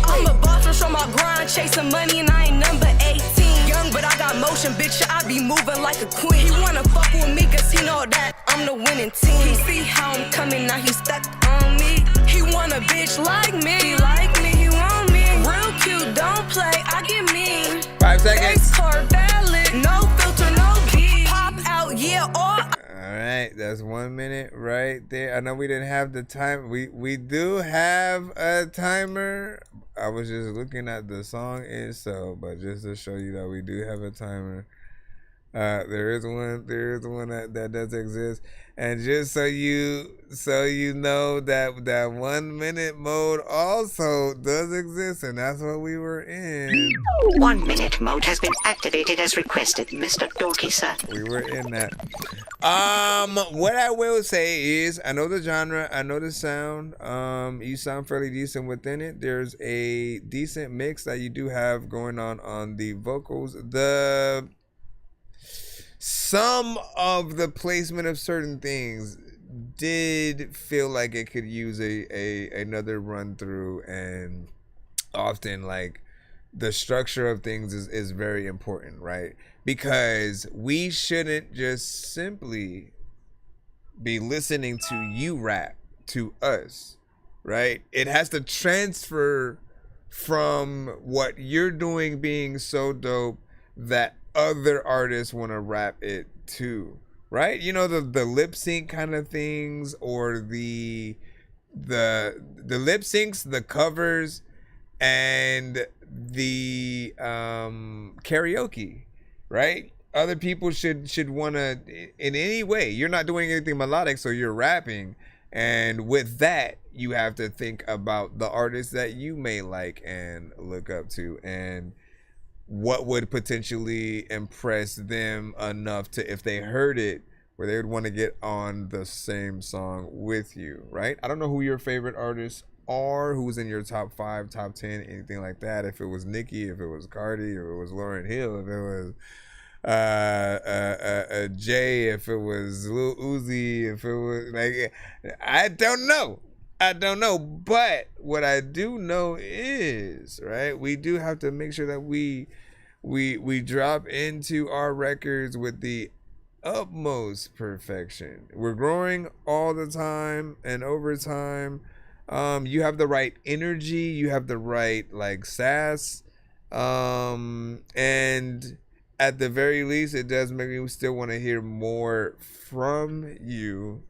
I'm a boss from push on my grind, chasing money, and I ain't number 18. Young, but I got motion, bitch. I be moving like a queen. He wanna fuck with me, cause he know that I'm the winning team. He see how I'm coming, now he stuck on me. He want a bitch like me. He like me, he want me. Real cute, don't play, I get mean. 5 seconds. Car valid, no filter, no beat. Pop out, yeah, or. All right, that's 1 minute right there. I know we didn't have the time. We do have a timer. I was just looking at the song insta, but just to show you that we do have a timer. There is one that does exist, and just so you know that 1 minute mode also does exist, and that's what we were in. 1 minute mode has been activated as requested, Mr. Dorky, sir. We were in that. What I will say is, I know the genre, I know the sound. You sound fairly decent within it. There's a decent mix that you do have going on the vocals. Some of the placement of certain things did feel like it could use another run through, and often like the structure of things is very important, right? Because we shouldn't just simply be listening to you rap to us, right? It has to transfer from what you're doing being so dope that other artists want to rap it too, right? You know, the lip sync kind of things, or the lip syncs, the covers, and the karaoke, right? Other people should want to, in any way, you're not doing anything melodic, so you're rapping, and with that you have to think about the artists that you may like and look up to, and what would potentially impress them enough to, if they heard it, where they would want to get on the same song with you, right? I don't know who your favorite artists are, who's in your top 5, top 10, anything like that. If it was Nicki, if it was Cardi, if it was Lauryn Hill, if it was Jay, if it was Lil Uzi, if it was like, I don't know, but what I do know is, right, we do have to make sure that we drop into our records with the utmost perfection. We're growing all the time, and over time, you have the right energy, you have the right like sass, and at the very least, it does make me still want to hear more from you.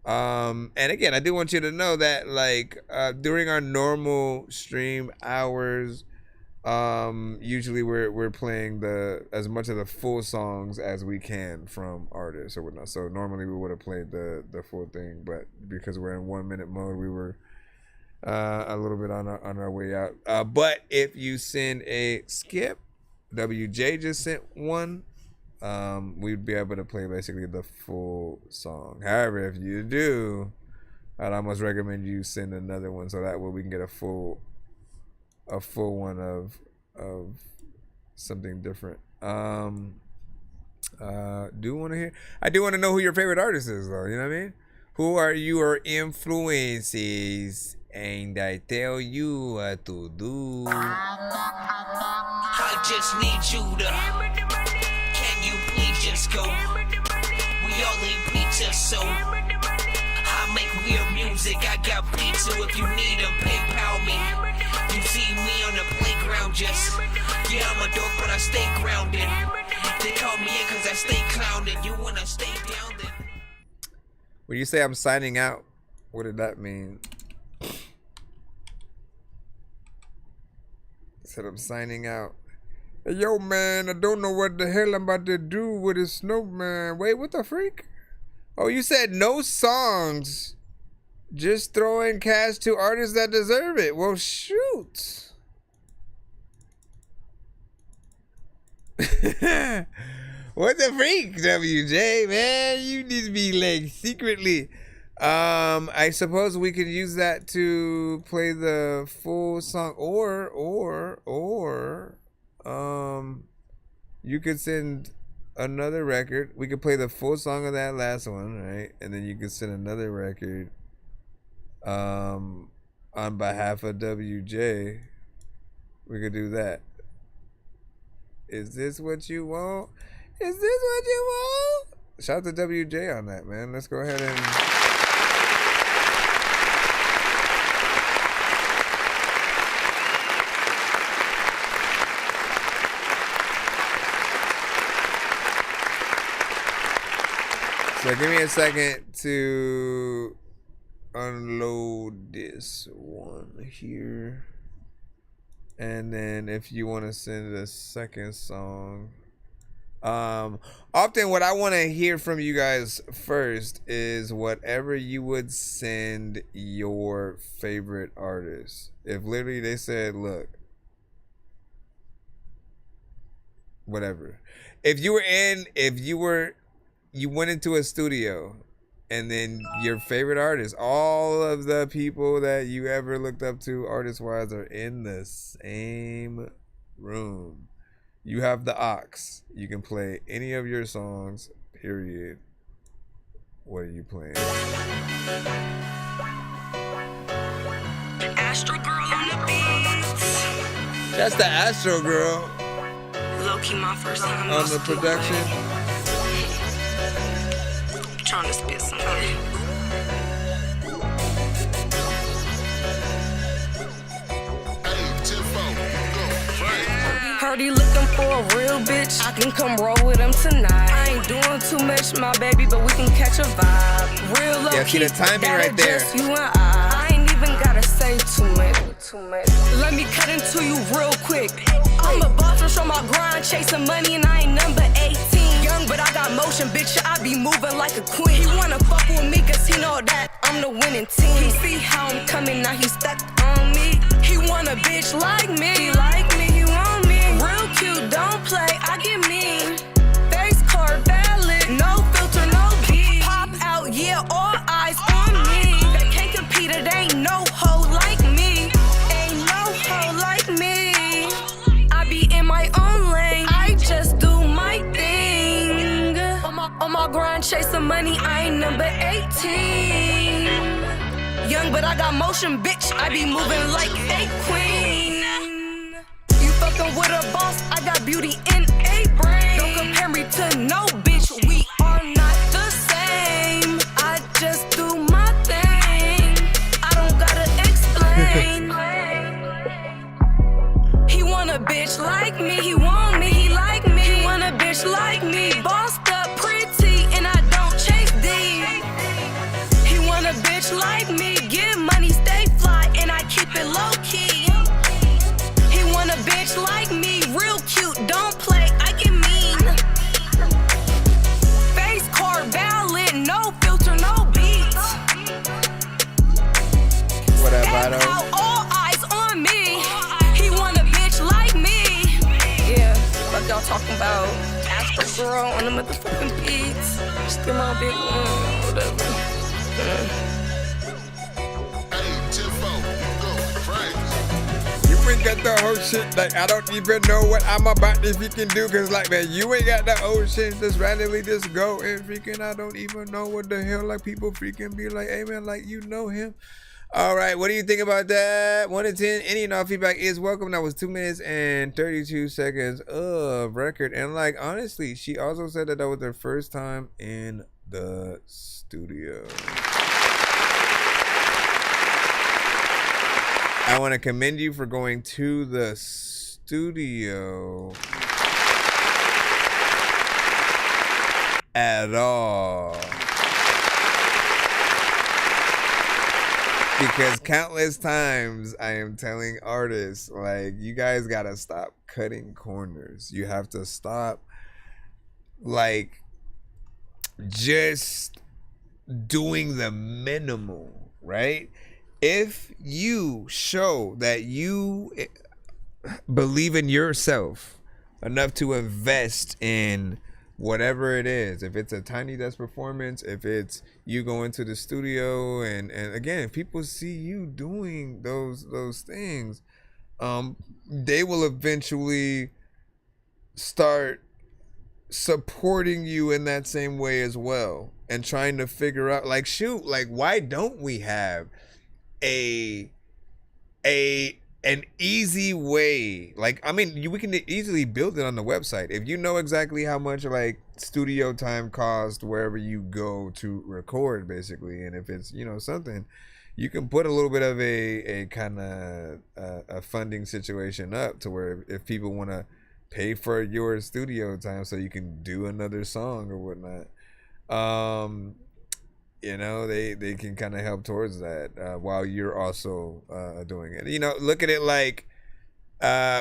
And again, I do want you to know that like during our normal stream hours, usually we're playing as much of the full songs as we can from artists or whatnot. So normally we would have played the full thing, but because we're in 1 minute mode, we were a little bit on our way out. But if you send a skip, WJ just sent one, we'd be able to play basically the full song. However, if you do, I'd almost recommend you send another one, so that way we can get a full one of something different. I do want to know who your favorite artist is, though. You know what I mean? Who are your influences? And I tell you what to do. I just need you to. Can you please just go? We all eat pizza, so I make weird music. I got pizza if you need them. PayPal me. You see me on the playground, just yeah, I'm a dork, but I stay grounded. They call me in cause I stay clowning. You wanna stay down then? When you say I'm signing out, what did that mean? Said I'm signing out. Hey, yo, man, I don't know what the hell I'm about to do with this snow, man. Wait, what the freak? Oh, you said no songs. Just throwing cash to artists that deserve it. Well, shoot. What the freak, WJ, man? You need to be like secretly. I suppose we could use that to play the full song, or you could send another record. We could play the full song of that last one, right? And then you could send another record on behalf of WJ. We could do that. Is this what you want? Is this what you want? Shout out to WJ on that, man. Let's go ahead and... So give me a second to unload this one here. And then if you want to send a second song. Often what I want to hear from you guys first is whatever you would send your favorite artist. If literally they said, look, whatever. If you went into a studio and then your favorite artist, all of the people that you ever looked up to artist-wise are in the same room. You have the aux. You can play any of your songs, period. What are you playing? Astro Girl on the beats. That's the Astro Girl. Low-key my first time on the production. Trying to spit something. Heard he looking for a real bitch. I can come roll with him tonight. I ain't doing too much, my baby, but we can catch a vibe. Real low key, see the timing right there. Just you and I ain't even gotta say too much. Let me cut into you real quick. I'm a boss, show my grind, chasing money, and I ain't number 18. Young, but I got motion, bitch. I be moving like a queen. He wanna fuck with me, cause he know that I'm the winning team. He see how I'm coming, now he stuck on me. He want a bitch like me. He like me, he want me. Real cute, don't play, I get mean. Face card valid, no filter, no beat. Pop out, yeah, all eyes on me. They can't compete, it ain't no hoe like me. Ain't no hoe like me. I be in my own lane, I just do my thing. On my grind, chasing money, I ain't number 18. Young, but I got motion, bitch, I be moving like a queen. Fucking with a boss, I got beauty in a brain. Don't compare me to no bitch, we are not the same. I just do my thing, I don't gotta explain. He want a bitch like me, he want me, he like me. He want a bitch like me, bossed up pretty, and I don't chase D. He want a bitch like me, get money, stay fly, and I keep it low key. Want a bitch like me, real cute, don't play, I get mean. Face card valid, no filter, no beats. What up, Step out, all eyes on me. He want a bitch like me. Yeah, what y'all talking about? Astro Girl on the motherfucking beats. Just give my big one, whatever. You ain't got the whole shit, like I don't even know what I'm about if you can do, cause like man, you ain't got the ocean, just randomly just go and freaking I don't even know what the hell, like people freaking be like, hey man, like you know him. All right, what do you think about that? 1 to 10, any and all feedback is welcome. That was 2 minutes and 32 seconds of record, and like honestly, she also said that was her first time in the studio. I want to commend you for going to the studio at all. Because countless times I am telling artists, like, you guys got to stop cutting corners. You have to stop, like, just doing the minimal, right? If you show that you believe in yourself enough to invest in whatever it is, if it's a Tiny Desk performance, if it's you going to the studio, and again, if people see you doing those things, they will eventually start supporting you in that same way as well, and trying to figure out, like, shoot, like, why don't we have a an easy way, like, I mean, we can easily build it on the website if you know exactly how much like studio time costs wherever you go to record, basically. And if it's, you know, something, you can put a little bit of a kind of a funding situation up to where if people want to pay for your studio time so you can do another song or whatnot, you know, they can kind of help towards that while you're also doing it. You know, look at it like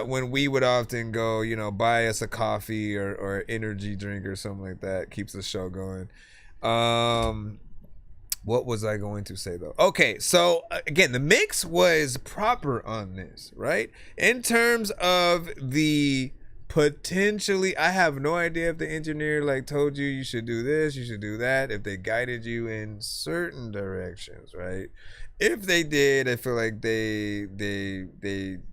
when we would often go, you know, buy us a coffee or energy drink or something like that, keeps the show going. What was I going to say though? Okay, so again, the mix was proper on this, right? In terms of the potentially, I have no idea if the engineer like told you should do this, you should do that, if they guided you in certain directions, right? If they did, I feel like they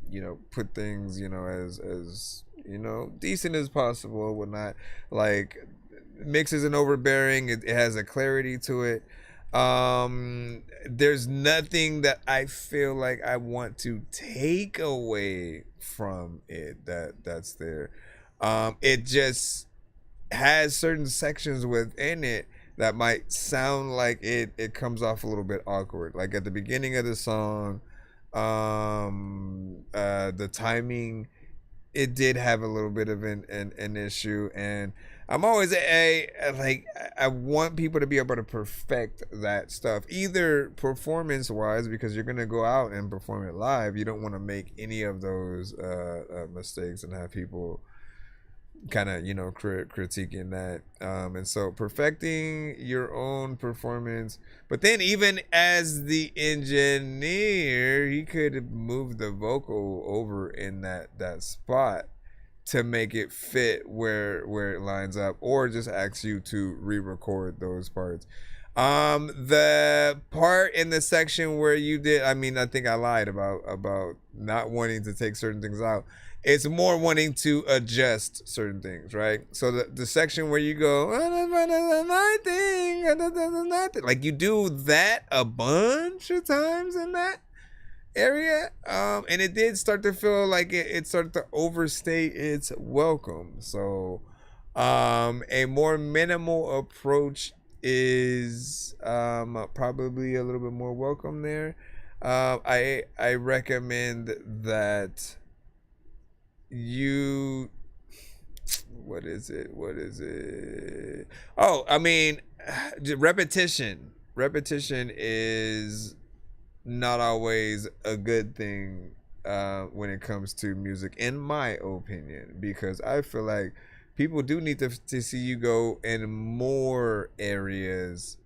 you know, put things, you know, as you know, decent as possible, whatnot. Like, mix isn't overbearing, it has a clarity to it. There's nothing that I feel like I want to take away from it that's there. It just has certain sections within it that might sound like it comes off a little bit awkward. Like at the beginning of the song, the timing, it did have a little bit of an issue, and I'm always I want people to be able to perfect that stuff, either performance wise, because you're gonna go out and perform it live. You don't want to make any of those mistakes and have people kind of, you know, critiquing that. And so perfecting your own performance, but then even as the engineer, he could move the vocal over in that spot to make it fit where it lines up, or just ask you to re-record those parts. The part in the section where you did, I mean, I think I lied about not wanting to take certain things out. It's more wanting to adjust certain things, right? So the section where you go, like you do that a bunch of times in that area, and it did start to feel like it started to overstay its welcome. So a more minimal approach is probably a little bit more welcome there. I recommend that you, what is it? Oh, I mean, repetition is not always a good thing when it comes to music, in my opinion, because I feel like people do need to see you go in more areas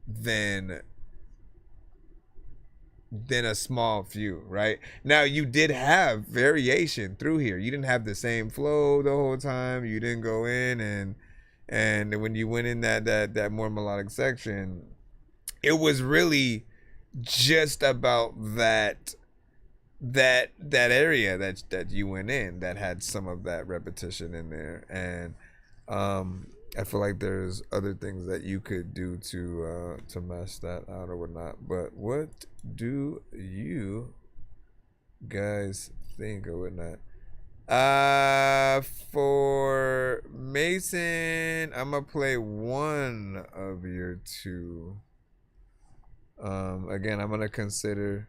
than a small few, right? Now, you did have variation through here. You didn't have the same flow the whole time. You didn't go in and when you went in that more melodic section, it was really just about that area that you went in that had some of that repetition in there. And I feel like there's other things that you could do to mess that out or whatnot. But what do you guys think or whatnot? For Mason, I'm gonna play one of your two. Again, I'm gonna consider,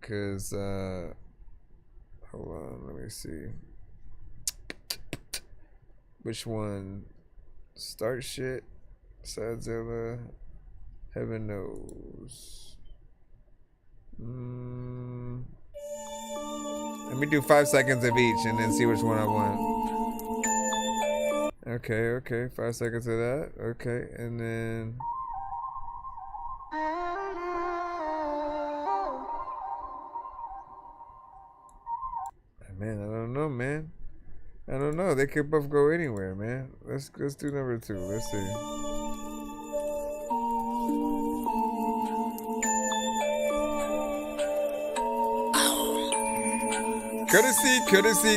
cause hold on, let me see. Which one? Start shit, Sadzilla, Heaven knows. Let me do 5 seconds of each and then see which one I want. Okay, 5 seconds of that. Okay, and then man, I don't know, man. I don't know. They could both go anywhere, man. Let's do number 2. Let's see. Courtesy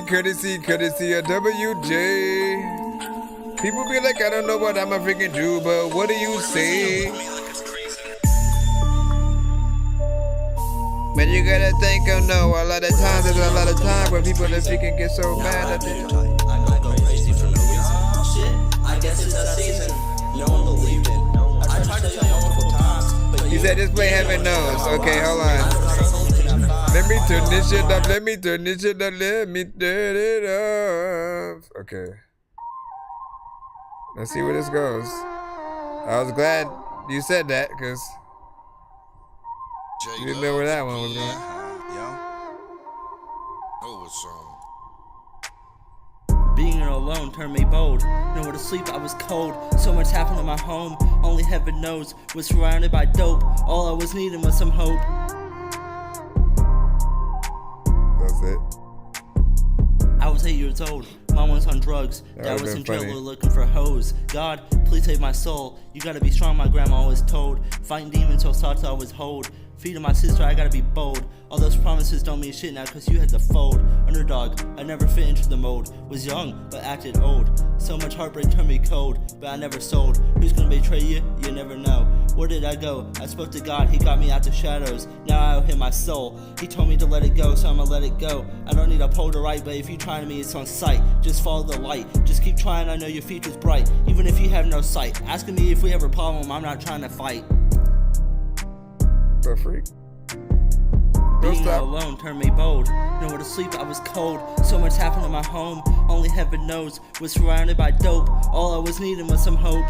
of WJ. People be like, I don't know what I'm a freaking do, but what do you say? But you gotta think of no. A lot of times there's a lot of time where people that can get so mad at they. I go crazy for no reason. Shit, I guess it's the season. No one believed it. I tried to tell you multiple times, but You said this play heaven knows. Okay, hold on. Let me turn this shit up. Let me turn this shit up. Let me turn it up. Okay. Let's see where this goes. I was glad you said that because you didn't know where that one was going. Being alone turned me bold. Nowhere to sleep, I was cold. So much happened in my home. Only heaven knows. Was surrounded by dope. All I was needing was some hope. That's it. I was 8 years old. Mom was on drugs. Dad was in jail looking for hoes. God, please save my soul. You gotta be strong, my grandma always told. Fighting demons, so thoughts I always hold. Feeding my sister, I gotta be bold. All those promises don't mean shit now, cause you had to fold. Underdog, I never fit into the mold. Was young, but acted old. So much heartbreak turned me cold, but I never sold. Who's gonna betray you? You never know. Where did I go? I spoke to God, he got me out the shadows. Now I owe him my soul. He told me to let it go, so I'ma let it go. I don't need a pole to write, but if you try to me, it's on sight. Just follow the light. Just keep trying, I know your future's bright. Even if you have no sight. Asking me if we have a problem, I'm not trying to fight. The freak. Being alone turned me bold. Nowhere to sleep, I was cold. So much happened in my home. Only heaven knows. Was surrounded by dope. All I was needing was some hope.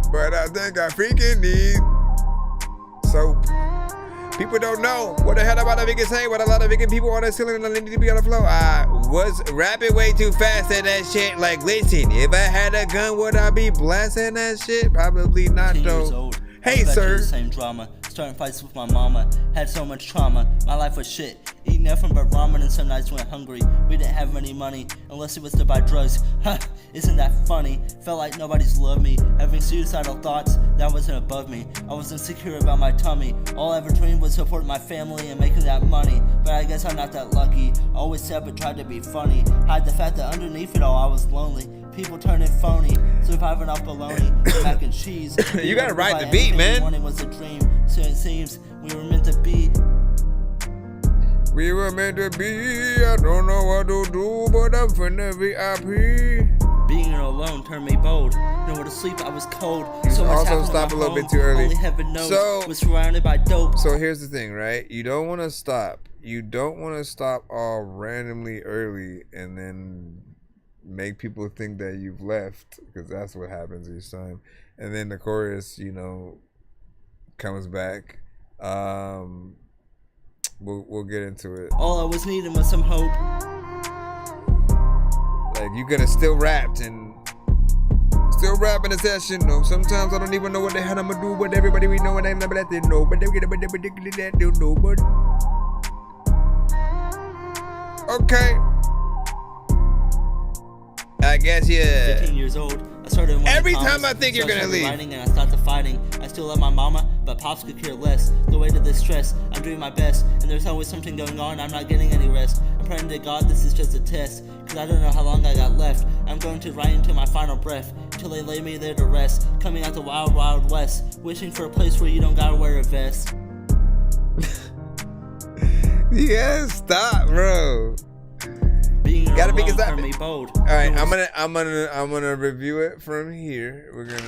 But I think I freaking need soap. People don't know what the hell about a vegan say. What a lot of vegan people on the ceiling and need to be on the floor. I was rapping way too fast at that shit. Like, listen, if I had a gun, would I be blasting that shit? Probably not, though. Hey, sir. Same drama. Starting fights with my mama. Had so much trauma. My life was shit. Eating nothing but ramen and some nights went hungry. We didn't have any money unless it was to buy drugs. Huh, isn't that funny? Felt like nobody's loved me. Having suicidal thoughts, that wasn't above me. I was insecure about my tummy. All I ever dreamed was supporting my family and making that money. But I guess I'm not that lucky. Always said but tried to be funny. Hide the fact that underneath it all I was lonely. People turning phony, surviving off bologna, mac and cheese. You gotta ride the beat, man. It was a dream, so it seems we were meant to be. We were meant to be. I don't know what to do, but I'm finna VIP. Being alone turned me bold. Nowhere to sleep, I was cold. So much also stop a little bit too early. Only heaven knows. Was surrounded by dope. So here's the thing, right? You don't want to stop. You don't want to stop all randomly early and then make people think that you've left, because that's what happens each time. And then the chorus, you know, comes back. We'll get into it. All I was needing was some hope. Like, you could have still rapped and still rapping a session. No, sometimes I don't even know what the hell I'm gonna do, but everybody we know and I'm never let them know. But they get that do know, but okay. I guess, yeah. 15 years old. I started every time I think you're gonna leave. Writing and I started fighting. I still love my mama, but pops could care less. The weight of this stress, I'm doing my best, and there's always something going on. I'm not getting any rest. I'm praying to God this is just a test, cause I don't know how long I got left. I'm going to write into my final breath till they lay me there to rest. Coming out the wild, wild west, wishing for a place where you don't gotta wear a vest. Yeah, stop, bro. Being gotta be me bold. All right, I'm gonna review it from here. We're gonna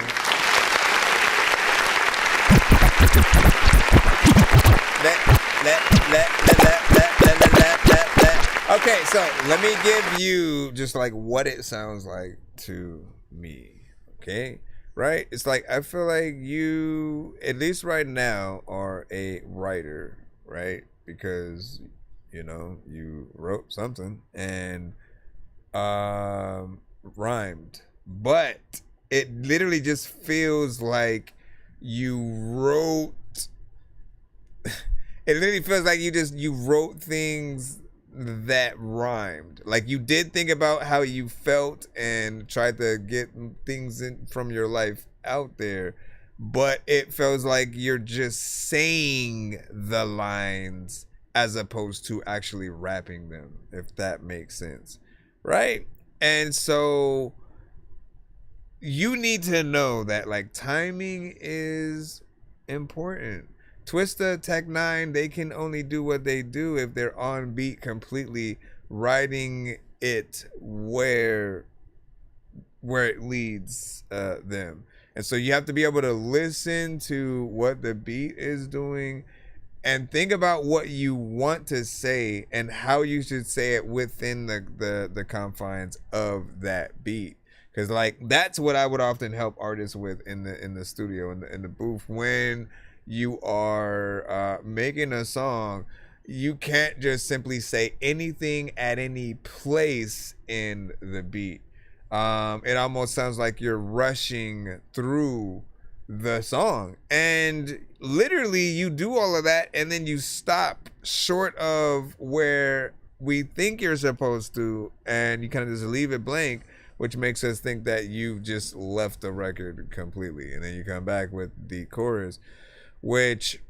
Okay, so let me give you just like what it sounds like to me. Okay, right? It's like I feel like you, at least right now, are a writer, right? Because you know, you wrote something and rhymed, but it literally just feels like you wrote. It literally feels like you wrote things that rhymed. Like you did think about how you felt and tried to get things in from your life out there, but it feels like you're just saying the lines as opposed to actually rapping them, if that makes sense, right? And so you need to know that like timing is important. Twista, Tech Nine, they can only do what they do if they're on beat completely, riding it where it leads them. And so you have to be able to listen to what the beat is doing and think about what you want to say and how you should say it within the confines of that beat. Because like that's what I would often help artists with in the studio, in the booth. When you are making a song, you can't just simply say anything at any place in the beat. It almost sounds like you're rushing through the song, and literally you do all of that and then you stop short of where we think you're supposed to, and you kind of just leave it blank, which makes us think that you've just left the record completely. And then you come back with the chorus, which,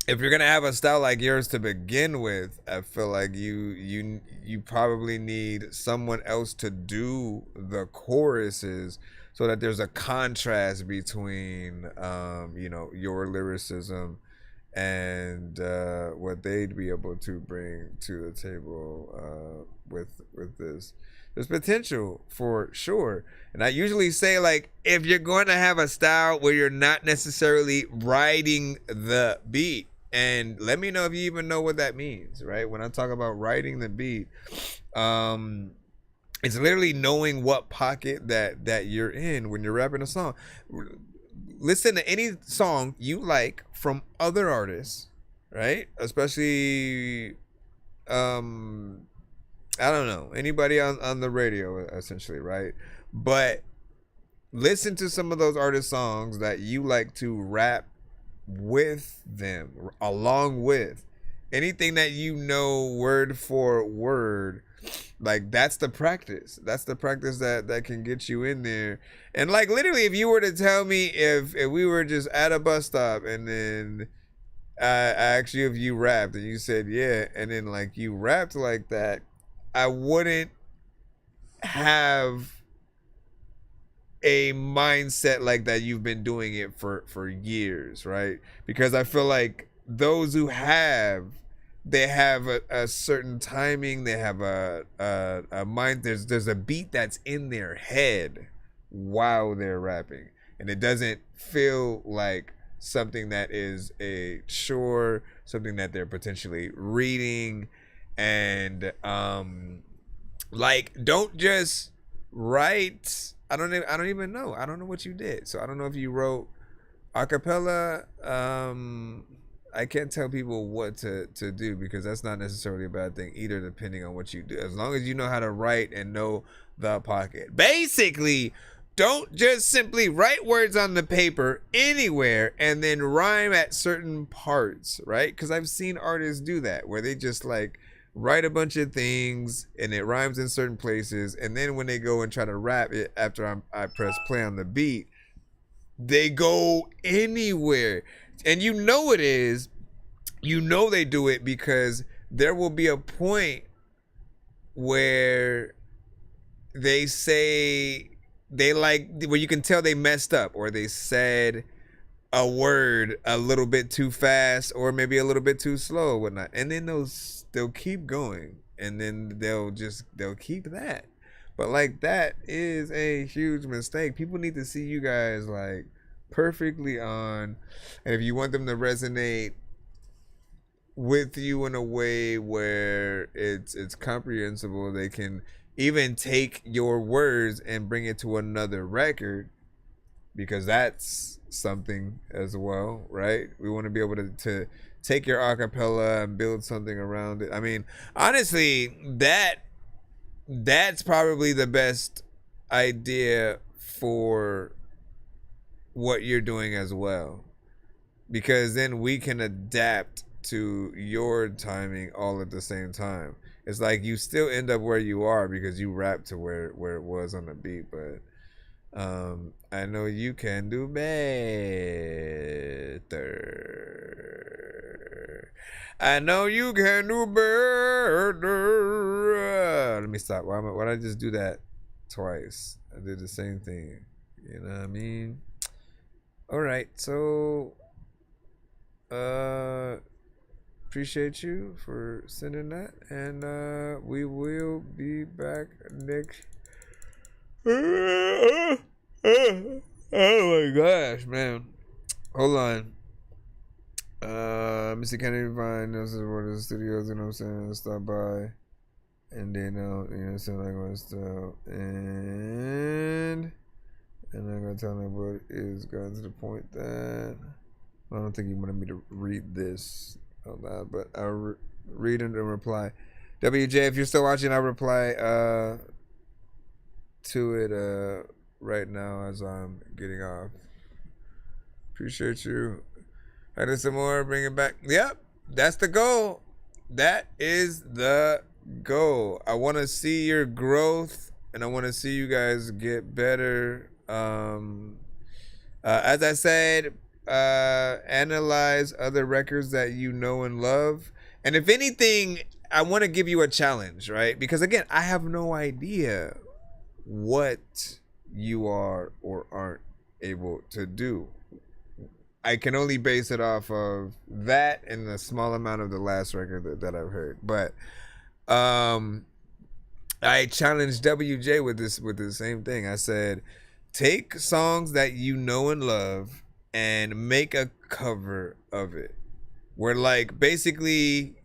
if you're gonna have a style like yours to begin with, I feel like you probably need someone else to do the choruses, so that there's a contrast between your lyricism and what they'd be able to bring to the table with this. There's potential for sure. And I usually say, like, if you're going to have a style where you're not necessarily riding the beat, and let me know if you even know what that means, right? When I talk about riding the beat, it's literally knowing what pocket that you're in when you're rapping a song. Listen to any song you like from other artists, right? Especially, I don't know, anybody on the radio, essentially, right? But listen to some of those artist songs that you like to rap with them, along with anything that you know word for word. Like, that's the practice. That's the practice that can get you in there. And like, literally, if you were to tell me if we were just at a bus stop and then I asked you if you rapped and you said yeah, and then like you rapped like that, I wouldn't have a mindset like that. You've been doing it for years, right? Because I feel like those who have, they have a certain timing, they have a mind, there's a beat that's in their head while they're rapping, and it doesn't feel like something that is a chore, something that they're potentially reading. And like, don't just write. I don't even know. I don't know what you did. So I don't know if you wrote a cappella. I can't tell people what to do, because that's not necessarily a bad thing either, depending on what you do. As long as you know how to write and know the pocket. Basically, don't just simply write words on the paper anywhere and then rhyme at certain parts, right? Because I've seen artists do that, where they just like write a bunch of things and it rhymes in certain places, and then when they go and try to rap it after I press play on the beat, they go anywhere. And you know it is, you know they do it, because there will be a point where they say, they like, where you can tell they messed up, or they said a word a little bit too fast, or maybe a little bit too slow or whatnot, and then they'll keep going, and then they'll keep that. But like, that is a huge mistake. People need to see you guys like perfectly on, and if you want them to resonate with you in a way where it's comprehensible, they can even take your words and bring it to another record, because that's something as well, right? We want to be able to take your acapella and build something around it. I mean, honestly, that's probably the best idea for what you're doing as well, because then we can adapt to your timing all at the same time. It's like you still end up where you are because you rap to where it was on the beat, but I know you can do better. I know you can do better. Let me stop. Why did I just do that twice? I did the same thing. You know what I mean? All right, so Appreciate you for sending that, and we will be back next. Oh my gosh, man! Hold on. Mr. Kennedy Vine, this is one of the studios, you know what I'm saying? Stop by, and then you know what I'm saying, like what stuff, and I'm gonna tell them what is gotten to the point that I don't think you wanted me to read this out loud, but I'll read and reply. WJ, if you're still watching, I'll reply to it right now as I'm getting off. Appreciate you. I did some more, bring it back. Yep, that's the goal. That is the goal. I want to see your growth, and I want to see you guys get better. As I said, analyze other records that you know and love, and if anything, I want to give you a challenge, right? Because again, I have no idea what you are or aren't able to do. I can only base it off of that and the small amount of the last record that I've heard. But I challenged WJ with the same thing. I said, take songs that you know and love and make a cover of it. Where like basically,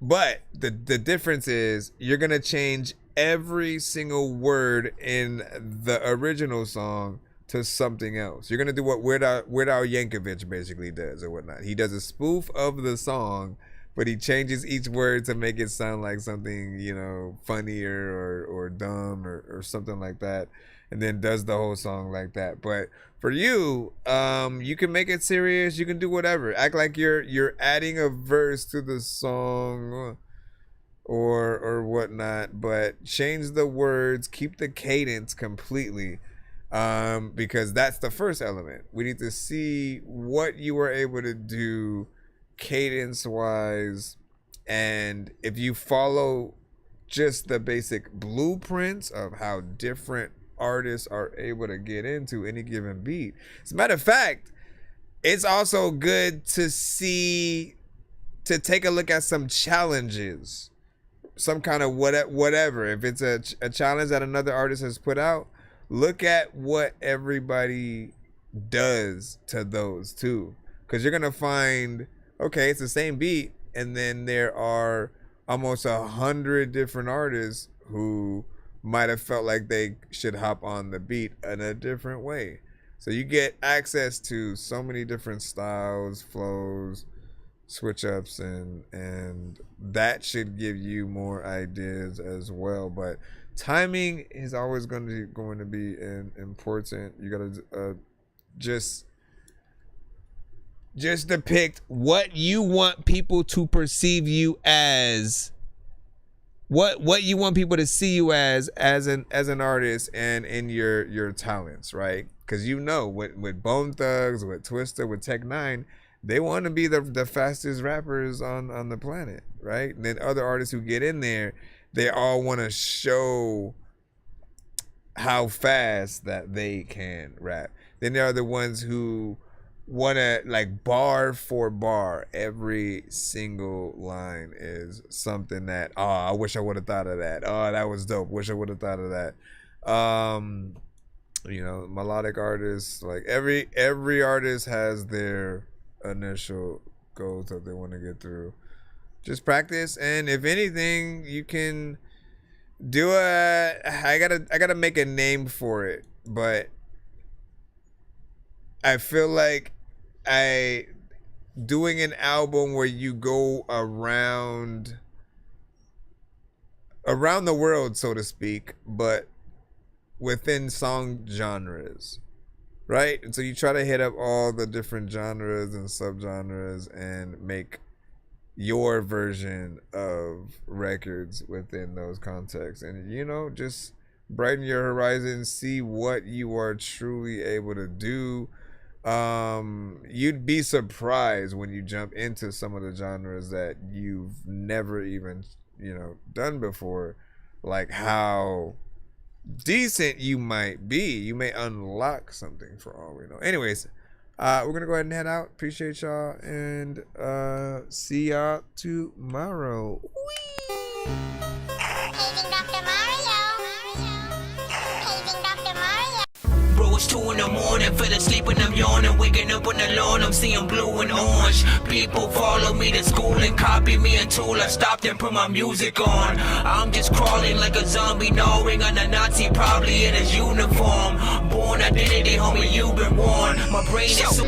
but the difference is you're gonna change every single word in the original song to something else. You're gonna do what Weird Al Yankovic basically does or whatnot. He does a spoof of the song, but he changes each word to make it sound like something, you know, funnier or dumb or something like that, and then does the whole song like that. But for you, you can make it serious. You can do whatever. Act like you're adding a verse to the song or whatnot, but change the words, keep the cadence completely. Because that's the first element. We need to see what you were able to do cadence wise, and if you follow just the basic blueprints of how different artists are able to get into any given beat. As a matter of fact, it's also good to take a look at some challenges, some kind of whatever. If it's a challenge that another artist has put out, look at what everybody does to those too, because you're gonna find, okay, it's the same beat, and then there are almost 100 different artists who might have felt like they should hop on the beat in a different way. So you get access to so many different styles, flows, switch ups, and that should give you more ideas as well. But timing is always going to be important. You gotta just depict what you want people to perceive you as, what you want people to see you as an artist and in your talents, right? Because you know, with Bone Thugs, with Twista, with Tech Nine, they want to be the fastest rappers on the planet, right? And then other artists who get in there, they all want to show how fast that they can rap. Then there are the ones who want to, like, bar for bar, every single line is something that, oh, I wish I would have thought of that. Oh, that was dope. Wish I would have thought of that. You know, melodic artists, like every artist has their initial goals that they want to get through. Just practice, and if anything, you can do I gotta make a name for it, but I feel like doing an album where you go around the world, so to speak, but within song genres, right? And so you try to hit up all the different genres and subgenres and make your version of records within those contexts, and you know, just brighten your horizon, see what you are truly able to do. You'd be surprised when you jump into some of the genres that you've never even, you know, done before, like how decent you might be. You may unlock something, for all we know. Anyways, We're gonna go ahead and head out. Appreciate y'all, and see y'all tomorrow. Bro, it's 2 in the morning, fell asleep and I'm yawning, waking up on the lawn, I'm seeing blue and orange. People follow me to school and copy me until I stopped and put my music on. I'm just crawling like a zombie, gnawing on a Nazi, probably in his uniform. Born identity, homie, you've been warned. My brain is so